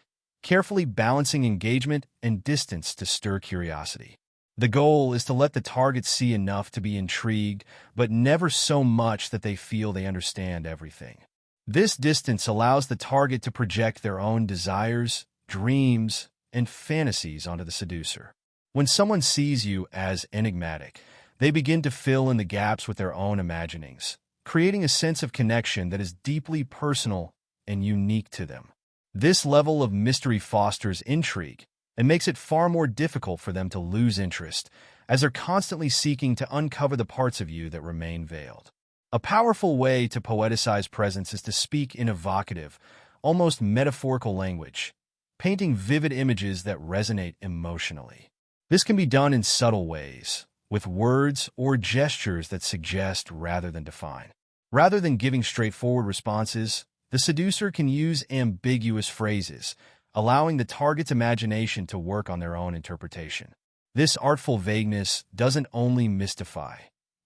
carefully balancing engagement and distance to stir curiosity. The goal is to let the target see enough to be intrigued, but never so much that they feel they understand everything. This distance allows the target to project their own desires, dreams, and fantasies onto the seducer. When someone sees you as enigmatic, they begin to fill in the gaps with their own imaginings, creating a sense of connection that is deeply personal and unique to them. This level of mystery fosters intrigue and makes it far more difficult for them to lose interest, as they're constantly seeking to uncover the parts of you that remain veiled. A powerful way to poeticize presence is to speak in evocative, almost metaphorical language, painting vivid images that resonate emotionally. This can be done in subtle ways, with words or gestures that suggest rather than define. Rather than giving straightforward responses, the seducer can use ambiguous phrases, allowing the target's imagination to work on their own interpretation. This artful vagueness doesn't only mystify.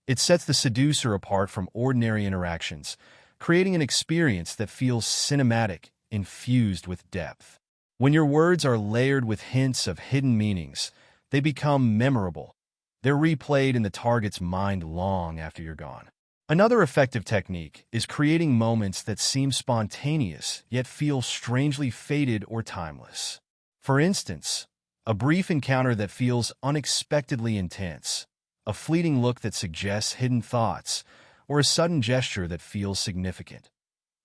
It sets the seducer apart from ordinary interactions, creating an experience that feels cinematic, infused with depth. When your words are layered with hints of hidden meanings, they become memorable. They're replayed in the target's mind long after you're gone. Another effective technique is creating moments that seem spontaneous yet feel strangely faded or timeless. For instance, a brief encounter that feels unexpectedly intense, a fleeting look that suggests hidden thoughts, or a sudden gesture that feels significant.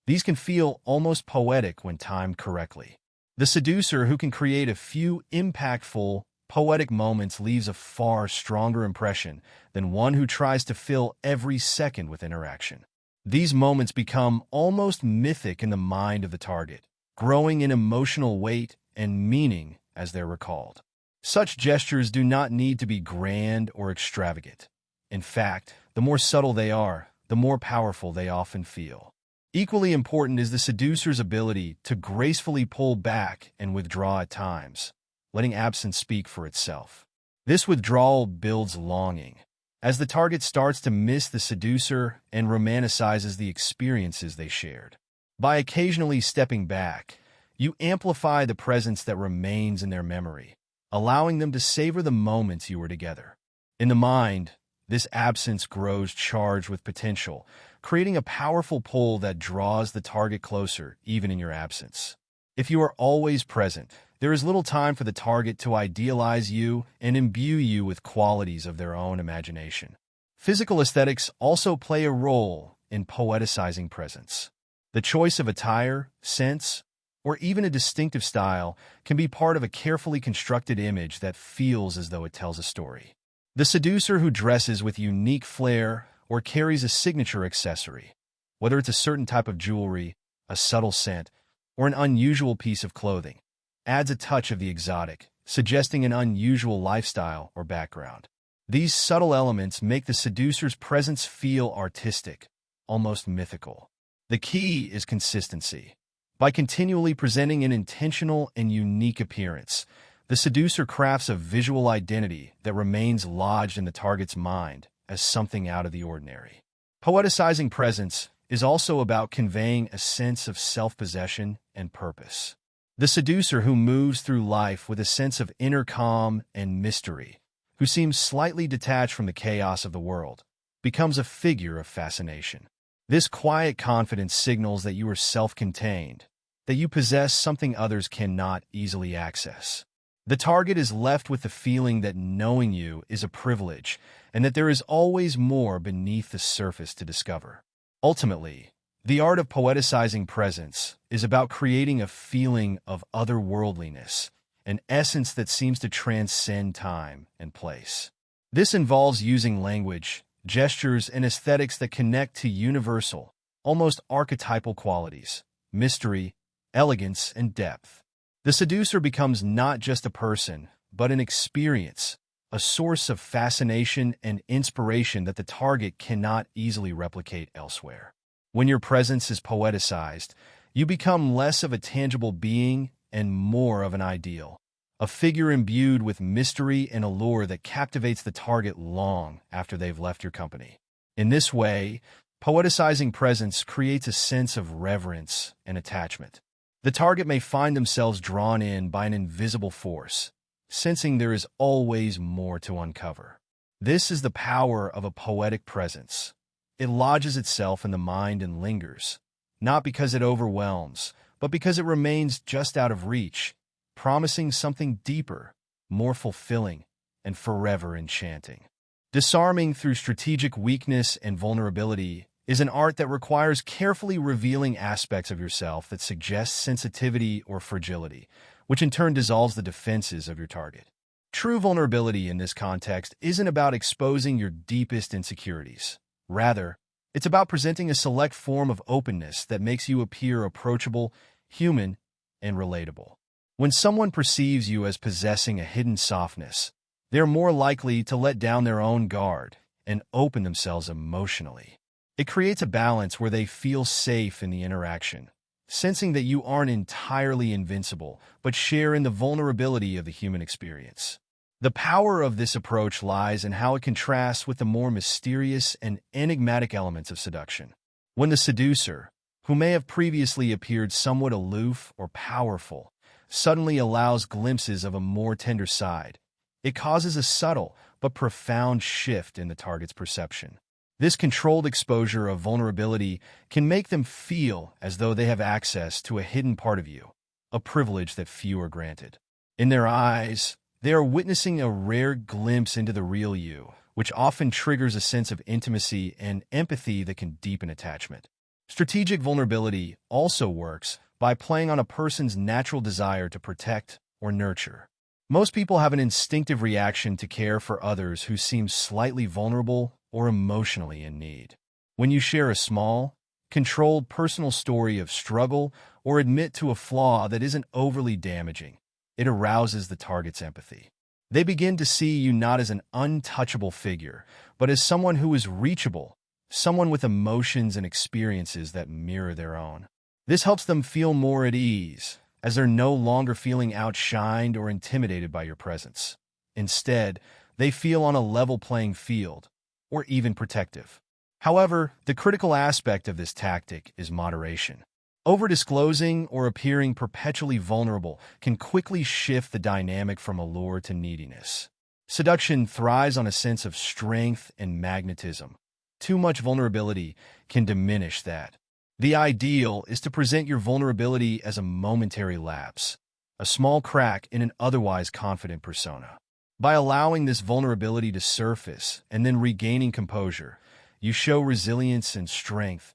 These can feel almost poetic when timed correctly. The seducer who can create a few impactful, poetic moments leaves a far stronger impression than one who tries to fill every second with interaction. These moments become almost mythic in the mind of the target, growing in emotional weight and meaning as they're recalled. Such gestures do not need to be grand or extravagant. In fact, the more subtle they are, the more powerful they often feel. Equally important is the seducer's ability to gracefully pull back and withdraw at times, letting absence speak for itself. This withdrawal builds longing, as the target starts to miss the seducer and romanticizes the experiences they shared. By occasionally stepping back, you amplify the presence that remains in their memory, allowing them to savor the moments you were together. In the mind, this absence grows charged with potential, creating a powerful pull that draws the target closer, even in your absence. If you are always present, there is little time for the target to idealize you and imbue you with qualities of their own imagination. Physical aesthetics also play a role in poeticizing presence. The choice of attire, scents, or even a distinctive style can be part of a carefully constructed image that feels as though it tells a story. The seducer who dresses with unique flair or carries a signature accessory, whether it's a certain type of jewelry, a subtle scent, or an unusual piece of clothing, adds a touch of the exotic, suggesting an unusual lifestyle or background. These subtle elements make the seducer's presence feel artistic, almost mythical. The key is consistency. By continually presenting an intentional and unique appearance, the seducer crafts a visual identity that remains lodged in the target's mind as something out of the ordinary. Poeticizing presence is also about conveying a sense of self-possession and purpose. The seducer who moves through life with a sense of inner calm and mystery, who seems slightly detached from the chaos of the world, becomes a figure of fascination. This quiet confidence signals that you are self-contained, that you possess something others cannot easily access. The target is left with the feeling that knowing you is a privilege and that there is always more beneath the surface to discover. Ultimately, the art of poeticizing presence is about creating a feeling of otherworldliness, an essence that seems to transcend time and place. This involves using language, gestures, and aesthetics that connect to universal, almost archetypal qualities, mystery, elegance, and depth. The seducer becomes not just a person, but an experience, a source of fascination and inspiration that the target cannot easily replicate elsewhere. When your presence is poeticized, you become less of a tangible being and more of an ideal, a figure imbued with mystery and allure that captivates the target long after they've left your company. In this way, poeticizing presence creates a sense of reverence and attachment. The target may find themselves drawn in by an invisible force, sensing there is always more to uncover. This is the power of a poetic presence. It lodges itself in the mind and lingers, not because it overwhelms, but because it remains just out of reach, promising something deeper, more fulfilling, and forever enchanting. Disarming through strategic weakness and vulnerability is an art that requires carefully revealing aspects of yourself that suggest sensitivity or fragility, which in turn dissolves the defenses of your target. True vulnerability in this context isn't about exposing your deepest insecurities. Rather, it's about presenting a select form of openness that makes you appear approachable, human, and relatable. When someone perceives you as possessing a hidden softness, they're more likely to let down their own guard and open themselves emotionally. It creates a balance where they feel safe in the interaction, sensing that you aren't entirely invincible, but share in the vulnerability of the human experience. The power of this approach lies in how it contrasts with the more mysterious and enigmatic elements of seduction. When the seducer, who may have previously appeared somewhat aloof or powerful, suddenly allows glimpses of a more tender side, it causes a subtle but profound shift in the target's perception. This controlled exposure of vulnerability can make them feel as though they have access to a hidden part of you, a privilege that few are granted. In their eyes, they are witnessing a rare glimpse into the real you, which often triggers a sense of intimacy and empathy that can deepen attachment. Strategic vulnerability also works by playing on a person's natural desire to protect or nurture. Most people have an instinctive reaction to care for others who seem slightly vulnerable or emotionally in need. When you share a small, controlled personal story of struggle or admit to a flaw that isn't overly damaging, it arouses the target's empathy. They begin to see you not as an untouchable figure, but as someone who is reachable, someone with emotions and experiences that mirror their own. This helps them feel more at ease, as they're no longer feeling outshined or intimidated by your presence. Instead, they feel on a level playing field, or even protective. However, the critical aspect of this tactic is moderation. Over-disclosing or appearing perpetually vulnerable can quickly shift the dynamic from allure to neediness. Seduction thrives on a sense of strength and magnetism. Too much vulnerability can diminish that. The ideal is to present your vulnerability as a momentary lapse, a small crack in an otherwise confident persona. By allowing this vulnerability to surface and then regaining composure, you show resilience and strength,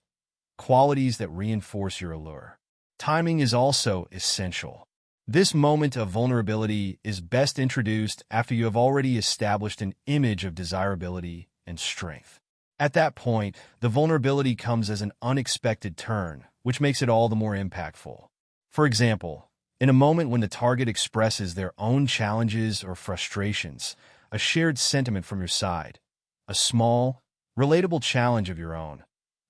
qualities that reinforce your allure. Timing is also essential. This moment of vulnerability is best introduced after you have already established an image of desirability and strength. At that point, the vulnerability comes as an unexpected turn, which makes it all the more impactful. For example, in a moment when the target expresses their own challenges or frustrations, a shared sentiment from your side, a small, relatable challenge of your own,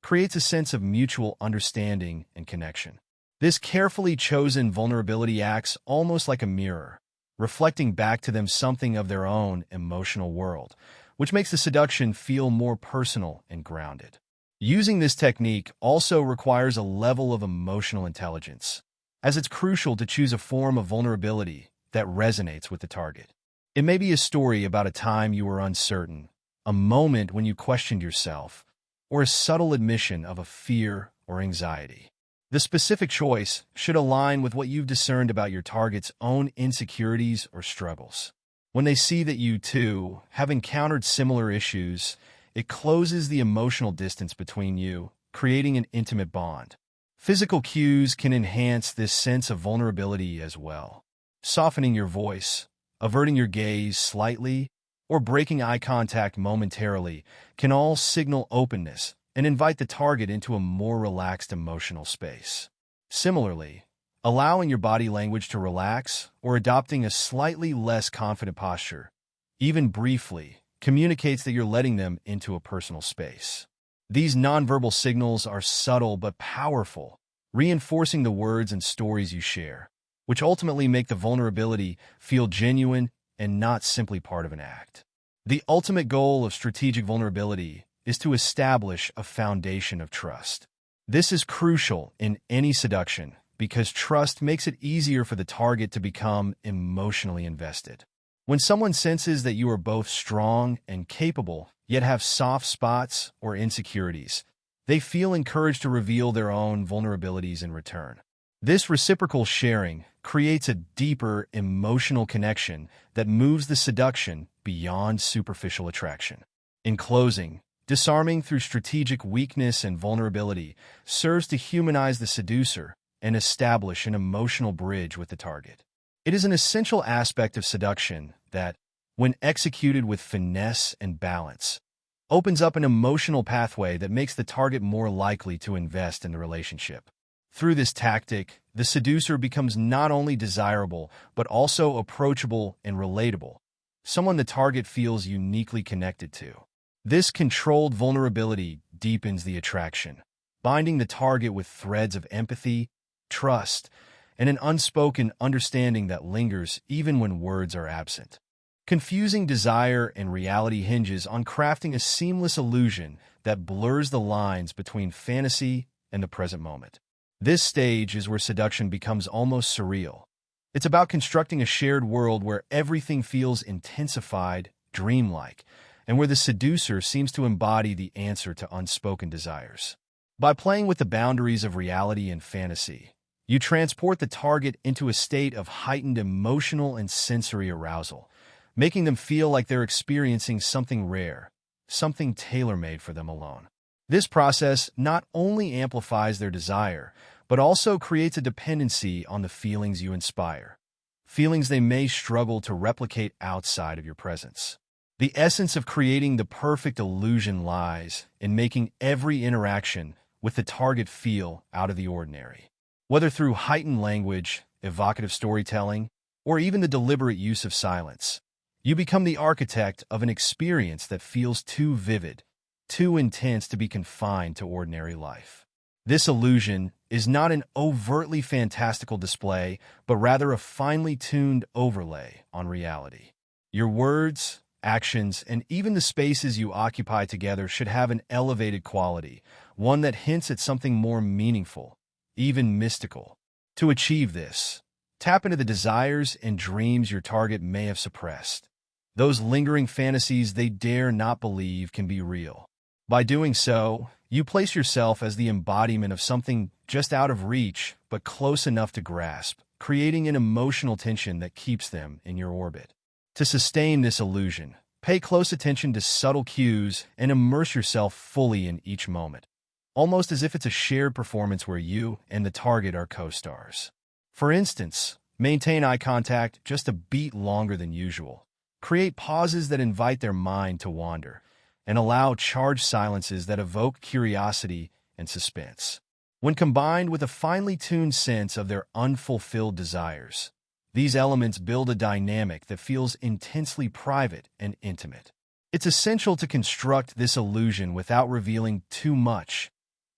creates a sense of mutual understanding and connection. This carefully chosen vulnerability acts almost like a mirror, reflecting back to them something of their own emotional world, which makes the seduction feel more personal and grounded. Using this technique also requires a level of emotional intelligence, as it's crucial to choose a form of vulnerability that resonates with the target. It may be a story about a time you were uncertain, a moment when you questioned yourself, or a subtle admission of a fear or anxiety. The specific choice should align with what you've discerned about your target's own insecurities or struggles. When they see that you, too, have encountered similar issues, it closes the emotional distance between you, creating an intimate bond. Physical cues can enhance this sense of vulnerability as well. Softening your voice, averting your gaze slightly, or breaking eye contact momentarily can all signal openness and invite the target into a more relaxed emotional space. Similarly, allowing your body language to relax or adopting a slightly less confident posture, even briefly, communicates that you're letting them into a personal space. These nonverbal signals are subtle but powerful, reinforcing the words and stories you share, which ultimately make the vulnerability feel genuine and not simply part of an act. The ultimate goal of strategic vulnerability is to establish a foundation of trust. This is crucial in any seduction because trust makes it easier for the target to become emotionally invested. When someone senses that you are both strong and capable, yet have soft spots or insecurities, they feel encouraged to reveal their own vulnerabilities in return. This reciprocal sharing creates a deeper emotional connection that moves the seduction beyond superficial attraction. In closing, Disarming through strategic weakness and vulnerability serves to humanize the seducer and establish an emotional bridge with the target. It is an essential aspect of seduction that, when executed with finesse and balance, opens up an emotional pathway that makes the target more likely to invest in the relationship. Through this tactic, the seducer becomes not only desirable, but also approachable and relatable, someone the target feels uniquely connected to. This controlled vulnerability deepens the attraction, binding the target with threads of empathy, trust, and an unspoken understanding that lingers even when words are absent. Confusing desire and reality hinges on crafting a seamless illusion that blurs the lines between fantasy and the present moment. This stage is where seduction becomes almost surreal. It's about constructing a shared world where everything feels intensified, dreamlike, and where the seducer seems to embody the answer to unspoken desires. By playing with the boundaries of reality and fantasy, you transport the target into a state of heightened emotional and sensory arousal, making them feel like they're experiencing something rare, something tailor-made for them alone. This process not only amplifies their desire, but also creates a dependency on the feelings you inspire, feelings they may struggle to replicate outside of your presence. The essence of creating the perfect illusion lies in making every interaction with the target feel out of the ordinary. Whether through heightened language, evocative storytelling, or even the deliberate use of silence, you become the architect of an experience that feels too vivid, too intense to be confined to ordinary life. This illusion is not an overtly fantastical display, but rather a finely tuned overlay on reality. Your words, actions, and even the spaces you occupy together should have an elevated quality, one that hints at something more meaningful, even mystical. To achieve this, tap into the desires and dreams your target may have suppressed, those lingering fantasies they dare not believe can be real. By doing so, you place yourself as the embodiment of something just out of reach but close enough to grasp, creating an emotional tension that keeps them in your orbit. To sustain this illusion, pay close attention to subtle cues and immerse yourself fully in each moment, almost as if it's a shared performance where you and the target are co-stars. For instance, maintain eye contact just a beat longer than usual. Create pauses that invite their mind to wander, and allow charged silences that evoke curiosity and suspense. When combined with a finely tuned sense of their unfulfilled desires, these elements build a dynamic that feels intensely private and intimate. It's essential to construct this illusion without revealing too much.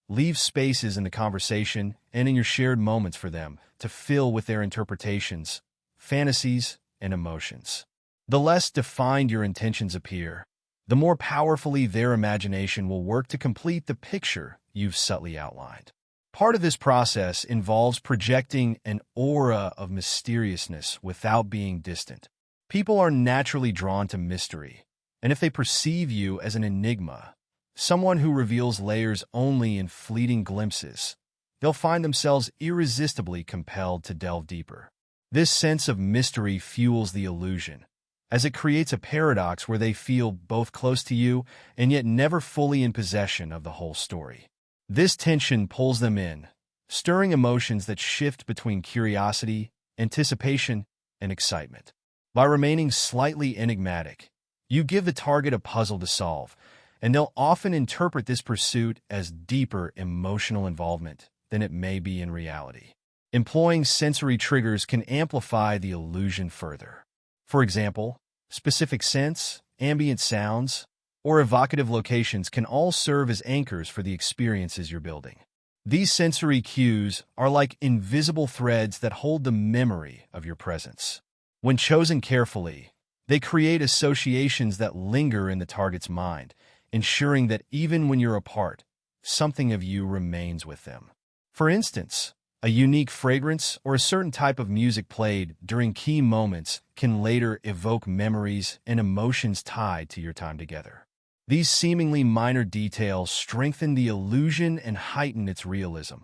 Leave spaces in the conversation and in your shared moments for them to fill with their interpretations, fantasies, and emotions. The less defined your intentions appear, the more powerfully their imagination will work to complete the picture you've subtly outlined. Part of this process involves projecting an aura of mysteriousness without being distant. People are naturally drawn to mystery, and if they perceive you as an enigma, someone who reveals layers only in fleeting glimpses, they'll find themselves irresistibly compelled to delve deeper. This sense of mystery fuels the illusion, as it creates a paradox where they feel both close to you and yet never fully in possession of the whole story. This tension pulls them in, stirring emotions that shift between curiosity, anticipation, and excitement. By remaining slightly enigmatic, you give the target a puzzle to solve, and they'll often interpret this pursuit as deeper emotional involvement than it may be in reality. Employing sensory triggers can amplify the illusion further. For example, specific scents, ambient sounds, or evocative locations can all serve as anchors for the experiences you're building. These sensory cues are like invisible threads that hold the memory of your presence. When chosen carefully, they create associations that linger in the target's mind, ensuring that even when you're apart, something of you remains with them. For instance, a unique fragrance or a certain type of music played during key moments can later evoke memories and emotions tied to your time together. These seemingly minor details strengthen the illusion and heighten its realism,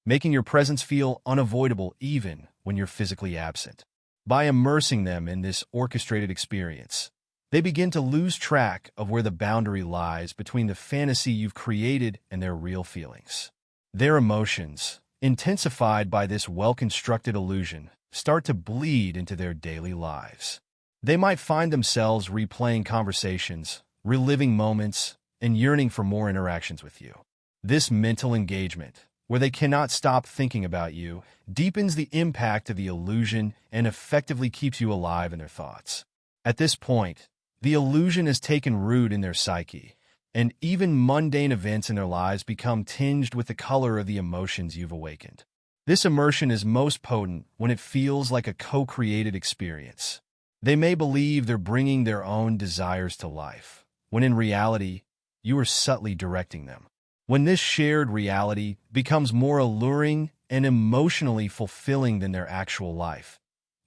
making your presence feel unavoidable even when you're physically absent. By immersing them in this orchestrated experience, They begin to lose track of where the boundary lies between the fantasy you've created and their real feelings. Their emotions, intensified by this well-constructed illusion, start to bleed into their daily lives. They might find themselves replaying conversations, reliving moments, and yearning for more interactions with you. This mental engagement, where they cannot stop thinking about you, deepens the impact of the illusion and effectively keeps you alive in their thoughts. At this point, the illusion has taken root in their psyche, and even mundane events in their lives become tinged with the color of the emotions you've awakened. This immersion is most potent when it feels like a co-created experience. They may believe they're bringing their own desires to life, when in reality, you are subtly directing them. When this shared reality becomes more alluring and emotionally fulfilling than their actual life,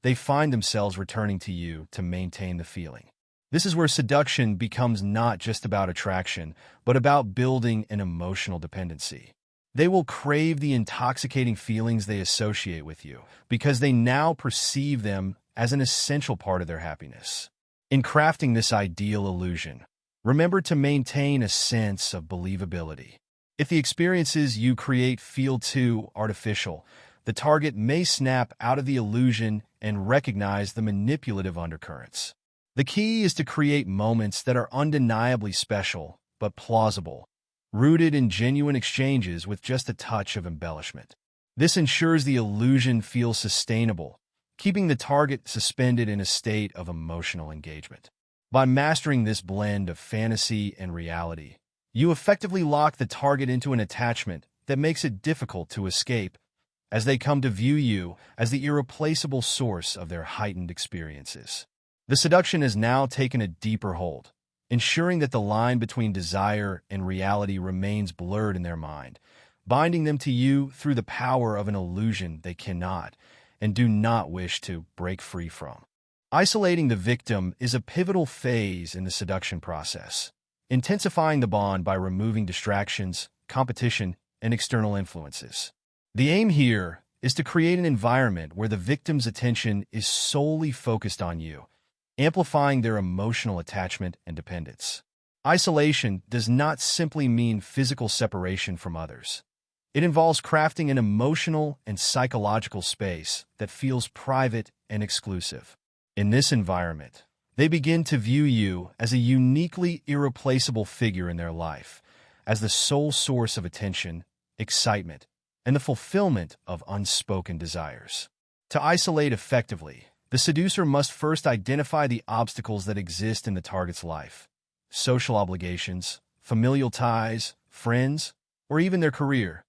they find themselves returning to you to maintain the feeling. This is where seduction becomes not just about attraction, but about building an emotional dependency. They will crave the intoxicating feelings they associate with you because they now perceive them as an essential part of their happiness. In crafting this ideal illusion, remember to maintain a sense of believability. If the experiences you create feel too artificial, the target may snap out of the illusion and recognize the manipulative undercurrents. The key is to create moments that are undeniably special, but plausible, rooted in genuine exchanges with just a touch of embellishment. This ensures the illusion feels sustainable, keeping the target suspended in a state of emotional engagement. By mastering this blend of fantasy and reality, you effectively lock the target into an attachment that makes it difficult to escape, as they come to view you as the irreplaceable source of their heightened experiences. The seduction has now taken a deeper hold, ensuring that the line between desire and reality remains blurred in their mind, binding them to you through the power of an illusion they cannot and do not wish to break free from. Isolating the victim is a pivotal phase in the seduction process, intensifying the bond by removing distractions, competition, and external influences. The aim here is to create an environment where the victim's attention is solely focused on you, amplifying their emotional attachment and dependence. Isolation does not simply mean physical separation from others. It involves crafting an emotional and psychological space that feels private and exclusive. In this environment, they begin to view you as a uniquely irreplaceable figure in their life, as the sole source of attention, excitement, and the fulfillment of unspoken desires. To isolate effectively, the seducer must first identify the obstacles that exist in the target's life: social obligations, familial ties, friends, or even their career,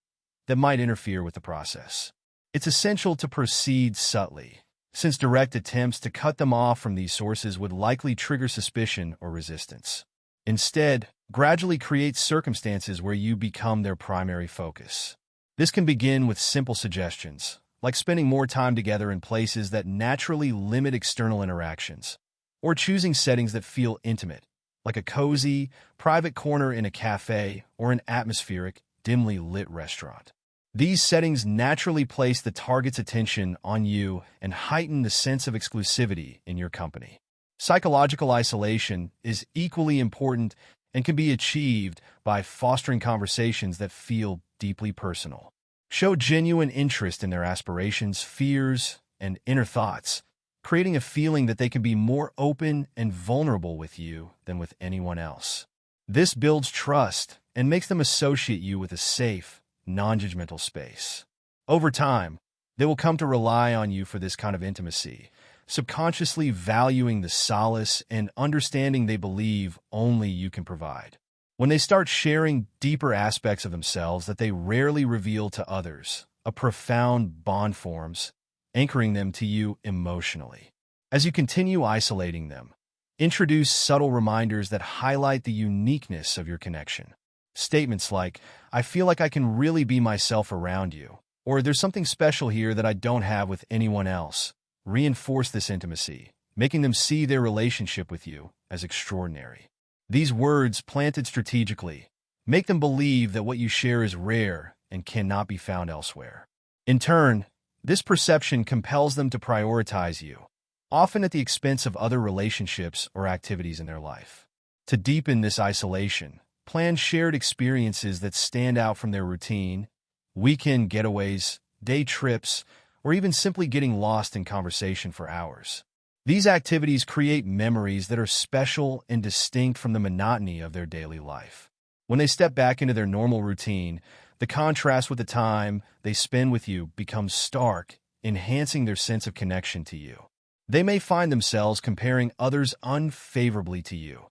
that might interfere with the process. It's essential to proceed subtly, since direct attempts to cut them off from these sources would likely trigger suspicion or resistance. Instead, gradually create circumstances where you become their primary focus. This can begin with simple suggestions, like spending more time together in places that naturally limit external interactions, or choosing settings that feel intimate, like a cozy, private corner in a cafe or an atmospheric, dimly lit restaurant. These settings naturally place the target's attention on you and heighten the sense of exclusivity in your company. Psychological isolation is equally important and can be achieved by fostering conversations that feel deeply personal. Show genuine interest in their aspirations, fears, and inner thoughts, creating a feeling that they can be more open and vulnerable with you than with anyone else. This builds trust and makes them associate you with a safe, non-judgmental space. Over time, they will come to rely on you for this kind of intimacy, subconsciously valuing the solace and understanding they believe only you can provide. When they start sharing deeper aspects of themselves that they rarely reveal to others, a profound bond forms, anchoring them to you emotionally. As you continue isolating them, introduce subtle reminders that highlight the uniqueness of your connection. Statements like, "I feel like I can really be myself around you," or "There's something special here that I don't have with anyone else," reinforce this intimacy, making them see their relationship with you as extraordinary. These words, planted strategically, make them believe that what you share is rare and cannot be found elsewhere. In turn, this perception compels them to prioritize you, often at the expense of other relationships or activities in their life. To deepen this isolation, plan shared experiences that stand out from their routine, weekend getaways, day trips, or even simply getting lost in conversation for hours. These activities create memories that are special and distinct from the monotony of their daily life. When they step back into their normal routine, the contrast with the time they spend with you becomes stark, enhancing their sense of connection to you. They may find themselves comparing others unfavorably to you,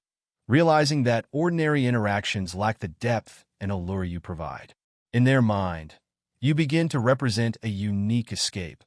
realizing that ordinary interactions lack the depth and allure you provide. In their mind, you begin to represent a unique escape,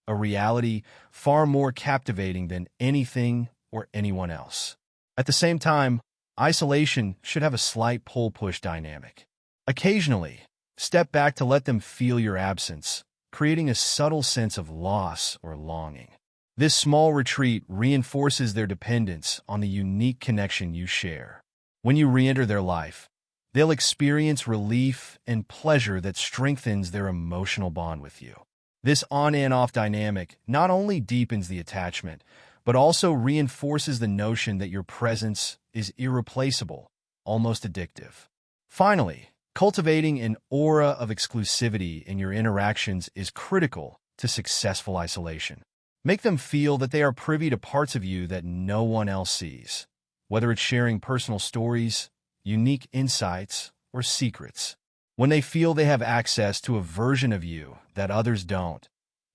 a reality far more captivating than anything or anyone else. At the same time, isolation should have a slight pull-push dynamic. Occasionally, step back to let them feel your absence, creating a subtle sense of loss or longing. This small retreat reinforces their dependence on the unique connection you share. When you re-enter their life, they'll experience relief and pleasure that strengthens their emotional bond with you. This on and off dynamic not only deepens the attachment, but also reinforces the notion that your presence is irreplaceable, almost addictive. Finally, cultivating an aura of exclusivity in your interactions is critical to successful isolation. Make them feel that they are privy to parts of you that no one else sees, whether it's sharing personal stories, unique insights, or secrets. When they feel they have access to a version of you that others don't,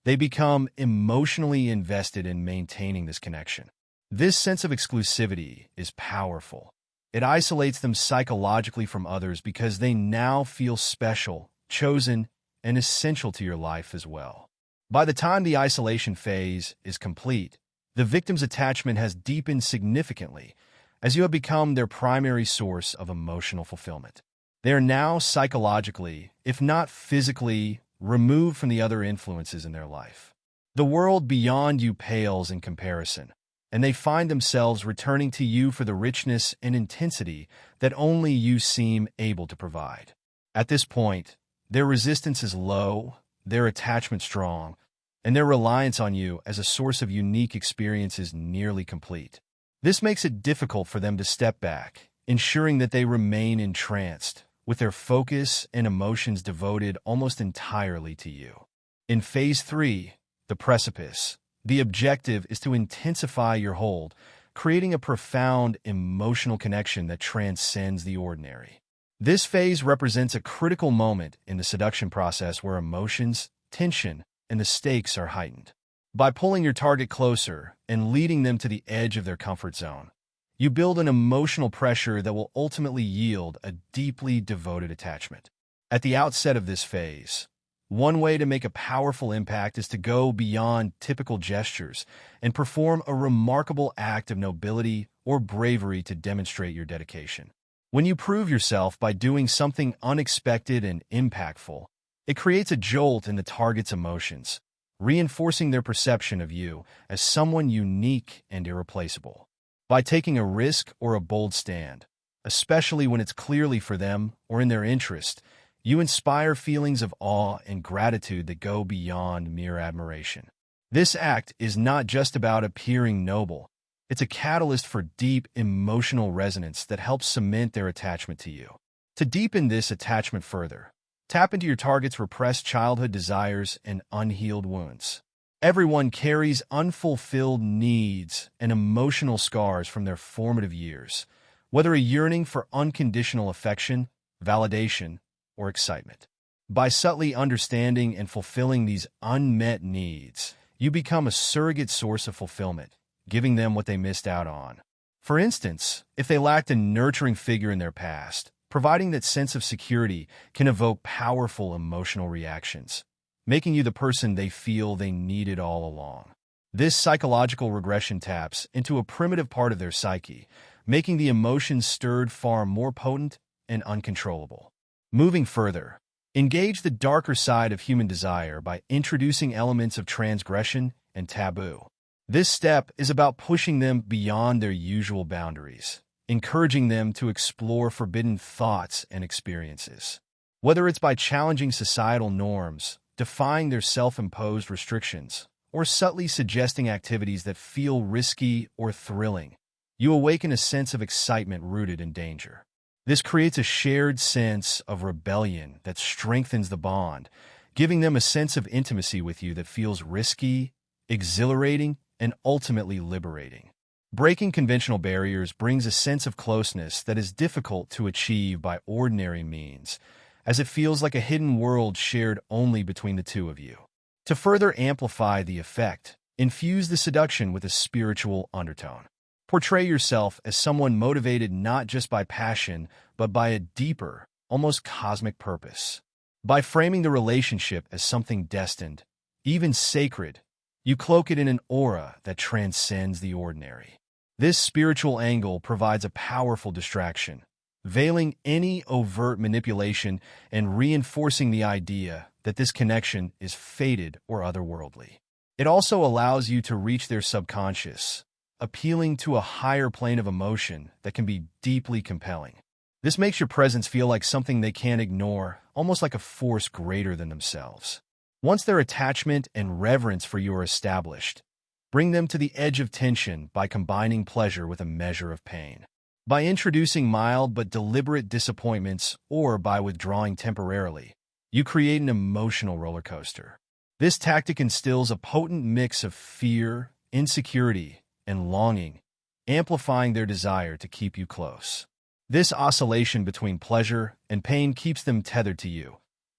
they become emotionally invested in maintaining this connection. This sense of exclusivity is powerful. It isolates them psychologically from others because they now feel special, chosen, and essential to your life as well. By the time the isolation phase is complete, the victim's attachment has deepened significantly as you have become their primary source of emotional fulfillment. They are now psychologically, if not physically, removed from the other influences in their life. The world beyond you pales in comparison, and they find themselves returning to you for the richness and intensity that only you seem able to provide. At this point, their resistance is low, their attachment strong, and their reliance on you as a source of unique experiences nearly complete. This makes it difficult for them to step back, ensuring that they remain entranced, with their focus and emotions devoted almost entirely to you. In Phase 3, the precipice, the objective is to intensify your hold, creating a profound emotional connection that transcends the ordinary. This phase represents a critical moment in the seduction process where emotions, tension, and the stakes are heightened. By pulling your target closer and leading them to the edge of their comfort zone, you build an emotional pressure that will ultimately yield a deeply devoted attachment. At the outset of this phase, one way to make a powerful impact is to go beyond typical gestures and perform a remarkable act of nobility or bravery to demonstrate your dedication. When you prove yourself by doing something unexpected and impactful, it creates a jolt in the target's emotions, reinforcing their perception of you as someone unique and irreplaceable. By taking a risk or a bold stand, especially when it's clearly for them or in their interest, you inspire feelings of awe and gratitude that go beyond mere admiration. This act is not just about appearing noble. It's a catalyst for deep emotional resonance that helps cement their attachment to you. To deepen this attachment further, tap into your target's repressed childhood desires and unhealed wounds. Everyone carries unfulfilled needs and emotional scars from their formative years, whether a yearning for unconditional affection, validation, or excitement. By subtly understanding and fulfilling these unmet needs, you become a surrogate source of fulfillment, giving them what they missed out on. For instance, if they lacked a nurturing figure in their past, providing that sense of security can evoke powerful emotional reactions, making you the person they feel they needed all along. This psychological regression taps into a primitive part of their psyche, making the emotions stirred far more potent and uncontrollable. Moving further, engage the darker side of human desire by introducing elements of transgression and taboo. This step is about pushing them beyond their usual boundaries, encouraging them to explore forbidden thoughts and experiences. Whether it's by challenging societal norms, defying their self-imposed restrictions, or subtly suggesting activities that feel risky or thrilling. You awaken a sense of excitement rooted in danger. This creates a shared sense of rebellion that strengthens the bond, giving them a sense of intimacy with you that feels risky, exhilarating, and ultimately liberating. Breaking conventional barriers brings a sense of closeness that is difficult to achieve by ordinary means, as it feels like a hidden world shared only between the two of you. To further amplify the effect, infuse the seduction with a spiritual undertone. Portray yourself as someone motivated not just by passion, but by a deeper, almost cosmic purpose. By framing the relationship as something destined, even sacred, you cloak it in an aura that transcends the ordinary. This spiritual angle provides a powerful distraction, veiling any overt manipulation and reinforcing the idea that this connection is fated or otherworldly. It also allows you to reach their subconscious, appealing to a higher plane of emotion that can be deeply compelling. This makes your presence feel like something they can't ignore, almost like a force greater than themselves. Once their attachment and reverence for you are established, bring them to the edge of tension by combining pleasure with a measure of pain. By introducing mild but deliberate disappointments or by withdrawing temporarily, you create an emotional roller coaster. This tactic instills a potent mix of fear, insecurity, and longing, amplifying their desire to keep you close. This oscillation between pleasure and pain keeps them tethered to you,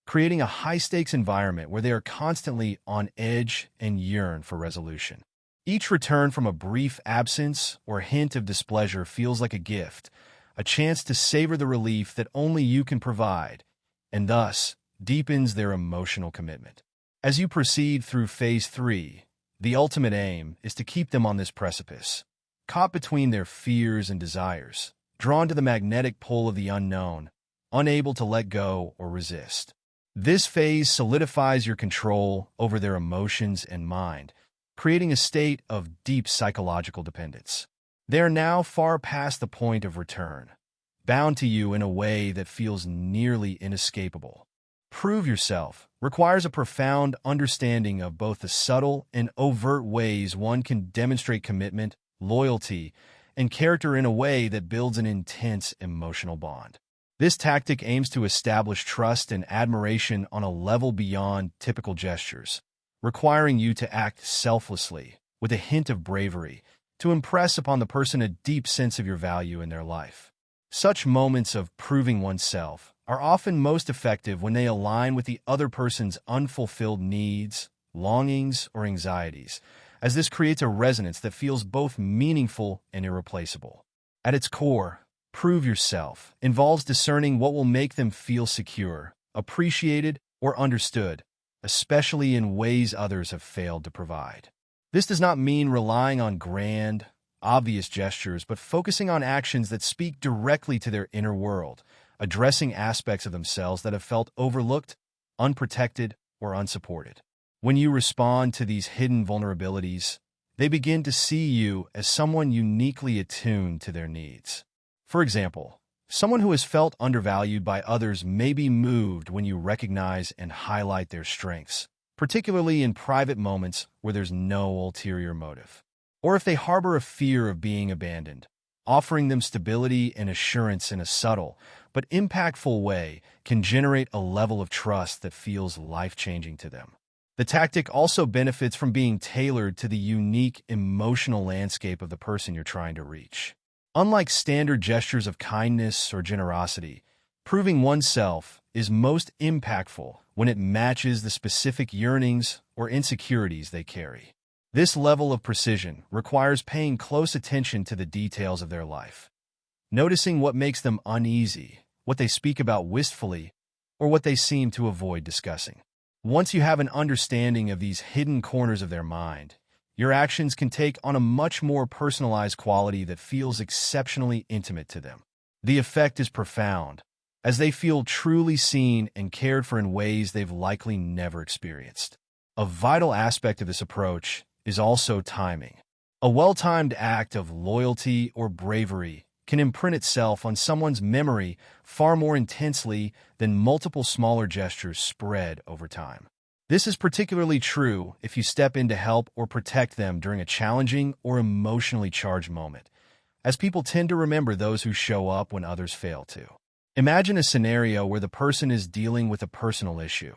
creating a high-stakes environment where they are constantly on edge and yearn for resolution. Each return from a brief absence or hint of displeasure feels like a gift, a chance to savor the relief that only you can provide, and thus deepens their emotional commitment. As you proceed through Phase 3, the ultimate aim is to keep them on this precipice, caught between their fears and desires, drawn to the magnetic pull of the unknown, unable to let go or resist. This phase solidifies your control over their emotions and mind, creating a state of deep psychological dependence. They are now far past the point of return, bound to you in a way that feels nearly inescapable. Prove yourself requires a profound understanding of both the subtle and overt ways one can demonstrate commitment, loyalty, and character in a way that builds an intense emotional bond. This tactic aims to establish trust and admiration on a level beyond typical gestures, requiring you to act selflessly, with a hint of bravery, to impress upon the person a deep sense of your value in their life. Such moments of proving oneself are often most effective when they align with the other person's unfulfilled needs, longings, or anxieties, as this creates a resonance that feels both meaningful and irreplaceable. At its core, prove yourself involves discerning what will make them feel secure, appreciated, or understood, especially in ways others have failed to provide. This does not mean relying on grand, obvious gestures, but focusing on actions that speak directly to their inner world, addressing aspects of themselves that have felt overlooked, unprotected, or unsupported. When you respond to these hidden vulnerabilities, they begin to see you as someone uniquely attuned to their needs. For example, someone who has felt undervalued by others may be moved when you recognize and highlight their strengths, particularly in private moments where there's no ulterior motive. Or if they harbor a fear of being abandoned, offering them stability and assurance in a subtle but impactful way can generate a level of trust that feels life-changing to them. The tactic also benefits from being tailored to the unique emotional landscape of the person you're trying to reach. Unlike standard gestures of kindness or generosity, proving oneself is most impactful when it matches the specific yearnings or insecurities they carry. This level of precision requires paying close attention to the details of their life, noticing what makes them uneasy, what they speak about wistfully, or what they seem to avoid discussing. Once you have an understanding of these hidden corners of their mind, your actions can take on a much more personalized quality that feels exceptionally intimate to them. The effect is profound, as they feel truly seen and cared for in ways they've likely never experienced. A vital aspect of this approach is also timing. A well-timed act of loyalty or bravery can imprint itself on someone's memory far more intensely than multiple smaller gestures spread over time. This is particularly true if you step in to help or protect them during a challenging or emotionally charged moment, as people tend to remember those who show up when others fail to. Imagine a scenario where the person is dealing with a personal issue.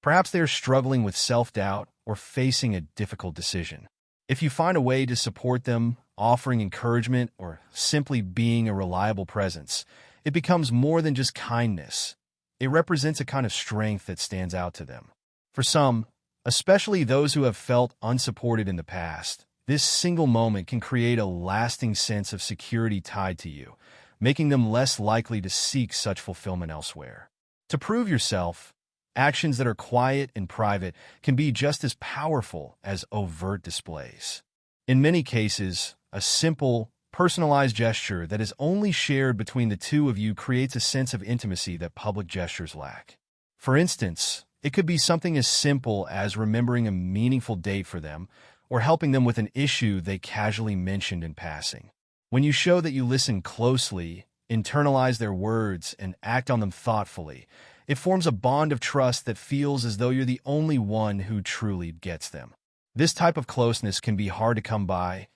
Perhaps they are struggling with self-doubt or facing a difficult decision. If you find a way to support them, offering encouragement or simply being a reliable presence, it becomes more than just kindness. It represents a kind of strength that stands out to them. For some, especially those who have felt unsupported in the past, this single moment can create a lasting sense of security tied to you, making them less likely to seek such fulfillment elsewhere. To prove yourself, actions that are quiet and private can be just as powerful as overt displays. In many cases, a simple, personalized gesture that is only shared between the two of you creates a sense of intimacy that public gestures lack. For instance, it could be something as simple as remembering a meaningful date for them or helping them with an issue they casually mentioned in passing. When you show that you listen closely, internalize their words, and act on them thoughtfully, it forms a bond of trust that feels as though you're the only one who truly gets them. This type of closeness can be hard to come by,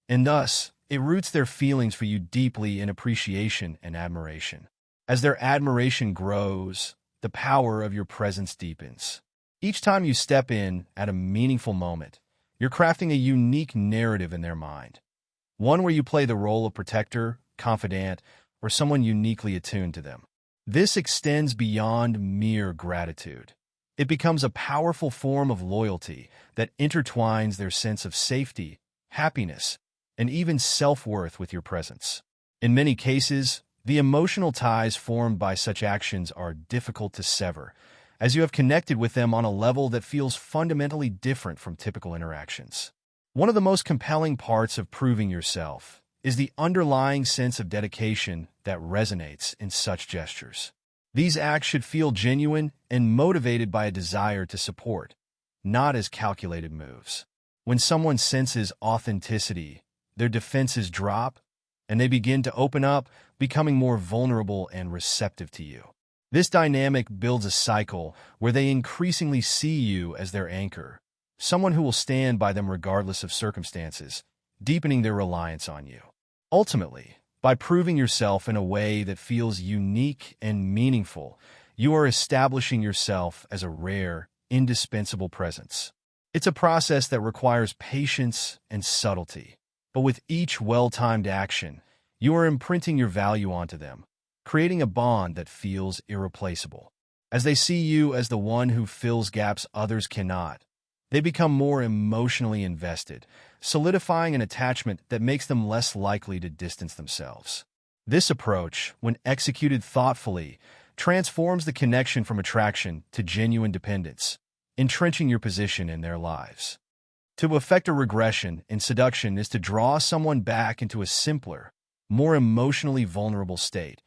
and thus, it roots their feelings for you deeply in appreciation and admiration. As their admiration grows, the power of your presence deepens. Each time you step in at a meaningful moment, you're crafting a unique narrative in their mind, one where you play the role of protector, confidant, or someone uniquely attuned to them. This extends beyond mere gratitude. It becomes a powerful form of loyalty that intertwines their sense of safety, happiness, and even self-worth with your presence. In many cases, the emotional ties formed by such actions are difficult to sever, as you have connected with them on a level that feels fundamentally different from typical interactions. One of the most compelling parts of proving yourself is the underlying sense of dedication that resonates in such gestures. These acts should feel genuine and motivated by a desire to support, not as calculated moves. When someone senses authenticity, their defenses drop, and they begin to open up, becoming more vulnerable and receptive to you. This dynamic builds a cycle where they increasingly see you as their anchor, someone who will stand by them regardless of circumstances, deepening their reliance on you. Ultimately, by proving yourself in a way that feels unique and meaningful, you are establishing yourself as a rare, indispensable presence. It's a process that requires patience and subtlety, but with each well-timed action, you are imprinting your value onto them, creating a bond that feels irreplaceable. As they see you as the one who fills gaps others cannot, they become more emotionally invested, solidifying an attachment that makes them less likely to distance themselves. This approach, when executed thoughtfully, transforms the connection from attraction to genuine dependence, entrenching your position in their lives. To effect a regression in seduction is to draw someone back into a simpler, more emotionally vulnerable state,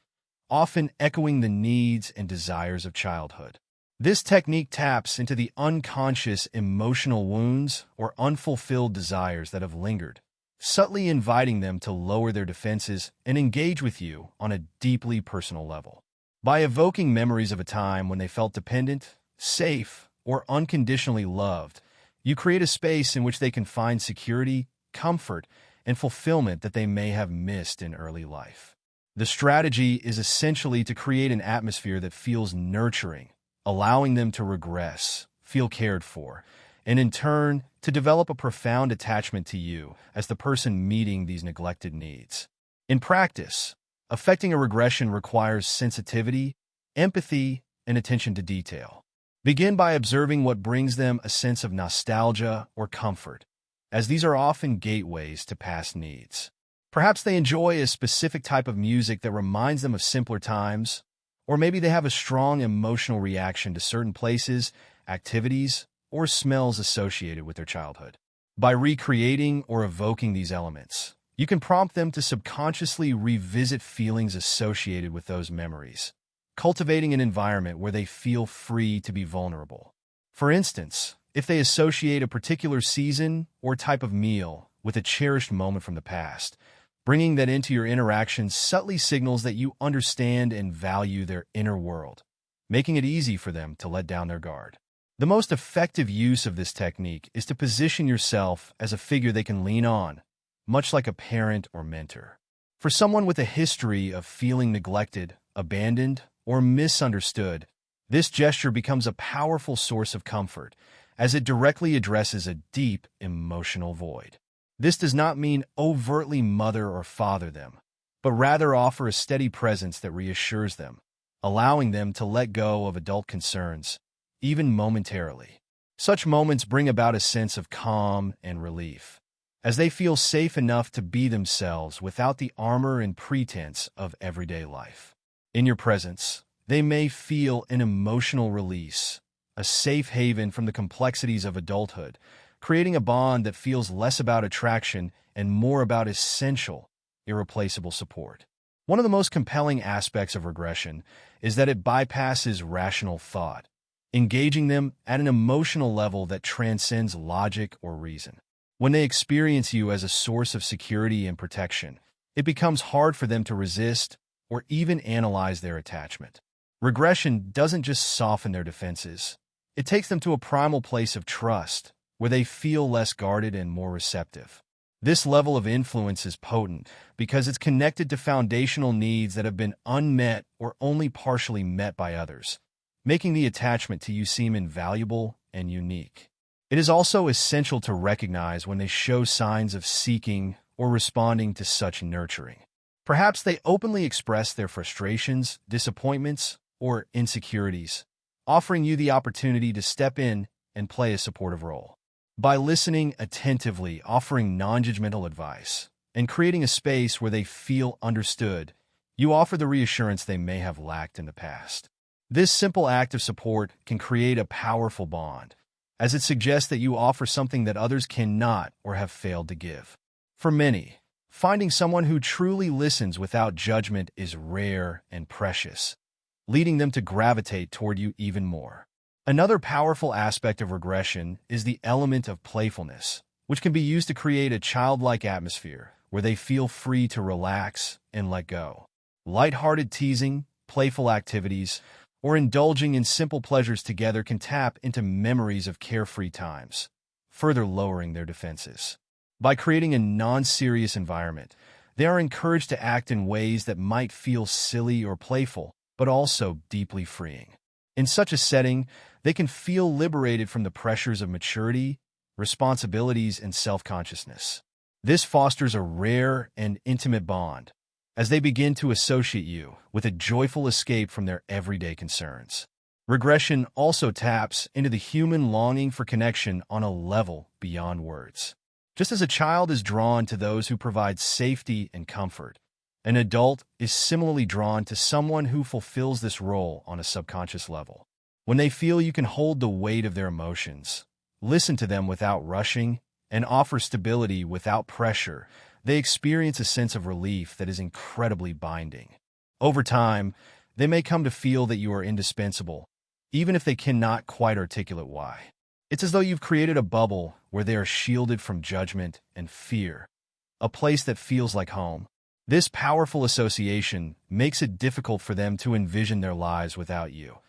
often echoing the needs and desires of childhood. This technique taps into the unconscious emotional wounds or unfulfilled desires that have lingered, subtly inviting them to lower their defenses and engage with you on a deeply personal level. By evoking memories of a time when they felt dependent, safe, or unconditionally loved, you create a space in which they can find security, comfort, and fulfillment that they may have missed in early life. The strategy is essentially to create an atmosphere that feels nurturing, allowing them to regress, feel cared for, and in turn, to develop a profound attachment to you as the person meeting these neglected needs. In practice, effecting a regression requires sensitivity, empathy, and attention to detail. Begin by observing what brings them a sense of nostalgia or comfort, as these are often gateways to past needs. Perhaps they enjoy a specific type of music that reminds them of simpler times, or maybe they have a strong emotional reaction to certain places, activities, or smells associated with their childhood. By recreating or evoking these elements, you can prompt them to subconsciously revisit feelings associated with those memories, cultivating an environment where they feel free to be vulnerable. For instance, if they associate a particular season or type of meal with a cherished moment from the past, bringing that into your interactions subtly signals that you understand and value their inner world, making it easy for them to let down their guard. The most effective use of this technique is to position yourself as a figure they can lean on, much like a parent or mentor. For someone with a history of feeling neglected, abandoned, or misunderstood, this gesture becomes a powerful source of comfort, as it directly addresses a deep emotional void. This does not mean overtly mother or father them, but rather offer a steady presence that reassures them, allowing them to let go of adult concerns, even momentarily. Such moments bring about a sense of calm and relief, as they feel safe enough to be themselves without the armor and pretense of everyday life. In your presence, they may feel an emotional release, a safe haven from the complexities of adulthood, creating a bond that feels less about attraction and more about essential, irreplaceable support. One of the most compelling aspects of regression is that it bypasses rational thought, engaging them at an emotional level that transcends logic or reason. When they experience you as a source of security and protection, it becomes hard for them to resist or even analyze their attachment. Regression doesn't just soften their defenses. It takes them to a primal place of trust, where they feel less guarded and more receptive. This level of influence is potent because it's connected to foundational needs that have been unmet or only partially met by others, making the attachment to you seem invaluable and unique. It is also essential to recognize when they show signs of seeking or responding to such nurturing. Perhaps they openly express their frustrations, disappointments, or insecurities, offering you the opportunity to step in and play a supportive role. By listening attentively, offering non-judgmental advice, and creating a space where they feel understood, you offer the reassurance they may have lacked in the past. This simple act of support can create a powerful bond, as it suggests that you offer something that others cannot or have failed to give. For many, finding someone who truly listens without judgment is rare and precious, leading them to gravitate toward you even more. Another powerful aspect of regression is the element of playfulness, which can be used to create a childlike atmosphere where they feel free to relax and let go. Lighthearted teasing, playful activities, or indulging in simple pleasures together can tap into memories of carefree times, further lowering their defenses. By creating a non-serious environment, they are encouraged to act in ways that might feel silly or playful, but also deeply freeing. In such a setting, they can feel liberated from the pressures of maturity, responsibilities, and self-consciousness. This fosters a rare and intimate bond, as they begin to associate you with a joyful escape from their everyday concerns. Regression also taps into the human longing for connection on a level beyond words. Just as a child is drawn to those who provide safety and comfort, an adult is similarly drawn to someone who fulfills this role on a subconscious level. When they feel you can hold the weight of their emotions, listen to them without rushing, and offer stability without pressure, they experience a sense of relief that is incredibly binding. Over time, they may come to feel that you are indispensable, even if they cannot quite articulate why. It's as though you've created a bubble where they are shielded from judgment and fear, a place that feels like home. This powerful association makes it difficult for them to envision their lives without you,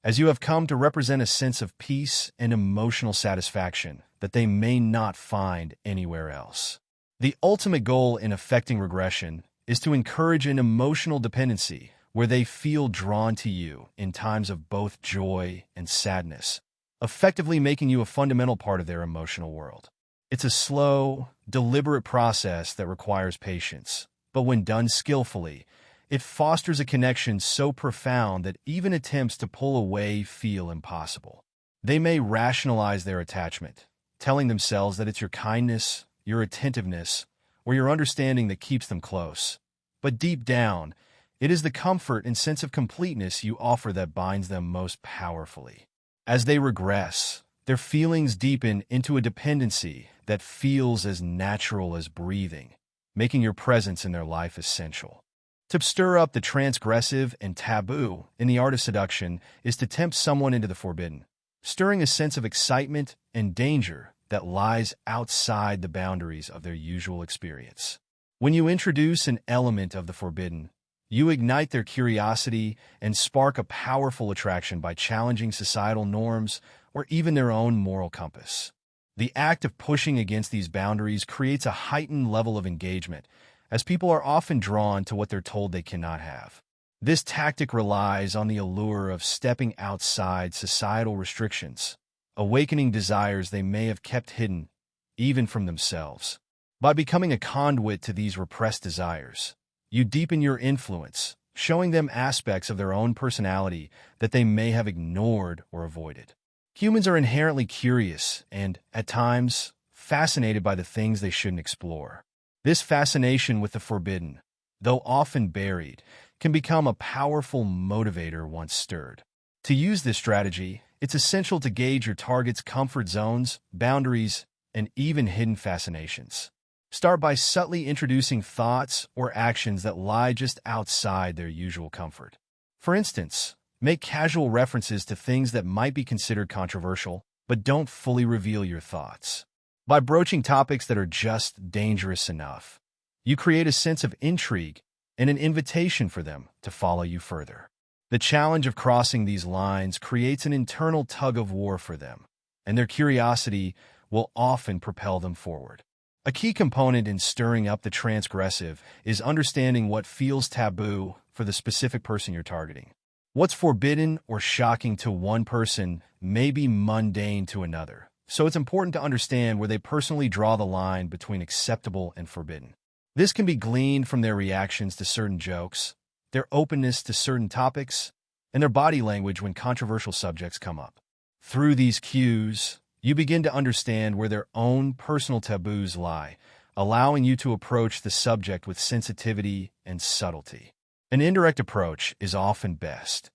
as you have come to represent a sense of peace and emotional satisfaction that they may not find anywhere else. The ultimate goal in affecting regression is to encourage an emotional dependency where they feel drawn to you in times of both joy and sadness, effectively making you a fundamental part of their emotional world. It's a slow, deliberate process that requires patience, but when done skillfully, it fosters a connection so profound that even attempts to pull away feel impossible. They may rationalize their attachment, telling themselves that it's your kindness, your attentiveness, or your understanding that keeps them close. But deep down, it is the comfort and sense of completeness you offer that binds them most powerfully. As they regress, their feelings deepen into a dependency that feels as natural as breathing, making your presence in their life essential. To stir up the transgressive and taboo in the art of seduction is to tempt someone into the forbidden, stirring a sense of excitement and danger that lies outside the boundaries of their usual experience. When you introduce an element of the forbidden, you ignite their curiosity and spark a powerful attraction by challenging societal norms or even their own moral compass. The act of pushing against these boundaries creates a heightened level of engagement, as people are often drawn to what they're told they cannot have. This tactic relies on the allure of stepping outside societal restrictions, awakening desires they may have kept hidden, even from themselves. By becoming a conduit to these repressed desires, you deepen your influence, showing them aspects of their own personality that they may have ignored or avoided. Humans are inherently curious and, at times, fascinated by the things they shouldn't explore. This fascination with the forbidden, though often buried, can become a powerful motivator once stirred. To use this strategy, it's essential to gauge your target's comfort zones, boundaries, and even hidden fascinations. Start by subtly introducing thoughts or actions that lie just outside their usual comfort. For instance, make casual references to things that might be considered controversial, but don't fully reveal your thoughts. By broaching topics that are just dangerous enough, you create a sense of intrigue and an invitation for them to follow you further. The challenge of crossing these lines creates an internal tug-of-war for them, and their curiosity will often propel them forward. A key component in stirring up the transgressive is understanding what feels taboo for the specific person you're targeting. What's forbidden or shocking to one person may be mundane to another, so it's important to understand where they personally draw the line between acceptable and forbidden. This can be gleaned from their reactions to certain jokes, their openness to certain topics, and their body language when controversial subjects come up. Through these cues, you begin to understand where their own personal taboos lie, allowing you to approach the subject with sensitivity and subtlety. An indirect approach is often best.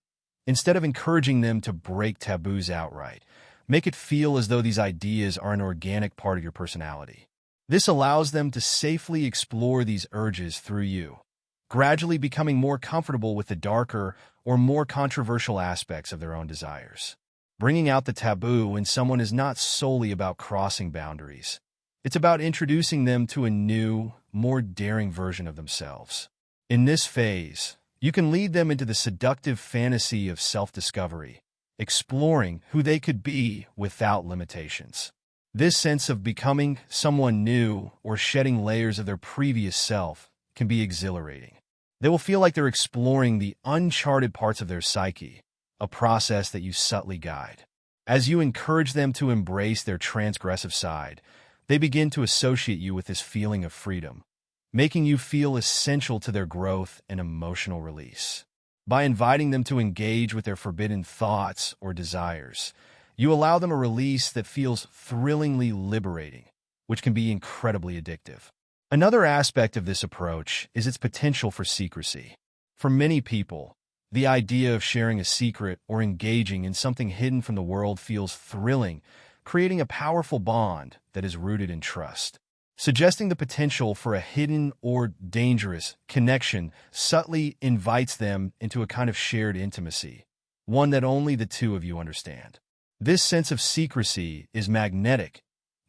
Instead of encouraging them to break taboos outright, make it feel as though these ideas are an organic part of your personality. This allows them to safely explore these urges through you, gradually becoming more comfortable with the darker or more controversial aspects of their own desires. Bringing out the taboo in someone is not solely about crossing boundaries. It's about introducing them to a new, more daring version of themselves. In this phase, you can lead them into the seductive fantasy of self-discovery, exploring who they could be without limitations. This sense of becoming someone new or shedding layers of their previous self can be exhilarating. They will feel like they're exploring the uncharted parts of their psyche, a process that you subtly guide. As you encourage them to embrace their transgressive side, they begin to associate you with this feeling of freedom, making you feel essential to their growth and emotional release. By inviting them to engage with their forbidden thoughts or desires, you allow them a release that feels thrillingly liberating, which can be incredibly addictive. Another aspect of this approach is its potential for secrecy. For many people, the idea of sharing a secret or engaging in something hidden from the world feels thrilling, creating a powerful bond that is rooted in trust. Suggesting the potential for a hidden or dangerous connection subtly invites them into a kind of shared intimacy, one that only the two of you understand. This sense of secrecy is magnetic,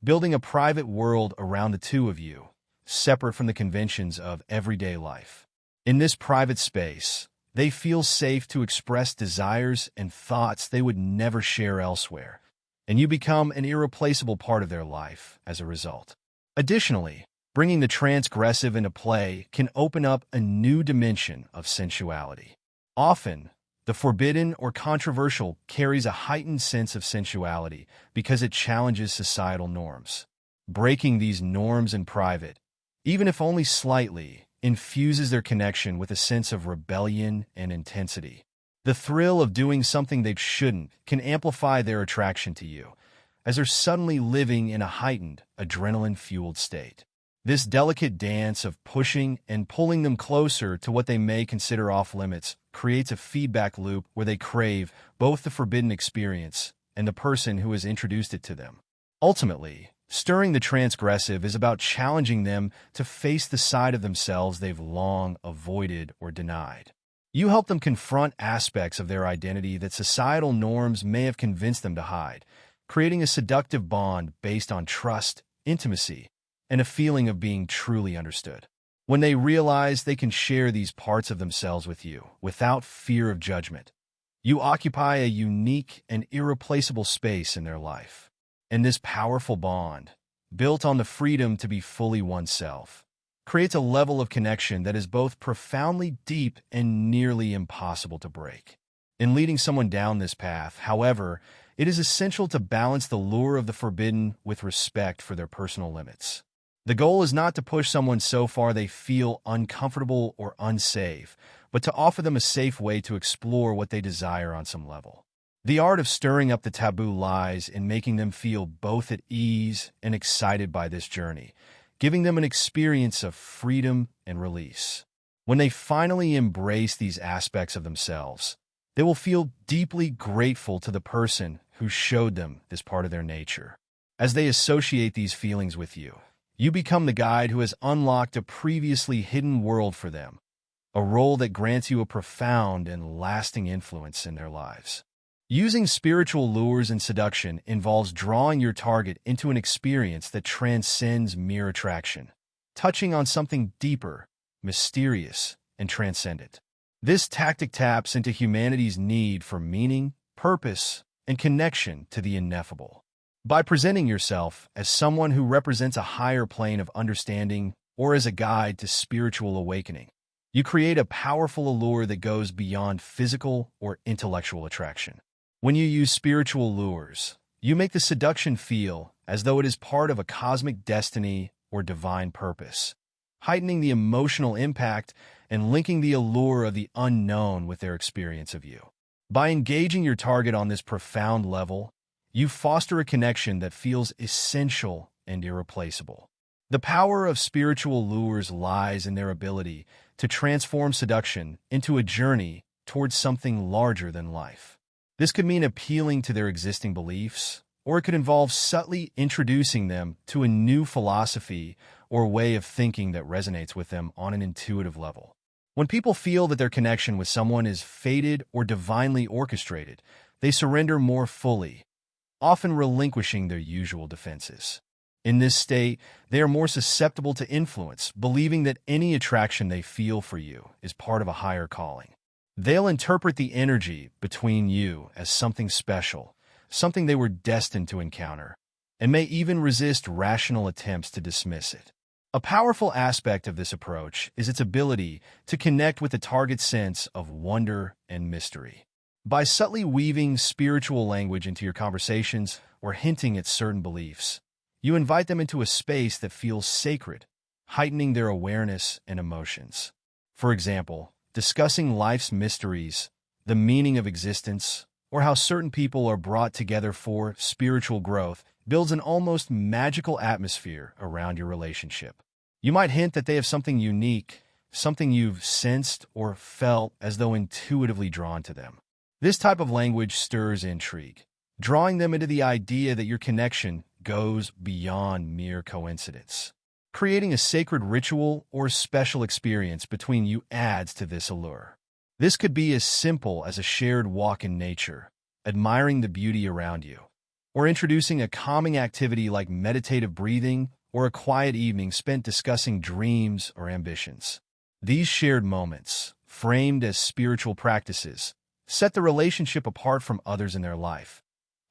building a private world around the two of you, separate from the conventions of everyday life. In this private space, they feel safe to express desires and thoughts they would never share elsewhere, and you become an irreplaceable part of their life as a result. Additionally, bringing the transgressive into play can open up a new dimension of sensuality. Often, the forbidden or controversial carries a heightened sense of sensuality because it challenges societal norms. Breaking these norms in private, even if only slightly, infuses their connection with a sense of rebellion and intensity. The thrill of doing something they shouldn't can amplify their attraction to you, as they're suddenly living in a heightened, adrenaline-fueled state. This delicate dance of pushing and pulling them closer to what they may consider off-limits creates a feedback loop where they crave both the forbidden experience and the person who has introduced it to them. Ultimately, stirring the transgressive is about challenging them to face the side of themselves they've long avoided or denied. You help them confront aspects of their identity that societal norms may have convinced them to hide, creating a seductive bond based on trust, intimacy, and a feeling of being truly understood. When they realize they can share these parts of themselves with you without fear of judgment, You occupy a unique and irreplaceable space in their life. And this powerful bond, built on the freedom to be fully oneself, creates a level of connection that is both profoundly deep and nearly impossible to break. In leading someone down this path, however, it is essential to balance the lure of the forbidden with respect for their personal limits. The goal is not to push someone so far they feel uncomfortable or unsafe, but to offer them a safe way to explore what they desire on some level. The art of stirring up the taboo lies in making them feel both at ease and excited by this journey, giving them an experience of freedom and release. When they finally embrace these aspects of themselves, they will feel deeply grateful to the person who showed them this part of their nature. As they associate these feelings with you, you become the guide who has unlocked a previously hidden world for them, a role that grants you a profound and lasting influence in their lives. Using spiritual lures and seduction involves drawing your target into an experience that transcends mere attraction, touching on something deeper, mysterious, and transcendent. This tactic taps into humanity's need for meaning, purpose, and connection to the ineffable. By presenting yourself as someone who represents a higher plane of understanding or as a guide to spiritual awakening, you create a powerful allure that goes beyond physical or intellectual attraction. When you use spiritual lures, you make the seduction feel as though it is part of a cosmic destiny or divine purpose, heightening the emotional impact and linking the allure of the unknown with their experience of you. By engaging your target on this profound level, you foster a connection that feels essential and irreplaceable. The power of spiritual lures lies in their ability to transform seduction into a journey towards something larger than life. This could mean appealing to their existing beliefs, or it could involve subtly introducing them to a new philosophy or way of thinking that resonates with them on an intuitive level. When people feel that their connection with someone is fated or divinely orchestrated, they surrender more fully, often relinquishing their usual defenses. In this state, they are more susceptible to influence, believing that any attraction they feel for you is part of a higher calling. They'll interpret the energy between you as something special, something they were destined to encounter, and may even resist rational attempts to dismiss it. A powerful aspect of this approach is its ability to connect with the target's sense of wonder and mystery. By subtly weaving spiritual language into your conversations or hinting at certain beliefs, you invite them into a space that feels sacred, heightening their awareness and emotions. For example, discussing life's mysteries, the meaning of existence, or how certain people are brought together for spiritual growth builds an almost magical atmosphere around your relationship. You might hint that they have something unique, something you've sensed or felt as though intuitively drawn to them. This type of language stirs intrigue, drawing them into the idea that your connection goes beyond mere coincidence. Creating a sacred ritual or special experience between you adds to this allure. This could be as simple as a shared walk in nature, admiring the beauty around you, or introducing a calming activity like meditative breathing or a quiet evening spent discussing dreams or ambitions. These shared moments, framed as spiritual practices, set the relationship apart from others in their life,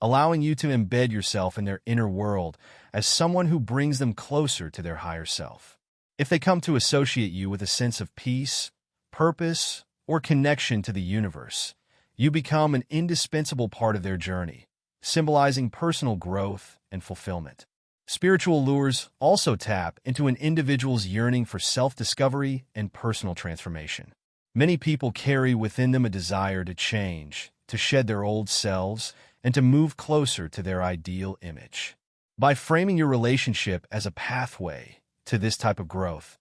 allowing you to embed yourself in their inner world as someone who brings them closer to their higher self. If they come to associate you with a sense of peace, purpose, or connection to the universe, you become an indispensable part of their journey, symbolizing personal growth and fulfillment. Spiritual lures also tap into an individual's yearning for self-discovery and personal transformation. Many people carry within them a desire to change, to shed their old selves, and to move closer to their ideal image. By framing your relationship as a pathway to this type of growth,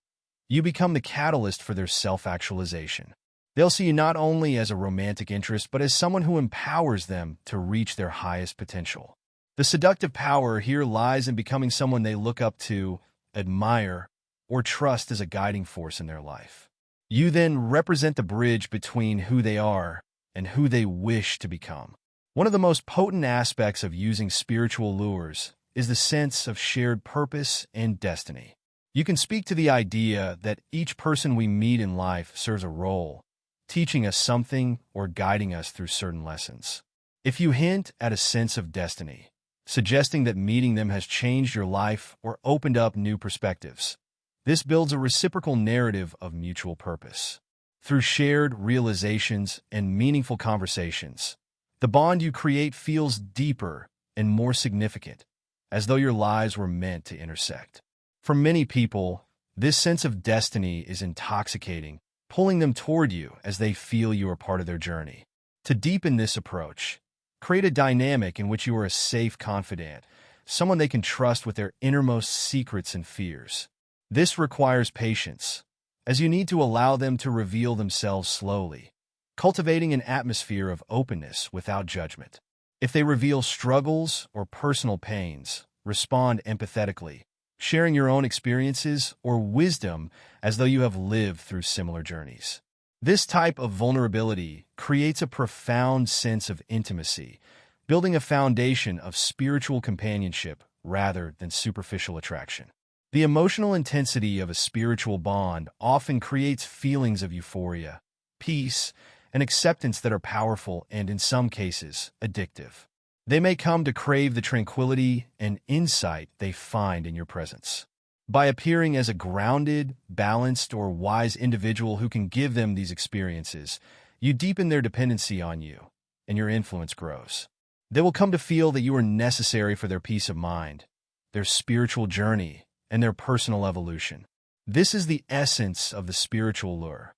you become the catalyst for their self-actualization. They'll see you not only as a romantic interest, but as someone who empowers them to reach their highest potential. The seductive power here lies in becoming someone they look up to, admire, or trust as a guiding force in their life. You then represent the bridge between who they are and who they wish to become. One of the most potent aspects of using spiritual lures is the sense of shared purpose and destiny. You can speak to the idea that each person we meet in life serves a role, teaching us something or guiding us through certain lessons. If you hint at a sense of destiny, suggesting that meeting them has changed your life or opened up new perspectives, this builds a reciprocal narrative of mutual purpose. Through shared realizations and meaningful conversations, the bond you create feels deeper and more significant, as though your lives were meant to intersect. For many people, this sense of destiny is intoxicating, pulling them toward you as they feel you are part of their journey. To deepen this approach, create a dynamic in which you are a safe confidant, someone they can trust with their innermost secrets and fears. This requires patience, as you need to allow them to reveal themselves slowly, cultivating an atmosphere of openness without judgment. If they reveal struggles or personal pains, respond empathetically, sharing your own experiences or wisdom as though you have lived through similar journeys. This type of vulnerability creates a profound sense of intimacy, building a foundation of spiritual companionship rather than superficial attraction. The emotional intensity of a spiritual bond often creates feelings of euphoria, peace, and acceptance that are powerful and, in some cases, addictive. They may come to crave the tranquility and insight they find in your presence. By appearing as a grounded, balanced, or wise individual who can give them these experiences, you deepen their dependency on you, and your influence grows. They will come to feel that you are necessary for their peace of mind, their spiritual journey, and their personal evolution. This is the essence of the spiritual lure.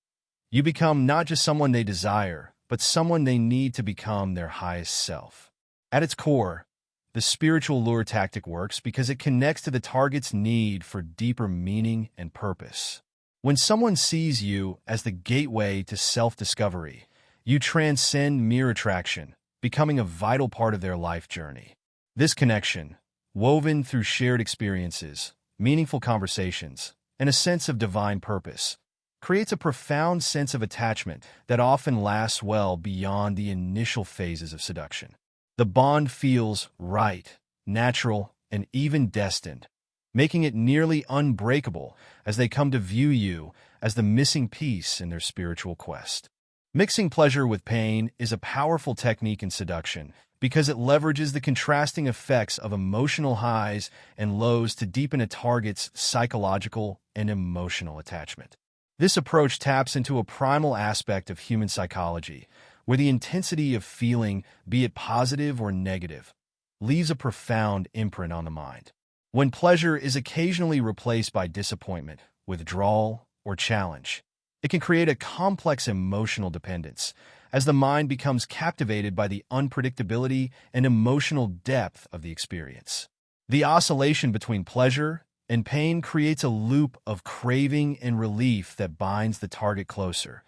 You become not just someone they desire, but someone they need to become their highest self. At its core, the spiritual lure tactic works because it connects to the target's need for deeper meaning and purpose. When someone sees you as the gateway to self-discovery, you transcend mere attraction, becoming a vital part of their life journey. This connection, woven through shared experiences, meaningful conversations, and a sense of divine purpose, creates a profound sense of attachment that often lasts well beyond the initial phases of seduction. The bond feels right, natural, and even destined, making it nearly unbreakable as they come to view you as the missing piece in their spiritual quest. Mixing pleasure with pain is a powerful technique in seduction because it leverages the contrasting effects of emotional highs and lows to deepen a target's psychological and emotional attachment. This approach taps into a primal aspect of human psychology, where the intensity of feeling, be it positive or negative, leaves a profound imprint on the mind. When pleasure is occasionally replaced by disappointment, withdrawal, or challenge, it can create a complex emotional dependence, as the mind becomes captivated by the unpredictability and emotional depth of the experience. The oscillation between pleasure and pain creates a loop of craving and relief that binds the target closer,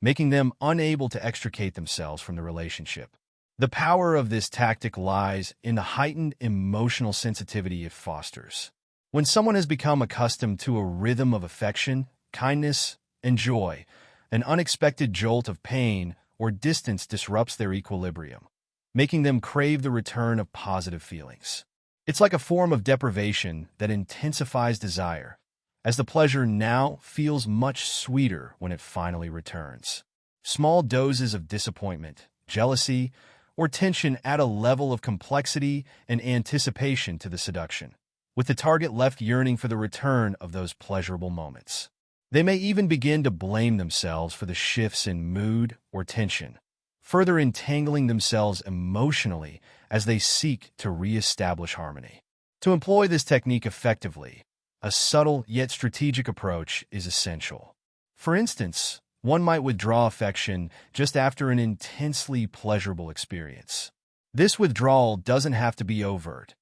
making them unable to extricate themselves from the relationship. The power of this tactic lies in the heightened emotional sensitivity it fosters. When someone has become accustomed to a rhythm of affection, kindness, and joy, an unexpected jolt of pain or distance disrupts their equilibrium, making them crave the return of positive feelings. It's like a form of deprivation that intensifies desire, as the pleasure now feels much sweeter when it finally returns. Small doses of disappointment, jealousy, or tension add a level of complexity and anticipation to the seduction, with the target left yearning for the return of those pleasurable moments. They may even begin to blame themselves for the shifts in mood or tension, further entangling themselves emotionally as they seek to reestablish harmony. To employ this technique effectively, a subtle yet strategic approach is essential. For instance, one might withdraw affection just after an intensely pleasurable experience. This withdrawal doesn't have to be overt.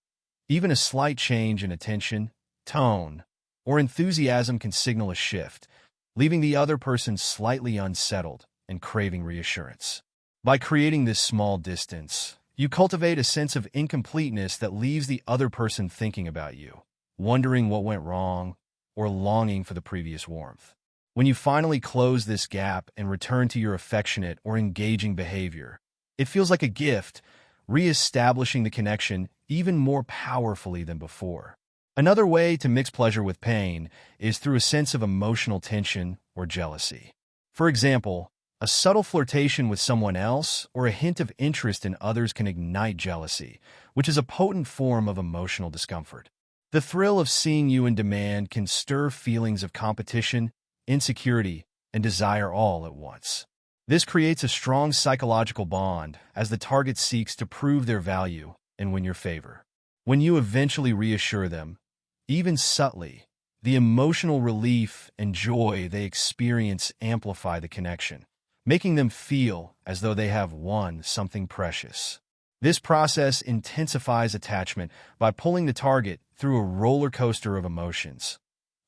Even a slight change in attention, tone, or enthusiasm can signal a shift, leaving the other person slightly unsettled and craving reassurance. By creating this small distance, you cultivate a sense of incompleteness that leaves the other person thinking about you, wondering what went wrong, or longing for the previous warmth. When you finally close this gap and return to your affectionate or engaging behavior, it feels like a gift, reestablishing the connection even more powerfully than before. Another way to mix pleasure with pain is through a sense of emotional tension or jealousy. For example, A subtle flirtation with someone else or a hint of interest in others can ignite jealousy, which is a potent form of emotional discomfort. The thrill of seeing you in demand can stir feelings of competition, insecurity, and desire all at once. This creates a strong psychological bond as the target seeks to prove their value and win your favor. When you eventually reassure them, even subtly, the emotional relief and joy they experience amplify the connection, making them feel as though they have won something precious. This process intensifies attachment by pulling the target through a roller coaster of emotions,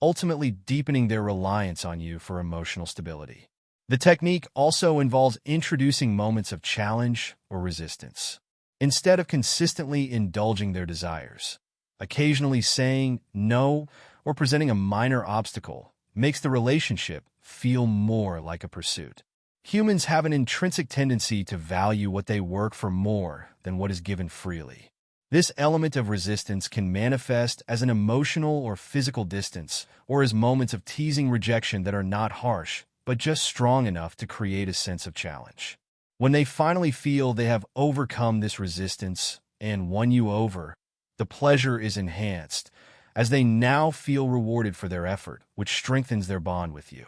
ultimately deepening their reliance on you for emotional stability. The technique also involves introducing moments of challenge or resistance. Instead of consistently indulging their desires, occasionally saying no or presenting a minor obstacle makes the relationship feel more like a pursuit. Humans have an intrinsic tendency to value what they work for more than what is given freely. This element of resistance can manifest as an emotional or physical distance, or as moments of teasing rejection that are not harsh, but just strong enough to create a sense of challenge. When they finally feel they have overcome this resistance and won you over, the pleasure is enhanced, as they now feel rewarded for their effort, which strengthens their bond with you.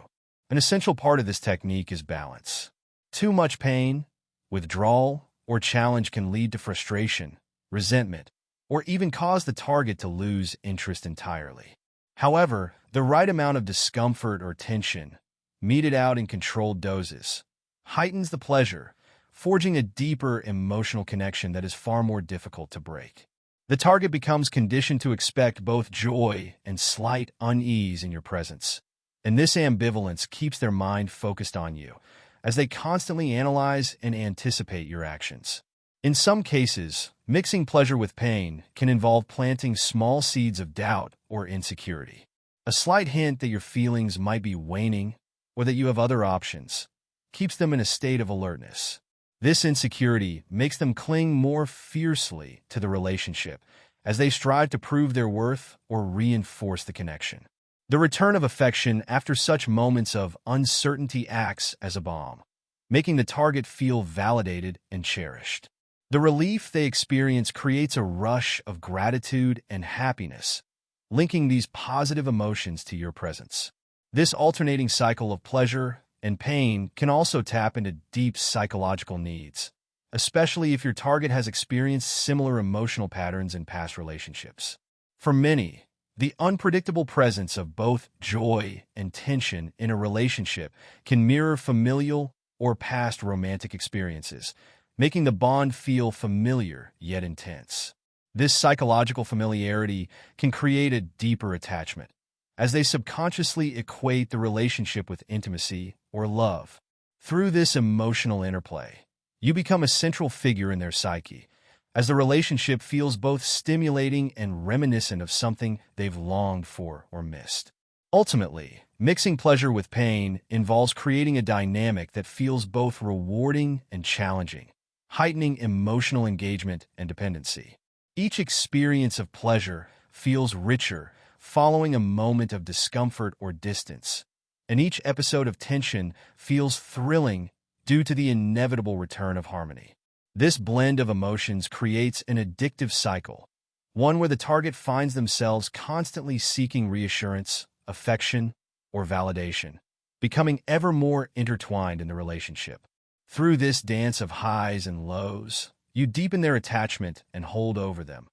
An essential part of this technique is balance. Too much pain, withdrawal, or challenge can lead to frustration, resentment, or even cause the target to lose interest entirely. However, the right amount of discomfort or tension, meted out in controlled doses, heightens the pleasure, forging a deeper emotional connection that is far more difficult to break. The target becomes conditioned to expect both joy and slight unease in your presence, and this ambivalence keeps their mind focused on you, as they constantly analyze and anticipate your actions. In some cases, mixing pleasure with pain can involve planting small seeds of doubt or insecurity. A slight hint that your feelings might be waning or that you have other options keeps them in a state of alertness. This insecurity makes them cling more fiercely to the relationship as they strive to prove their worth or reinforce the connection. The return of affection after such moments of uncertainty acts as a balm, making the target feel validated and cherished. The relief they experience creates a rush of gratitude and happiness, linking these positive emotions to your presence. This alternating cycle of pleasure and pain can also tap into deep psychological needs, especially if your target has experienced similar emotional patterns in past relationships. For many, the unpredictable presence of both joy and tension in a relationship can mirror familial or past romantic experiences, making the bond feel familiar yet intense. This psychological familiarity can create a deeper attachment, as they subconsciously equate the relationship with intimacy or love. Through this emotional interplay, you become a central figure in their psyche, as the relationship feels both stimulating and reminiscent of something they've longed for or missed. Ultimately, mixing pleasure with pain involves creating a dynamic that feels both rewarding and challenging, heightening emotional engagement and dependency. Each experience of pleasure feels richer following a moment of discomfort or distance, and each episode of tension feels thrilling due to the inevitable return of harmony. This blend of emotions creates an addictive cycle, one where the target finds themselves constantly seeking reassurance, affection, or validation, becoming ever more intertwined in the relationship. Through this dance of highs and lows, you deepen their attachment and hold over them,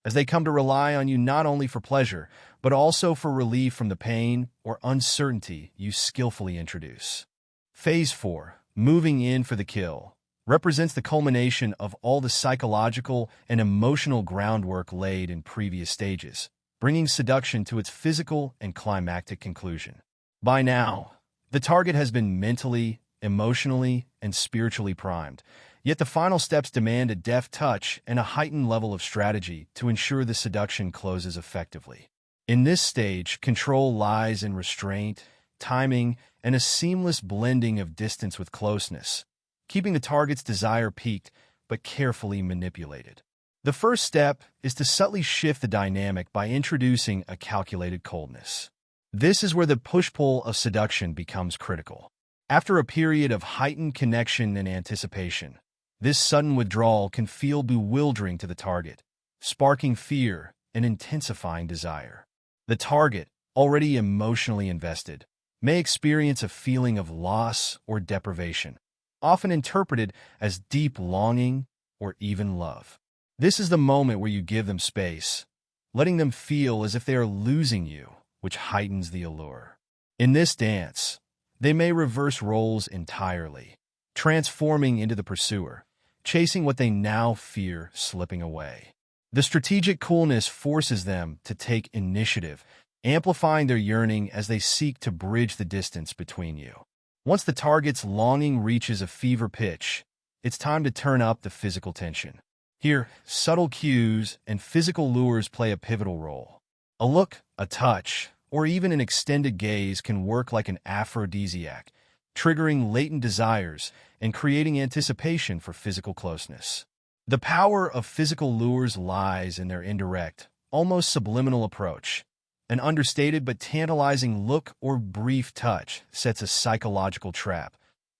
as they come to rely on you not only for pleasure, but also for relief from the pain or uncertainty you skillfully introduce. Phase 4, moving in for the kill, represents the culmination of all the psychological and emotional groundwork laid in previous stages, bringing seduction to its physical and climactic conclusion. By now, the target has been mentally, emotionally, and spiritually primed, yet the final steps demand a deft touch and a heightened level of strategy to ensure the seduction closes effectively. In this stage, control lies in restraint, timing, and a seamless blending of distance with closeness, keeping the target's desire peaked but carefully manipulated. The first step is to subtly shift the dynamic by introducing a calculated coldness. This is where the push-pull of seduction becomes critical. After a period of heightened connection and anticipation, this sudden withdrawal can feel bewildering to the target, sparking fear and intensifying desire. The target, already emotionally invested, may experience a feeling of loss or deprivation, often interpreted as deep longing or even love. This is the moment where you give them space, letting them feel as if they are losing you, which heightens the allure. In this dance, they may reverse roles entirely, transforming into the pursuer, chasing what they now fear slipping away. The strategic coolness forces them to take initiative, amplifying their yearning as they seek to bridge the distance between you. Once the target's longing reaches a fever pitch, it's time to turn up the physical tension. Here, subtle cues and physical lures play a pivotal role. A look, a touch, or even an extended gaze can work like an aphrodisiac, triggering latent desires and creating anticipation for physical closeness. The power of physical lures lies in their indirect, almost subliminal approach. An understated but tantalizing look or brief touch sets a psychological trap,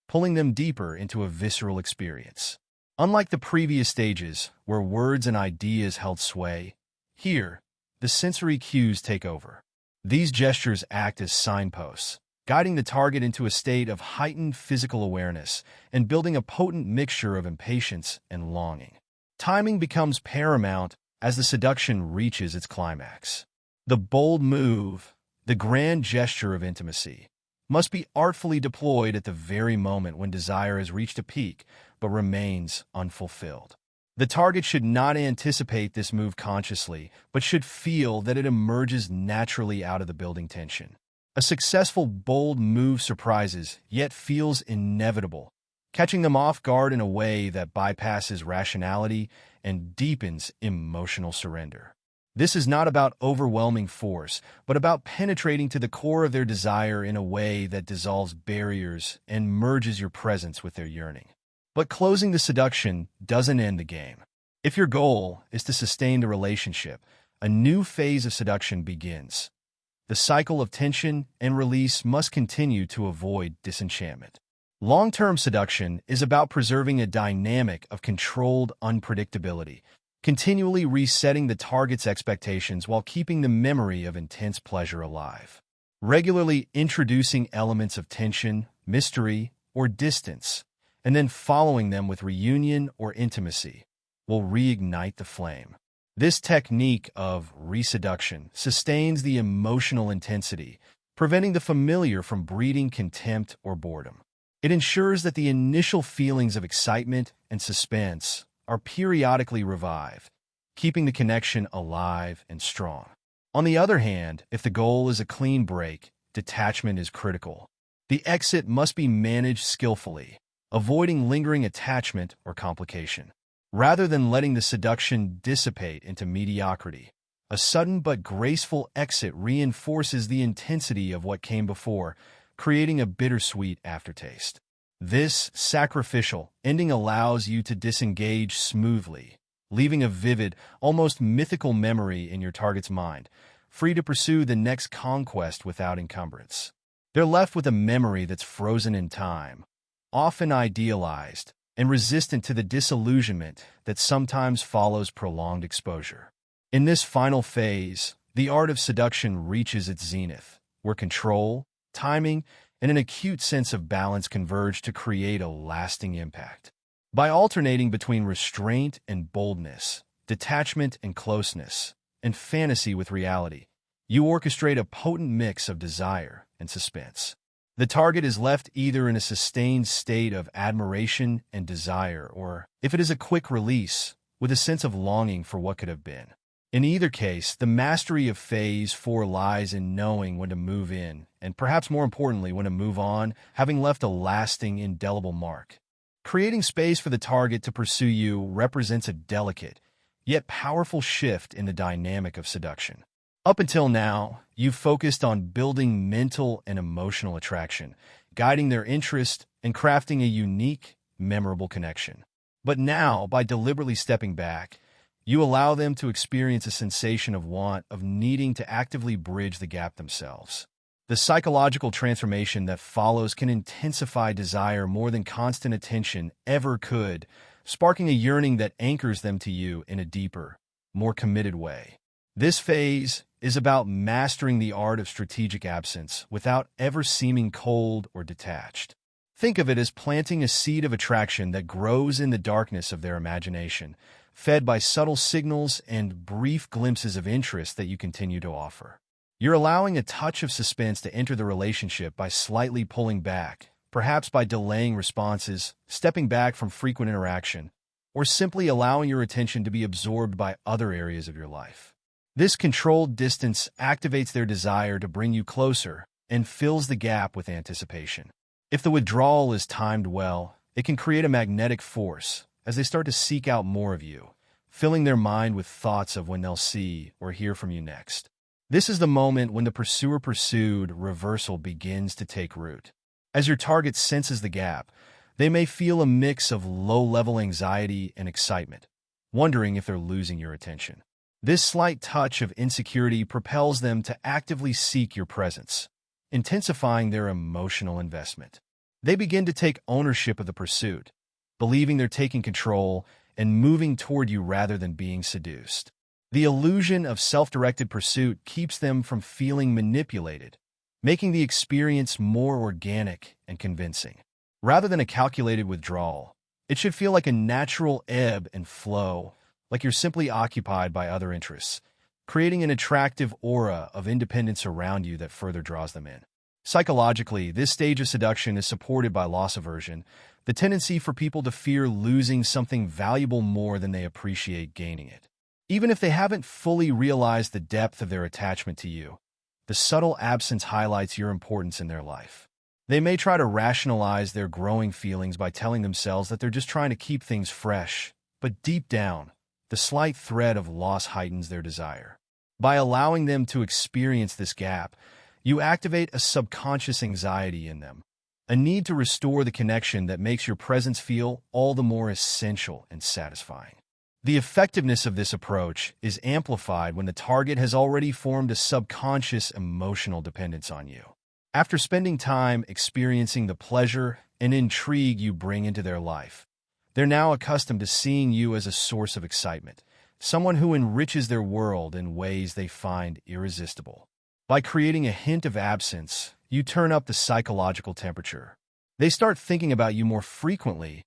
pulling them deeper into a visceral experience. Unlike the previous stages, where words and ideas held sway, here, the sensory cues take over. These gestures act as signposts, guiding the target into a state of heightened physical awareness and building a potent mixture of impatience and longing. Timing becomes paramount as the seduction reaches its climax. The bold move, the grand gesture of intimacy, must be artfully deployed at the very moment when desire has reached a peak but remains unfulfilled. The target should not anticipate this move consciously, but should feel that it emerges naturally out of the building tension. A successful, bold move surprises, yet feels inevitable, catching them off guard in a way that bypasses rationality and deepens emotional surrender. This is not about overwhelming force, but about penetrating to the core of their desire in a way that dissolves barriers and merges your presence with their yearning. But closing the seduction doesn't end the game. If your goal is to sustain the relationship, a new phase of seduction begins. The cycle of tension and release must continue to avoid disenchantment. Long-term seduction is about preserving a dynamic of controlled unpredictability, continually resetting the target's expectations while keeping the memory of intense pleasure alive. Regularly introducing elements of tension, mystery, or distance, and then following them with reunion or intimacy, will reignite the flame. This technique of reseduction sustains the emotional intensity, preventing the familiar from breeding contempt or boredom. It ensures that the initial feelings of excitement and suspense are periodically revived, keeping the connection alive and strong. On the other hand, if the goal is a clean break, detachment is critical. The exit must be managed skillfully, avoiding lingering attachment or complication. Rather than letting the seduction dissipate into mediocrity, a sudden but graceful exit reinforces the intensity of what came before, creating a bittersweet aftertaste. This sacrificial ending allows you to disengage smoothly, leaving a vivid, almost mythical memory in your target's mind, free to pursue the next conquest without encumbrance. They're left with a memory that's frozen in time, often idealized, and resistant to the disillusionment that sometimes follows prolonged exposure. In this final phase, the art of seduction reaches its zenith, where control, timing, and an acute sense of balance converge to create a lasting impact. By alternating between restraint and boldness, detachment and closeness, and fantasy with reality, you orchestrate a potent mix of desire and suspense. The target is left either in a sustained state of admiration and desire, or, if it is a quick release, with a sense of longing for what could have been. In either case, the mastery of Phase 4 lies in knowing when to move in, and perhaps more importantly, when to move on, having left a lasting, indelible mark. Creating space for the target to pursue you represents a delicate, yet powerful shift in the dynamic of seduction. Up until now, you've focused on building mental and emotional attraction, guiding their interest, and crafting a unique, memorable connection. But now, by deliberately stepping back, you allow them to experience a sensation of want, of needing to actively bridge the gap themselves. The psychological transformation that follows can intensify desire more than constant attention ever could, sparking a yearning that anchors them to you in a deeper, more committed way. This phase is about mastering the art of strategic absence without ever seeming cold or detached. Think of it as planting a seed of attraction that grows in the darkness of their imagination, fed by subtle signals and brief glimpses of interest that you continue to offer. You're allowing a touch of suspense to enter the relationship by slightly pulling back, perhaps by delaying responses, stepping back from frequent interaction, or simply allowing your attention to be absorbed by other areas of your life. This controlled distance activates their desire to bring you closer and fills the gap with anticipation. If the withdrawal is timed well, it can create a magnetic force as they start to seek out more of you, filling their mind with thoughts of when they'll see or hear from you next. This is the moment when the pursuer-pursued reversal begins to take root. As your target senses the gap, they may feel a mix of low-level anxiety and excitement, wondering if they're losing your attention. This slight touch of insecurity propels them to actively seek your presence, intensifying their emotional investment. They begin to take ownership of the pursuit, believing they're taking control and moving toward you rather than being seduced. The illusion of self-directed pursuit keeps them from feeling manipulated, making the experience more organic and convincing. Rather than a calculated withdrawal, it should feel like a natural ebb and flow, like you're simply occupied by other interests, creating an attractive aura of independence around you that further draws them in. Psychologically, this stage of seduction is supported by loss aversion, the tendency for people to fear losing something valuable more than they appreciate gaining it. Even if they haven't fully realized the depth of their attachment to you, the subtle absence highlights your importance in their life. They may try to rationalize their growing feelings by telling themselves that they're just trying to keep things fresh, but deep down, the slight threat of loss heightens their desire. By allowing them to experience this gap, you activate a subconscious anxiety in them, a need to restore the connection that makes your presence feel all the more essential and satisfying. The effectiveness of this approach is amplified when the target has already formed a subconscious emotional dependence on you. After spending time experiencing the pleasure and intrigue you bring into their life, they're now accustomed to seeing you as a source of excitement, someone who enriches their world in ways they find irresistible. By creating a hint of absence, you turn up the psychological temperature. They start thinking about you more frequently,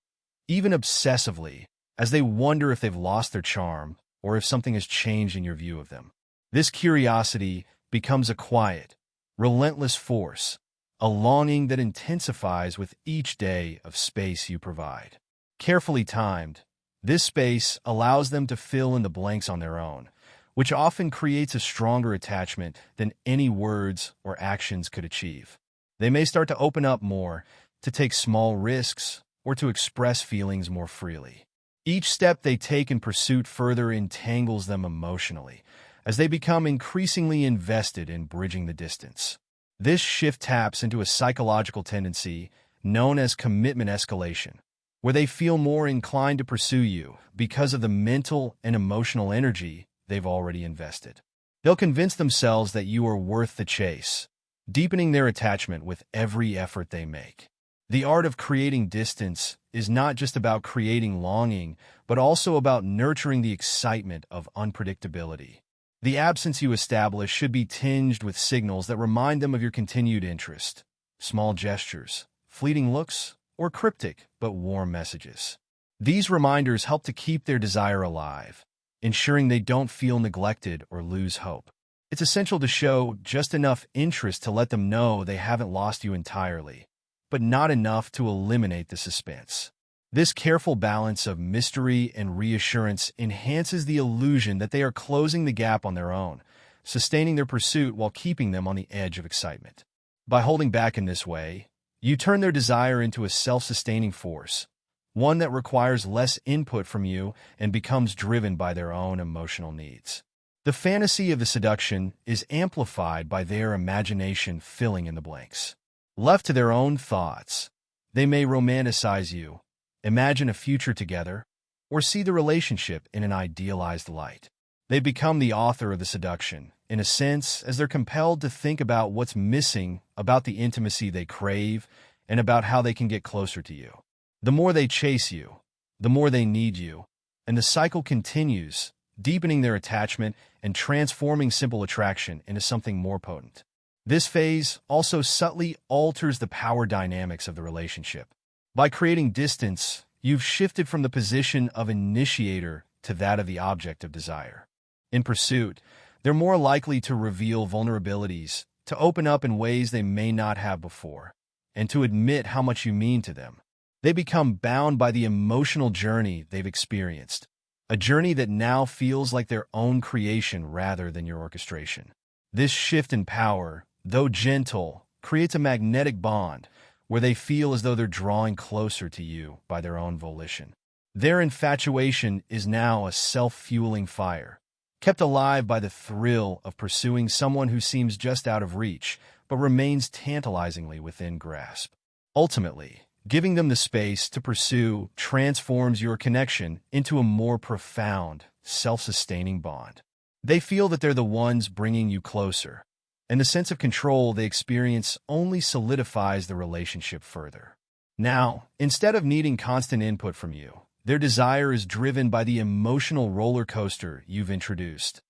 even obsessively, as they wonder if they've lost their charm or if something has changed in your view of them. This curiosity becomes a quiet, relentless force, a longing that intensifies with each day of space you provide. Carefully timed, this space allows them to fill in the blanks on their own, which often creates a stronger attachment than any words or actions could achieve. They may start to open up more, to take small risks, or to express feelings more freely. Each step they take in pursuit further entangles them emotionally, as they become increasingly invested in bridging the distance. This shift taps into a psychological tendency known as commitment escalation, where they feel more inclined to pursue you because of the mental and emotional energy they've already invested. They'll convince themselves that you are worth the chase, deepening their attachment with every effort they make. The art of creating distance is not just about creating longing, but also about nurturing the excitement of unpredictability. The absence you establish should be tinged with signals that remind them of your continued interest, small gestures, fleeting looks, or cryptic but warm messages. These reminders help to keep their desire alive, ensuring they don't feel neglected or lose hope. It's essential to show just enough interest to let them know they haven't lost you entirely, but not enough to eliminate the suspense. This careful balance of mystery and reassurance enhances the illusion that they are closing the gap on their own, sustaining their pursuit while keeping them on the edge of excitement. By holding back in this way, you turn their desire into a self-sustaining force, one that requires less input from you and becomes driven by their own emotional needs. The fantasy of the seduction is amplified by their imagination filling in the blanks. Left to their own thoughts, they may romanticize you, imagine a future together, or see the relationship in an idealized light. They become the author of the seduction, in a sense, as they're compelled to think about what's missing about the intimacy they crave and about how they can get closer to you. The more they chase you, the more they need you, and the cycle continues, deepening their attachment and transforming simple attraction into something more potent. This phase also subtly alters the power dynamics of the relationship. By creating distance, you've shifted from the position of initiator to that of the object of desire. In pursuit, they're more likely to reveal vulnerabilities, to open up in ways they may not have before, and to admit how much you mean to them. They become bound by the emotional journey they've experienced, a journey that now feels like their own creation rather than your orchestration. This shift in power, though gentle, creates a magnetic bond where they feel as though they're drawing closer to you by their own volition. Their infatuation is now a self-fueling fire, kept alive by the thrill of pursuing someone who seems just out of reach, but remains tantalizingly within grasp. Ultimately, giving them the space to pursue transforms your connection into a more profound, self-sustaining bond. They feel that they're the ones bringing you closer, and the sense of control they experience only solidifies the relationship further. Now, instead of needing constant input from you, their desire is driven by the emotional roller coaster you've introduced.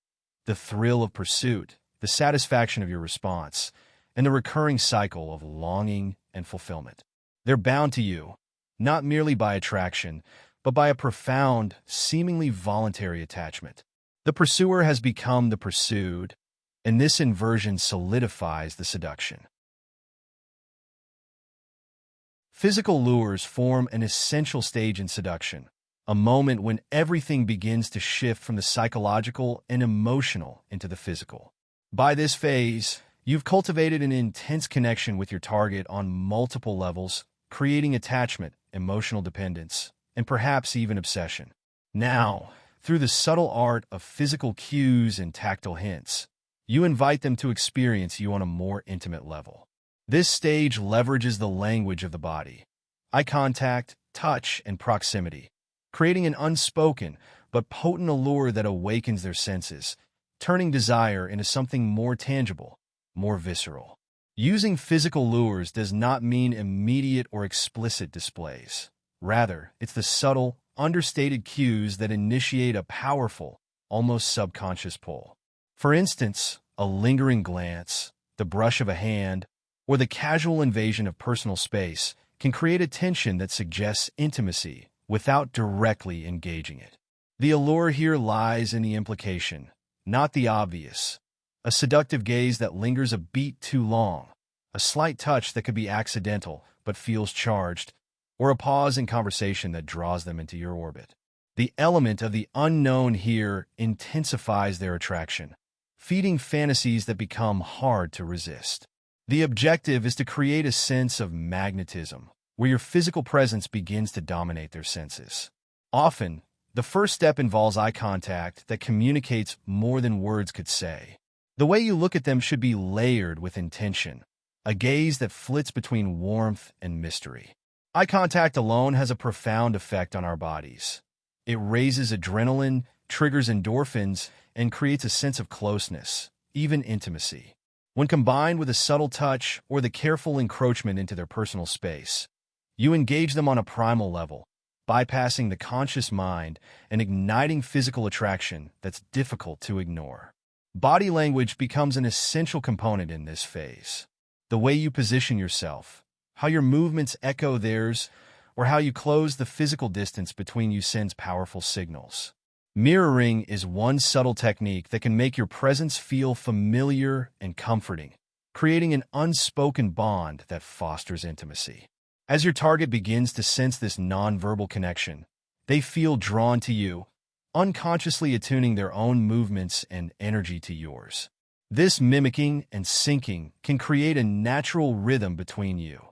The thrill of pursuit, the satisfaction of your response, and the recurring cycle of longing and fulfillment. They're bound to you, not merely by attraction, but by a profound, seemingly voluntary attachment. The pursuer has become the pursued, and this inversion solidifies the seduction. Physical lures form an essential stage in seduction, a moment when everything begins to shift from the psychological and emotional into the physical. By this phase, you've cultivated an intense connection with your target on multiple levels, creating attachment, emotional dependence, and perhaps even obsession. Now, through the subtle art of physical cues and tactile hints, you invite them to experience you on a more intimate level. This stage leverages the language of the body, eye contact, touch, and proximity, creating an unspoken but potent allure that awakens their senses, turning desire into something more tangible, more visceral. Using physical lures does not mean immediate or explicit displays. Rather, it's the subtle, understated cues that initiate a powerful, almost subconscious pull. For instance, a lingering glance, the brush of a hand, or the casual invasion of personal space can create a tension that suggests intimacy without directly engaging it. The allure here lies in the implication, not the obvious. A seductive gaze that lingers a beat too long, a slight touch that could be accidental but feels charged, or a pause in conversation that draws them into your orbit. The element of the unknown here intensifies their attraction, feeding fantasies that become hard to resist. The objective is to create a sense of magnetism, where your physical presence begins to dominate their senses. Often, the first step involves eye contact that communicates more than words could say. The way you look at them should be layered with intention, a gaze that flits between warmth and mystery. Eye contact alone has a profound effect on our bodies. It raises adrenaline, triggers endorphins, and creates a sense of closeness, even intimacy. When combined with a subtle touch or the careful encroachment into their personal space, you engage them on a primal level, bypassing the conscious mind and igniting physical attraction that's difficult to ignore. Body language becomes an essential component in this phase. The way you position yourself, how your movements echo theirs, or how you close the physical distance between you sends powerful signals. Mirroring is one subtle technique that can make your presence feel familiar and comforting, creating an unspoken bond that fosters intimacy. As your target begins to sense this nonverbal connection, they feel drawn to you, unconsciously attuning their own movements and energy to yours. This mimicking and syncing can create a natural rhythm between you,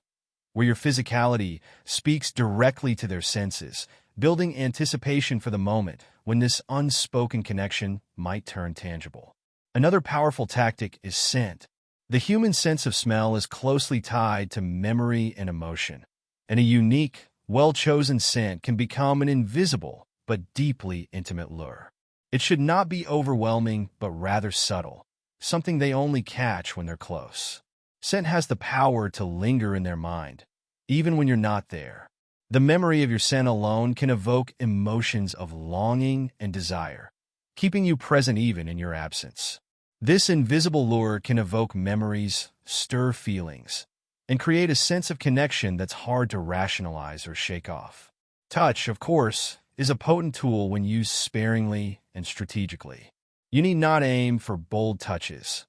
where your physicality speaks directly to their senses, building anticipation for the moment when this unspoken connection might turn tangible. Another powerful tactic is scent. The human sense of smell is closely tied to memory and emotion, and a unique, well-chosen scent can become an invisible but deeply intimate lure. It should not be overwhelming, but rather subtle, something they only catch when they're close. Scent has the power to linger in their mind, even when you're not there. The memory of your scent alone can evoke emotions of longing and desire, keeping you present even in your absence. This invisible lure can evoke memories, stir feelings, and create a sense of connection that's hard to rationalize or shake off. Touch, of course, is a potent tool when used sparingly and strategically. You need not aim for bold touches.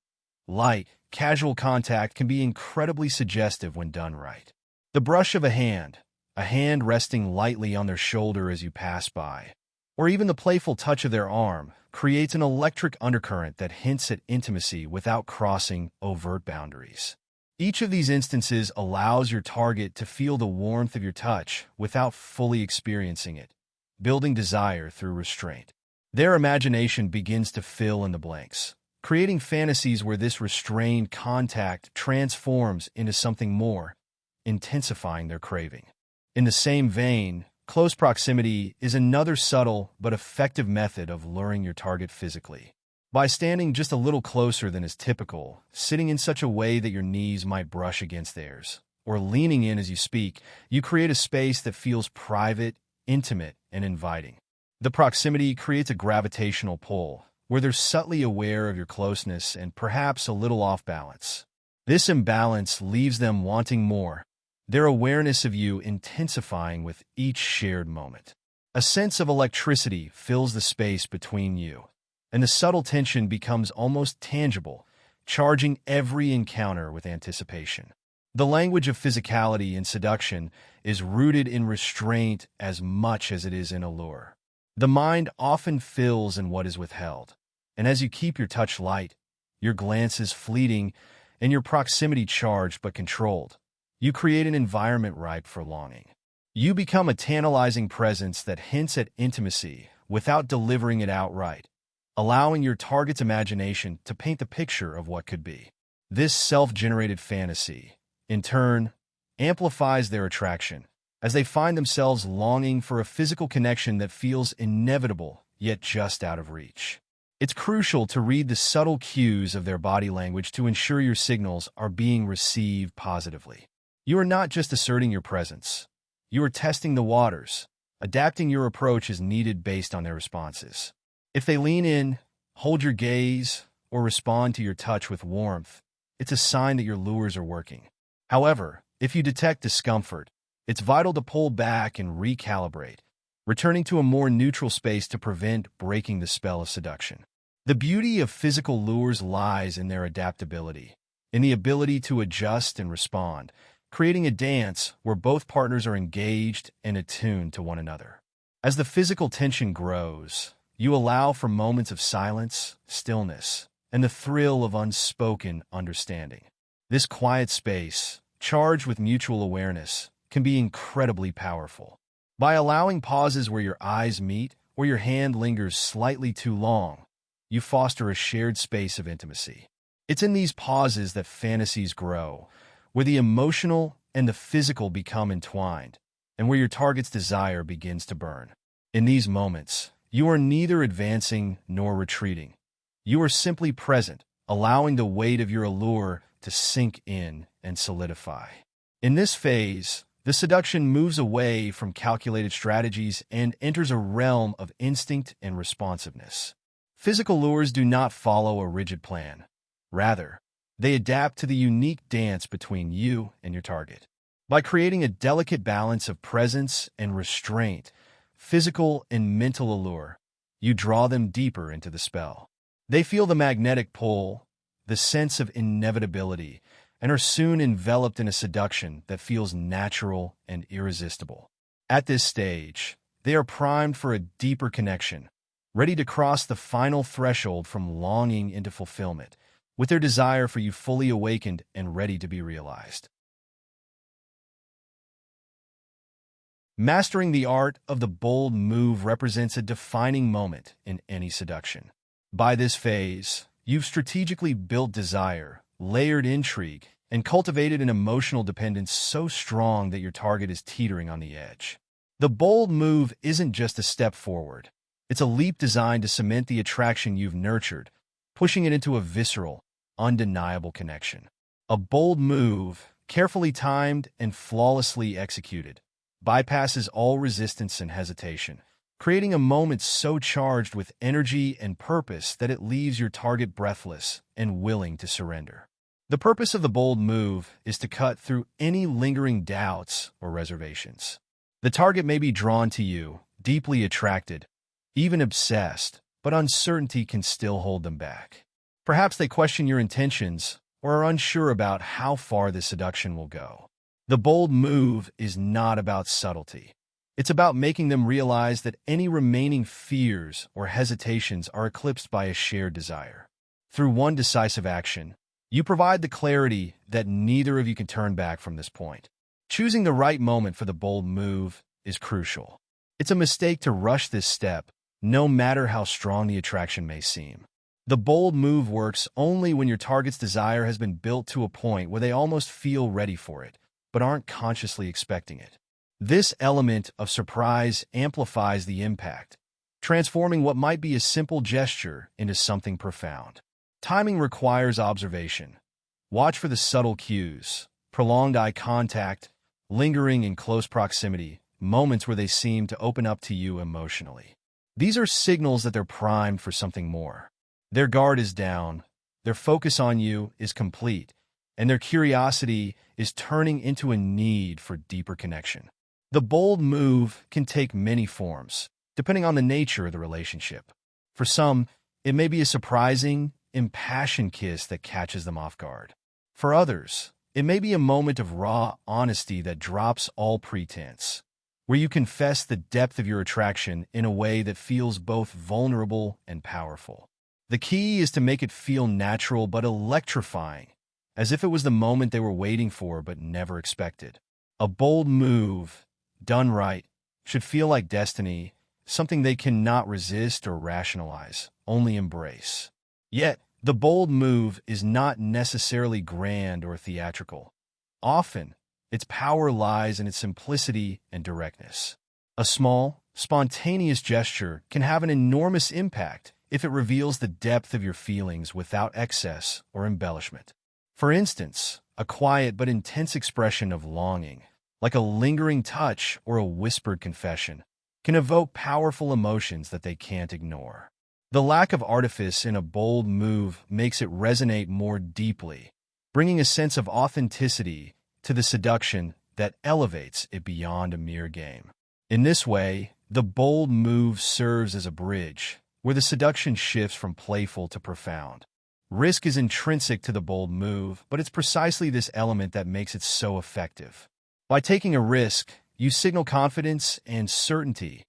Light, casual contact can be incredibly suggestive when done right. The brush of a hand resting lightly on their shoulder as you pass by, or even the playful touch of their arm, creates an electric undercurrent that hints at intimacy without crossing overt boundaries. Each of these instances allows your target to feel the warmth of your touch without fully experiencing it, building desire through restraint. Their imagination begins to fill in the blanks, creating fantasies where this restrained contact transforms into something more, intensifying their craving. In the same vein, close proximity is another subtle but effective method of luring your target physically. By standing just a little closer than is typical, sitting in such a way that your knees might brush against theirs, or leaning in as you speak, you create a space that feels private, intimate, and inviting. The proximity creates a gravitational pull, where they're subtly aware of your closeness and perhaps a little off balance. This imbalance leaves them wanting more, their awareness of you intensifying with each shared moment. A sense of electricity fills the space between you, and the subtle tension becomes almost tangible, charging every encounter with anticipation. The language of physicality in seduction is rooted in restraint as much as it is in allure. The mind often fills in what is withheld, and as you keep your touch light, your glances fleeting, and your proximity charged but controlled, you create an environment ripe for longing. You become a tantalizing presence that hints at intimacy without delivering it outright, allowing your target's imagination to paint the picture of what could be. This self-generated fantasy, in turn, amplifies their attraction, as they find themselves longing for a physical connection that feels inevitable yet just out of reach. It's crucial to read the subtle cues of their body language to ensure your signals are being received positively. You are not just asserting your presence. You are testing the waters, adapting your approach as needed based on their responses. If they lean in, hold your gaze, or respond to your touch with warmth, it's a sign that your lures are working. However, if you detect discomfort, it's vital to pull back and recalibrate, returning to a more neutral space to prevent breaking the spell of seduction. The beauty of physical lures lies in their adaptability, in the ability to adjust and respond, creating a dance where both partners are engaged and attuned to one another. As the physical tension grows, you allow for moments of silence, stillness, and the thrill of unspoken understanding. This quiet space, charged with mutual awareness, can be incredibly powerful. By allowing pauses where your eyes meet or your hand lingers slightly too long, you foster a shared space of intimacy. It's in these pauses that fantasies grow, where the emotional and the physical become entwined, and where your target's desire begins to burn. In these moments, you are neither advancing nor retreating. You are simply present, allowing the weight of your allure to sink in and solidify. In this phase, the seduction moves away from calculated strategies and enters a realm of instinct and responsiveness. Physical lures do not follow a rigid plan. Rather, they adapt to the unique dance between you and your target. By creating a delicate balance of presence and restraint, physical and mental allure, you draw them deeper into the spell. They feel the magnetic pull, the sense of inevitability, and are soon enveloped in a seduction that feels natural and irresistible. At this stage, they are primed for a deeper connection, ready to cross the final threshold from longing into fulfillment, with their desire for you fully awakened and ready to be realized. Mastering the art of the bold move represents a defining moment in any seduction. By this phase, you've strategically built desire, layered intrigue, and cultivated an emotional dependence so strong that your target is teetering on the edge. The bold move isn't just a step forward. It's a leap designed to cement the attraction you've nurtured, pushing it into a visceral, undeniable connection. A bold move, carefully timed and flawlessly executed, bypasses all resistance and hesitation, creating a moment so charged with energy and purpose that it leaves your target breathless and willing to surrender. The purpose of the bold move is to cut through any lingering doubts or reservations. The target may be drawn to you, deeply attracted, even obsessed, but uncertainty can still hold them back. Perhaps they question your intentions or are unsure about how far this seduction will go. The bold move is not about subtlety. It's about making them realize that any remaining fears or hesitations are eclipsed by a shared desire. Through one decisive action, you provide the clarity that neither of you can turn back from this point. Choosing the right moment for the bold move is crucial. It's a mistake to rush this step, no matter how strong the attraction may seem. The bold move works only when your target's desire has been built to a point where they almost feel ready for it, but aren't consciously expecting it. This element of surprise amplifies the impact, transforming what might be a simple gesture into something profound. Timing requires observation. Watch for the subtle cues, prolonged eye contact, lingering in close proximity, moments where they seem to open up to you emotionally. These are signals that they're primed for something more. Their guard is down, their focus on you is complete, and their curiosity is turning into a need for deeper connection. The bold move can take many forms, depending on the nature of the relationship. For some, it may be a surprising, impassioned kiss that catches them off guard. For others, it may be a moment of raw honesty that drops all pretense, where you confess the depth of your attraction in a way that feels both vulnerable and powerful. The key is to make it feel natural but electrifying, as if it was the moment they were waiting for but never expected. A bold move, done right, should feel like destiny, something they cannot resist or rationalize, only embrace. Yet, the bold move is not necessarily grand or theatrical. Often, its power lies in its simplicity and directness. A small, spontaneous gesture can have an enormous impact if it reveals the depth of your feelings without excess or embellishment. For instance, a quiet but intense expression of longing, like a lingering touch or a whispered confession, can evoke powerful emotions that they can't ignore. The lack of artifice in a bold move makes it resonate more deeply, bringing a sense of authenticity to the seduction that elevates it beyond a mere game. In this way, the bold move serves as a bridge, where the seduction shifts from playful to profound. Risk is intrinsic to the bold move, but it's precisely this element that makes it so effective. By taking a risk, you signal confidence and certainty,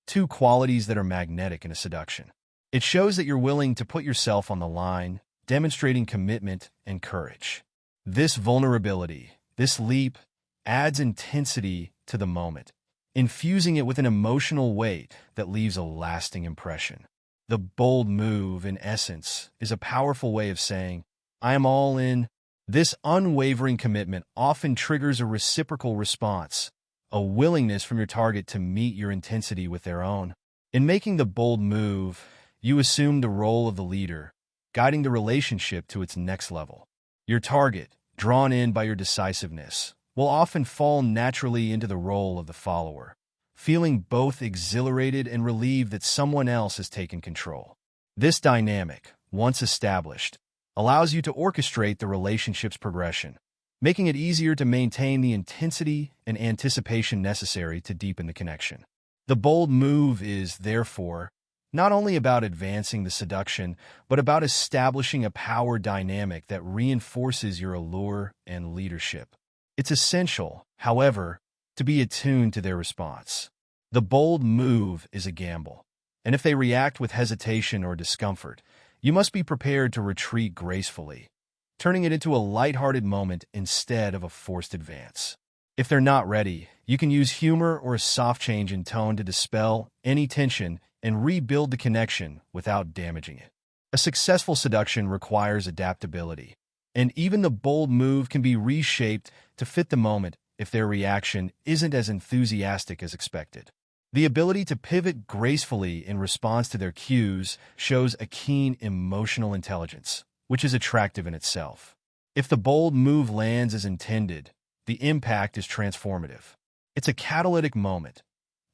two qualities that are magnetic in a seduction. It shows that you're willing to put yourself on the line, demonstrating commitment and courage. This vulnerability, this leap, adds intensity to the moment, infusing it with an emotional weight that leaves a lasting impression. The bold move, in essence, is a powerful way of saying, "I am all in." This unwavering commitment often triggers a reciprocal response, a willingness from your target to meet your intensity with their own. In making the bold move, you assume the role of the leader, guiding the relationship to its next level. Your target, drawn in by your decisiveness, will often fall naturally into the role of the follower, feeling both exhilarated and relieved that someone else has taken control. This dynamic, once established, allows you to orchestrate the relationship's progression, making it easier to maintain the intensity and anticipation necessary to deepen the connection. The bold move is, therefore, not only about advancing the seduction, but about establishing a power dynamic that reinforces your allure and leadership. It's essential, however, to be attuned to their response. The bold move is a gamble, and if they react with hesitation or discomfort, you must be prepared to retreat gracefully, turning it into a lighthearted moment instead of a forced advance. If they're not ready, you can use humor or a soft change in tone to dispel any tension and rebuild the connection without damaging it. A successful seduction requires adaptability, and even the bold move can be reshaped to fit the moment if their reaction isn't as enthusiastic as expected. The ability to pivot gracefully in response to their cues shows a keen emotional intelligence, which is attractive in itself. If the bold move lands as intended, the impact is transformative. It's a catalytic moment,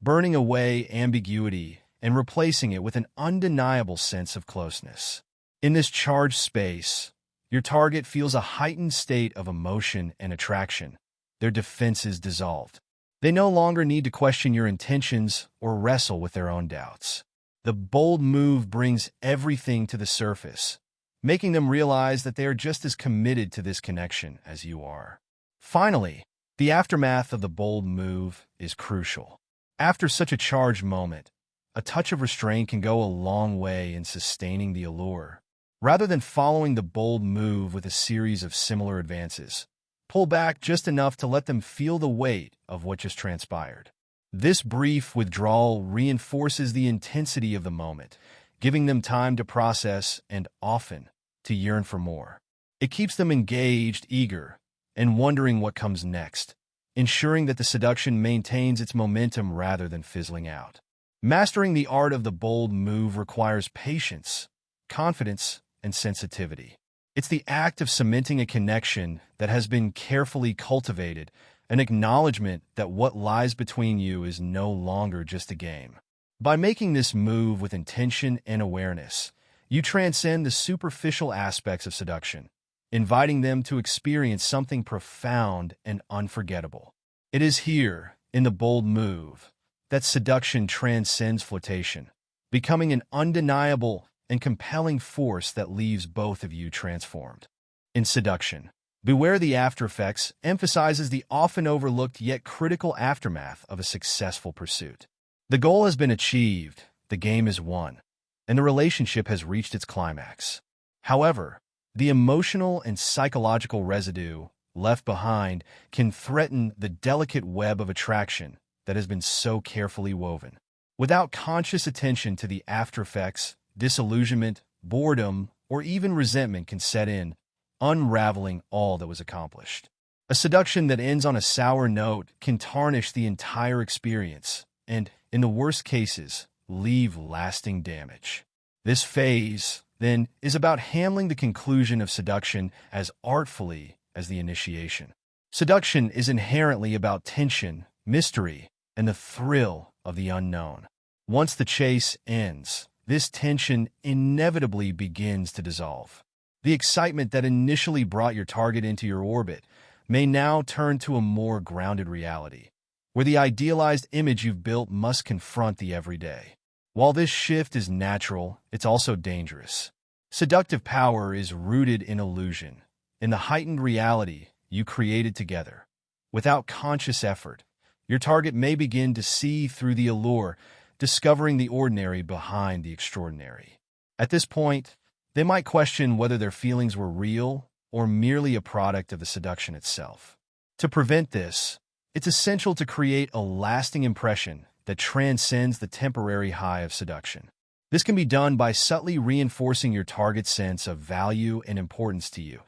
burning away ambiguity and replacing it with an undeniable sense of closeness. In this charged space, your target feels a heightened state of emotion and attraction. Their defenses dissolved. They no longer need to question your intentions or wrestle with their own doubts. The bold move brings everything to the surface, making them realize that they are just as committed to this connection as you are. Finally, the aftermath of the bold move is crucial. After such a charged moment, a touch of restraint can go a long way in sustaining the allure. Rather than following the bold move with a series of similar advances, pull back just enough to let them feel the weight of what just transpired. This brief withdrawal reinforces the intensity of the moment, giving them time to process and often to yearn for more. It keeps them engaged, eager, and wondering what comes next, ensuring that the seduction maintains its momentum rather than fizzling out. Mastering the art of the bold move requires patience, confidence, and sensitivity. It's the act of cementing a connection that has been carefully cultivated, an acknowledgement that what lies between you is no longer just a game. By making this move with intention and awareness, you transcend the superficial aspects of seduction, inviting them to experience something profound and unforgettable. It is here, in the bold move, that seduction transcends flirtation, becoming an undeniable and compelling force that leaves both of you transformed. In Seduction, Beware the After Effects emphasizes the often overlooked yet critical aftermath of a successful pursuit. The goal has been achieved, the game is won, and the relationship has reached its climax. However, the emotional and psychological residue left behind can threaten the delicate web of attraction that has been so carefully woven. Without conscious attention to the after effects, disillusionment, boredom, or even resentment can set in, unraveling all that was accomplished. A seduction that ends on a sour note can tarnish the entire experience and, in the worst cases, leave lasting damage. This phase, then, is about handling the conclusion of seduction as artfully as the initiation. Seduction is inherently about tension, mystery, and the thrill of the unknown. Once the chase ends, this tension inevitably begins to dissolve. The excitement that initially brought your target into your orbit may now turn to a more grounded reality, where the idealized image you've built must confront the everyday. While this shift is natural, it's also dangerous. Seductive power is rooted in illusion, in the heightened reality you created together. Without conscious effort, your target may begin to see through the allure, discovering the ordinary behind the extraordinary. At this point, they might question whether their feelings were real or merely a product of the seduction itself. To prevent this, it's essential to create a lasting impression that transcends the temporary high of seduction. This can be done by subtly reinforcing your target's sense of value and importance to you,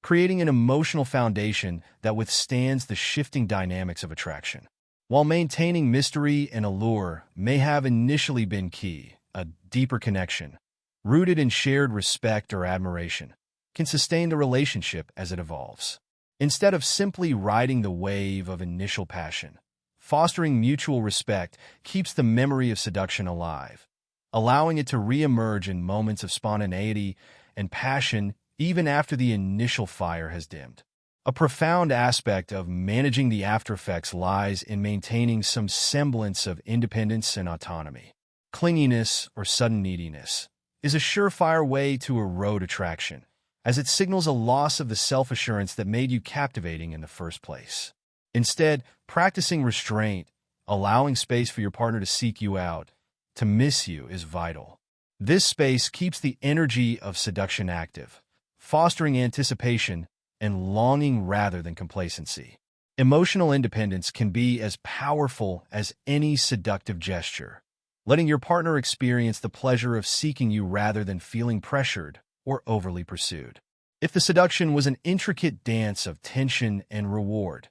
creating an emotional foundation that withstands the shifting dynamics of attraction. While maintaining mystery and allure may have initially been key, a deeper connection, rooted in shared respect or admiration, can sustain the relationship as it evolves. Instead of simply riding the wave of initial passion, fostering mutual respect keeps the memory of seduction alive, allowing it to re-emerge in moments of spontaneity and passion even after the initial fire has dimmed. A profound aspect of managing the aftereffects lies in maintaining some semblance of independence and autonomy. Clinginess or sudden neediness is a surefire way to erode attraction, as it signals a loss of the self-assurance that made you captivating in the first place. Instead, practicing restraint, allowing space for your partner to seek you out, to miss you, is vital. This space keeps the energy of seduction active, fostering anticipation and longing rather than complacency. Emotional independence can be as powerful as any seductive gesture, letting your partner experience the pleasure of seeking you rather than feeling pressured or overly pursued. If the seduction was an intricate dance of tension and reward,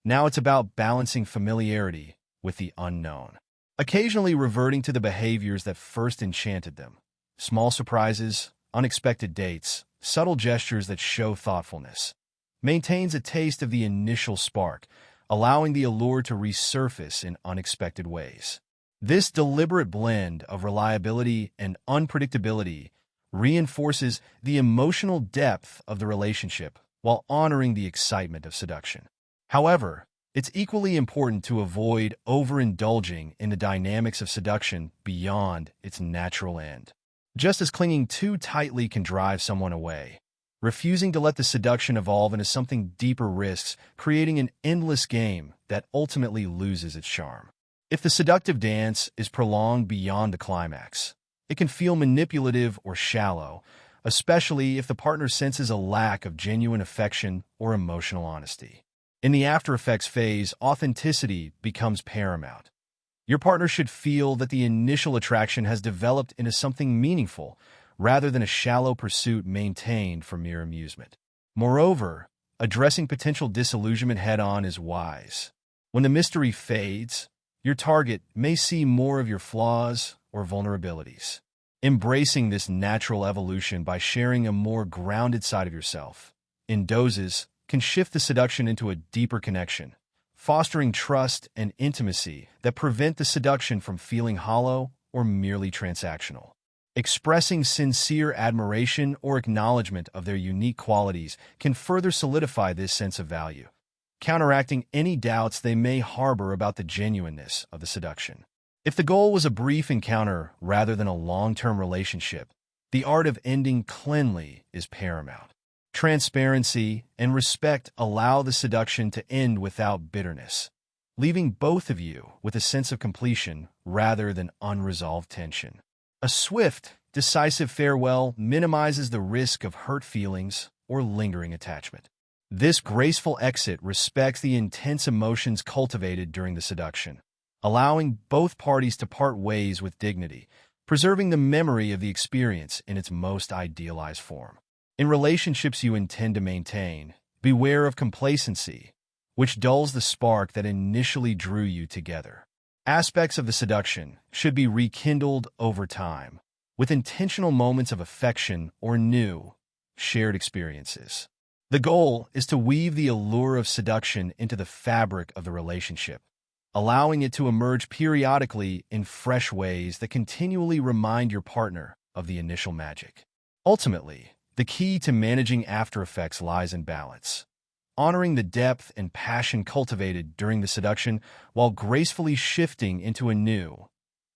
now it's about balancing familiarity with the unknown. occasionally reverting to the behaviors that first enchanted them. Small surprises, unexpected dates, subtle gestures that show thoughtfulness. Maintains a taste of the initial spark, allowing the allure to resurface in unexpected ways. This deliberate blend of reliability and unpredictability reinforces the emotional depth of the relationship while honoring the excitement of seduction. However, it's equally important to avoid overindulging in the dynamics of seduction beyond its natural end. Just as clinging too tightly can drive someone away, refusing to let the seduction evolve into something deeper risks creating an endless game that ultimately loses its charm. If the seductive dance is prolonged beyond the climax, it can feel manipulative or shallow, especially if the partner senses a lack of genuine affection or emotional honesty. In the after-effects phase, authenticity becomes paramount. Your partner should feel that the initial attraction has developed into something meaningful, rather than a shallow pursuit maintained for mere amusement. Moreover, addressing potential disillusionment head-on is wise. When the mystery fades, your target may see more of your flaws or vulnerabilities. Embracing this natural evolution by sharing a more grounded side of yourself, in doses, can shift the seduction into a deeper connection, fostering trust and intimacy that prevent the seduction from feeling hollow or merely transactional. Expressing sincere admiration or acknowledgement of their unique qualities can further solidify this sense of value, counteracting any doubts they may harbor about the genuineness of the seduction. If the goal was a brief encounter rather than a long-term relationship, the art of ending cleanly is paramount. Transparency and respect allow the seduction to end without bitterness, leaving both of you with a sense of completion rather than unresolved tension. A swift, decisive farewell minimizes the risk of hurt feelings or lingering attachment. This graceful exit respects the intense emotions cultivated during the seduction, allowing both parties to part ways with dignity, preserving the memory of the experience in its most idealized form. In relationships you intend to maintain, beware of complacency, which dulls the spark that initially drew you together. Aspects of the seduction should be rekindled over time, with intentional moments of affection or new, shared experiences. The goal is to weave the allure of seduction into the fabric of the relationship, allowing it to emerge periodically in fresh ways that continually remind your partner of the initial magic. Ultimately, the key to managing after-effects lies in balance, honoring the depth and passion cultivated during the seduction while gracefully shifting into a new,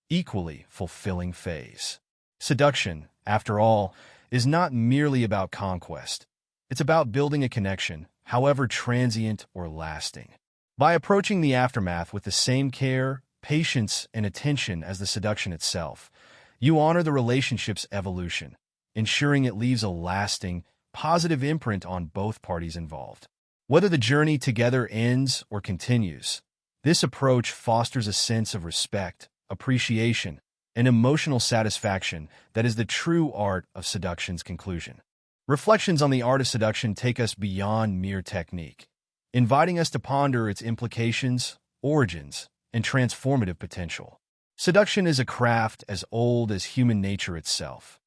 equally fulfilling phase. Seduction, after all, is not merely about conquest. It's about building a connection, however transient or lasting. By approaching the aftermath with the same care, patience, and attention as the seduction itself, you honor the relationship's evolution, ensuring it leaves a lasting, positive imprint on both parties involved. Whether the journey together ends or continues, this approach fosters a sense of respect, appreciation, and emotional satisfaction that is the true art of seduction's conclusion. Reflections on the art of seduction take us beyond mere technique, inviting us to ponder its implications, origins, and transformative potential. Seduction is a craft as old as human nature itself,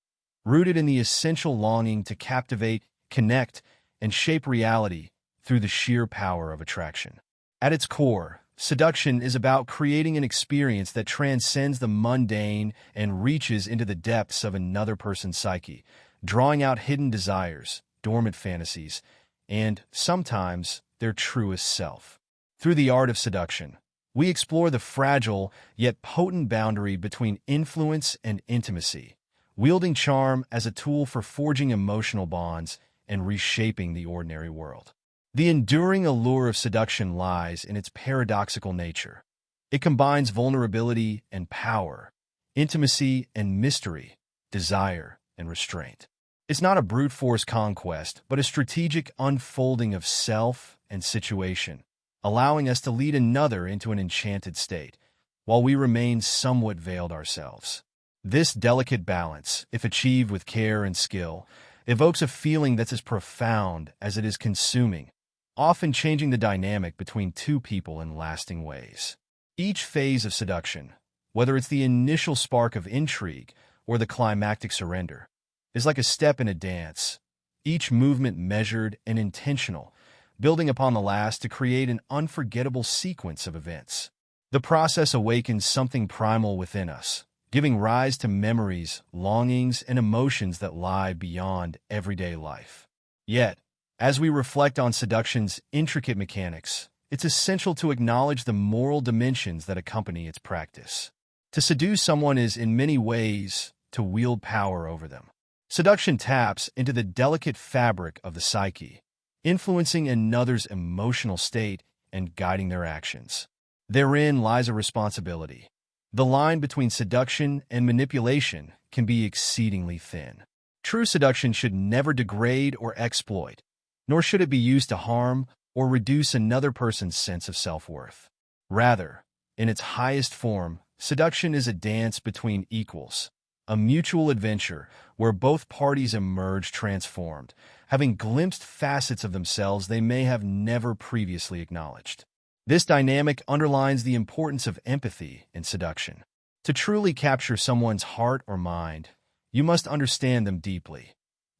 rooted in the essential longing to captivate, connect, and shape reality through the sheer power of attraction. At its core, seduction is about creating an experience that transcends the mundane and reaches into the depths of another person's psyche, drawing out hidden desires, dormant fantasies, and, sometimes, their truest self. Through the art of seduction, we explore the fragile yet potent boundary between influence and intimacy, wielding charm as a tool for forging emotional bonds and reshaping the ordinary world. The enduring allure of seduction lies in its paradoxical nature. It combines vulnerability and power, intimacy and mystery, desire and restraint. It's not a brute force conquest, but a strategic unfolding of self and situation, allowing us to lead another into an enchanted state, while we remain somewhat veiled ourselves. This delicate balance, if achieved with care and skill, evokes a feeling that's as profound as it is consuming, often changing the dynamic between two people in lasting ways. Each phase of seduction, whether it's the initial spark of intrigue or the climactic surrender, is like a step in a dance, each movement measured and intentional, building upon the last to create an unforgettable sequence of events. The process awakens something primal within us, giving rise to memories, longings, and emotions that lie beyond everyday life. Yet, as we reflect on seduction's intricate mechanics, it's essential to acknowledge the moral dimensions that accompany its practice. To seduce someone is, in many ways, to wield power over them. Seduction taps into the delicate fabric of the psyche, influencing another's emotional state and guiding their actions. Therein lies a responsibility. The line between seduction and manipulation can be exceedingly thin. True seduction should never degrade or exploit, nor should it be used to harm or reduce another person's sense of self-worth. Rather, in its highest form, seduction is a dance between equals, a mutual adventure where both parties emerge transformed, having glimpsed facets of themselves they may have never previously acknowledged. This dynamic underlines the importance of empathy in seduction. To truly capture someone's heart or mind, you must understand them deeply.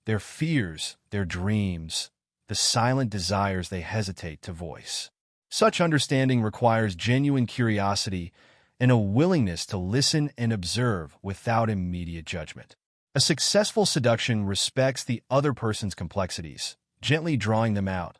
Their fears, their dreams, the silent desires they hesitate to voice. Such understanding requires genuine curiosity and a willingness to listen and observe without immediate judgment. A successful seduction respects the other person's complexities, gently drawing them out,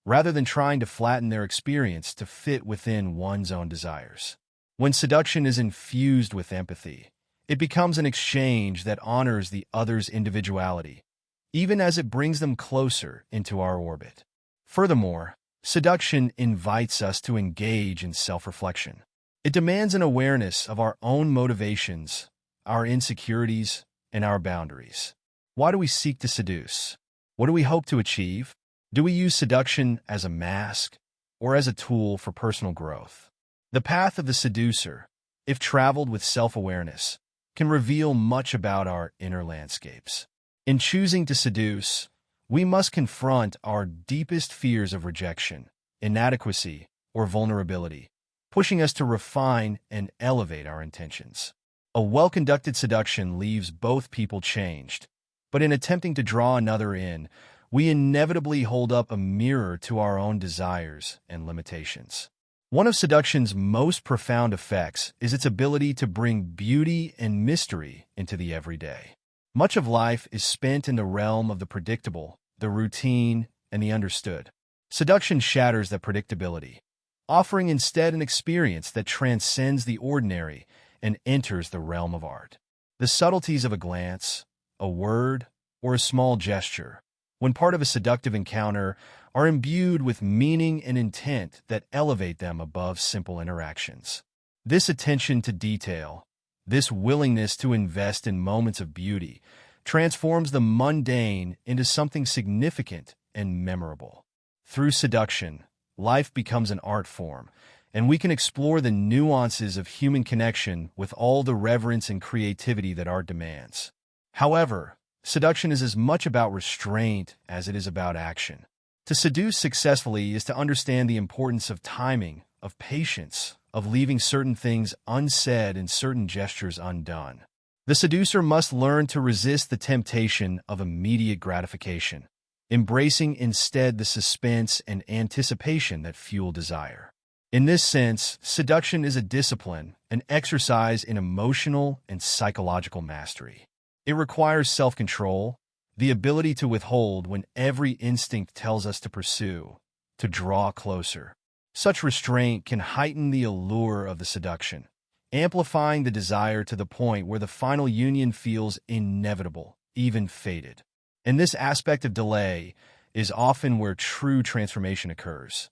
rather than trying to flatten their experience to fit within one's own desires. When seduction is infused with empathy, it becomes an exchange that honors the other's individuality, even as it brings them closer into our orbit. Furthermore, seduction invites us to engage in self-reflection. It demands an awareness of our own motivations, our insecurities, and our boundaries. Why do we seek to seduce? What do we hope to achieve? Do we use seduction as a mask or as a tool for personal growth? The path of the seducer, if traveled with self-awareness, can reveal much about our inner landscapes. In choosing to seduce, we must confront our deepest fears of rejection, inadequacy, or vulnerability, pushing us to refine and elevate our intentions. A well-conducted seduction leaves both people changed, but in attempting to draw another in, we inevitably hold up a mirror to our own desires and limitations. One of seduction's most profound effects is its ability to bring beauty and mystery into the everyday. Much of life is spent in the realm of the predictable, the routine, and the understood. Seduction shatters that predictability, offering instead an experience that transcends the ordinary and enters the realm of art. The subtleties of a glance, a word, or a small gesture, when part of a seductive encounter, are imbued with meaning and intent that elevate them above simple interactions. This attention to detail, this willingness to invest in moments of beauty, transforms the mundane into something significant and memorable. Through seduction, life becomes an art form, and we can explore the nuances of human connection with all the reverence and creativity that art demands. However, seduction is as much about restraint as it is about action. To seduce successfully is to understand the importance of timing, of patience, of leaving certain things unsaid and certain gestures undone. The seducer must learn to resist the temptation of immediate gratification, embracing instead the suspense and anticipation that fuel desire. In this sense, seduction is a discipline, an exercise in emotional and psychological mastery. It requires self-control, the ability to withhold when every instinct tells us to pursue, to draw closer. Such restraint can heighten the allure of the seduction, amplifying the desire to the point where the final union feels inevitable, even fated. And this aspect of delay is often where true transformation occurs,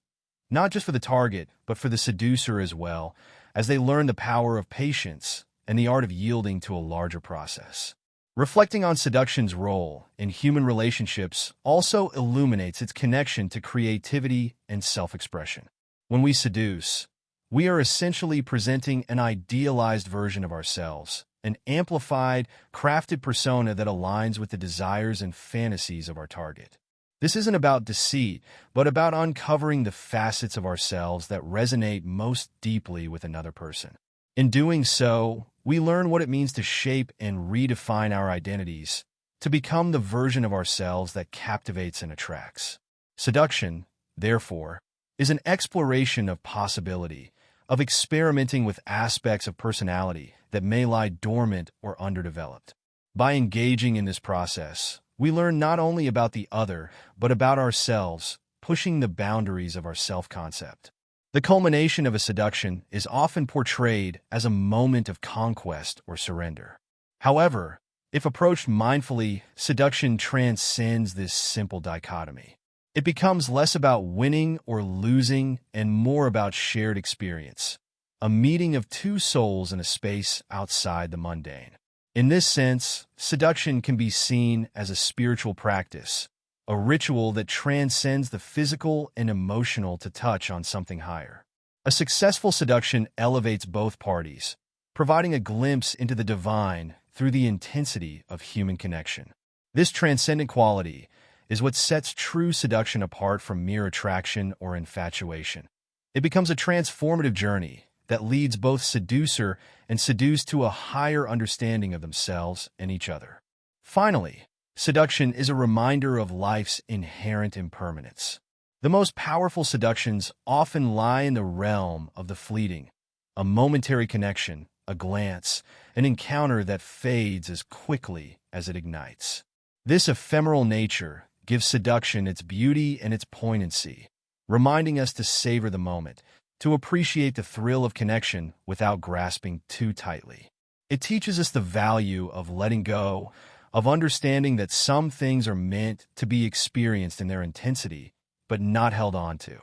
not just for the target, but for the seducer as well, as they learn the power of patience and the art of yielding to a larger process. Reflecting on seduction's role in human relationships also illuminates its connection to creativity and self-expression. When we seduce, we are essentially presenting an idealized version of ourselves, an amplified, crafted persona that aligns with the desires and fantasies of our target. This isn't about deceit, but about uncovering the facets of ourselves that resonate most deeply with another person. In doing so, we learn what it means to shape and redefine our identities, to become the version of ourselves that captivates and attracts. Seduction, therefore, is an exploration of possibility, of experimenting with aspects of personality that may lie dormant or underdeveloped. By engaging in this process, we learn not only about the other, but about ourselves, pushing the boundaries of our self-concept. The culmination of a seduction is often portrayed as a moment of conquest or surrender. However, if approached mindfully, seduction transcends this simple dichotomy. It becomes less about winning or losing and more about shared experience, a meeting of two souls in a space outside the mundane. In this sense, seduction can be seen as a spiritual practice, a ritual that transcends the physical and emotional to touch on something higher. A successful seduction elevates both parties, providing a glimpse into the divine through the intensity of human connection. This transcendent quality is what sets true seduction apart from mere attraction or infatuation. It becomes a transformative journey that leads both seducer and seduced to a higher understanding of themselves and each other. Finally, seduction is a reminder of life's inherent impermanence. The most powerful seductions often lie in the realm of the fleeting, a momentary connection, a glance, an encounter that fades as quickly as it ignites. This ephemeral nature gives seduction its beauty and its poignancy, reminding us to savor the moment, to appreciate the thrill of connection without grasping too tightly. It teaches us the value of letting go, of understanding that some things are meant to be experienced in their intensity, but not held on to.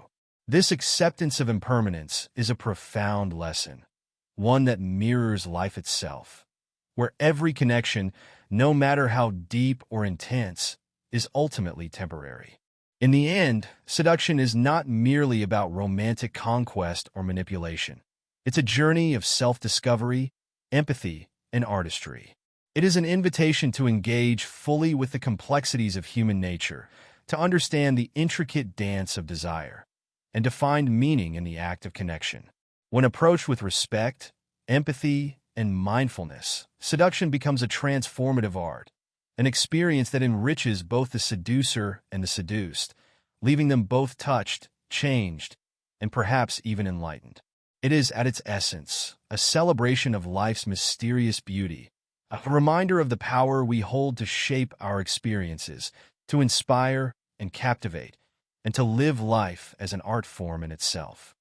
This acceptance of impermanence is a profound lesson, one that mirrors life itself, where every connection, no matter how deep or intense, is ultimately temporary. In the end, seduction is not merely about romantic conquest or manipulation. It's a journey of self-discovery, empathy, and artistry. It is an invitation to engage fully with the complexities of human nature, to understand the intricate dance of desire, and to find meaning in the act of connection. When approached with respect, empathy, and mindfulness, seduction becomes a transformative art, an experience that enriches both the seducer and the seduced, leaving them both touched, changed, and perhaps even enlightened. It is, at its essence, a celebration of life's mysterious beauty, a reminder of the power we hold to shape our experiences, to inspire and captivate, and to live life as an art form in itself.